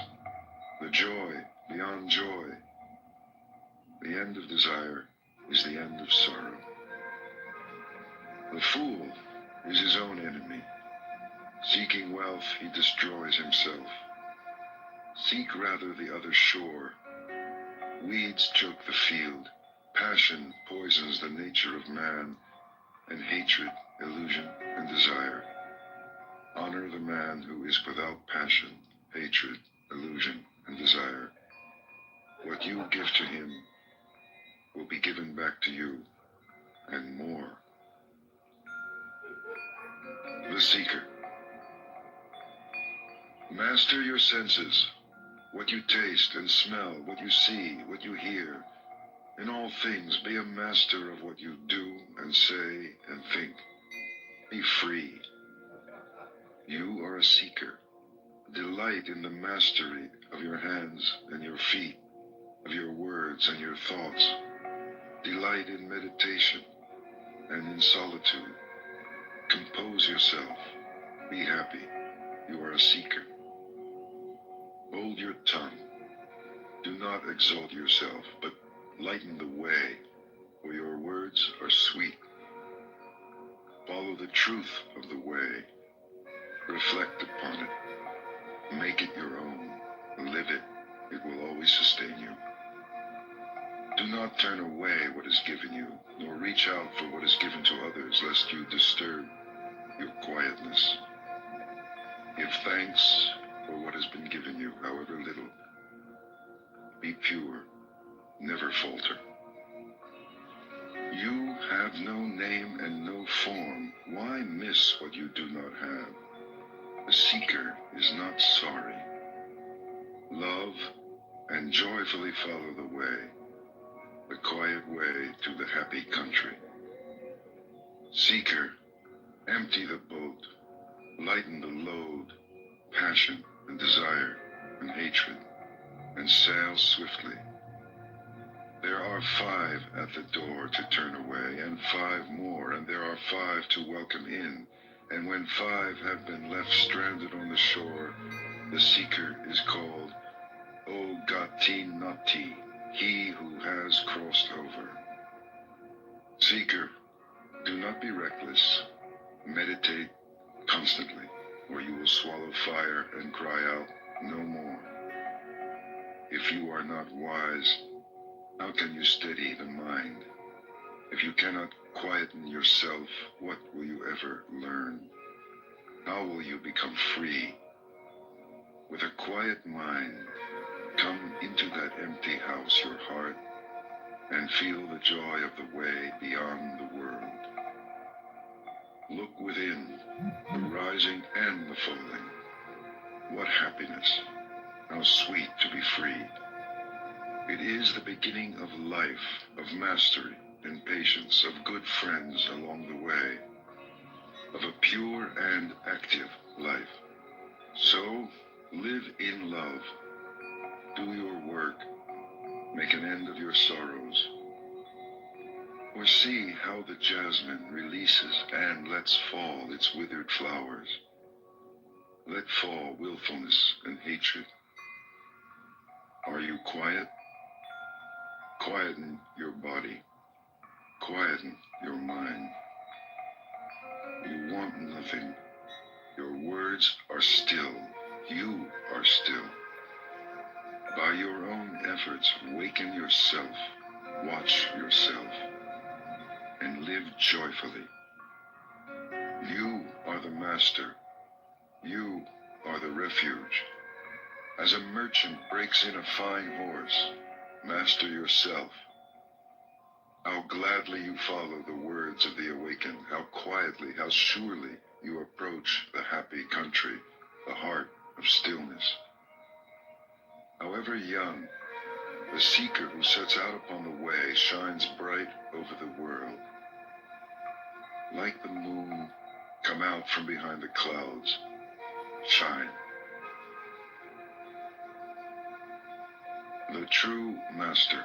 the joy beyond joy. The end of desire is the end of sorrow. The fool is his own enemy. Seeking wealth, he destroys himself. Seek rather the other shore. Weeds choke the field. Passion poisons the nature of man, and hatred, illusion, and desire. Honor the man who is without passion, hatred, illusion, and desire. What you give to him will be given back to you, and more. The Seeker. Master your senses. What you taste and smell, what you see, what you hear. In all things, be a master of what you do and say and think. Be free. You are a seeker. Delight in the mastery of your hands and your feet, of your words and your thoughts. Delight in meditation and in solitude. Compose yourself. Be happy. You are a seeker. Hold your tongue. Do not exalt yourself, but lighten the way, for your words are sweet. Follow the truth of the way. Reflect upon it. Make it your own. Live it. It will always sustain you. Do not turn away what is given you, nor reach out for what is given to others, lest you disturb your quietness. Give thanks for what has been given you, however little. Be pure. Never falter. You have no name and no form. Why miss what you do not have? The seeker is not sorry. Love and joyfully follow the way, the quiet way to the happy country. Seeker, empty the boat, lighten the load, passion and desire and hatred, and sail swiftly. There are 5 at the door to turn away, and 5 more, and there are 5 to welcome in. And when 5 have been left stranded on the shore, the seeker is called O Gati Nati, he who has crossed over. Seeker, do not be reckless. Meditate constantly, or you will swallow fire and cry out no more. If you are not wise, how can you steady the mind? If you cannot quieten yourself, what will you ever learn? How will you become free? With a quiet mind, come into that empty house, your heart, and feel the joy of the way beyond the world. Look within, the rising and the falling. What happiness! How sweet to be free! It is the beginning of life, of mastery and patience, of good friends along the way, of a pure and active life. So, live in love. Do your work. Make an end of your sorrows. Or see how the jasmine releases and lets fall its withered flowers. Let fall willfulness and hatred. Are you quiet? Quieten your body. Quieten your mind. You want nothing. Your words are still. You are still. By your own efforts, waken yourself. watch yourself, and live joyfully. You are the master. You are the refuge. As a merchant breaks in a fine horse, master yourself. How gladly you follow the words of the awakened, how quietly, how surely you approach the happy country, the heart of stillness. However young, the seeker who sets out upon the way shines bright over the world. Like the moon, come out from behind the clouds, shine. The true master.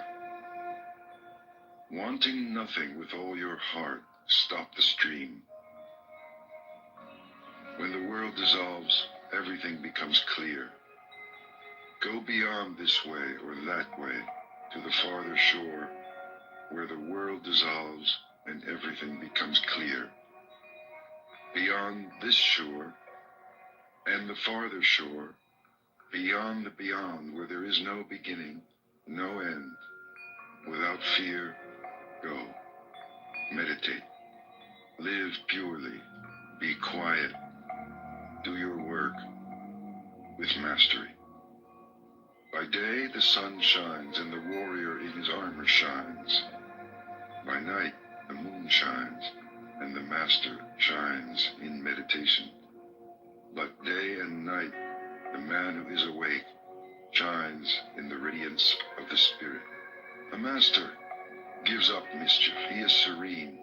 Wanting nothing with all your heart, stop the stream. When the world dissolves, everything becomes clear. Go beyond this way or that way to the farther shore, where the world dissolves and everything becomes clear. Beyond this shore and the farther shore, beyond the beyond, where there is no beginning, no end, without fear, go. Meditate. Live purely. Be quiet. Do your work with mastery. By day the sun shines and the warrior in his armor shines. By night the moon shines and the master shines in meditation. But day and night the man who is awake shines in the radiance of the spirit. A master gives up mischief. He is serene.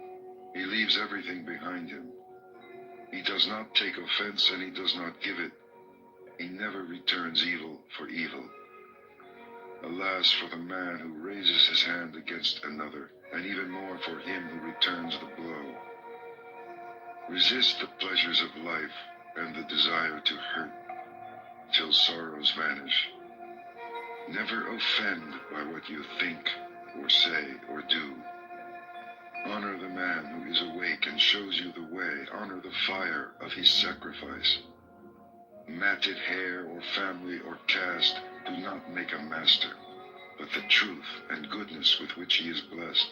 He leaves everything behind him. He does not take offense and he does not give it. He never returns evil for evil. Alas for the man who raises his hand against another, and even more for him who returns the blow. Resist the pleasures of life and the desire to hurt till sorrows vanish. Never offend by what you think or say or do. Honor the man who is awake and shows you the way. Honor the fire of his sacrifice. Matted hair or family or caste do not make a master, but the truth and goodness with which he is blessed.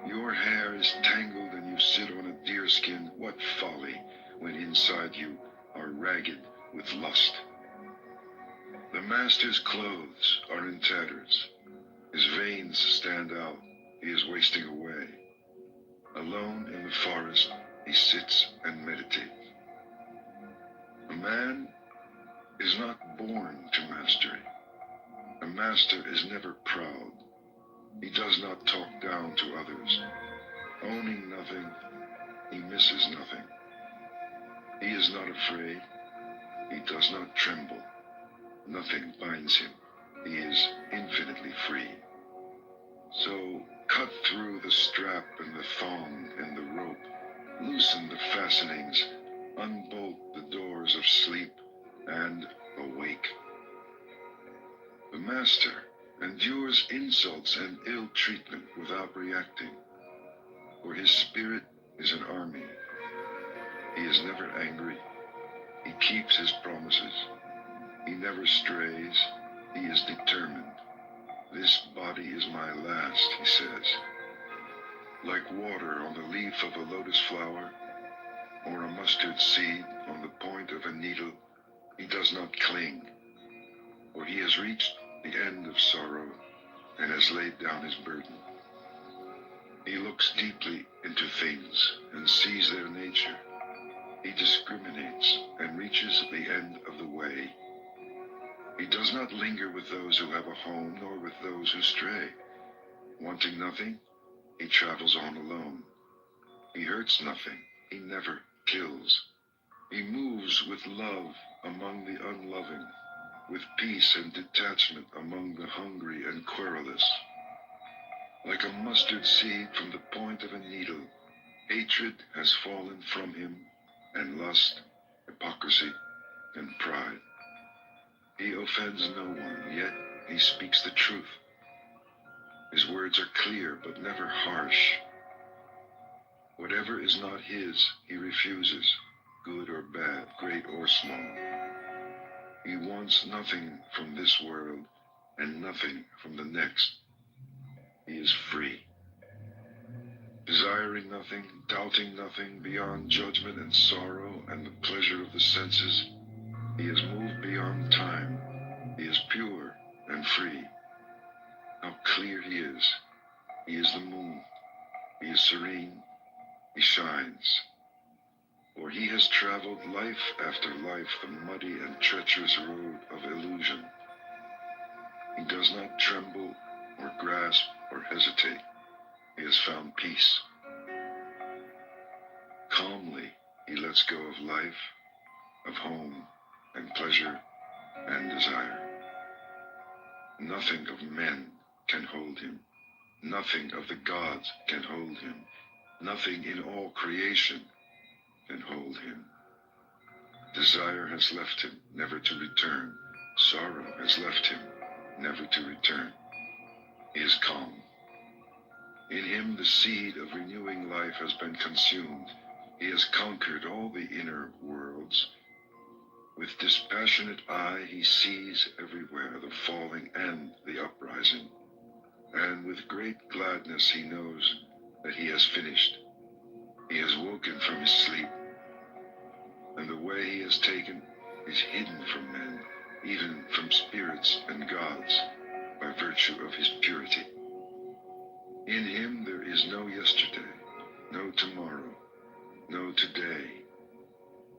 Your hair is tangled and you sit on a deerskin. What folly when inside you are ragged with lust. The master's clothes are in tatters. His veins stand out. He is wasting away. Alone in the forest, he sits and meditates. A man is not born to mastery. A master is never proud. He does not talk down to others. Owning nothing, he misses nothing. He is not afraid. He does not tremble. Nothing binds him. He is infinitely free. So cut through the strap and the thong and the rope. Loosen the fastenings. Unbolt the doors of sleep and awake. The master endures insults and ill treatment without reacting, for his spirit is an army. He is never angry. He keeps his promises. He never strays. He is determined. This body is my last, he says. Like water on the leaf of a lotus flower, or a mustard seed on the point of a needle, he does not cling, for he has reached the end of sorrow and has laid down his burden. He looks deeply into things and sees their nature. He discriminates and reaches the end of the way. He does not linger with those who have a home, nor with those who stray. Wanting nothing, he travels on alone. He hurts nothing. He never kills. He moves with love among the unloving, with peace and detachment among the hungry and querulous. Like a mustard seed from the point of a needle, hatred has fallen from him, and lust, hypocrisy, and pride. He offends no one, yet he speaks the truth. His words are clear, but never harsh. Whatever is not his, he refuses, good or bad, great or small. He wants nothing from this world and nothing from the next. he is free. Desiring nothing, doubting nothing, beyond judgment and sorrow and the pleasure of the senses, he is moved beyond time. He is pure and free. How clear he is. He is the moon. He is serene. He shines. For he has traveled life after life the muddy and treacherous road of illusion. He does not tremble or grasp or hesitate. He has found peace. Calmly, he lets go of life, of home and pleasure and desire. Nothing of men can hold him. Nothing of the gods can hold him. Nothing in all creation can hold him. Desire has left him, never to return. Sorrow has left him, never to return. He is calm. In him the seed of renewing life has been consumed. He has conquered all the inner worlds. With dispassionate eye he sees everywhere the falling and the uprising. And with great gladness he knows that he has finished. He has woken from his sleep. And the way he has taken is hidden from men, even from spirits and gods, by virtue of his purity. In him there is no yesterday, no tomorrow, no today.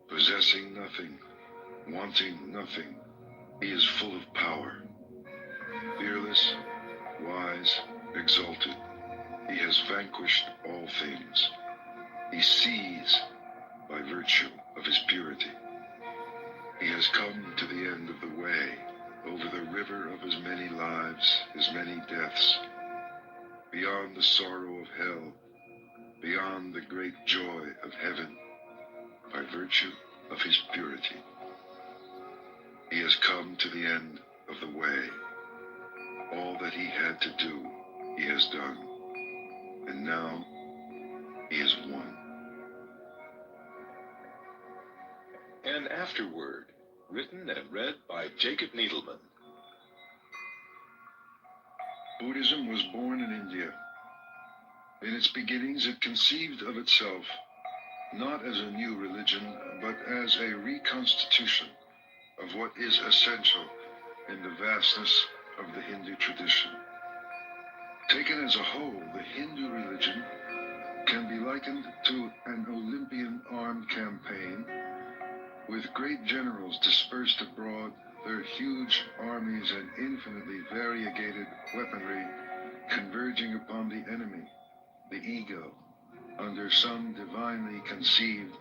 Possessing nothing, wanting nothing, he is full of power. Fearless, wise, exalted, he has vanquished all things. He sees by virtue of his purity. He has come to the end of the way, over the river of his many lives, his many deaths, beyond the sorrow of hell, beyond the great joy of heaven, by virtue of his purity. He has come to the end of the way. All that he had to do, he has done. And now, he is one. An afterword, written and read by Jacob Needleman. Buddhism was born in India. In its beginnings, it conceived of itself not as a new religion, but as a reconstitution of what is essential in the vastness of the Hindu tradition. Taken as a whole, the Hindu religion can be likened to an Olympian armed campaign with great generals dispersed abroad, their huge armies and infinitely variegated weaponry converging upon the enemy, the ego, under some divinely conceived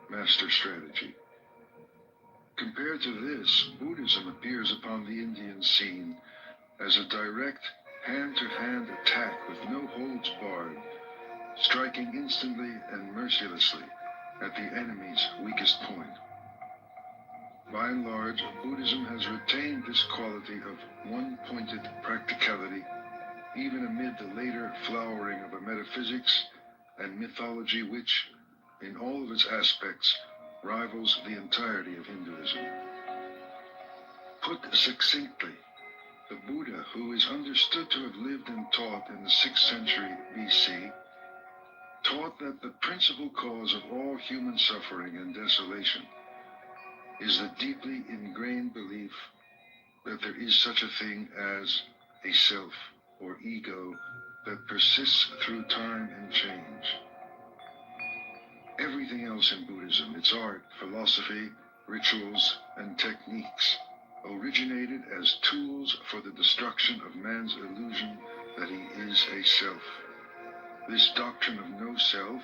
master strategy. Compared to this, Buddhism appears upon the Indian scene as a direct hand-to-hand attack with no holds barred, striking instantly and mercilessly at the enemy's weakest point. By and large, Buddhism has retained this quality of one-pointed practicality, even amid the later flowering of a metaphysics and mythology which, in all of its aspects, rivals the entirety of Hinduism. Put succinctly, the Buddha, who is understood to have lived and taught in the 6th century BC, taught that the principal cause of all human suffering and desolation is the deeply ingrained belief that there is such a thing as a self or ego that persists through time and change. Everything else in Buddhism, its art, philosophy, rituals, and techniques, originated as tools for the destruction of man's illusion that he is a self. This doctrine of no self,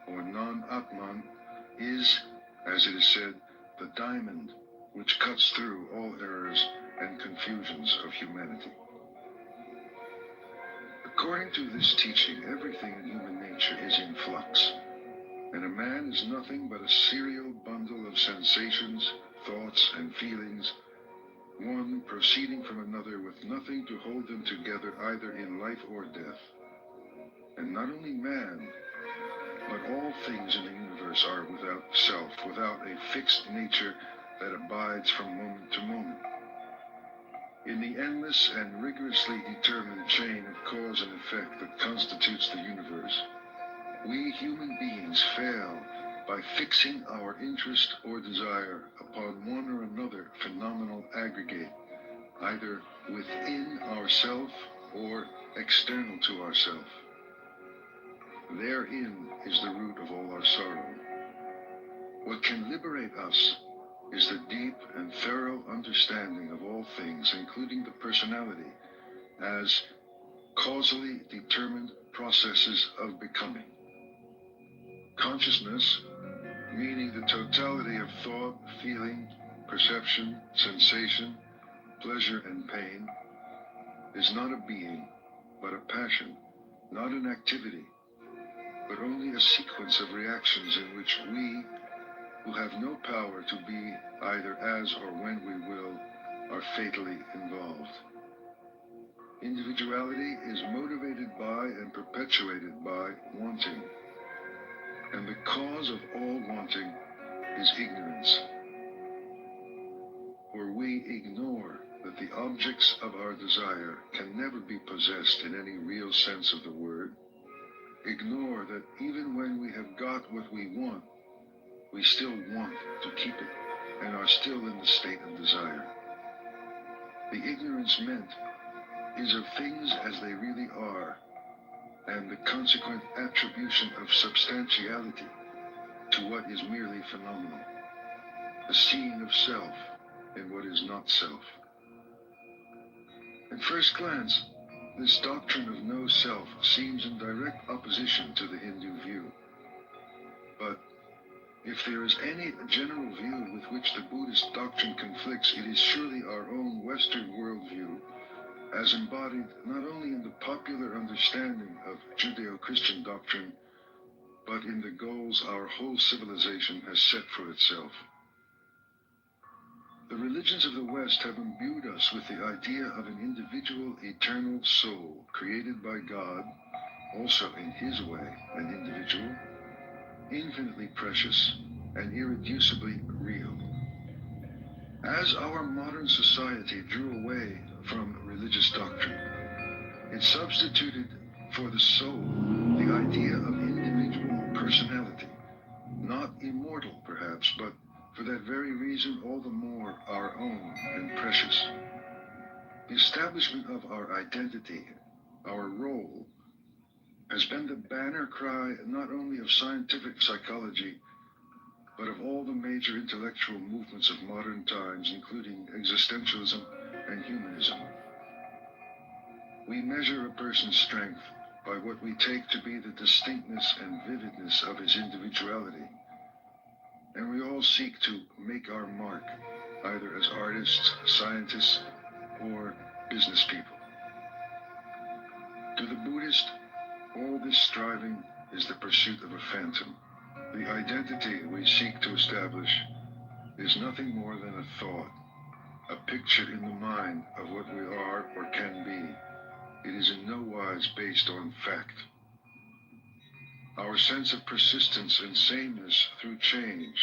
or non-Atman, is, as it is said, the diamond which cuts through all errors and confusions of humanity. According to this teaching, everything in human nature is in flux, and a man is nothing but a serial bundle of sensations, thoughts, and feelings, one proceeding from another with nothing to hold them together either in life or death. And not only man, but all things in the universe are without self, without a fixed nature that abides from moment to moment. In the endless and rigorously determined chain of cause and effect that constitutes the universe, we human beings fail by fixing our interest or desire upon one or another phenomenal aggregate, either within ourself or external to ourself. Therein is the root of all our sorrow. What can liberate us is the deep and thorough understanding of all things, including the personality, as causally determined processes of becoming. Consciousness, meaning the totality of thought, feeling, perception, sensation, pleasure, and pain, is not a being, but a passion, not an activity, but only a sequence of reactions in which we, who have no power to be either as or when we will, are fatally involved. Individuality is motivated by and perpetuated by wanting, and the cause of all wanting is ignorance. For we ignore that the objects of our desire can never be possessed in any real sense of the word, ignore that even when we have got what we want, we still want to keep it, and are still in the state of desire. The ignorance meant is of things as they really are, and the consequent attribution of substantiality to what is merely phenomenal, the seeing of self in what is not self. At first glance, this doctrine of no self seems in direct opposition to the Hindu view. But if there is any general view with which the Buddhist doctrine conflicts, it is surely our own Western worldview, as embodied not only in the popular understanding of Judeo-Christian doctrine, but in the goals our whole civilization has set for itself. The religions of the West have imbued us with the idea of an individual, eternal soul created by God, also in His way an individual, infinitely precious and irreducibly real. As our modern society drew away from religious doctrine, it substituted for the soul the idea of individual personality, not immortal perhaps, but for that very reason all the more our own and precious. The establishment of our identity, our role, has been the banner cry not only of scientific psychology, but of all the major intellectual movements of modern times, including existentialism and humanism. We measure a person's strength by what we take to be the distinctness and vividness of his individuality, and we all seek to make our mark, either as artists, scientists, or business people. To the Buddhist, all this striving is the pursuit of a phantom. The identity we seek to establish is nothing more than a thought, a picture in the mind of what we are or can be. It is in no wise based on fact. Our sense of persistence and sameness through change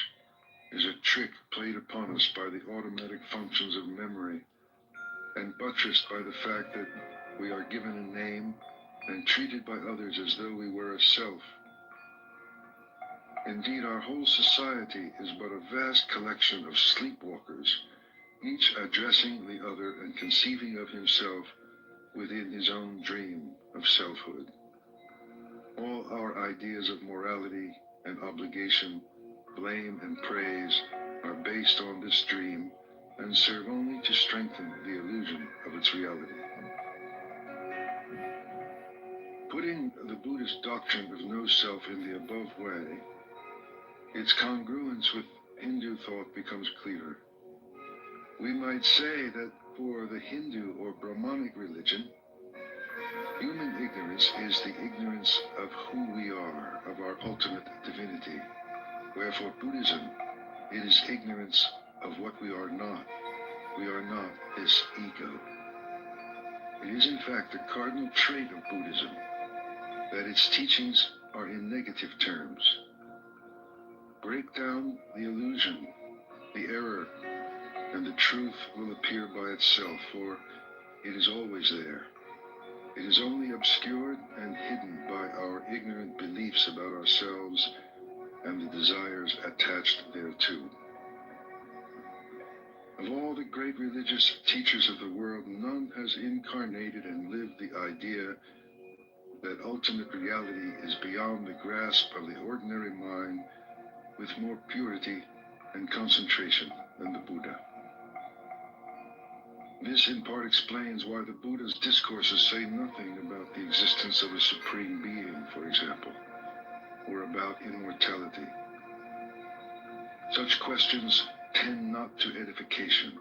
is a trick played upon us by the automatic functions of memory, and buttressed by the fact that we are given a name and treated by others as though we were a self. Indeed, our whole society is but a vast collection of sleepwalkers, each addressing the other and conceiving of himself within his own dream of selfhood. All our ideas of morality and obligation, blame and praise are based on this dream and serve only to strengthen the illusion of its reality. Putting the Buddhist doctrine of no self in the above way, its congruence with Hindu thought becomes clearer. We might say that for the Hindu or Brahmanic religion, human ignorance is the ignorance of who we are, of our ultimate divinity, where for Buddhism, it is ignorance of what we are not. We are not this ego. It is in fact the cardinal trait of Buddhism that its teachings are in negative terms. Break down the illusion, the error, and the truth will appear by itself, for it is always there. It is only obscured and hidden by our ignorant beliefs about ourselves and the desires attached thereto. Of all the great religious teachers of the world, none has incarnated and lived the idea that ultimate reality is beyond the grasp of the ordinary mind with more purity and concentration than the Buddha. This in part explains why the Buddha's discourses say nothing about the existence of a supreme being, for example, or about immortality. Such questions tend not to edification,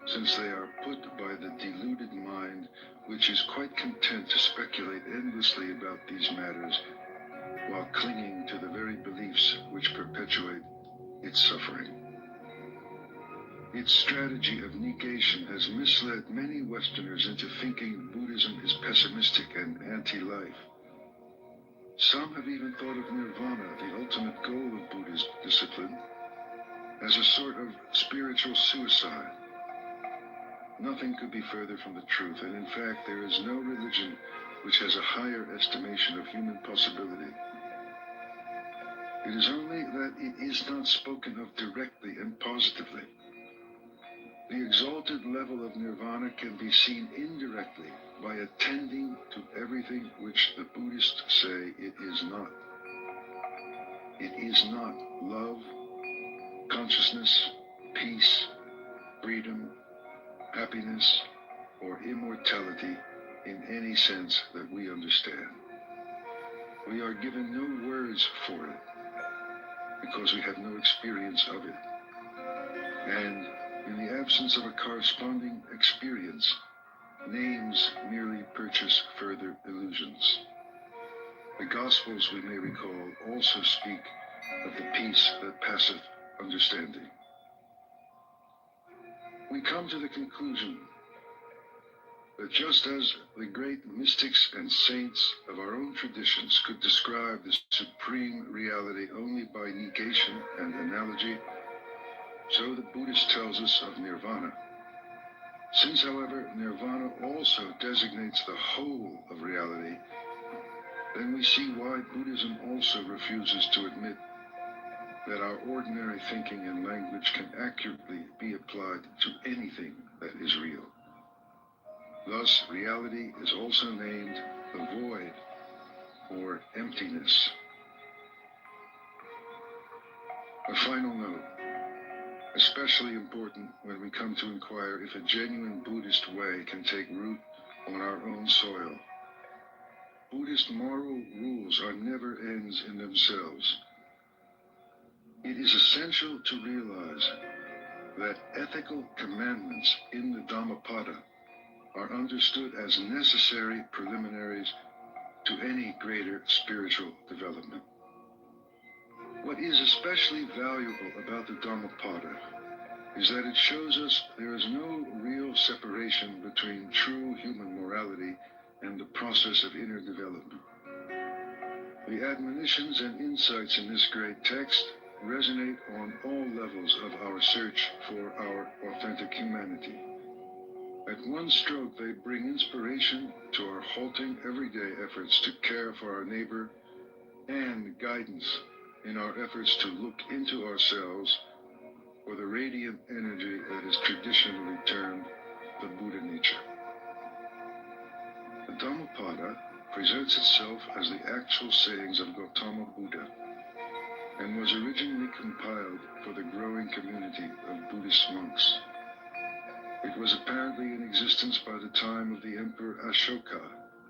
since they are put by the deluded mind, which is quite content to speculate endlessly about these matters while clinging to the very beliefs which perpetuate its suffering. Its strategy of negation has misled many Westerners into thinking Buddhism is pessimistic and anti-life. Some have even thought of nirvana, the ultimate goal of Buddhist discipline, as a sort of spiritual suicide. Nothing could be further from the truth, and in fact there is no religion which has a higher estimation of human possibility. It is only that it is not spoken of directly and positively. The exalted level of nirvana can be seen indirectly by attending to everything which the Buddhists say it is not. It is not love, consciousness, peace, freedom, happiness, or immortality in any sense that we understand. We are given no words for it because we have no experience of it. And in the absence of a corresponding experience, names merely purchase further illusions. The Gospels, we may recall, also speak of the peace that passeth understanding. We come to the conclusion that just as the great mystics and saints of our own traditions could describe the supreme reality only by negation and analogy, so the Buddhist tells us of nirvana. Since, however, nirvana also designates the whole of reality, then we see why Buddhism also refuses to admit that our ordinary thinking and language can accurately be applied to anything that is real. Thus, reality is also named the void, or emptiness. A final note, especially important when we come to inquire if a genuine Buddhist way can take root on our own soil. Buddhist moral rules are never ends in themselves. It is essential to realize that ethical commandments in the Dhammapada are understood as necessary preliminaries to any greater spiritual development. What is especially valuable about the Dhammapada is that it shows us there is no real separation between true human morality and the process of inner development. The admonitions and insights in this great text resonate on all levels of our search for our authentic humanity. At one stroke, they bring inspiration to our halting everyday efforts to care for our neighbor and guidance in our efforts to look into ourselves for the radiant energy that is traditionally termed the Buddha nature. The Dhammapada presents itself as the actual sayings of Gautama Buddha and was originally compiled for the growing community of Buddhist monks. It was apparently in existence by the time of the Emperor Ashoka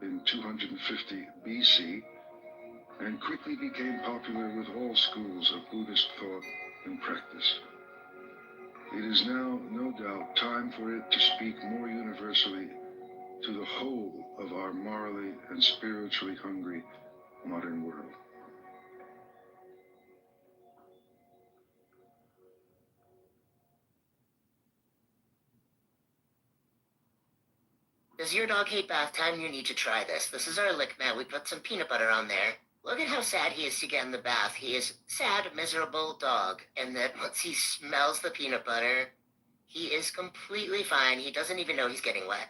in 250 BC and quickly became popular with all schools of Buddhist thought and practice. It is now, no doubt, time for it to speak more universally to the whole of our morally and spiritually hungry modern world. Does your dog hate bath time? You need to try this. This is our lick mat. We put some peanut butter on there. Look at how sad he is to get in the bath. He is sad, miserable dog. And then once he smells the peanut butter, He is completely fine. He doesn't even know he's getting wet.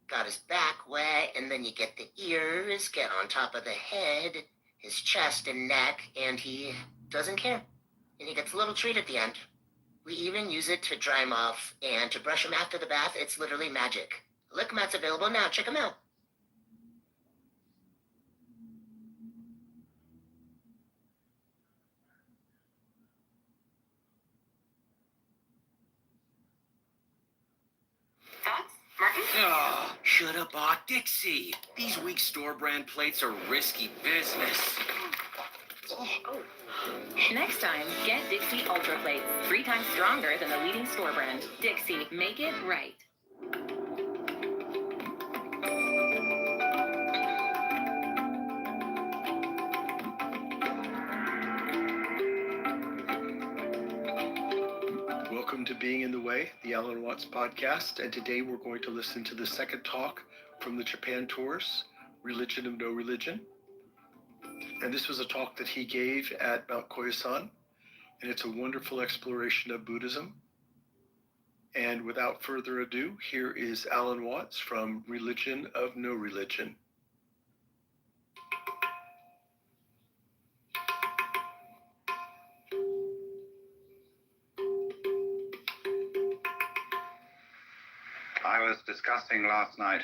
Got his back wet, and then you get the ears, get on top of the head, his chest and neck, and he doesn't care. And he gets a little treat at the end. We even use it to dry him off and to brush him after the bath. It's literally magic. Lick Mat's available now. Check him out. Thoughts, Martin? Oh, should have bought Dixie. These weak store brand plates are risky business. Next time, get Dixie Ultra Plates. 3 times stronger than the leading store brand. Dixie, make it right. Welcome to Being in the Way, the Alan Watts podcast, and today we're going to listen to the second talk from the Japan tours, Religion of No Religion. And this was a talk that he gave at Mount Koyasan, and it's a wonderful exploration of Buddhism. And without further ado, here is Alan Watts from Religion of No Religion. I was discussing last night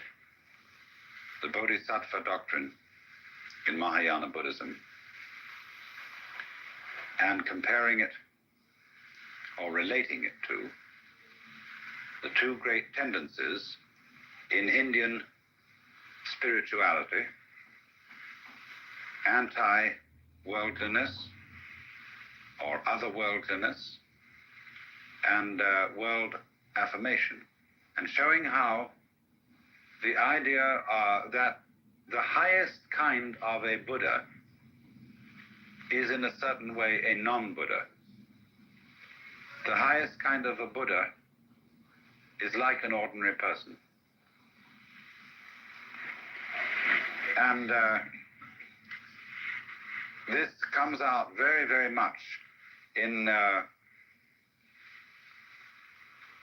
the Bodhisattva doctrine in Mahayana Buddhism and comparing it or relating it to the two great tendencies in Indian spirituality: anti-worldliness or otherworldliness and world affirmation, and showing how the idea that the highest kind of a Buddha is in a certain way a non-Buddha. The highest kind of a Buddha is like an ordinary person. And this comes out very, very much in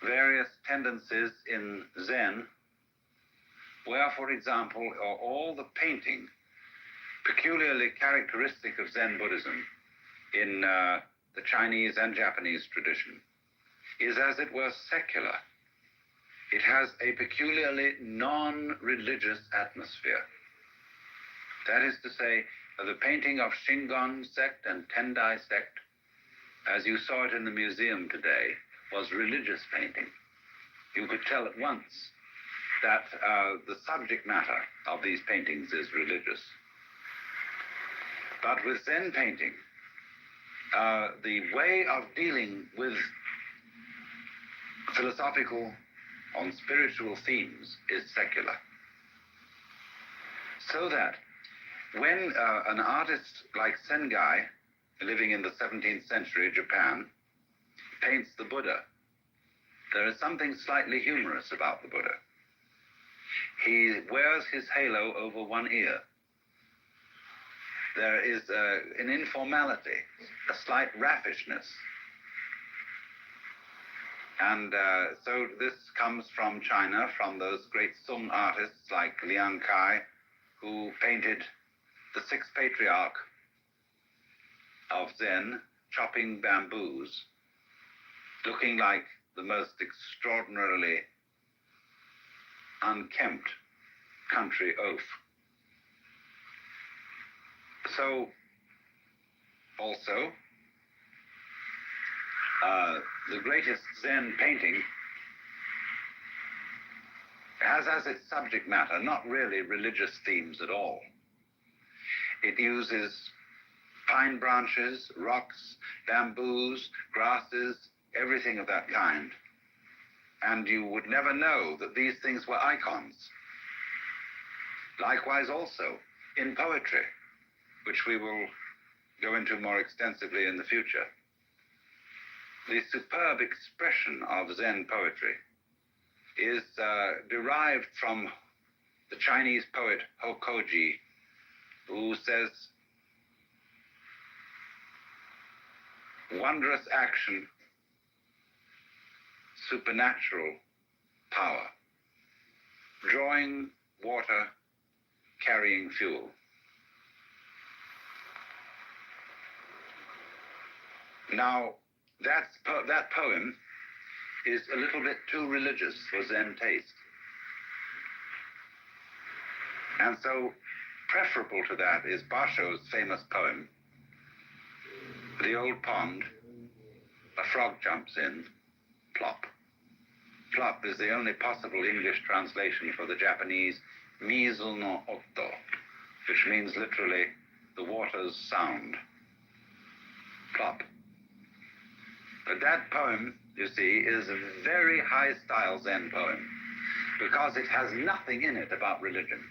various tendencies in Zen, where, for example, all the painting peculiarly characteristic of Zen Buddhism in the Chinese and Japanese tradition is, as it were, secular. It has a peculiarly non-religious atmosphere. That is to say, the painting of Shingon sect and Tendai sect, as you saw it in the museum today, was religious painting. You could tell at once that the subject matter of these paintings is religious. But with Zen painting, the way of dealing with philosophical or spiritual themes is secular. So that when an artist like Sengai, living in the 17th century Japan, paints the Buddha, there is something slightly humorous about the Buddha. He wears his halo over one ear. There is an informality, a slight raffishness. And so this comes from China, from those great Sung artists like Liang Kai, who painted the sixth patriarch of Zen chopping bamboos, looking like the most extraordinarily unkempt country oaf. So, also, the greatest Zen painting has as its subject matter not really religious themes at all. It uses pine branches, rocks, bamboos, grasses, everything of that kind. And you would never know that these things were icons. Likewise also in poetry, which we will go into more extensively in the future. The superb expression of Zen poetry is derived from the Chinese poet Hokoji, who says, "Wondrous action, supernatural power, drawing water, carrying fuel. Now, that poem is a little bit too religious for Zen taste. And so, preferable to that is Basho's famous poem, The Old Pond, a frog jumps in, plop. Plop is the only possible English translation for the Japanese mizu no oto, which means literally the water's sound. Plop. But that poem, you see, is a very high-style Zen poem because it has nothing in it about religion.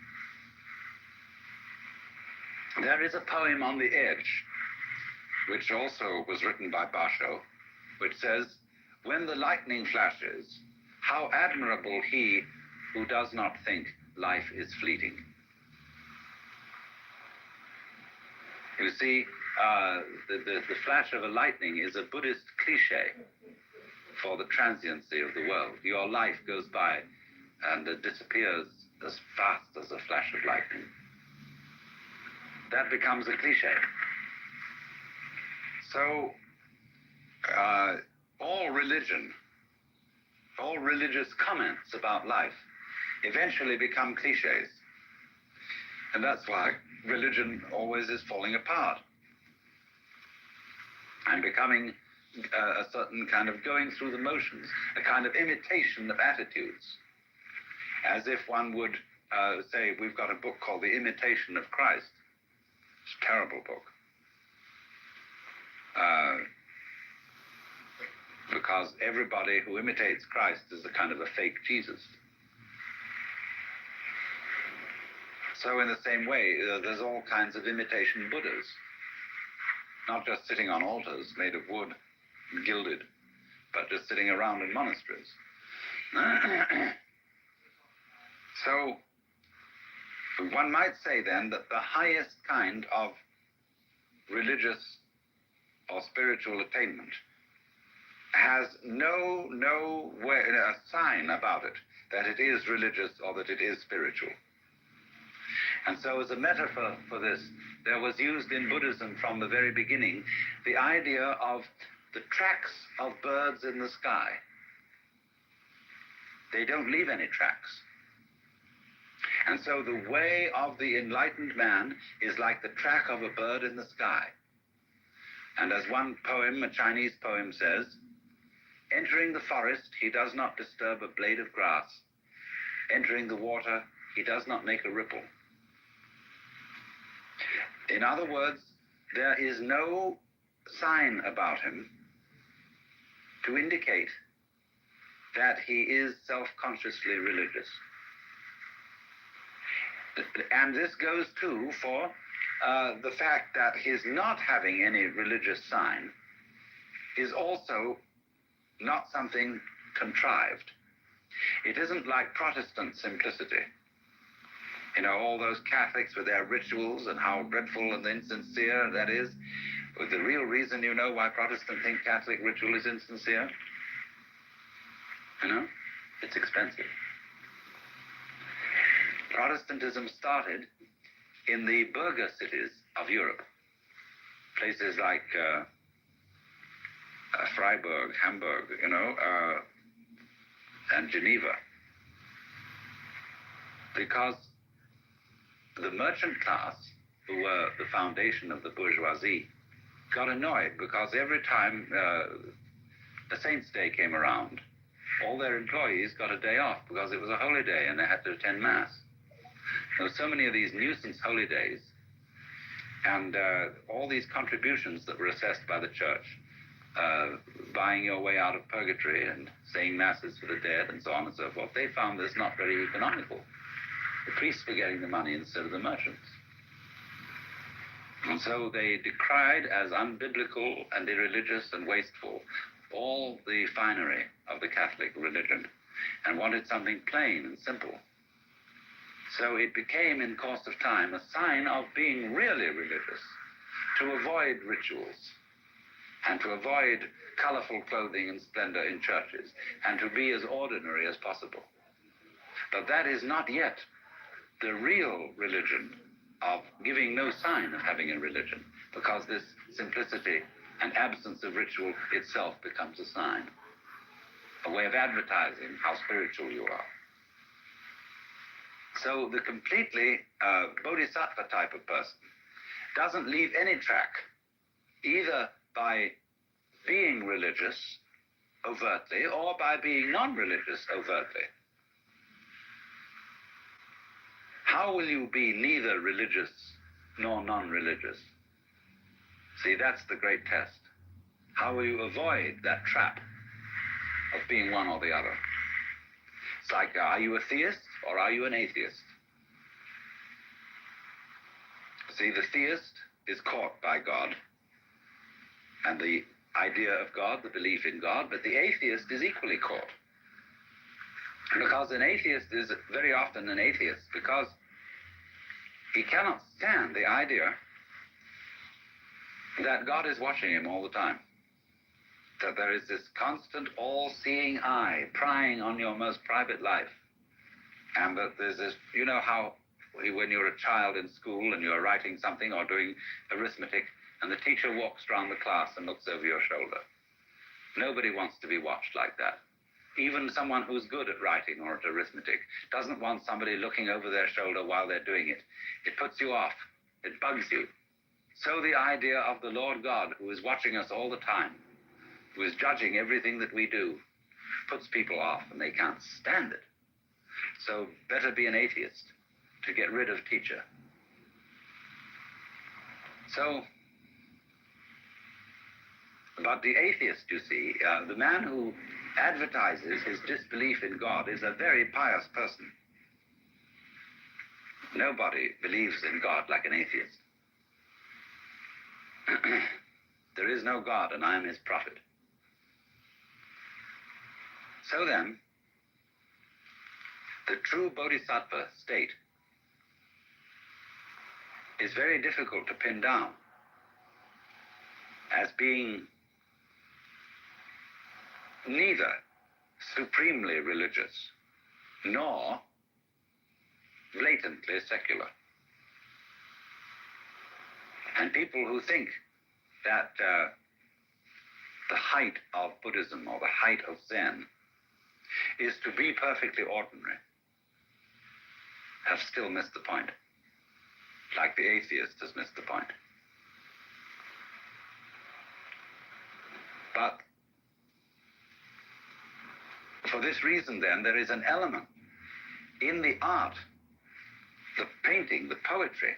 There is a poem on the edge, which also was written by Basho, which says, "When the lightning flashes, how admirable he who does not think life is fleeting." You see, the flash of a lightning is a Buddhist cliche for the transiency of the world. Your life goes by and it disappears as fast as a flash of lightning. That becomes a cliche. So, all religion, all religious comments about life eventually become cliches. And that's why religion always is falling apart and becoming a certain kind of going through the motions, a kind of imitation of attitudes. As if one would say, we've got a book called The Imitation of Christ. It's a terrible book. Because everybody who imitates Christ is a kind of a fake Jesus. So in the same way, there's all kinds of imitation Buddhas. Not just sitting on altars made of wood and gilded, but just sitting around in monasteries. So one might say then that the highest kind of religious or spiritual attainment has no way, a sign about it that it is religious or that it is spiritual. And so as a metaphor for this, there was used in Buddhism from the very beginning the idea of the tracks of birds in the sky. They don't leave any tracks. And so the way of the enlightened man is like the track of a bird in the sky. And as one poem, a Chinese poem says, entering the forest, he does not disturb a blade of grass. Entering the water, he does not make a ripple. In other words, there is no sign about him to indicate that he is self-consciously religious. And this goes too for the fact that his not having any religious sign is also not something contrived. It isn't like Protestant simplicity. You know, all those Catholics with their rituals and how dreadful and insincere that is. But the real reason, you know, why Protestants think Catholic ritual is insincere? You know, it's expensive. Protestantism started in the burgher cities of Europe. Places like Freiburg, Hamburg, you know, and Geneva. Because the merchant class, who were the foundation of the bourgeoisie, got annoyed because every time a Saint's Day came around, all their employees got a day off because it was a holy day and they had to attend Mass. There were so many of these nuisance holy days and all these contributions that were assessed by the church, buying your way out of purgatory and saying Masses for the dead and so on and so forth, they found this not very economical. The priests were getting the money instead of the merchants. And so they decried as unbiblical and irreligious and wasteful all the finery of the Catholic religion and wanted something plain and simple. So it became, in course of time, a sign of being really religious, to avoid rituals, and to avoid colorful clothing and splendor in churches, and to be as ordinary as possible. But that is not yet the real religion of giving no sign of having a religion, because this simplicity and absence of ritual itself becomes a sign, a way of advertising how spiritual you are. So the completely bodhisattva type of person doesn't leave any track, either by being religious overtly or by being non-religious overtly. How will you be neither religious nor non-religious? See, that's the great test. How will you avoid that trap of being one or the other? It's like, are you a theist or are you an atheist? See, the theist is caught by God and the idea of God, the belief in God, but the atheist is equally caught. Because an atheist is very often an atheist because he cannot stand the idea that God is watching him all the time. That there is this constant all-seeing eye prying on your most private life. And that there's this, you know how when you're a child in school and you're writing something or doing arithmetic and the teacher walks around the class and looks over your shoulder. Nobody wants to be watched like that. Even someone who's good at writing or at arithmetic doesn't want somebody looking over their shoulder while they're doing it. It puts you off. It bugs you. So the idea of the Lord God, who is watching us all the time, who is judging everything that we do, puts people off and they can't stand it. So better be an atheist to get rid of teacher. So, but the atheist, you see, the man who advertises his disbelief in God is a very pious person. Nobody believes in God like an atheist. There is no God and I am his prophet. So then, the true bodhisattva state is very difficult to pin down as being neither supremely religious nor blatantly secular. And people who think that the height of Buddhism or the height of Zen is to be perfectly ordinary have still missed the point, like the atheist has missed the point. But for this reason, then, there is an element in the art, the painting, the poetry,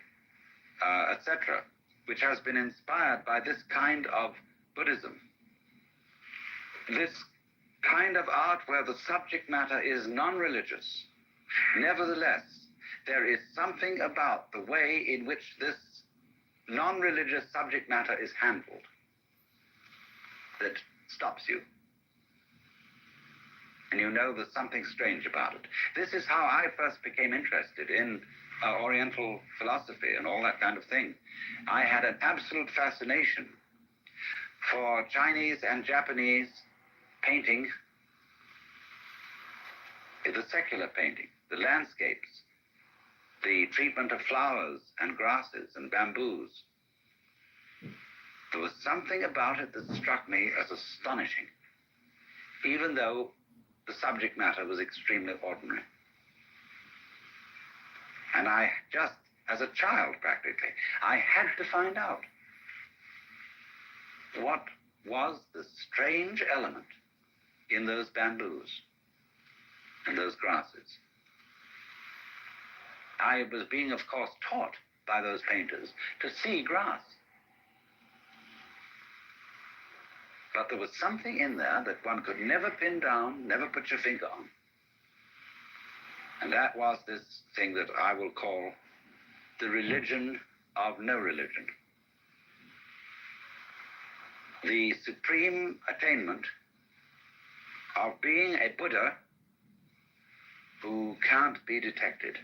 etc., which has been inspired by this kind of Buddhism. This kind of art where the subject matter is non-religious. Nevertheless, there is something about the way in which this non-religious subject matter is handled that stops you. And you know there's something strange about it. This is how I first became interested in Oriental philosophy and all that kind of thing. I had an absolute fascination for Chinese and Japanese painting, the secular painting, the landscapes, the treatment of flowers and grasses and bamboos. There was something about it that struck me as astonishing, even though the subject matter was extremely ordinary. And I just, as a child practically, I had to find out what was the strange element in those bamboos and those grasses. I was being, of course, taught by those painters to see grass. But there was something in there that one could never pin down, never put your finger on. And that was this thing that I will call the religion of no religion. The supreme attainment of being a Buddha who can't be detected.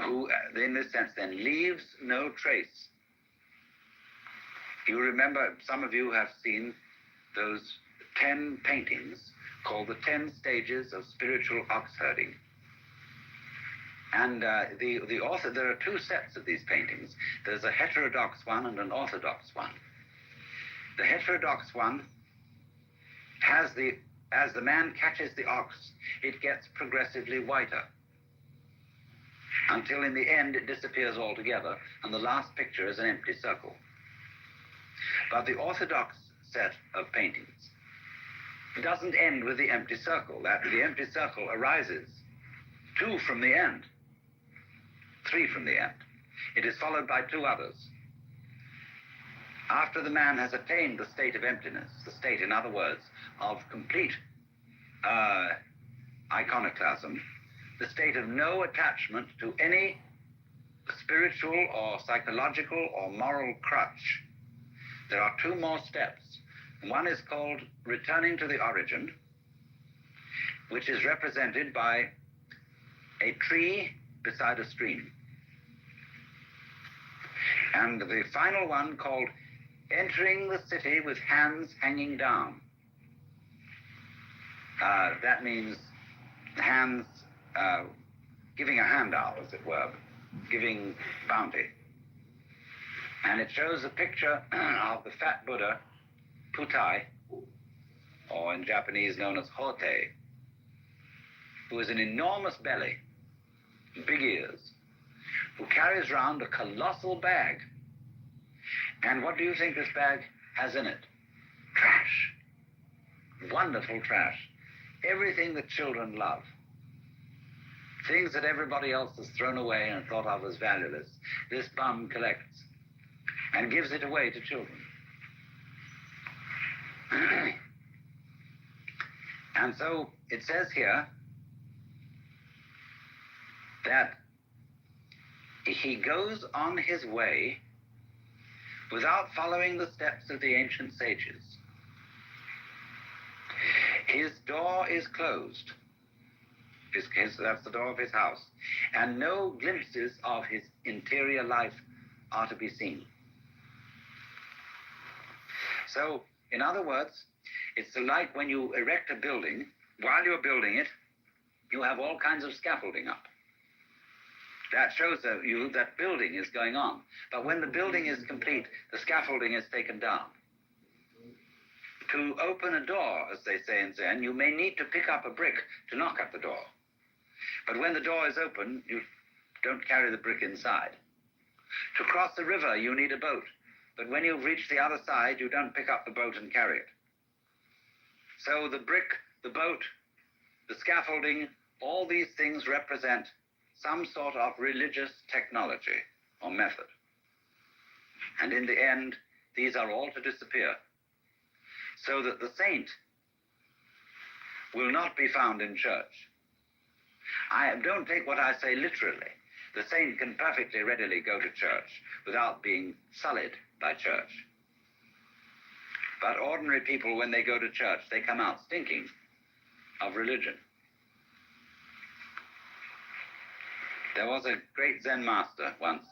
Who, in this sense, then leaves no trace You remember, some of you have seen those 10 paintings called the 10 Stages of Spiritual Ox Herding. And the author, there are two sets of these paintings. There's a heterodox one and an orthodox one. The heterodox one has as the man catches the ox, it gets progressively whiter, until in the end it disappears altogether, and the last picture is an empty circle. But the orthodox set of paintings doesn't end with the empty circle. The empty circle arises 2 from the end, 3 from the end. It is followed by 2 others. After the man has attained the state of emptiness, the state, in other words, of complete iconoclasm, the state of no attachment to any spiritual or psychological or moral crutch, there are 2 more steps. One is called returning to the origin, which is represented by a tree beside a stream. And the final one called entering the city with hands hanging down. That means hands giving a handout, as it were, giving bounty. And it shows a picture of the fat Buddha, Putai, or in Japanese known as Hote, who has an enormous belly, big ears, who carries around a colossal bag. And what do you think this bag has in it? Trash. Wonderful trash. Everything that children love. Things that everybody else has thrown away and thought of as valueless. This bum collects and gives it away to children. And so it says here that he goes on his way without following the steps of the ancient sages. His door is closed. That's the door of his house. And no glimpses of his interior life are to be seen. So, in other words, it's like when you erect a building, while you're building it, you have all kinds of scaffolding up. That shows you that building is going on. But when the building is complete, the scaffolding is taken down. To open a door, as they say in Zen, you may need to pick up a brick to knock at the door. But when the door is open, you don't carry the brick inside. To cross the river, you need a boat. But when you've reached the other side, you don't pick up the boat and carry it. So the brick, the boat, the scaffolding, all these things represent some sort of religious technology or method. And in the end, these are all to disappear, so that the saint will not be found in church. Don't take what I say literally. The saint can perfectly readily go to church without being sullied by church. But ordinary people, when they go to church, they come out stinking of religion. There was a great Zen master once,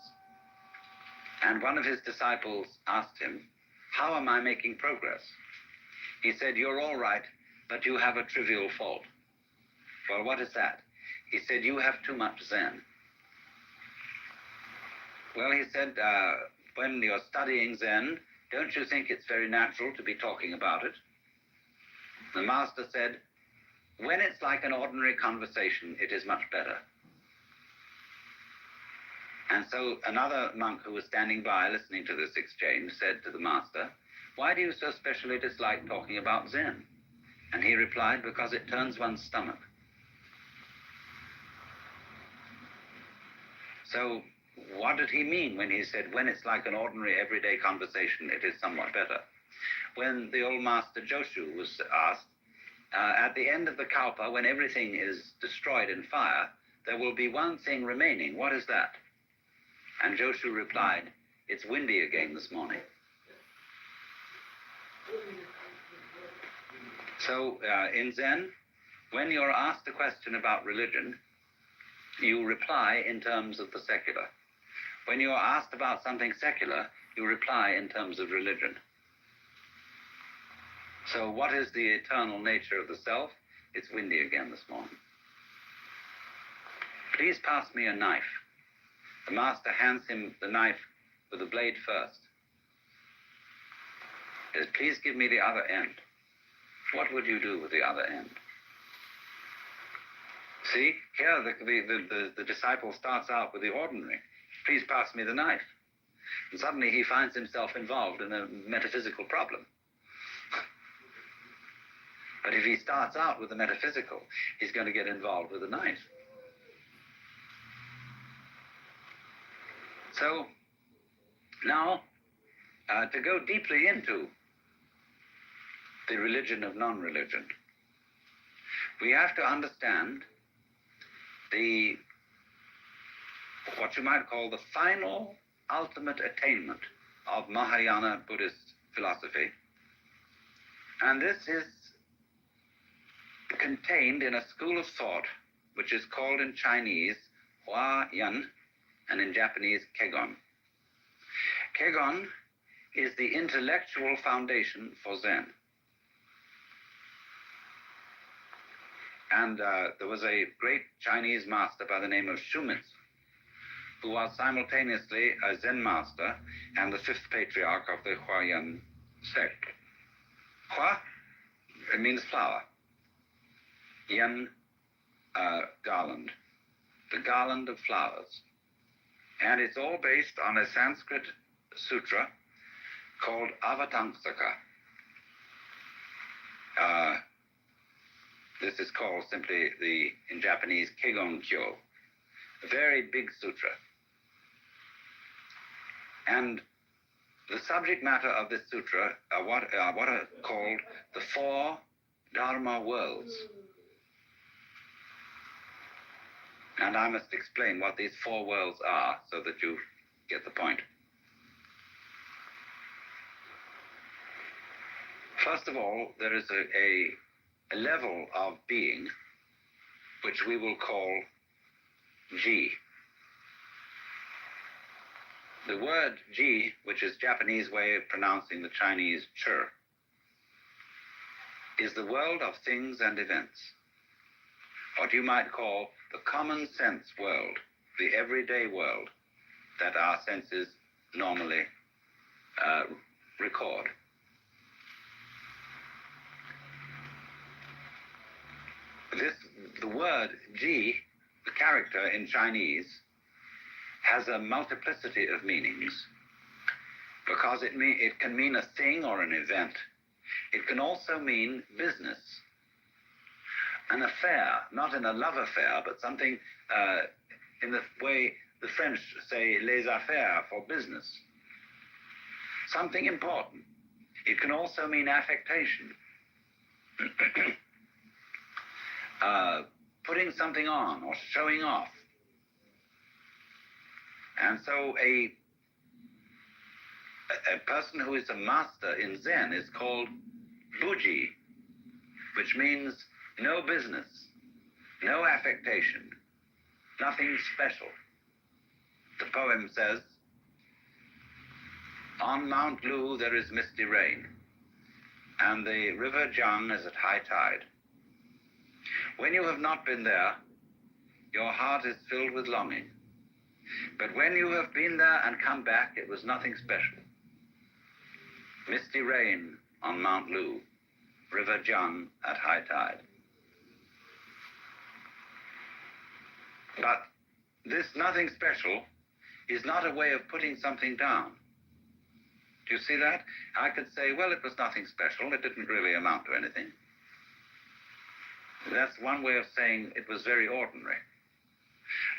and one of his disciples asked him, "How am I making progress?" He said, "You're all right, but you have a trivial fault." "Well, what is that?" He said, "You have too much Zen." Well, he said, when you're studying Zen, don't you think it's very natural to be talking about it? The master said, "When it's like an ordinary conversation, it is much better." And so another monk who was standing by listening to this exchange said to the master, "Why do you so specially dislike talking about Zen?" And he replied, "Because it turns one's stomach." So what did he mean when he said, when it's like an ordinary everyday conversation, it is somewhat better? When the old master Joshu was asked, at the end of the Kalpa, when everything is destroyed in fire, there will be one thing remaining. What is that? And Joshu replied, "It's windy again this morning." So in Zen, when you're asked a question about religion, you reply in terms of the secular. When you're asked about something secular, you reply in terms of religion. So what is the eternal nature of the self? It's windy again this morning. Please pass me a knife. The master hands him the knife with the blade first. Says, please give me the other end. What would you do with the other end? See, here the disciple starts out with the ordinary. Please pass me the knife. And suddenly he finds himself involved in a metaphysical problem. But if he starts out with the metaphysical, he's going to get involved with the knife. So, now, to go deeply into the religion of non-religion, we have to understand what you might call the final ultimate attainment of Mahayana Buddhist philosophy. And this is contained in a school of thought which is called in Chinese Hua Yan and in Japanese Kegon. Kegon is the intellectual foundation for Zen. And there was a great Chinese master by the name of Shumitz, who was simultaneously a Zen master and the fifth patriarch of the Huayan sect. Hua, it means flower. Yan, garland. The garland of flowers. And it's all based on a Sanskrit sutra called Avatamsaka. This is called simply in Japanese, Kegon Kyo. A very big sutra. And the subject matter of this sutra are what are called the four Dharma worlds. And I must explain what these four worlds are so that you get the point. First of all, there is a level of being which we will call Ji. The word Ji, which is Japanese way of pronouncing the Chinese Chur, is the world of things and events. What you might call the common sense world, the everyday world that our senses normally record. The word Ji, the character in Chinese, has a multiplicity of meanings because it can mean a thing or an event. It can also mean business. An affair, not in a love affair, but something in the way the French say les affaires, for business. Something important. It can also mean affectation. Putting something on or showing off. And so a person who is a master in Zen is called Buji, which means no business, no affectation, nothing special. The poem says, on Mount Lu there is misty rain, and the river Jiang is at high tide. When you have not been there, your heart is filled with longing. But when you have been there and come back, it was nothing special. Misty rain on Mount Lu, river Jiang at high tide. But this nothing special is not a way of putting something down. Do you see that? I could say, well, it was nothing special. It didn't really amount to anything. That's one way of saying it was very ordinary.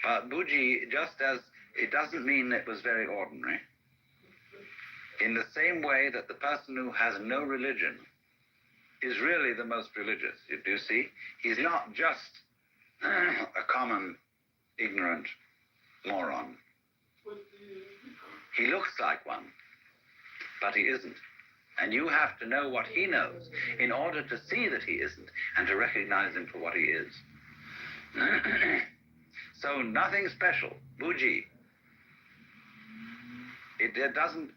But Buji, just as it doesn't mean it was very ordinary, in the same way that the person who has no religion is really the most religious. You see? He's not just a common, ignorant moron. He looks like one, but he isn't. And you have to know what he knows in order to see that he isn't and to recognize him for what he is. So nothing special, Buji. It doesn't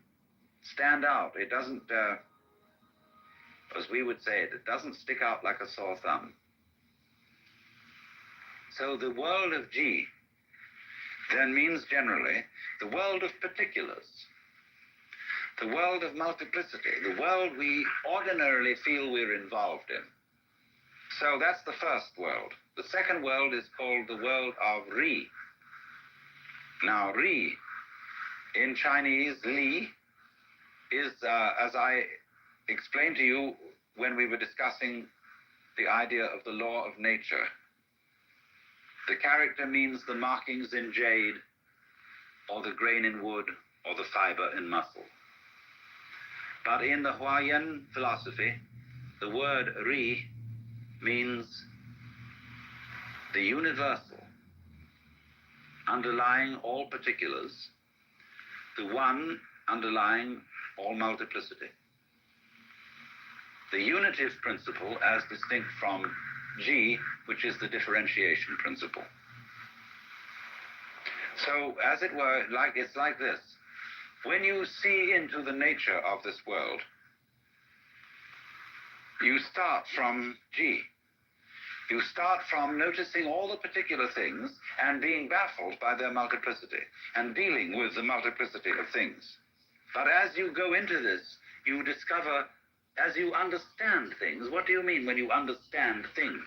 stand out. It doesn't, as we would say it doesn't stick out like a sore thumb. So the world of G then means generally the world of particulars, the world of multiplicity, the world we ordinarily feel we're involved in. So that's the first world. The second world is called the world of Ri. Now, Ri, in Chinese, Li, is, as I explained to you when we were discussing the idea of the law of nature, the character means the markings in jade, or the grain in wood, or the fiber in muscle. But in the Huayan philosophy, the word Ri means the universal, underlying all particulars, the one underlying all multiplicity. The unitive principle as distinct from G, which is the differentiation principle. So, as it were, it's like this. When you see into the nature of this world, you start from G. You start from noticing all the particular things and being baffled by their multiplicity and dealing with the multiplicity of things. But as you go into this, you discover, as you understand things, what do you mean when you understand things?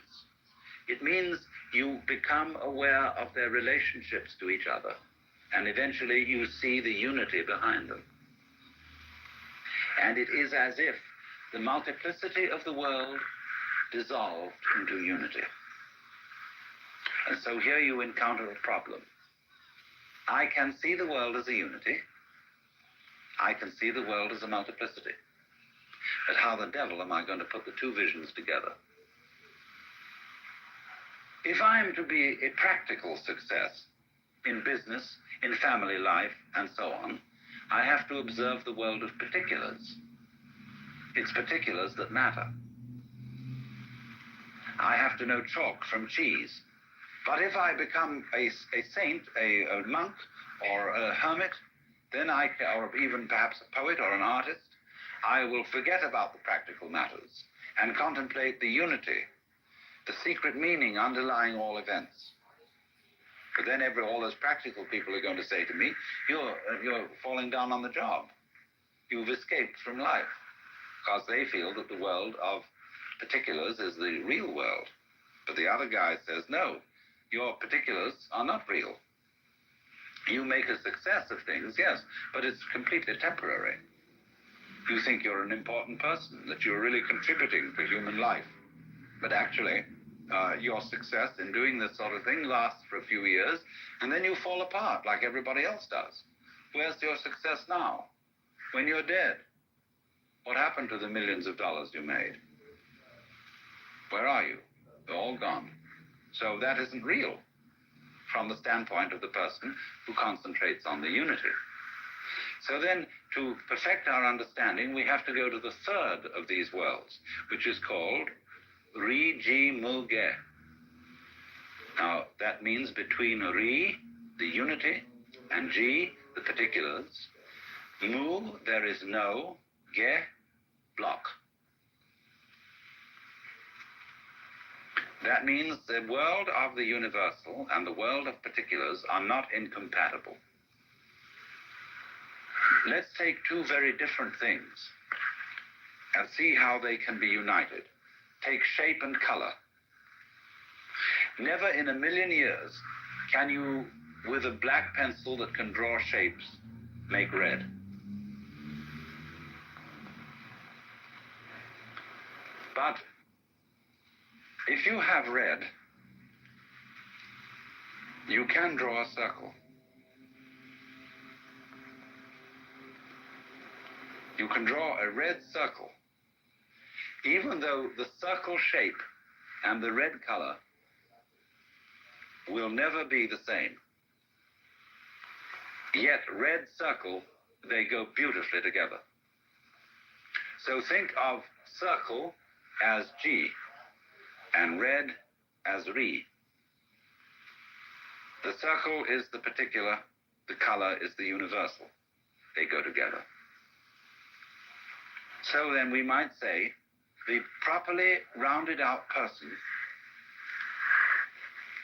It means you become aware of their relationships to each other, and eventually you see the unity behind them. And it is as if the multiplicity of the world dissolved into unity. And so here you encounter a problem. I can see the world as a unity. I can see the world as a multiplicity. But how the devil am I going to put the two visions together? If I'm to be a practical success in business, in family life, and so on, I have to observe the world of particulars. It's particulars that matter. I have to know chalk from cheese. But if I become a saint, a monk, or a hermit, then or even perhaps a poet or an artist, I will forget about the practical matters and contemplate the unity, the secret meaning underlying all events. But then all those practical people are going to say to me, you're falling down on the job. You've escaped from life, because they feel that the world of particulars is the real world. But the other guy says, no, your particulars are not real. You make a success of things, yes, but it's completely temporary. You think you're an important person, that you're really contributing to human life. But actually, your success in doing this sort of thing lasts for a few years, and then you fall apart like everybody else does. Where's your success now? When you're dead, what happened to the millions of dollars you made? Where are you? They're all gone. So that isn't real from the standpoint of the person who concentrates on the unity. So then, to perfect our understanding, we have to go to the third of these worlds, which is called Ri Ji Mu Ge. Now, that means between Ri, the unity, and Ji, the particulars, Mu, there is no, Ge, block. That means the world of the universal and the world of particulars are not incompatible. Let's take two very different things and see how they can be united. Take shape and color. Never in a million years can you, with a black pencil that can draw shapes, make red. But if you have red, you can draw a circle. You can draw a red circle, even though the circle shape and the red color will never be the same. Yet red circle, they go beautifully together. So think of circle as G and red as Ri. The circle is the particular, the color is the universal. They go together. So then we might say the properly rounded out person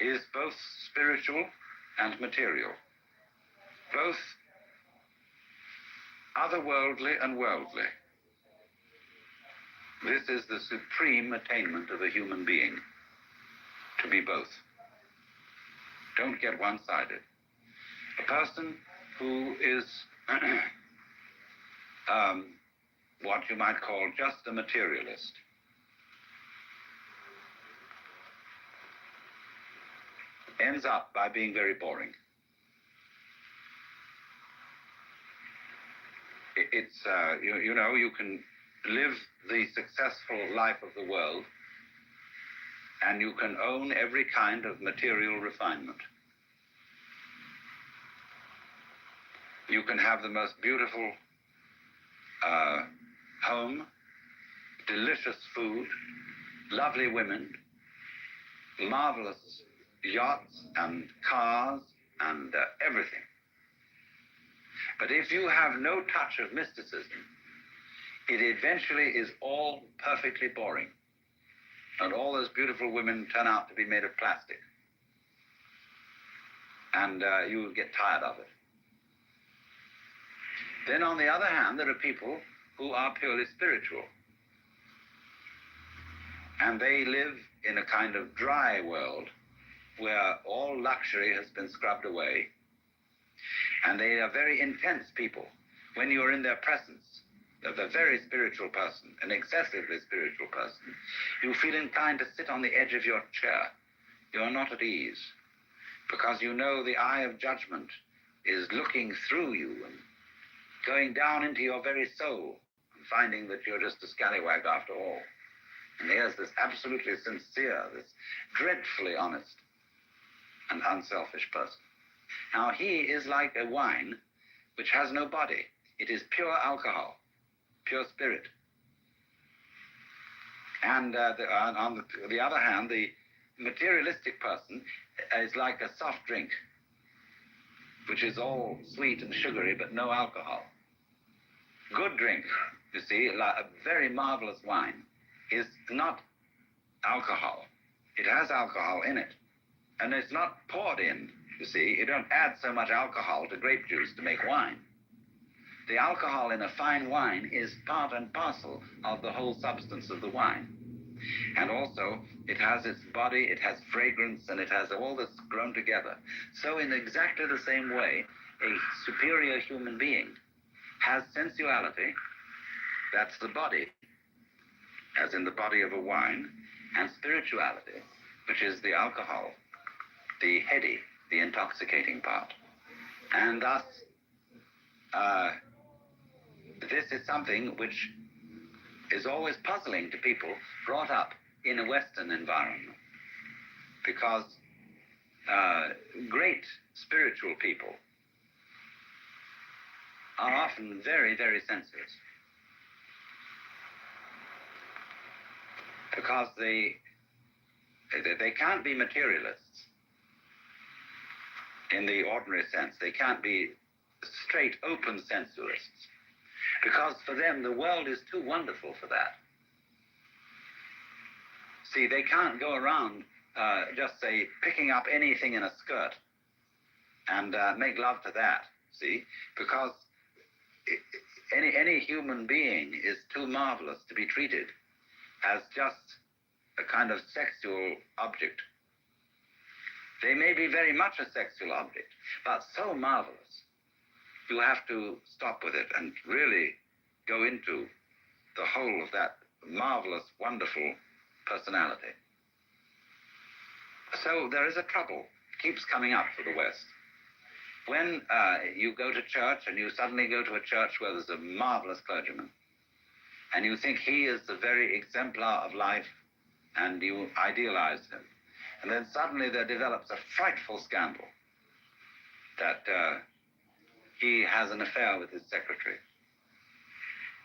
is both spiritual and material, both otherworldly and worldly. This is the supreme attainment of a human being, to be both. Don't get one-sided. A person who is what you might call just a materialist ends up by being very boring. It's, you know, you can live the successful life of the world and you can own every kind of material refinement. You can have the most beautiful home, delicious food, lovely women, marvelous yachts and cars and everything. But if you have no touch of mysticism, it eventually is all perfectly boring. And all those beautiful women turn out to be made of plastic. And you will get tired of it. Then on the other hand, there are people who are purely spiritual. And they live in a kind of dry world where all luxury has been scrubbed away. And they are very intense people. When you are in their presence, of a very spiritual person, an excessively spiritual person, you feel inclined to sit on the edge of your chair. You are not at ease, because you know the eye of judgment is looking through you and going down into your very soul and finding that you're just a scallywag after all. And here's this absolutely sincere, this dreadfully honest and unselfish person. Now he is like a wine which has no body. It is pure alcohol, pure spirit. And on the other hand, the materialistic person is like a soft drink, which is all sweet and sugary, but no alcohol. Good drink, you see, like a very marvelous wine, is not alcohol. It has alcohol in it. And it's not poured in, you see. You don't add so much alcohol to grape juice to make wine. The alcohol in a fine wine is part and parcel of the whole substance of the wine. And also, it has its body, it has fragrance, and it has all this grown together. So in exactly the same way, a superior human being has sensuality, that's the body, as in the body of a wine, and spirituality, which is the alcohol, the heady, the intoxicating part. And thus, this is something which is always puzzling to people brought up in a Western environment, because great spiritual people are often very, very sensitive, because they can't be materialists in the ordinary sense. They can't be straight, open sensualists, because for them the world is too wonderful for that. See, they can't go around just, say, picking up anything in a skirt and make love to that, see, because any human being is too marvelous to be treated as just a kind of sexual object. They may be very much a sexual object, but so marvelous, you have to stop with it and really go into the whole of that marvelous, wonderful personality. So there is a trouble, keeps coming up for the West. When you go to church and you suddenly go to a church where there's a marvelous clergyman, and you think he is the very exemplar of life, and you idealize him, and then suddenly there develops a frightful scandal that he has an affair with his secretary,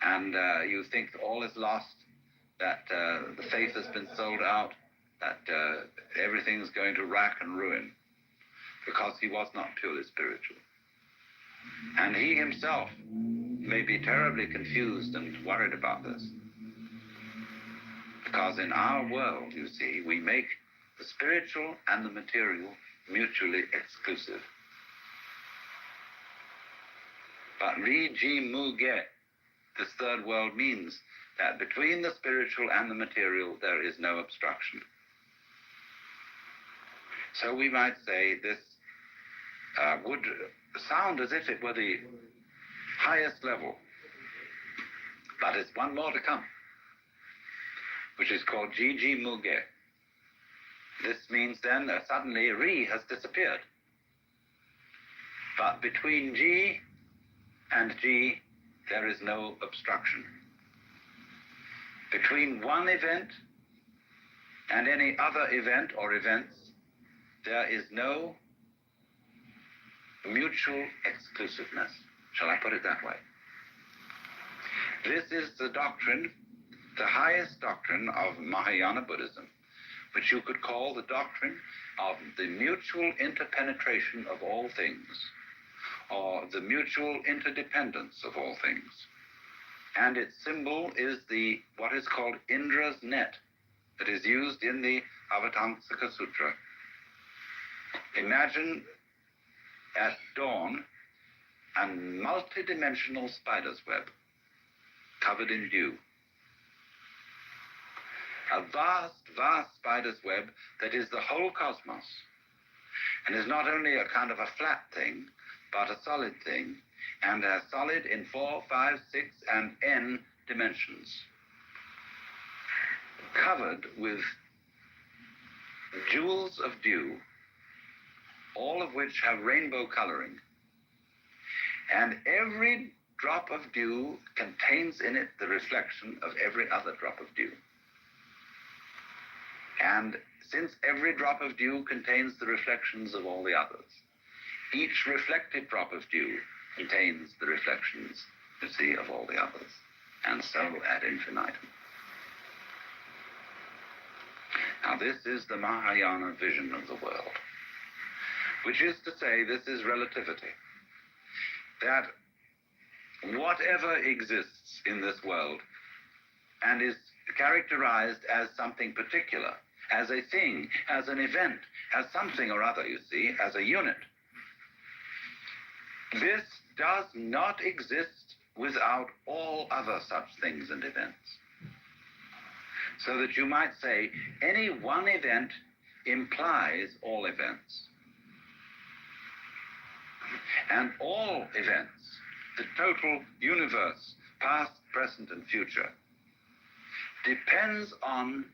and you think all is lost, that the faith has been sold out, that everything's going to rack and ruin, because he was not purely spiritual. And he himself may be terribly confused and worried about this. Because in our world, you see, we make the spiritual and the material mutually exclusive. But Ri-Ji Mu-Ge, this third world, means that between the spiritual and the material there is no obstruction. So we might say this would sound as if it were the highest level, but it's one more to come, which is called Ji Mu-Ge. This means then suddenly Ri has disappeared. But between Ji and Ji, there is no obstruction. Between one event and any other event or events, there is no mutual exclusiveness. Shall I put it that way? This is the doctrine, the highest doctrine of Mahayana Buddhism, which you could call the doctrine of the mutual interpenetration of all things, or the mutual interdependence of all things. And its symbol is what is called Indra's net that is used in the Avatamsaka Sutra. Imagine at dawn a multidimensional spider's web covered in dew. A vast, vast spider's web that is the whole cosmos, and is not only a kind of a flat thing, but a solid thing, and as solid in 4, 5, 6, and n dimensions, covered with jewels of dew, all of which have rainbow coloring, and every drop of dew contains in it the reflection of every other drop of dew. And since every drop of dew contains the reflections of all the others, each reflected drop of dew contains the reflections, you see, of all the others, and so ad infinitum. Now this is the Mahayana vision of the world, which is to say, this is relativity, that whatever exists in this world and is characterized as something particular, as a thing, as an event, as something or other, you see, as a unit, this does not exist without all other such things and events. So that you might say any one event implies all events. And all events, the total universe, past, present, and future, depends on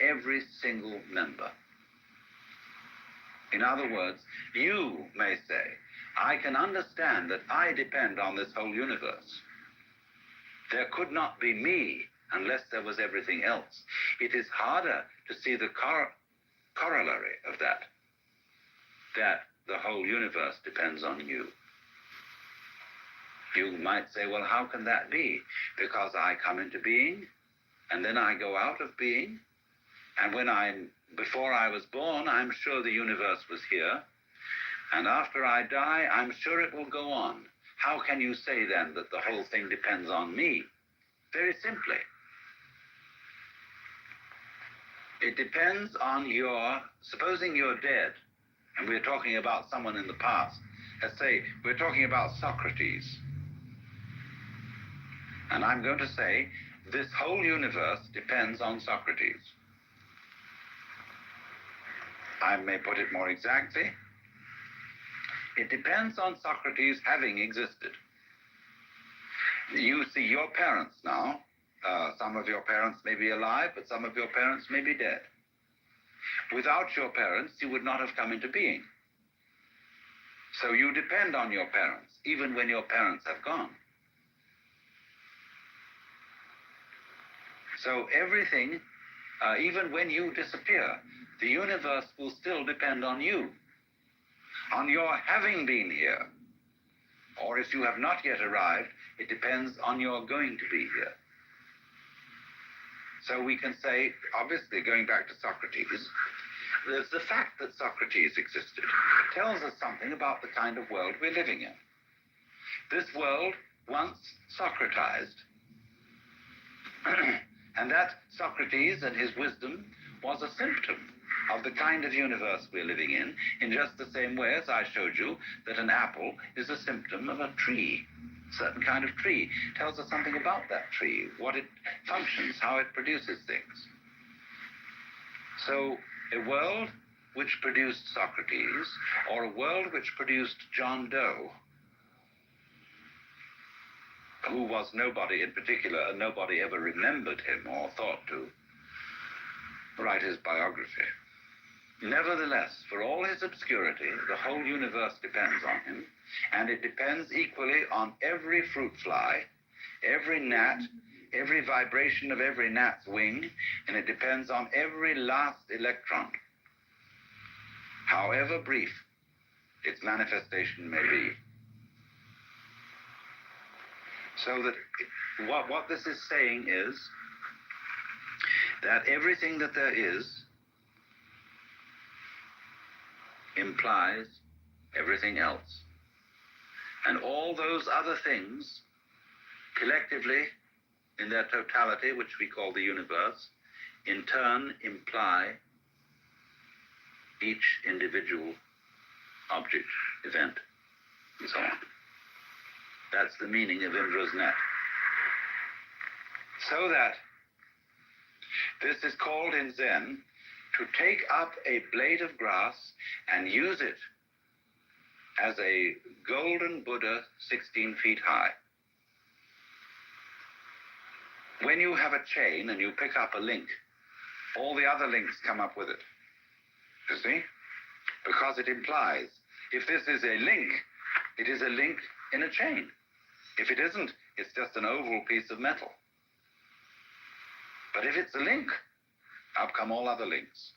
every single member. In other words, you may say, I can understand that I depend on this whole universe. There could not be me unless there was everything else. It is harder to see the corollary of that the whole universe depends on you. You might say, well, how can that be? Because I come into being, and then I go out of being, and before I was born, I'm sure the universe was here, and after I die, I'm sure it will go on. How can you say then that the whole thing depends on me? Very simply. It depends on supposing you're dead, and we're talking about someone in the past. Let's say we're talking about Socrates. And I'm going to say this whole universe depends on Socrates. I may put it more exactly. It depends on Socrates having existed. You see your parents now. Some of your parents may be alive, but some of your parents may be dead. Without your parents, you would not have come into being. So you depend on your parents, even when your parents have gone. So everything, even when you disappear, the universe will still depend on you, on your having been here. Or if you have not yet arrived, it depends on your going to be here. So we can say, obviously, going back to Socrates, the fact that Socrates existed tells us something about the kind of world we're living in. This world once Socratized. And that Socrates and his wisdom was a symptom of the kind of universe we're living in just the same way as I showed you that an apple is a symptom of a tree. A certain kind of tree tells us something about that tree, what it functions, how it produces things. So a world which produced Socrates, or a world which produced John Doe, who was nobody in particular, and nobody ever remembered him or thought to write his biography. Nevertheless, for all his obscurity, the whole universe depends on him, and it depends equally on every fruit fly, every gnat, every vibration of every gnat's wing, and it depends on every last electron, however brief its manifestation may be. So that what this is saying is that everything that there is implies everything else. And all those other things, collectively, in their totality, which we call the universe, in turn imply each individual object, event, and so on. That's the meaning of Indra's net. So that this is called in Zen to take up a blade of grass and use it as a golden Buddha 16 feet high. When you have a chain and you pick up a link, all the other links come up with it. You see? Because it implies, if this is a link, it is a link in a chain. If it isn't, it's just an oval piece of metal. But if it's a link, up come all other links.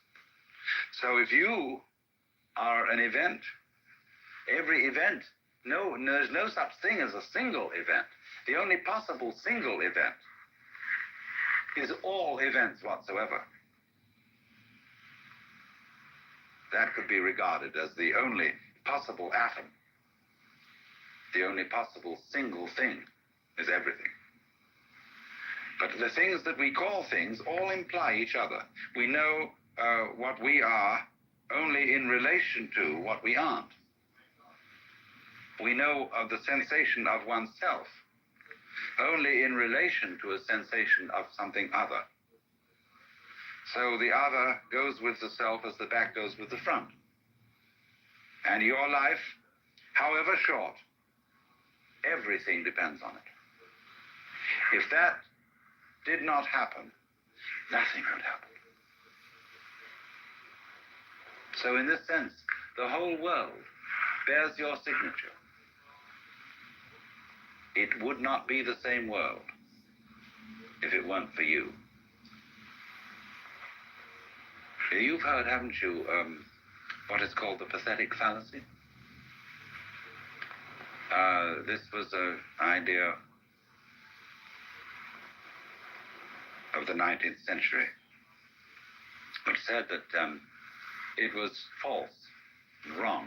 So if you are an event, every event, there's no such thing as a single event. The only possible single event is all events whatsoever. That could be regarded as the only possible atom. The only possible single thing is everything. But the things that we call things all imply each other. We know what we are only in relation to what we aren't. We know of the sensation of oneself only in relation to a sensation of something other. So the other goes with the self as the back goes with the front. And your life, however short, everything depends on it. If that did not happen, nothing would happen. So in this sense, the whole world bears your signature. It would not be the same world if it weren't for you. You've heard, haven't you, what is called the pathetic fallacy? This was an idea of the 19th century, which said that it was false and wrong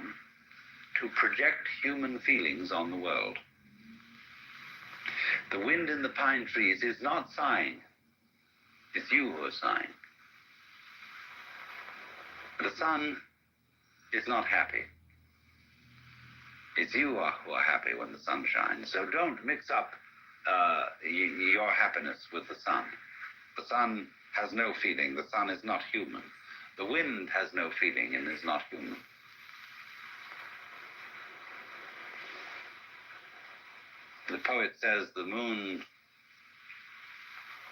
to project human feelings on the world. The wind in the pine trees is not sighing. It's you who are sighing. The sun is not happy. It's you who are happy when the sun shines. So don't mix up your happiness with the sun. The sun has no feeling. The sun is not human. The wind has no feeling and is not human. The poet says, the moon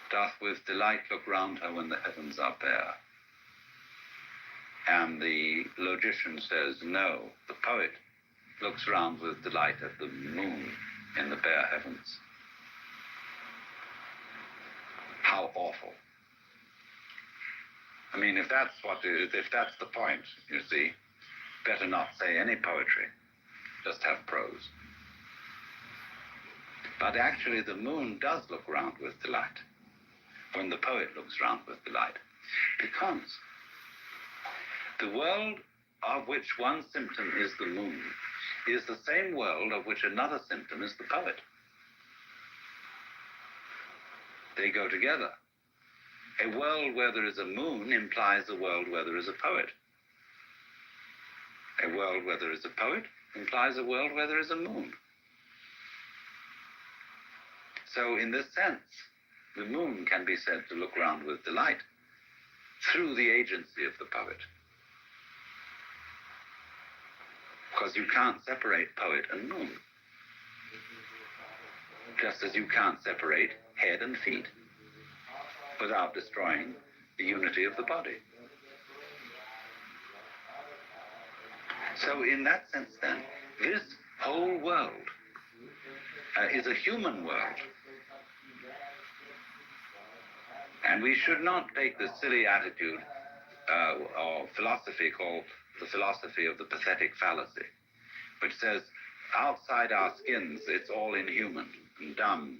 doth with delight look round her when the heavens are bare. And the logician says, no, the poet looks round with delight at the moon in the bare heavens. How awful. I mean, if that's the point, you see, better not say any poetry, just have prose. But actually the moon does look round with delight when the poet looks round with delight, because the world of which one symptom is the moon is the same world of which another symptom is the poet. They go together. A world where there is a moon implies a world where there is a poet. A world where there is a poet implies a world where there is a moon. So in this sense, the moon can be said to look round with delight through the agency of the poet. Because you can't separate poet and moon. Just as you can't separate head and feet without destroying the unity of the body. So in that sense then, this whole world is a human world. And we should not take the silly attitude or philosophy called the philosophy of the pathetic fallacy, which says outside our skins it's all inhuman and dumb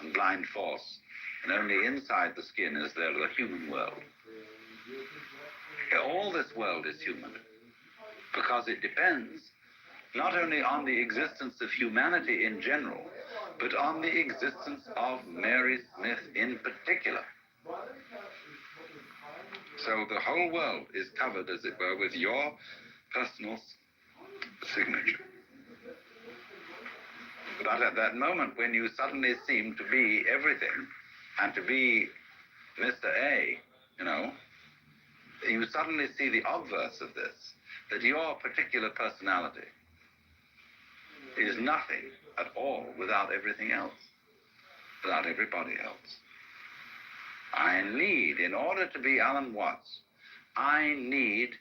and blind force, and only inside the skin is there the human world. All this world is human because it depends not only on the existence of humanity in general, but on the existence of Mary Smith in particular. So the whole world is covered, as it were, with your personal signature. But at that moment when you suddenly seem to be everything, and to be Mr. A, you suddenly see the obverse of this, that your particular personality is nothing at all without everything else, without everybody else. In order to be Alan Watts, I need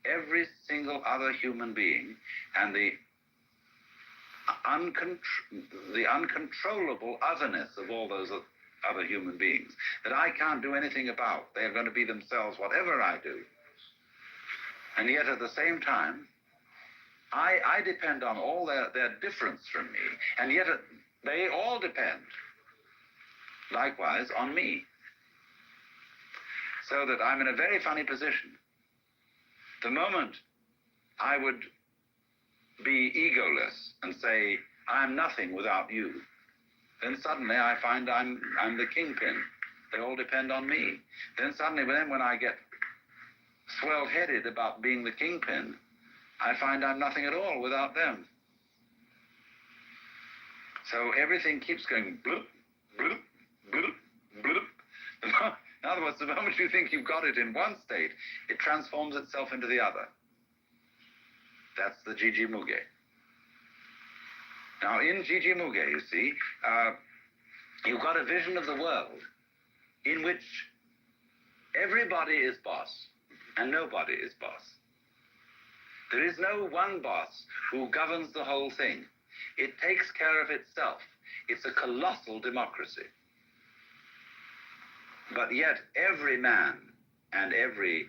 every single other human being and the uncontrollable otherness of all those other human beings that I can't do anything about. They are going to be themselves whatever I do. And yet at the same time, I depend on all their difference from me, and yet they all depend likewise on me. So that I'm in a very funny position. The moment I would be egoless and say, I'm nothing without you, then suddenly I find I'm the kingpin. They all depend on me. Then suddenly, when I get swelled-headed about being the kingpin, I find I'm nothing at all without them. So everything keeps going bloop, bloop, bloop, bloop. In other words, the moment you think you've got it in one state, it transforms itself into the other. That's the Gigi Muge. Now, in Gigi Muge, you see, you've got a vision of the world in which everybody is boss and nobody is boss. There is no one boss who governs the whole thing. It takes care of itself. It's a colossal democracy. But yet every man and every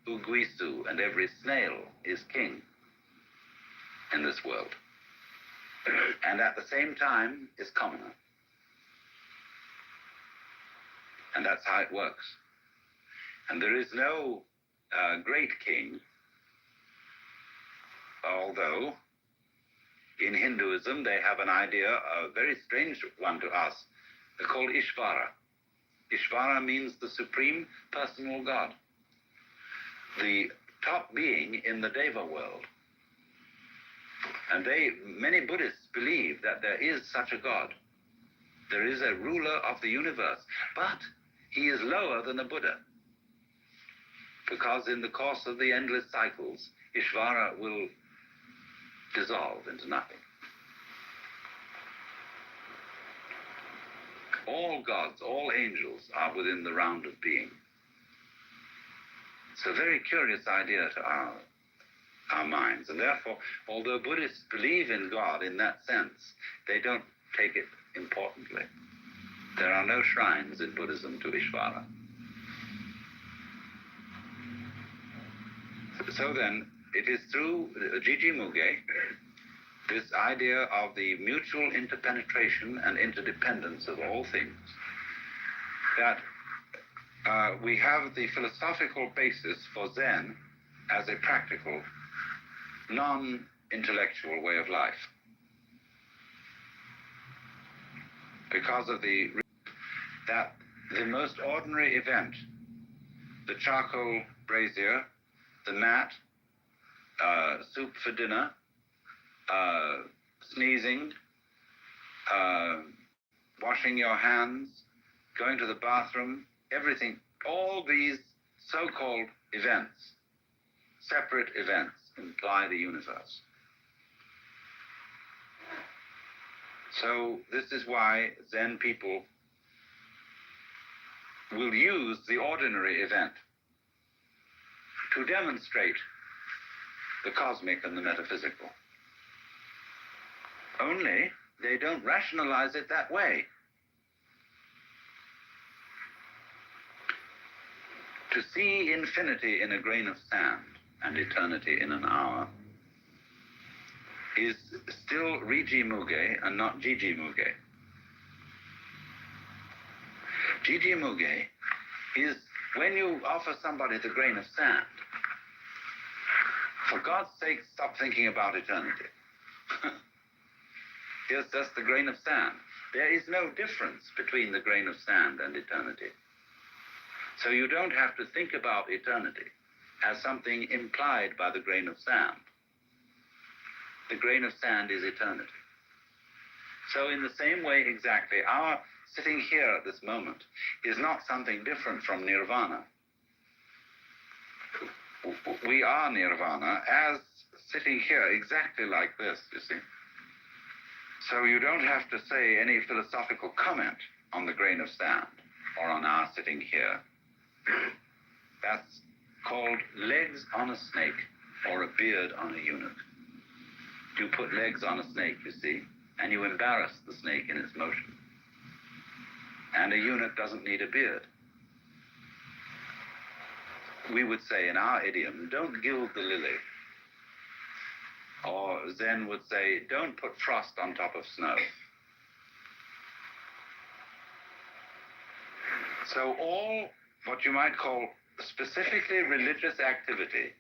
uguisu and every snail is king in this world. And at the same time is commoner. And that's how it works. And there is no great king, although in Hinduism they have an idea, a very strange one to us, called Ishvara. Ishvara means the supreme personal God, the top being in the Deva world. And many Buddhists believe that there is such a God. There is a ruler of the universe, but he is lower than the Buddha, because in the course of the endless cycles, Ishvara will dissolve into nothing. All gods, all angels are within the round of being. It's a very curious idea to our minds, and therefore, although Buddhists believe in God in that sense, they don't take it importantly. There are no shrines in Buddhism to Ishvara. So then, it is through Gigi Muge, this idea of the mutual interpenetration and interdependence of all things, that we have the philosophical basis for Zen as a practical, non-intellectual way of life. Because of that the most ordinary event, the charcoal brazier, the mat, soup for dinner, sneezing, washing your hands, going to the bathroom, everything, all these so-called events, separate events, imply the universe. So this is why Zen people will use the ordinary event to demonstrate the cosmic and the metaphysical. Only they don't rationalize it that way. To see infinity in a grain of sand and eternity in an hour is still Riji Muge and not Jiji Muge. Jiji Muge is when you offer somebody the grain of sand, for God's sake, stop thinking about eternity. Here's just the grain of sand. There is no difference between the grain of sand and eternity. So you don't have to think about eternity as something implied by the grain of sand. The grain of sand is eternity. So in the same way exactly, our sitting here at this moment is not something different from nirvana. We are nirvana as sitting here exactly like this, you see. So you don't have to say any philosophical comment on the grain of sand or on our sitting here. That's called legs on a snake or a beard on a eunuch. You put legs on a snake, you see, and you embarrass the snake in its motion. And a eunuch doesn't need a beard. We would say in our idiom, don't gild the lily. Or Zen would say, don't put frost on top of snow. So all what you might call specifically religious activity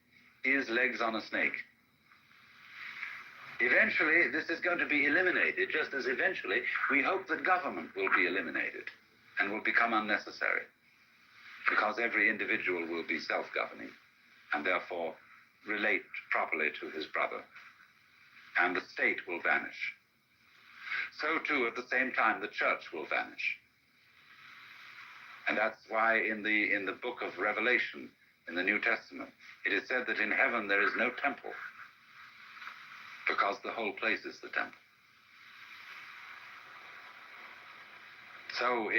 is legs on a snake. Eventually, this is going to be eliminated, just as eventually we hope that government will be eliminated and will become unnecessary, because every individual will be self-governing and therefore relate properly to his brother, and the state will vanish. So too, at the same time, the church will vanish. And that's why in the book of Revelation, in the New Testament, it is said that in heaven there is no temple, because the whole place is the temple. So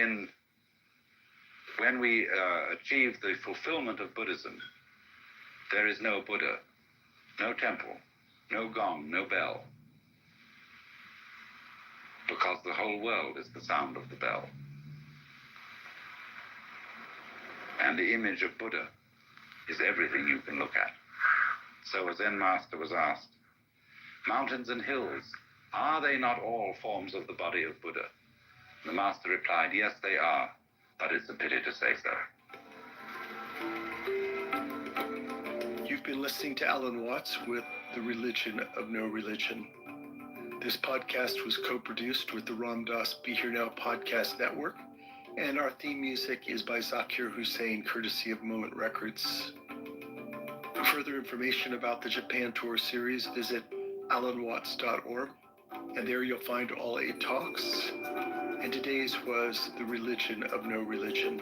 when we achieve the fulfillment of Buddhism, there is no Buddha, no temple, no gong, no bell, because the whole world is the sound of the bell. And the image of Buddha is everything you can look at. So a Zen master was asked, mountains and hills, are they not all forms of the body of Buddha? The master replied, yes, they are, but it's a pity to say so. You've been listening to Alan Watts with The Religion of No Religion. This podcast was co-produced with the Ram Dass Be Here Now podcast network, and our theme music is by Zakir Hussain, courtesy of Moment Records. For further information about the Japan Tour series, visit alanwatts.org, and there you'll find all 8 talks. And today's was The Religion of No Religion.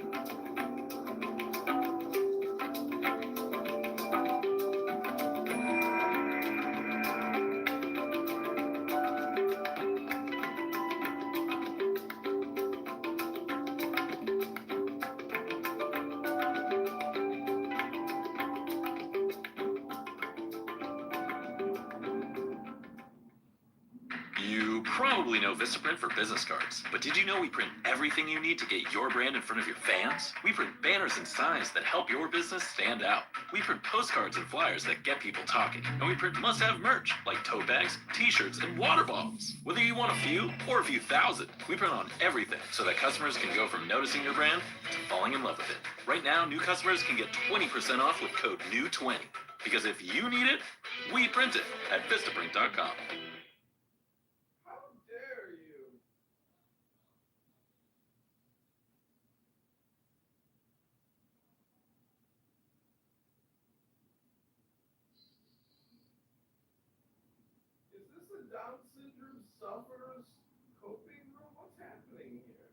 You probably know Vistaprint for business cards, but did you know we print everything you need to get your brand in front of your fans? We print banners and signs that help your business stand out. We print postcards and flyers that get people talking. And we print must-have merch like tote bags, t-shirts, and water bottles. Whether you want a few or a few thousand, we print on everything so that customers can go from noticing your brand to falling in love with it. Right now, new customers can get 20% off with code NEW20. Because if you need it, we print it at Vistaprint.com. the Down syndrome sufferers coping room? What's happening here?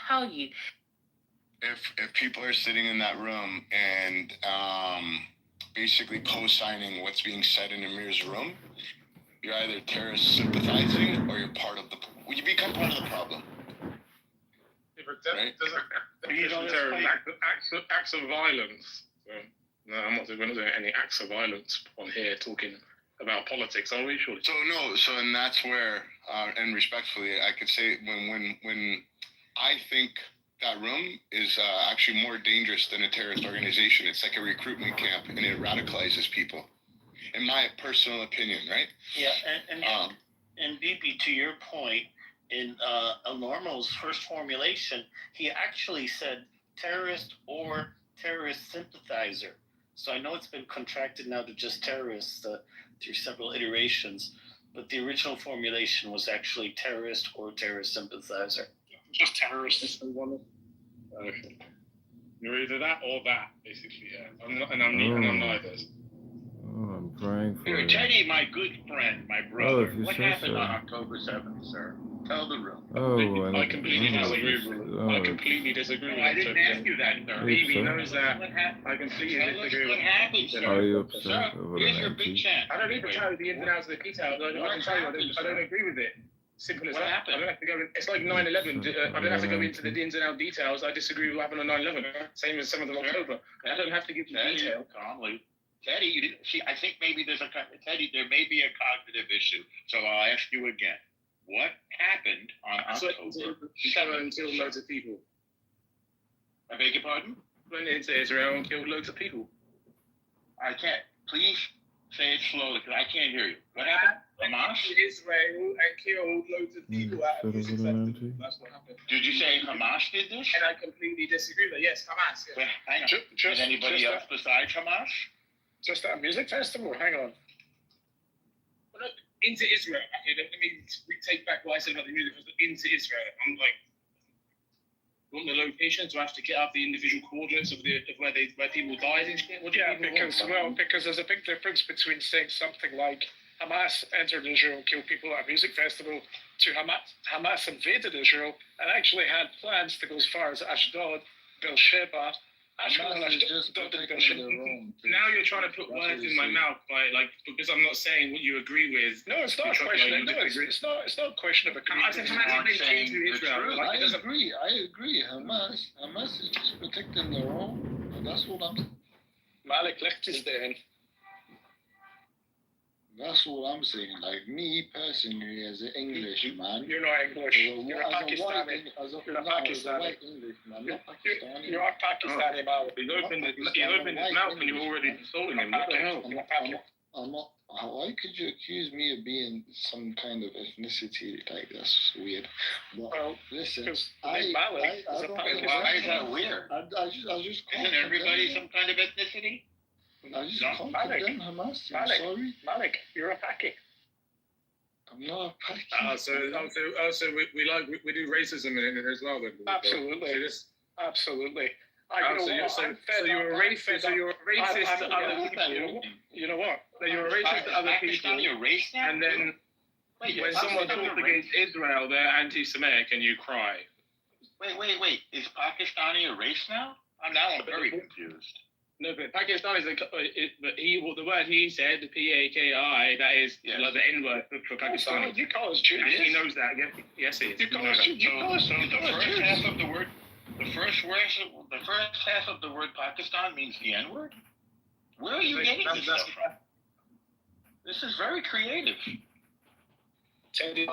Tell you. If people are sitting in that room and basically co-signing what's being said in Amir's room, you're either terrorist sympathizing or you're part of the. Well, you become part of the problem. Right? Doesn't terrorism acts of violence So no, we're not doing any acts of violence on here talking about politics, are we? Surely. And that's where, and respectfully, I could say when I think that room is actually more dangerous than a terrorist organization. It's like a recruitment camp, and it radicalizes people. In my personal opinion, right? Yeah, and BB, to your point, in Anormo's first formulation, he actually said terrorist or terrorist sympathizer. So I know it's been contracted now to just terrorist through several iterations, but the original formulation was actually terrorist or terrorist sympathizer. Just terrorists. You're either that or that, basically. Yeah, I'm neither. Oh, I'm praying for Here, you. Teddy, my good friend, my brother. if you What say happened so. on October 7th, sir? Tell the room. Oh, I completely disagree with it. I completely disagree with it. I didn't ask you that, sir. BB knows that. I completely disagree with What happened, it. sir? Are you upset Sir, over here's an your big empty? chance. I don't need to tell you the ins and outs of the details. I can tell you I don't agree with it. Simple as What that. happened? I don't have to go in, it's like 9/11. I don't have to go into the ins and out details. I disagree with what happened on 9/11. Same as 7th of October. I don't have to give you detail. Calmly. Teddy, you didn't see. I think maybe Teddy, there may be a cognitive issue. So I'll ask you again. What happened on October 7th? Killed loads of people. I beg your pardon? Went into Israel and killed loads of people. I can't. Please say it slowly because I can't hear you. What happened? Hamas? Israel and killed loads of people out of music festival. That's what happened. Did you say Hamas did this? And I completely disagree with it. Yes, Hamas. Yeah. Well, hang on. Did anybody else besides Hamas? Just at a music festival. Hang on. Well, look, into Israel. Okay, let me take back what I said about the music festival. Into Israel. I'm like, you want the locations? Do I have to get up the individual coordinates of where people died and shit? What do you because there's a big difference between saying something like Hamas entered Israel and killed people at a music festival to Hamas invaded Israel and actually had plans to go as far as Ashdod, Beersheba. Now you're trying to put words in my mouth because I'm not saying what you agree with. No, it's not a question. It's not a question of agreement. I said Hamas came to Israel. I agree. Hamas is just protecting their own. That's what I'm. Malik left is there. That's what I'm saying. Like me personally, as an Englishman. You're not English. You're a Pakistani. You're a Pakistani. Englishman, not Pakistani. You're a Pakistani. He opened his mouth and you already insulted him. What the hell? I'm not. Why could you accuse me of being some kind of ethnicity? Like that's weird. But well, listen, why is that weird? I just can't. Isn't everybody some kind of ethnicity? I just can't condemn Hamas. I'm sorry. Malik, you're a Paki. I'm not a Paki. So we do racism in it as well. Then. Absolutely. Absolutely. So you're a racist. So you're a racist to other people. You know what? So you're a racist to other people. And then when someone talks against Israel, they're anti-Semitic, and you cry. Wait. Is Pakistani a race now? I'm very confused. No, but Pakistan is the word he said, the P-A-K-I, that is like the N-word for Pakistani. You call us Jews. He knows that. Yes, he is. You call us Jews. So the first half of the word, the first half of the word Pakistan means the N-word? Where are you getting this stuff from? This is very creative. Teddy,